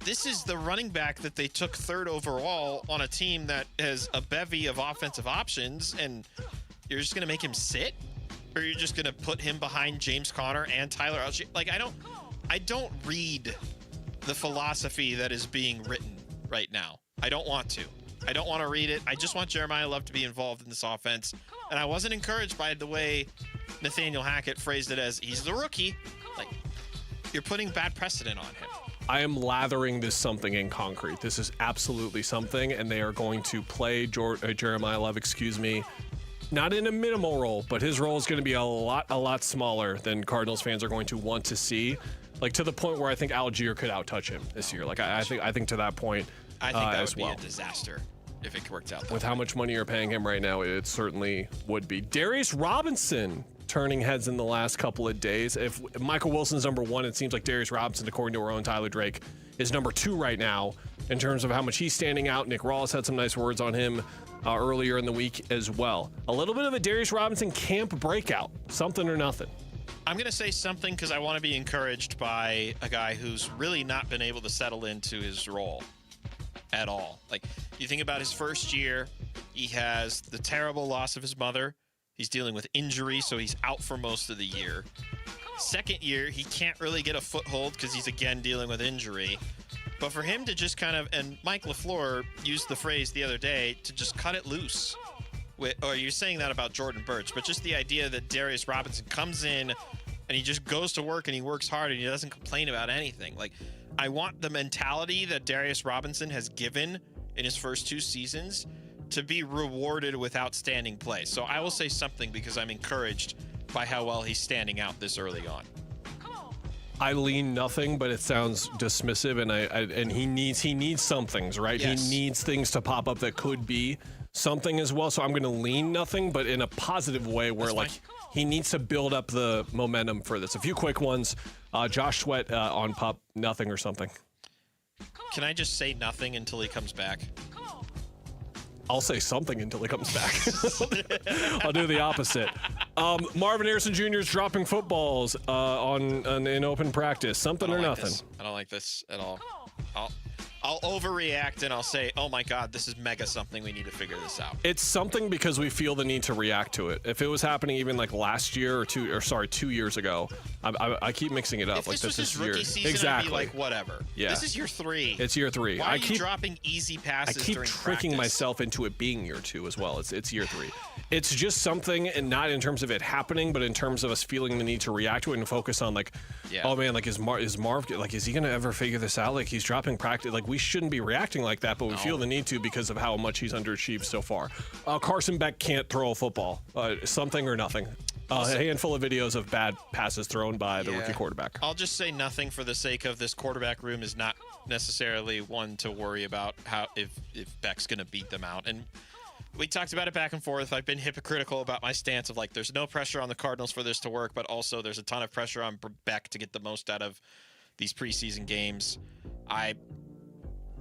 This is the running back that they took 3rd overall on a team that has a bevy of offensive options, and you're just going to make him sit? Or you're just going to put him behind James Conner and Tyler Algier? Like, I don't read the philosophy that is being written right now. I don't want to. I don't want to read it. I just want Jeremiah Love to be involved in this offense. And I wasn't encouraged by the way Nathaniel Hackett phrased it as, he's the rookie. Like, you're putting bad precedent on him. I am lathering this something in concrete. This is absolutely something, and they are going to play Jeremiah Love, not in a minimal role, but his role is going to be a lot smaller than Cardinals fans are going to want to see. Like, to the point where I think Algier could outtouch him this year. Like, I think to that point. I think that would be a disaster if it worked out. With how much money you're paying him right now, it certainly would be. Darius Robinson turning heads in the last couple of days. If Michael Wilson's number 1, it seems like Darius Robinson, according to our own Tyler Drake, is number 2 right now in terms of how much he's standing out. Nick Rawls had some nice words on him earlier in the week as well. A little bit of a Darius Robinson camp breakout. Something or nothing. I'm going to say something because I want to be encouraged by a guy who's really not been able to settle into his role at all. Like, you think about his first year, he has the terrible loss of his mother. He's dealing with injury, so he's out for most of the year. Second year, he can't really get a foothold because he's again dealing with injury. But for him to just kind of, and Mike LaFleur used the phrase the other day, to just cut it loose. Or you're saying that about Jordan Birch, but just the idea that Darius Robinson comes in and he just goes to work and he works hard and he doesn't complain about anything. Like, I want the mentality that Darius Robinson has given in his first 2 seasons to be rewarded with outstanding play. So I will say something because I'm encouraged by how well he's standing out this early on. I lean nothing, but it sounds dismissive, and he needs some things, right? Yes. He needs things to pop up that could be something as well. So I'm going to lean nothing, but in a positive way, where he needs to build up the momentum for this. A few quick ones. Josh Sweat on pup, nothing or something. Can I just say nothing until he comes back? I'll say something until he comes back. I'll do the opposite. Marvin Harrison Jr. is dropping footballs in open practice. Something or nothing. I don't like this at all. I'll overreact and I'll say, oh my God, this is mega something. We need to figure this out. It's something because we feel the need to react to it. If it was happening even like last year or 2 years ago, I keep mixing it up. If like this was his year. rookie season, Exactly. I'd be like, whatever. Yeah. This is year 3. It's year 3. Why are you dropping easy passes I keep during tricking practice? myself into it being year 2 as well. It's year 3. It's just something, and not in terms of it happening, but in terms of us feeling the need to react to it and focus on oh man, like is Marv, like, is he gonna ever figure this out? Like, he's dropping practice. Like, we shouldn't be reacting like that, but we feel the need to because of how much he's underachieved so far. Carson Beck can't throw a football. Something or nothing. A handful of videos of bad passes thrown by the rookie quarterback. I'll just say nothing for the sake of this quarterback room is not necessarily one to worry about how if Beck's going to beat them out. And we talked about it back and forth. I've been hypocritical about my stance of like there's no pressure on the Cardinals for this to work, but also there's a ton of pressure on Beck to get the most out of these preseason games.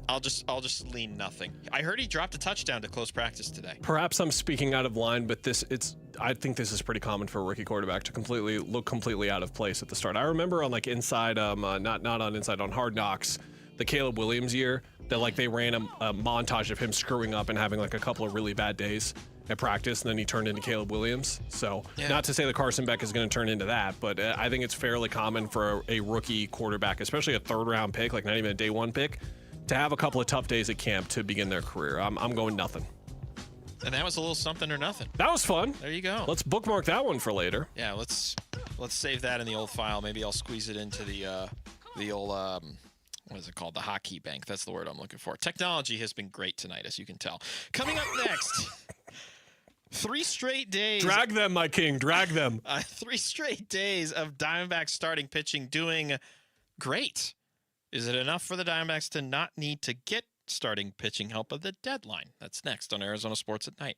I'll just lean nothing. I heard he dropped a touchdown to close practice today. Perhaps I'm speaking out of line, but I think this is pretty common for a rookie quarterback to look completely out of place at the start. I remember on like Inside, not on Inside, on Hard Knocks, the Caleb Williams year, that like they ran a montage of him screwing up and having like a couple of really bad days at practice, and then he turned into Caleb Williams. So not to say that Carson Beck is going to turn into that, but I think it's fairly common for a rookie quarterback, especially a 3rd round pick, like not even a day 1 pick, to have a couple of tough days at camp to begin their career. I'm going nothing. And that was a little something or nothing. That was fun. There you go. Let's bookmark that one for later. Yeah, let's save that in the old file. Maybe I'll squeeze it into the old what is it called? The hotkey bank. That's the word I'm looking for. Technology has been great tonight, as you can tell. Coming up next, 3 straight days. Drag them, my king. Drag them. 3 straight days of Diamondbacks starting pitching doing great. Is it enough for the Diamondbacks to not need to get starting pitching help at the deadline? That's next on Arizona Sports at Night.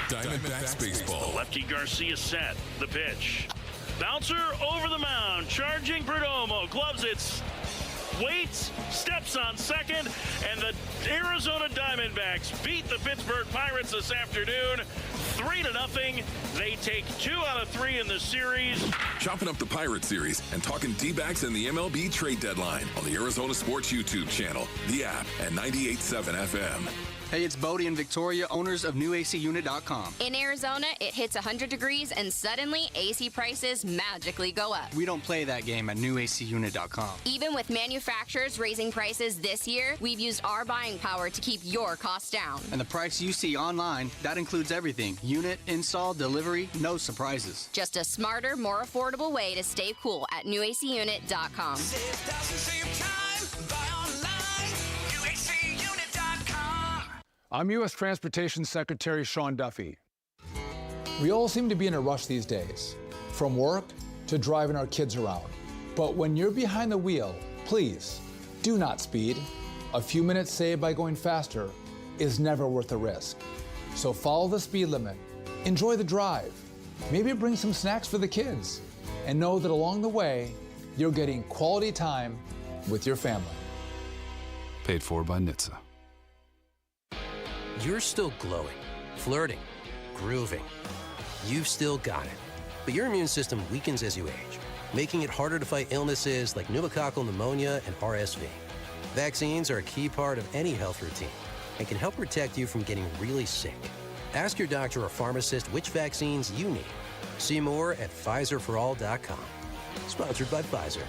Diamondbacks baseball. Lefty Garcia set. The pitch. Bouncer over the mound. Charging Perdomo. Gloves it. Waits. Steps on second. And the Arizona Diamondbacks beat the Pittsburgh Pirates this afternoon. 3-0. They take 2 out of 3 in the series. Chopping up the Pirate series and talking D-backs and the MLB trade deadline on the Arizona Sports YouTube channel, the app, and 98.7 FM. Hey, it's Bodie and Victoria, owners of NewACUnit.com. In Arizona, it hits 100 degrees and suddenly AC prices magically go up. We don't play that game at NewACUnit.com. Even with manufacturers raising prices this year, we've used our buying power to keep your costs down. And the price you see online, that includes everything. Unit, install, delivery, no surprises. Just a smarter, more affordable way to stay cool at NewACUnit.com. Save thousands, save time. Buy online. NewACUnit.com. I'm U.S. Transportation Secretary Sean Duffy. We all seem to be in a rush these days, from work to driving our kids around. But when you're behind the wheel, please do not speed. A few minutes saved by going faster is never worth the risk. So follow the speed limit, enjoy the drive, maybe bring some snacks for the kids, and know that along the way, you're getting quality time with your family. Paid for by NHTSA. You're still glowing, flirting, grooving. You've still got it. But your immune system weakens as you age, making it harder to fight illnesses like pneumococcal pneumonia and RSV. Vaccines are a key part of any health routine and can help protect you from getting really sick. Ask your doctor or pharmacist which vaccines you need. See more at PfizerForAll.com. Sponsored by Pfizer.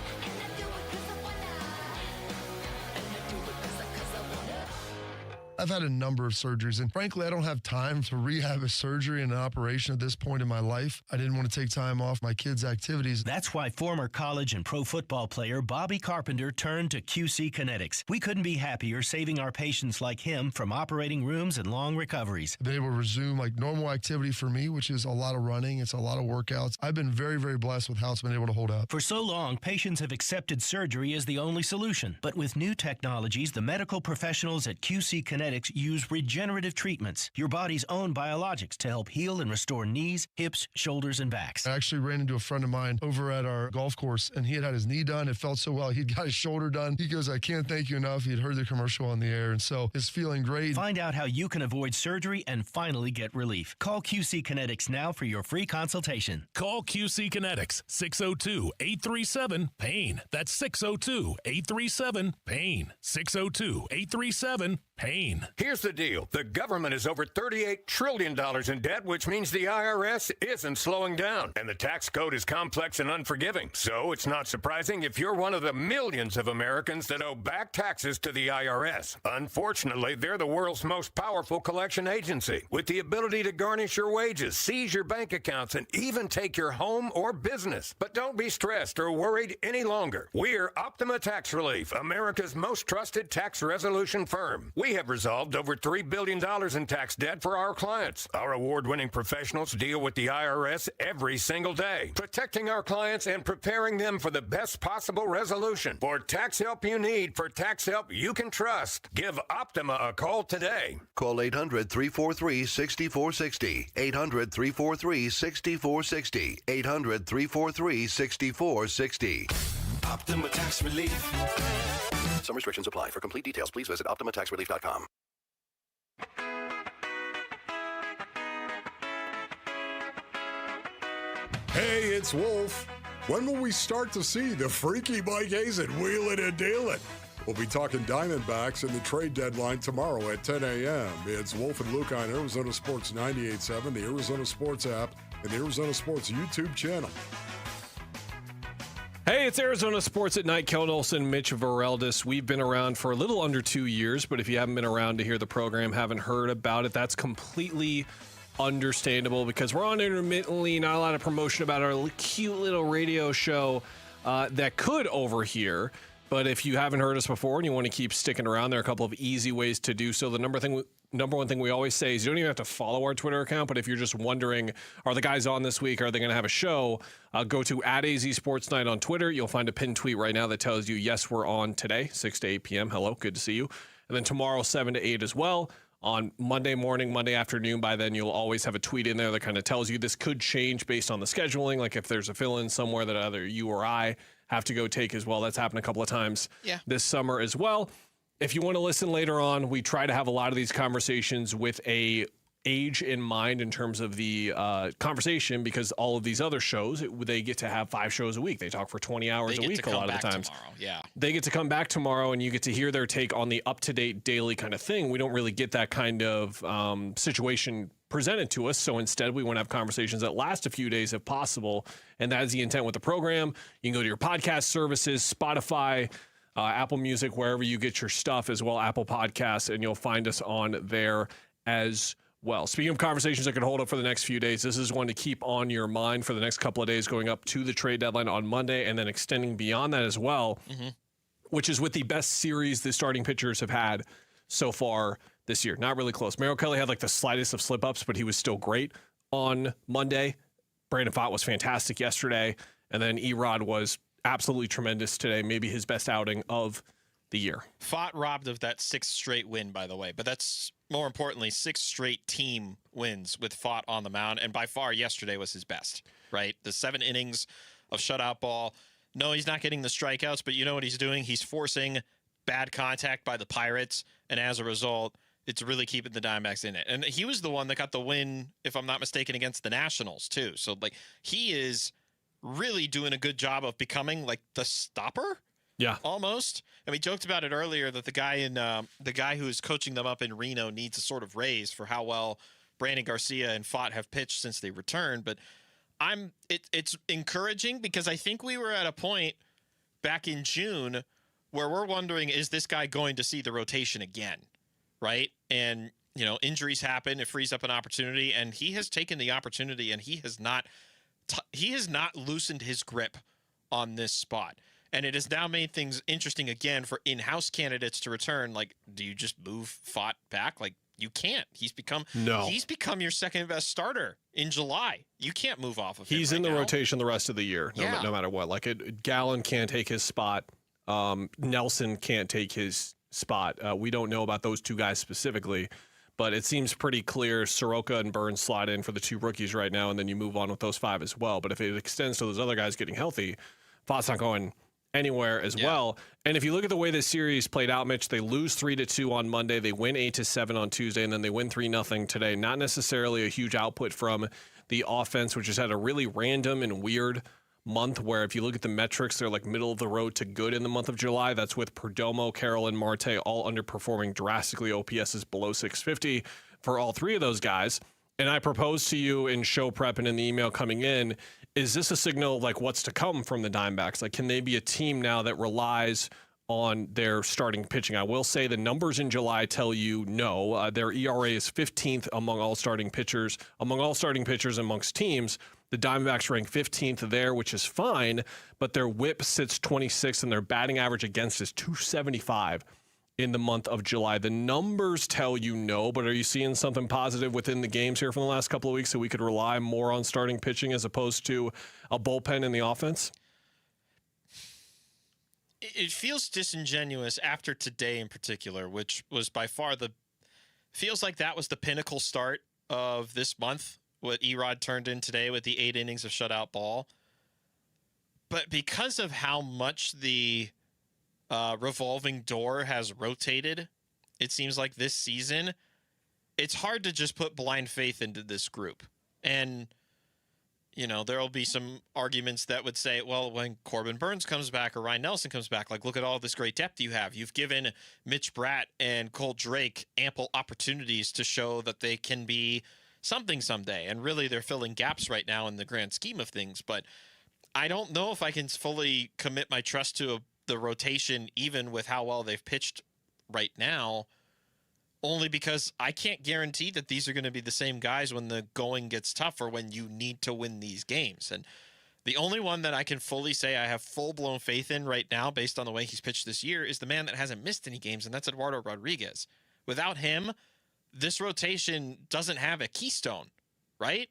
I've had a number of surgeries, and frankly, I don't have time to rehab a surgery and an operation at this point in my life. I didn't want to take time off my kids' activities. That's why former college and pro football player Bobby Carpenter turned to QC Kinetics. We couldn't be happier saving our patients like him from operating rooms and long recoveries. I've been able to resume like normal activity for me, which is a lot of running. It's a lot of workouts. I've been very, very blessed with how it's been able to hold up. For so long, patients have accepted surgery as the only solution. But with new technologies, the medical professionals at QC Kinetics use regenerative treatments, your body's own biologics, to help heal and restore knees, hips, shoulders, and backs. I actually ran into a friend of mine over at our golf course, and he had his knee done. It felt so well. He'd got his shoulder done. He goes, I can't thank you enough. He'd heard the commercial on the air, and so it's feeling great. Find out how you can avoid surgery and finally get relief. Call QC Kinetics now for your free consultation. Call QC Kinetics, 602-837-PAIN. That's 602-837-PAIN. 602-837-PAIN. Here's the deal. The government is over $38 trillion in debt, which means the IRS isn't slowing down. And the tax code is complex and unforgiving. So it's not surprising if you're one of the millions of Americans that owe back taxes to the IRS. Unfortunately, they're the world's most powerful collection agency, with the ability to garnish your wages, seize your bank accounts, and even take your home or business. But don't be stressed or worried any longer. We're Optima Tax Relief, America's most trusted tax resolution firm. We have resolved over $3 billion in tax debt for our clients. Our award-winning professionals deal with the IRS every single day, protecting our clients and preparing them for the best possible resolution. For tax help you need, for tax help you can trust, give Optima a call today. Call 800-343-6460. 800-343-6460. 800-343-6460. Optima Tax Relief. Some restrictions apply. For complete details, please visit OptimaTaxRelief.com. Hey, it's Wolf. When will we start to see the freaky Mike Hazen wheeling and dealing? We'll be talking Diamondbacks and the trade deadline tomorrow at 10 a.m. It's Wolf and Luke on Arizona Sports 98.7, the Arizona Sports app, and the Arizona Sports YouTube channel. Hey, it's Arizona Sports at Night. Kel Olson, Mitch Vareldis. We've been around for a little under 2 years, but if you haven't been around to hear the program, haven't heard about it, that's completely understandable because we're on intermittently, not a lot of promotion about our cute little radio show that could overhear But if you haven't heard us before and you want to keep sticking around, there are a couple of easy ways to do so. The number one thing we always say is you don't even have to follow our Twitter account, but if you're just wondering, are the guys on this week? Are they going to have a show? Go to @AZSportsNight on Twitter. You'll find a pinned tweet right now that tells you, yes, we're on today, 6 to 8 p.m. Hello, good to see you. And then tomorrow, 7 to 8 as well. On Monday morning, Monday afternoon, by then you'll always have a tweet in there that kind of tells you this could change based on the scheduling. Like if there's a fill-in somewhere that either you or I have to go take as well. That's happened a couple of times this summer as well. If you want to listen later on, we try to have a lot of these conversations with a age in mind in terms of the conversation, because all of these other shows, they get to have 5 shows a week. They talk for 20 hours a week a lot of the times. They get to come back tomorrow, and you get to hear their take on the up-to-date daily kind of thing. We don't really get that kind of situation presented to us, so instead we want to have conversations that last a few days if possible, and that is the intent with the program. You can go to your podcast services, Spotify, Apple Music, wherever you get your stuff as well, Apple Podcasts, and you'll find us on there as well. Speaking of conversations that could hold up for the next few days, this is one to keep on your mind for the next couple of days going up to the trade deadline on Monday and then extending beyond that as well, which is with the best series the starting pitchers have had so far this year. Not really close. Merrill Kelly had like the slightest of slip-ups, but he was still great on Monday. Brandon Pfaadt was fantastic yesterday, and then Erod was absolutely tremendous today, maybe his best outing of the year. Pfaadt robbed of that 6th straight win, by the way, but that's more importantly 6 straight team wins with Pfaadt on the mound, and by far yesterday was his best, right? The 7 innings of shutout ball. No, he's not getting the strikeouts, but you know what he's doing? He's forcing bad contact by the Pirates, and as a result, it's really keeping the Diamondbacks in it. And he was the one that got the win, if I'm not mistaken, against the Nationals, too. So, like, he is really doing a good job of becoming, like, the stopper. Yeah. Almost. And we joked about it earlier that the guy who is coaching them up in Reno needs a sort of raise for how well Brandon Garcia and Pfaadt have pitched since they returned. But it's encouraging because I think we were at a point back in June where we're wondering, is this guy going to see the rotation again? Right? And, you know, injuries happen. It frees up an opportunity. And he has taken the opportunity and he has not loosened his grip on this spot. And it has now made things interesting again for in-house candidates to return. Like, do you just move Pfaadt back? Like, you can't. He's become your second best starter in July. You can't move off of him. He's in the rotation the rest of the year, no matter what. Like, Gallen can't take his spot. Nelson can't take his spot. We don't know about those 2 guys specifically, but it seems pretty clear Soroka and Burns slide in for the 2 rookies right now, and then you move on with those 5 as well. But if it extends to those other guys getting healthy, Pfaadt's not going anywhere as well. And if you look at the way this series played out, Mitch, they lose 3-2 on Monday. They win 8-7 on Tuesday, and then they win 3-0 today. Not necessarily a huge output from the offense, which has had a really random and weird month where if you look at the metrics, they're like middle of the road to good in the month of July. That's with Perdomo, Carroll, and Marte all underperforming drastically. OPS is below 650 for all 3 of those guys. And I proposed to you in show prep and in the email coming in, is this a signal of like what's to come from the Diamondbacks? Like, can they be a team now that relies on their starting pitching? I will say the numbers in July tell you no. Their ERA is 15th among all starting pitchers amongst teams. The Diamondbacks rank 15th there, which is fine, but their whip sits 26th and their batting average against is 275 in the month of July. The numbers tell you no, but are you seeing something positive within the games here from the last couple of weeks so we could rely more on starting pitching as opposed to a bullpen in the offense? It feels disingenuous after today in particular, which was by far feels like that was the pinnacle start of this month, what Erod turned in today with the 8 innings of shutout ball. But because of how much the revolving door has rotated, it seems like this season, it's hard to just put blind faith into this group. And, you know, there'll be some arguments that would say, well, when Corbin Burns comes back or Ryan Nelson comes back, like, look at all this great depth you have. You've given Mitch Bratt and Cole Drake ample opportunities to show that they can be something someday. And really, they're filling gaps right now in the grand scheme of things. But I don't know if I can fully commit my trust to the rotation, even with how well they've pitched right now, only because I can't guarantee that these are going to be the same guys when the going gets tough or when you need to win these games. And The only one that I can fully say I have full-blown faith in right now based on the way he's pitched this year is the man that hasn't missed any games, and that's Eduardo Rodriguez. Without him, this rotation doesn't have a keystone, right?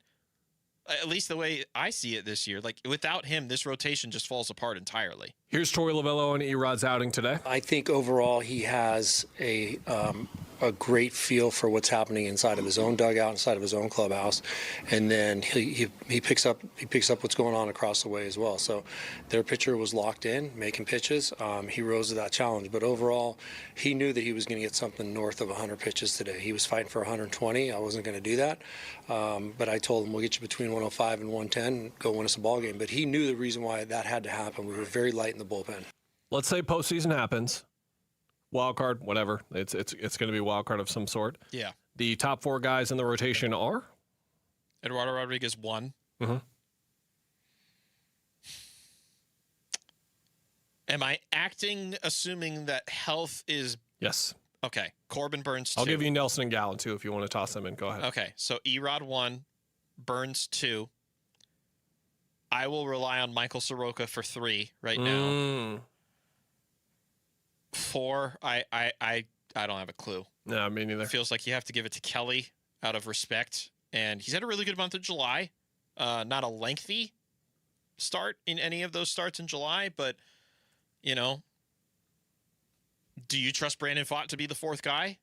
At least the way I see it this year. Like, without him, this rotation just falls apart entirely. Here's Torey Lovello on Erod's outing today. I think overall he has a great feel for what's happening inside of his own dugout, inside of his own clubhouse, and then he picks up what's going on across the way as well. So their pitcher was locked in, making pitches. He rose to that challenge, but overall he knew that he was going to get something north of 100 pitches today. He was fighting for 120. I wasn't going to do that, but I told him we'll get you between 105 and 110 and go win us a ball game. But he knew the reason why that had to happen. We were very light in the bullpen. Let's say postseason happens. Wild card, whatever. It's going to be a wild card of some sort. Yeah. The top 4 guys in the rotation are? Eduardo Rodriguez, 1. Mm-hmm. Am I assuming that health is... Yes. Okay. Corbin, Burns, 2. I'll give you Nelson and Gallen, too, if you want to toss them in. Go ahead. Okay. So Erod, 1. Burns, 2. I will rely on Michael Soroka for 3 right now. 4, I don't have a clue. No, me neither. It feels like you have to give it to Kelly out of respect. And he's had a really good month of July. Not a lengthy start in any of those starts in July, but, you know, do you trust Brandon Pfaadt to be the 4th guy?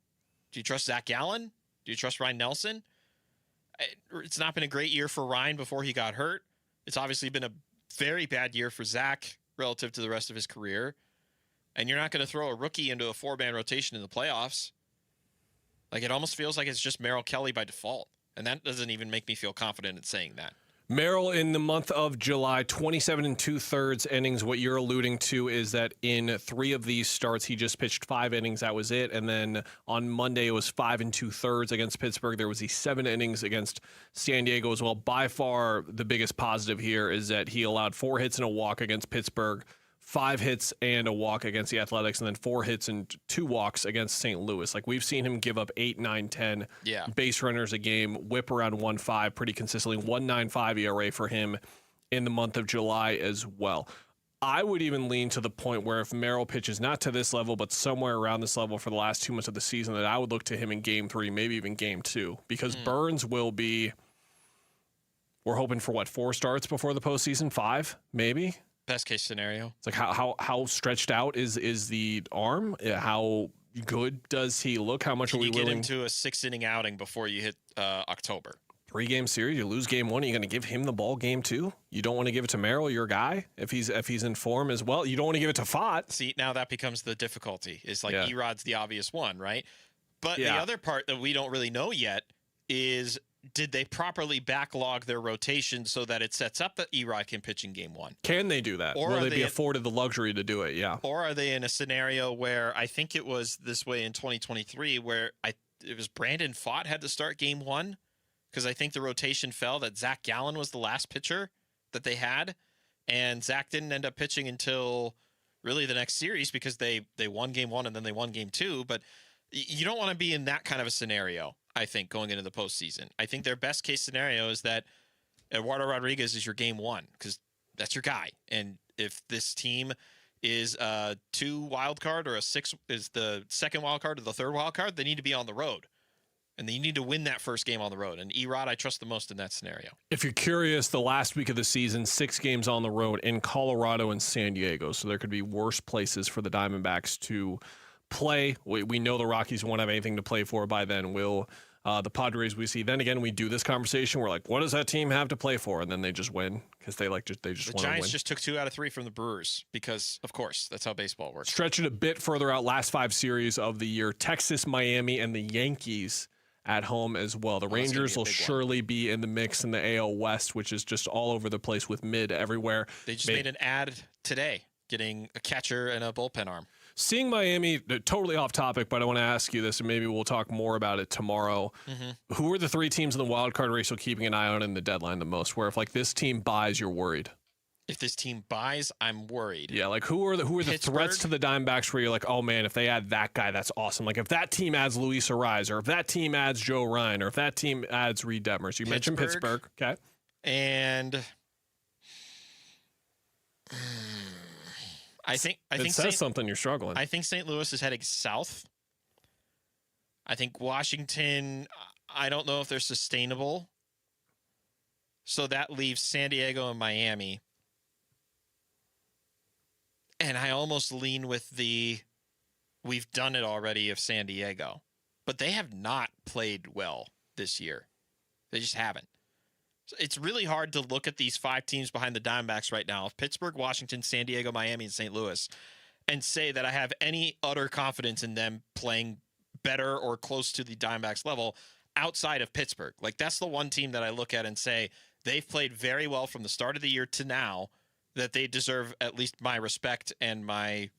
Do you trust Zach Gallen? Do you trust Ryan Nelson? It's not been a great year for Ryan before he got hurt. It's obviously been a very bad year for Zach relative to the rest of his career. And you're not going to throw a rookie into a 4-man rotation in the playoffs. Like, it almost feels like it's just Merrill Kelly by default. And that doesn't even make me feel confident in saying that. Merrill in the month of July, 27 2/3 innings. What you're alluding to is that in 3 of these starts, he just pitched 5 innings. That was it. And then on Monday, it was 5 2/3 against Pittsburgh. There was the 7 innings against San Diego as well. By far, the biggest positive here is that he allowed 4 hits and a walk against Pittsburgh, 5 hits and a walk against the Athletics, and then 4 hits and 2 walks against St. Louis. Like, we've seen him give up 8, 9, 10 base runners a game, whip around 1.5 pretty consistently, 1.95 ERA for him in the month of July as well. I would even lean to the point where if Merrill pitches not to this level, but somewhere around this level for the last 2 months of the season, that I would look to him in Game 3, maybe even Game 2, because Burns will be, we're hoping for 4 starts before the postseason? 5, maybe? Best case scenario. It's like how stretched out is the arm? How good does he look? How much are we willing? Get him to a 6-inning outing before you hit October? 3-game series. You lose Game 1. Are you going to give him the ball Game 2? You don't want to give it to Merrill, your guy, if he's in form as well. You don't want to give it to Pfaadt. See, now that becomes the difficulty. It's like Erod's the obvious one, right? But the other part that we don't really know yet is, did they properly backlog their rotation so that it sets up that Erod can pitch in Game 1? Can they do that? Or will they be afforded the luxury to do it? Yeah. Or are they in a scenario where, I think it was this way in 2023, where it was Brandon Pfaadt had to start Game 1? Because I think the rotation fell that Zach Gallen was the last pitcher that they had. And Zach didn't end up pitching until really the next series because they won Game 1 and then they won Game 2. But you don't want to be in that kind of a scenario, I think, going into the postseason. I think their best case scenario is that Eduardo Rodriguez is your Game 1 because that's your guy. And if this team is a 2 wild card or a 6 is the second wild card or the third wild card, they need to be on the road. And you need to win that first game on the road. And Erod, I trust the most in that scenario. If you're curious, the last week of the season, 6 games on the road in Colorado and San Diego. So there could be worse places for the Diamondbacks to play. We know the Rockies won't have anything to play for by then. Will the Padres we see? Then again, we do this conversation. We're like, what does that team have to play for? And then they just win because they just the want to win. Giants just took 2 out of 3 from the Brewers because, of course, that's how baseball works. Stretch it a bit further out. Last 5 series of the year: Texas, Miami, and the Yankees at home as well. The Rangers will surely be in the mix in the AL West, which is just all over the place with mid everywhere. They just made an ad today, getting a catcher and a bullpen arm. Seeing Miami, totally off topic, but I want to ask you this, and maybe we'll talk more about it tomorrow. Mm-hmm. Who are the 3 teams in the wild card race you're keeping an eye on in the deadline the most? Where if this team buys, you're worried. If this team buys, I'm worried. Yeah, who are the threats to the Diamondbacks where you're like, oh man, if they add that guy, that's awesome. Like if that team adds Luis Ariz, or if that team adds Joe Ryan, or if that team adds Reed Detmers. You mentioned Pittsburgh, okay? And I think it says something you're struggling. I think St. Louis is heading south. I think Washington, I don't know if they're sustainable. So that leaves San Diego and Miami. And I almost lean with we've done it already of San Diego. But they have not played well this year. They just haven't. It's really hard to look at these 5 teams behind the Diamondbacks right now, Pittsburgh, Washington, San Diego, Miami, and St. Louis, and say that I have any utter confidence in them playing better or close to the Diamondbacks level outside of Pittsburgh. Like, that's the one team that I look at and say they've played very well from the start of the year to now, that they deserve at least my respect and my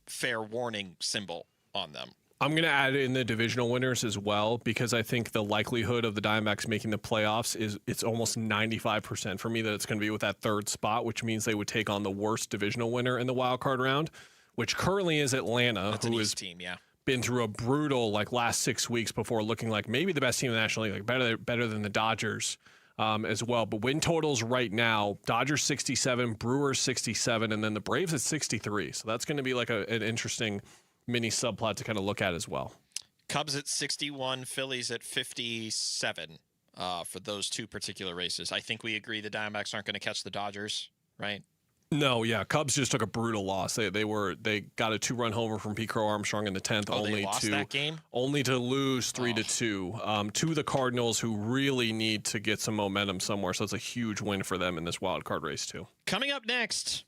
fair warning symbol on them. I'm going to add in the divisional winners as well, because I think the likelihood of the Diamondbacks making the playoffs it's almost 95% for me that it's going to be with that third spot, which means they would take on the worst divisional winner in the wild card round, which currently is Atlanta, That's who has team, yeah. been through a brutal last 6 weeks before looking like maybe the best team in the National League, like better than the Dodgers as well. But win totals right now, Dodgers 67, Brewers 67, and then the Braves at 63. So that's going to be like an interesting mini subplot to kind of look at as well. Cubs at 61, Phillies at 57 for those two particular races. I think we agree the Diamondbacks aren't going to catch the Dodgers, right? No, yeah. Cubs just took a brutal loss. They got a 2-run homer from Pete Crow Armstrong in the 10th, only to lose 3-2 to the Cardinals, who really need to get some momentum somewhere. So it's a huge win for them in this wild card race too. Coming up next,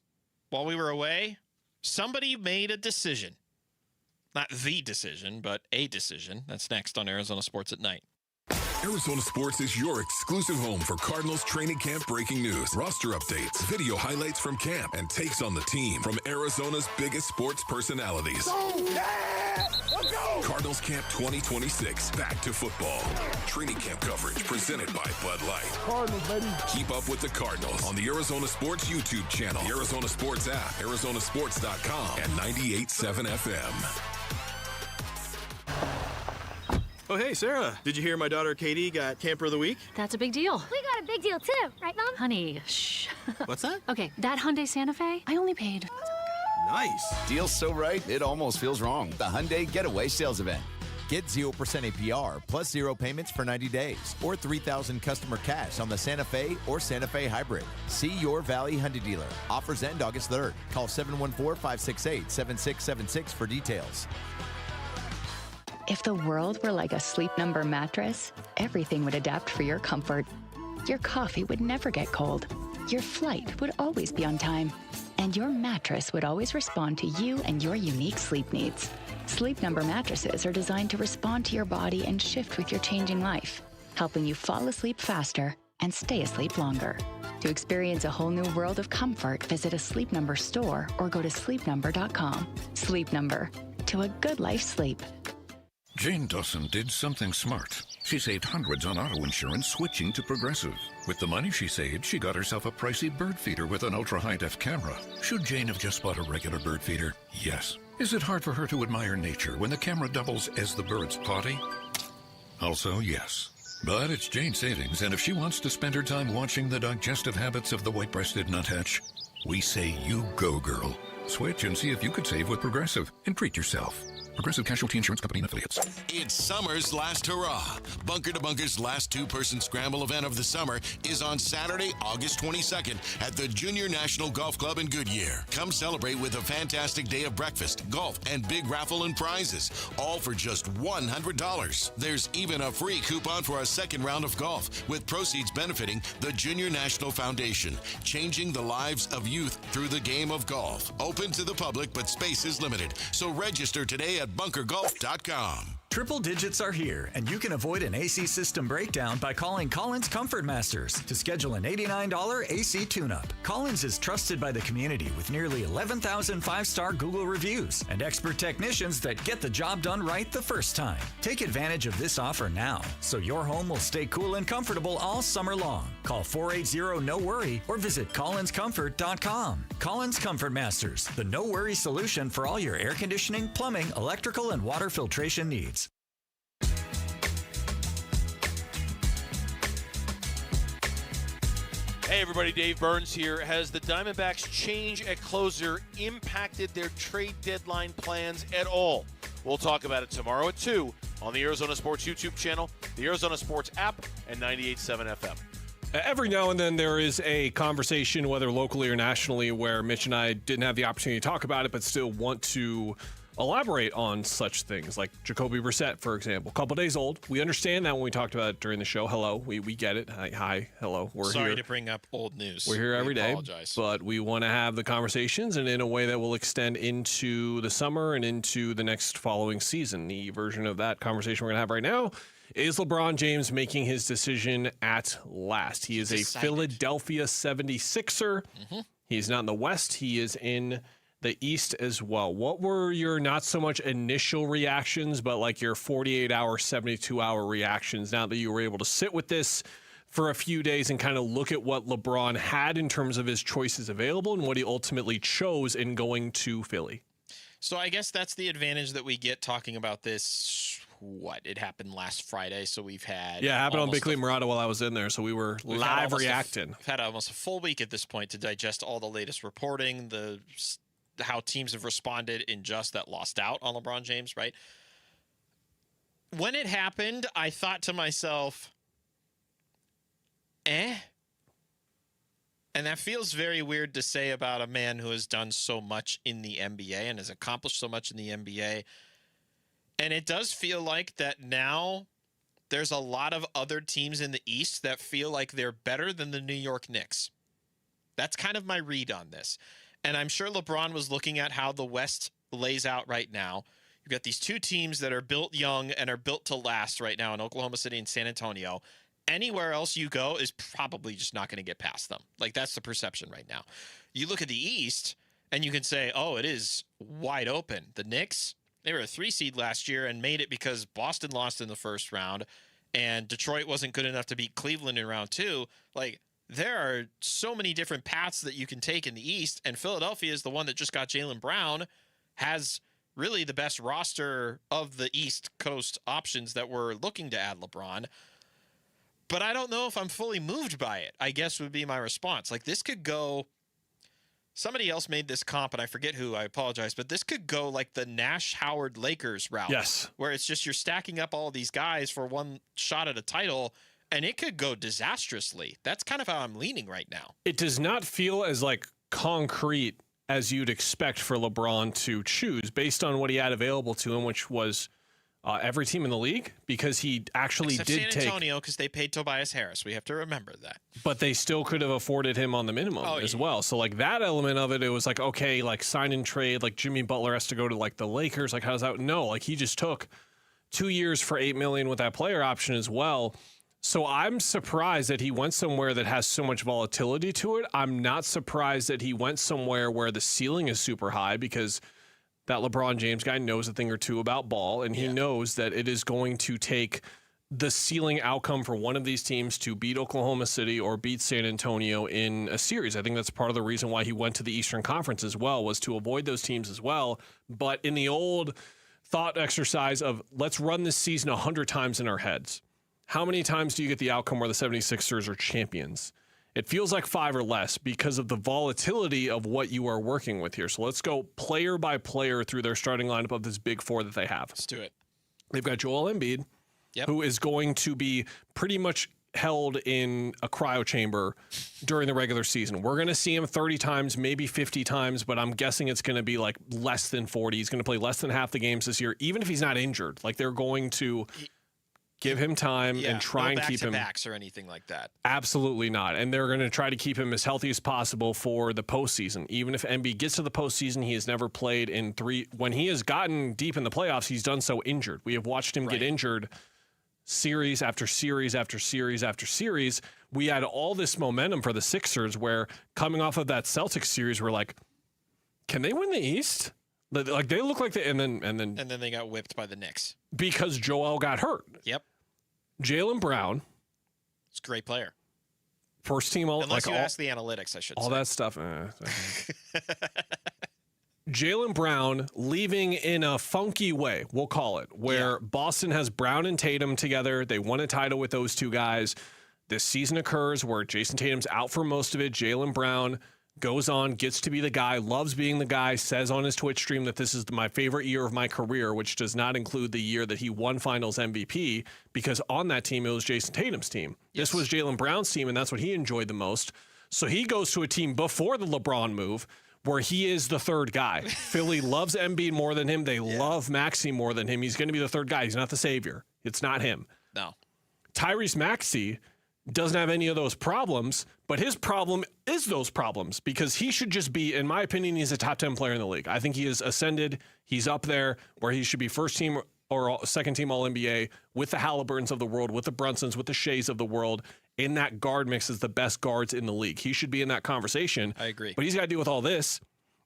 while we were away, somebody made a decision. Not the decision, but a decision. That's next on Arizona Sports at Night. Arizona Sports is your exclusive home for Cardinals training camp breaking news, roster updates, video highlights from camp, and takes on the team from Arizona's biggest sports personalities. Let's go! Cardinals Camp 2026, back to football. Training camp coverage presented by Bud Light. Cardinals, baby. Keep up with the Cardinals on the Arizona Sports YouTube channel, the Arizona Sports app, arizonasports.com, and 98.7 FM. Oh, hey, Sarah. Did you hear my daughter Katie got Camper of the Week? That's a big deal. We got a big deal, too. Right, Mom? Honey, shh. What's that? Okay, that Hyundai Santa Fe, I only paid. Nice. Deal's so right, it almost feels wrong. The Hyundai Getaway Sales Event. Get 0% APR plus 0 payments for 90 days or $3,000 customer cash on the Santa Fe or Santa Fe Hybrid. See your Valley Hyundai dealer. Offers end August 3rd. Call 714-568-7676 for details. If the world were like a Sleep Number mattress, everything would adapt for your comfort. Your coffee would never get cold. Your flight would always be on time. And your mattress would always respond to you and your unique sleep needs. Sleep Number mattresses are designed to respond to your body and shift with your changing life, helping you fall asleep faster and stay asleep longer. To experience a whole new world of comfort, visit a Sleep Number store or go to sleepnumber.com. Sleep Number. To a good night's sleep. Jane Dawson did something smart. She saved hundreds on auto insurance switching to Progressive. With the money she saved, she got herself a pricey bird feeder with an ultra-high-def camera. Should Jane have just bought a regular bird feeder? Yes. Is it hard for her to admire nature when the camera doubles as the bird's potty? Also, yes. But it's Jane's savings, and if she wants to spend her time watching the digestive habits of the white-breasted nuthatch, we say you go, girl. Switch and see if you could save with Progressive and treat yourself. Progressive Casualty Insurance Company and Affiliates. It's summer's last hurrah. Bunker to Bunker's last two-person scramble event of the summer is on Saturday, August 22nd at the Junior National Golf Club in Goodyear. Come celebrate with a fantastic day of breakfast, golf, and big raffle and prizes, all for just $100. There's even a free coupon for a second round of golf, with proceeds benefiting the Junior National Foundation, changing the lives of youth through the game of golf. Open to the public, but space is limited, so register today at bunkergolf.com. Triple digits are here, and you can avoid an AC system breakdown by calling Collins Comfort Masters to schedule an $89 AC tune-up. Collins is trusted by the community with nearly 11,000 five-star Google reviews and expert technicians that get the job done right the first time. Take advantage of this offer now, so your home will stay cool and comfortable all summer long. Call 480-NO-WORRY or visit collinscomfort.com. Collins Comfort Masters, the no-worry solution for all your air conditioning, plumbing, electrical, and water filtration needs. Hey everybody, Dave Burns here. Has the Diamondbacks' change at closer impacted their trade deadline plans at all? We'll talk about it tomorrow at 2 on the Arizona Sports YouTube channel, the Arizona Sports app, and 98.7 FM. Every now and then there is a conversation, whether locally or nationally, where Mitch and I didn't have the opportunity to talk about it, but still want to elaborate on such things, like Jacoby Brissett, for example. A couple days old. We understand that when we talked about it during the show. Hello. We get it. Hi. Hello. We're Sorry here. to bring up old news. We're here every day. Apologize. But we want to have the conversations and in a way that will extend into the summer and into the next following season. The version of that conversation we're going to have right now is LeBron James making his decision at last. He is a Philadelphia 76er. Mm-hmm. He's not in the West. He is in the East as well. What were your not so much initial reactions, but like your 48-hour, 72-hour reactions now that you were able to sit with this for a few days and kind of look at what LeBron had in terms of his choices available and what he ultimately chose in going to Philly? So I guess that's the advantage that we get talking about this. It happened last Friday, so we've had... Yeah, it happened on Big League Murata while I was in there, so we were live reacting. We've had almost a full week at this point to digest all the latest reporting, how teams have responded in just that lost out on LeBron James, right? When it happened, I thought to myself, And that feels very weird to say about a man who has done so much in the NBA and has accomplished so much in the NBA. And it does feel like that now there's a lot of other teams in the East that feel like they're better than the New York Knicks. That's kind of my read on this. And I'm sure LeBron was looking at how the West lays out right now. You've got these two teams that are built young and are built to last right now in Oklahoma City and San Antonio. Anywhere else you go is probably just not going to get past them. Like, that's the perception right now. You look at the East and you can say, oh, it is wide open. The Knicks, they were a 3 seed last year and made it because Boston lost in the first round and Detroit wasn't good enough to beat Cleveland in round 2. Like, there are so many different paths that you can take in the East, and Philadelphia is the one that just got Jaylen Brown, has really the best roster of the East Coast options that were looking to add LeBron. But I don't know if I'm fully moved by it, I guess would be my response. Like, this could go... Somebody else made this comp, and I forget who, I apologize, but this could go like the Nash-Howard Lakers route. Yes. Where it's just you're stacking up all these guys for one shot at a title, and it could go disastrously. That's kind of how I'm leaning right now. It does not feel as like concrete as you'd expect for LeBron to choose based on what he had available to him, which was every team in the league, because he actually Except did San Antonio, because they paid Tobias Harris. We have to remember that. But they still could have afforded him on the minimum as well. So like that element of it, it was like, okay, like sign and trade, like Jimmy Butler has to go to like the Lakers. Like, how does that? No, like he just took 2 years for $8 million with that player option as well. So I'm surprised that he went somewhere that has so much volatility to it. I'm not surprised that he went somewhere where the ceiling is super high, because that LeBron James guy knows a thing or two about ball, and he knows that it is going to take the ceiling outcome for one of these teams to beat Oklahoma City or beat San Antonio in a series. I think that's part of the reason why he went to the Eastern Conference as well, was to avoid those teams as well. But in the old thought exercise of let's run this season 100 times in our heads, how many times do you get the outcome where the 76ers are champions? It feels like 5 or less because of the volatility of what you are working with here. So let's go player by player through their starting lineup of this big four that they have. Let's do it. They've got Joel Embiid, who is going to be pretty much held in a cryo chamber during the regular season. We're going to see him 30 times, maybe 50 times, but I'm guessing it's going to be like less than 40. He's going to play less than half the games this year, even if he's not injured. Like, they're going to give him time and try and keep him back-to-backs or anything like that. Absolutely not. And they're going to try to keep him as healthy as possible for the postseason. Even if Embiid gets to the postseason, he has never played in 3. When he has gotten deep in the playoffs, he's done so injured. We have watched him get injured series after series after series after series. We had all this momentum for the Sixers, where coming off of that Celtics series, we're like, can they win the East? Like, they look like they, and then they got whipped by the Knicks because Joel got hurt. Yep. Jaylen Brown, it's a great player. First team all. Unless you ask the analytics, I should say. All that stuff. Jaylen Brown leaving in a funky way, we'll call it, where Boston has Brown and Tatum together. They won a title with those two guys. this season occurs where Jason Tatum's out for most of it. Jaylen Brown goes on, gets to be the guy, loves being the guy, says on his Twitch stream that this is my favorite year of my career, which does not include the year that he won Finals MVP, because on that team, it was Jason Tatum's team. Yes. This was Jaylen Brown's team, and that's what he enjoyed the most. So he goes to a team before the LeBron move where he is the third guy. Philly loves Embiid more than him. They love Maxey more than him. He's going to be the third guy. He's not the savior. It's not him. No. Tyrese Maxey doesn't have any of those problems, but his problem is those problems, because he should just be, in my opinion, he's a top 10 player in the league. I think he is ascended. He's up there where he should be first team or second team All-NBA with the Halliburtons of the world, with the Brunsons, with the Shays of the world. In that guard mix is the best guards in the league. He should be in that conversation. I agree. But he's got to deal with all this.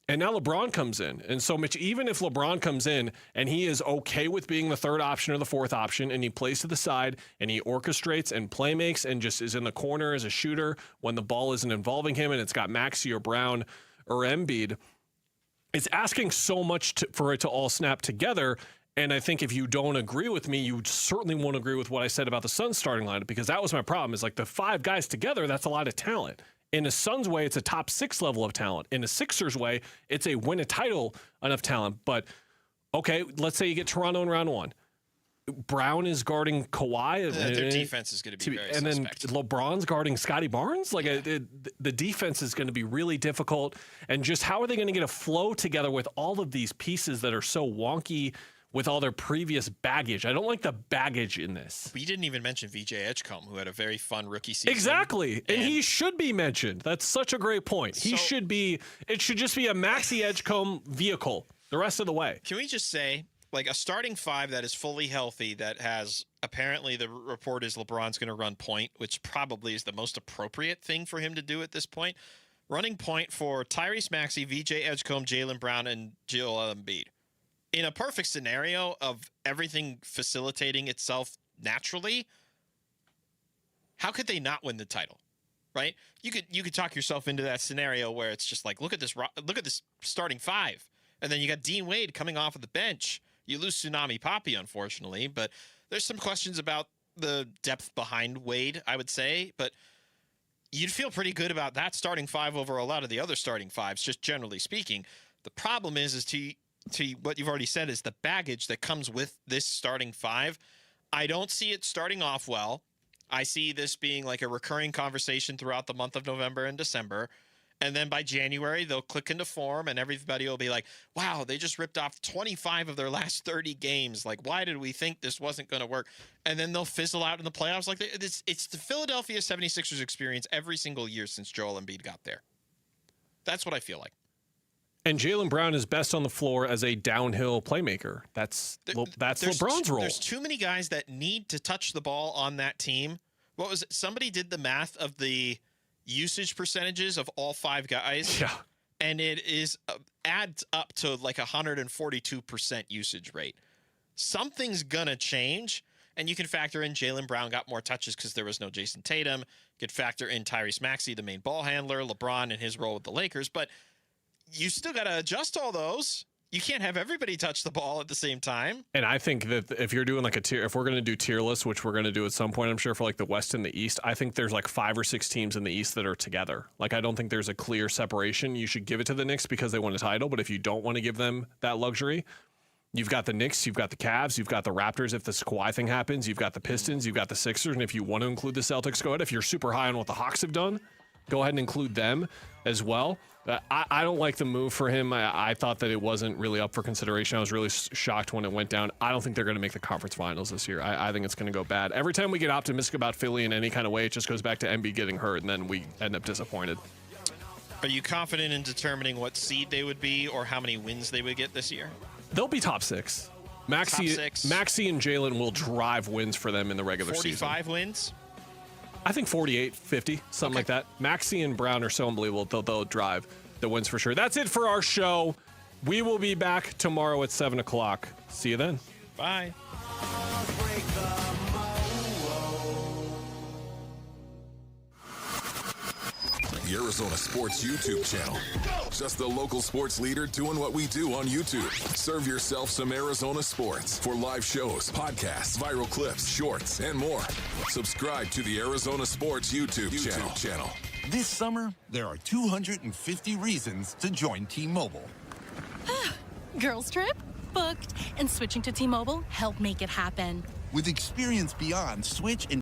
And now LeBron comes in. And so, Mitch, even if LeBron comes in and he is okay with being the third option or the fourth option, and he plays to the side and he orchestrates and play makes and just is in the corner as a shooter when the ball isn't involving him and it's got Maxey or Brown or Embiid, it's asking so much for it to all snap together. And I think if you don't agree with me, you certainly won't agree with what I said about the Suns starting lineup, because that was my problem. Is like the five guys together, that's a lot of talent. In a Suns way, it's a top 6 level of talent. In a Sixers way, it's a win a title enough talent. But, okay, let's say you get Toronto in round 1. Brown is guarding Kawhi. Their defense is going to be very suspect. Then LeBron's guarding Scotty Barnes. Like the defense is going to be really difficult. And just how are they going to get a flow together with all of these pieces that are so wonky with all their previous baggage? I don't like the baggage in this. We didn't even mention VJ Edgecombe, who had a very fun rookie season. Exactly. And he should be mentioned. That's such a great point. He should be, it should just be a Maxey Edgecombe vehicle the rest of the way. Can we just say, like, a starting five that is fully healthy, that has, apparently the report is LeBron's going to run point, which probably is the most appropriate thing for him to do at this point. Running point for Tyrese Maxey, VJ Edgecombe, Jaylen Brown, and Joel Embiid. In a perfect scenario of everything facilitating itself naturally, how could they not win the title, right? You could talk yourself into that scenario where it's just like, look at this starting five, and then you got Dean Wade coming off of the bench. You lose Tsunami Papi, unfortunately, but there's some questions about the depth behind Wade, I would say, but you'd feel pretty good about that starting five over a lot of the other starting fives, just generally speaking. The problem is to what you've already said, is the baggage that comes with this starting five. I don't see it starting off well. I see this being like a recurring conversation throughout the month of November and December. And then by January, they'll click into form and everybody will be like, wow, they just ripped off 25 of their last 30 games. Like, why did we think this wasn't going to work? And then they'll fizzle out in the playoffs. Like, it's the Philadelphia 76ers experience every single year since Joel Embiid got there. That's what I feel like. And Jaylen Brown is best on the floor as a downhill playmaker. That's LeBron's role. There's too many guys that need to touch the ball on that team. What was it? Somebody did the math of the usage percentages of all five guys. Yeah. And it is adds up to like 142% usage rate. Something's going to change. And you can factor in Jaylen Brown got more touches because there was no Jason Tatum. You could factor in Tyrese Maxey, the main ball handler, LeBron and his role with the Lakers. But you still got to adjust all those. You can't have everybody touch the ball at the same time. And I think that if you're doing like a tier, if we're going to do tier lists, which we're going to do at some point, I'm sure, for like the West and the East, I think there's like 5 or 6 teams in the East that are together. Like, I don't think there's a clear separation. You should give it to the Knicks because they won a title. But if you don't want to give them that luxury, you've got the Knicks, you've got the Cavs, you've got the Raptors if this Kawhi thing happens, you've got the Pistons, you've got the Sixers. And if you want to include the Celtics, go ahead. If you're super high on what the Hawks have done, go ahead and include them as well. I don't like the move for him. I thought that it wasn't really up for consideration. I was really shocked when it went down. I don't think they're going to make the conference finals this year. I think it's going to go bad. Every time we get optimistic about Philly in any kind of way, it just goes back to Embiid getting hurt, and then we end up disappointed. Are you confident in determining what seed they would be or how many wins they would get this year? They'll be top 6. Maxey and Jaylen will drive wins for them in the regular 45 season. 45 wins? I think 48, 50, something like that. Maxey and Brown are so unbelievable. They'll drive the wins for sure. That's it for our show. We will be back tomorrow at 7 o'clock. See you then. Bye. the Arizona Sports YouTube channel. Just the local sports leader doing what we do on YouTube. Serve yourself some Arizona sports for live shows, podcasts, viral clips, shorts, and more. Subscribe to the Arizona Sports YouTube channel. This summer, there are 250 reasons to join T-Mobile. Girls trip? Booked. And switching to T-Mobile helped make it happen. With experience beyond, switch and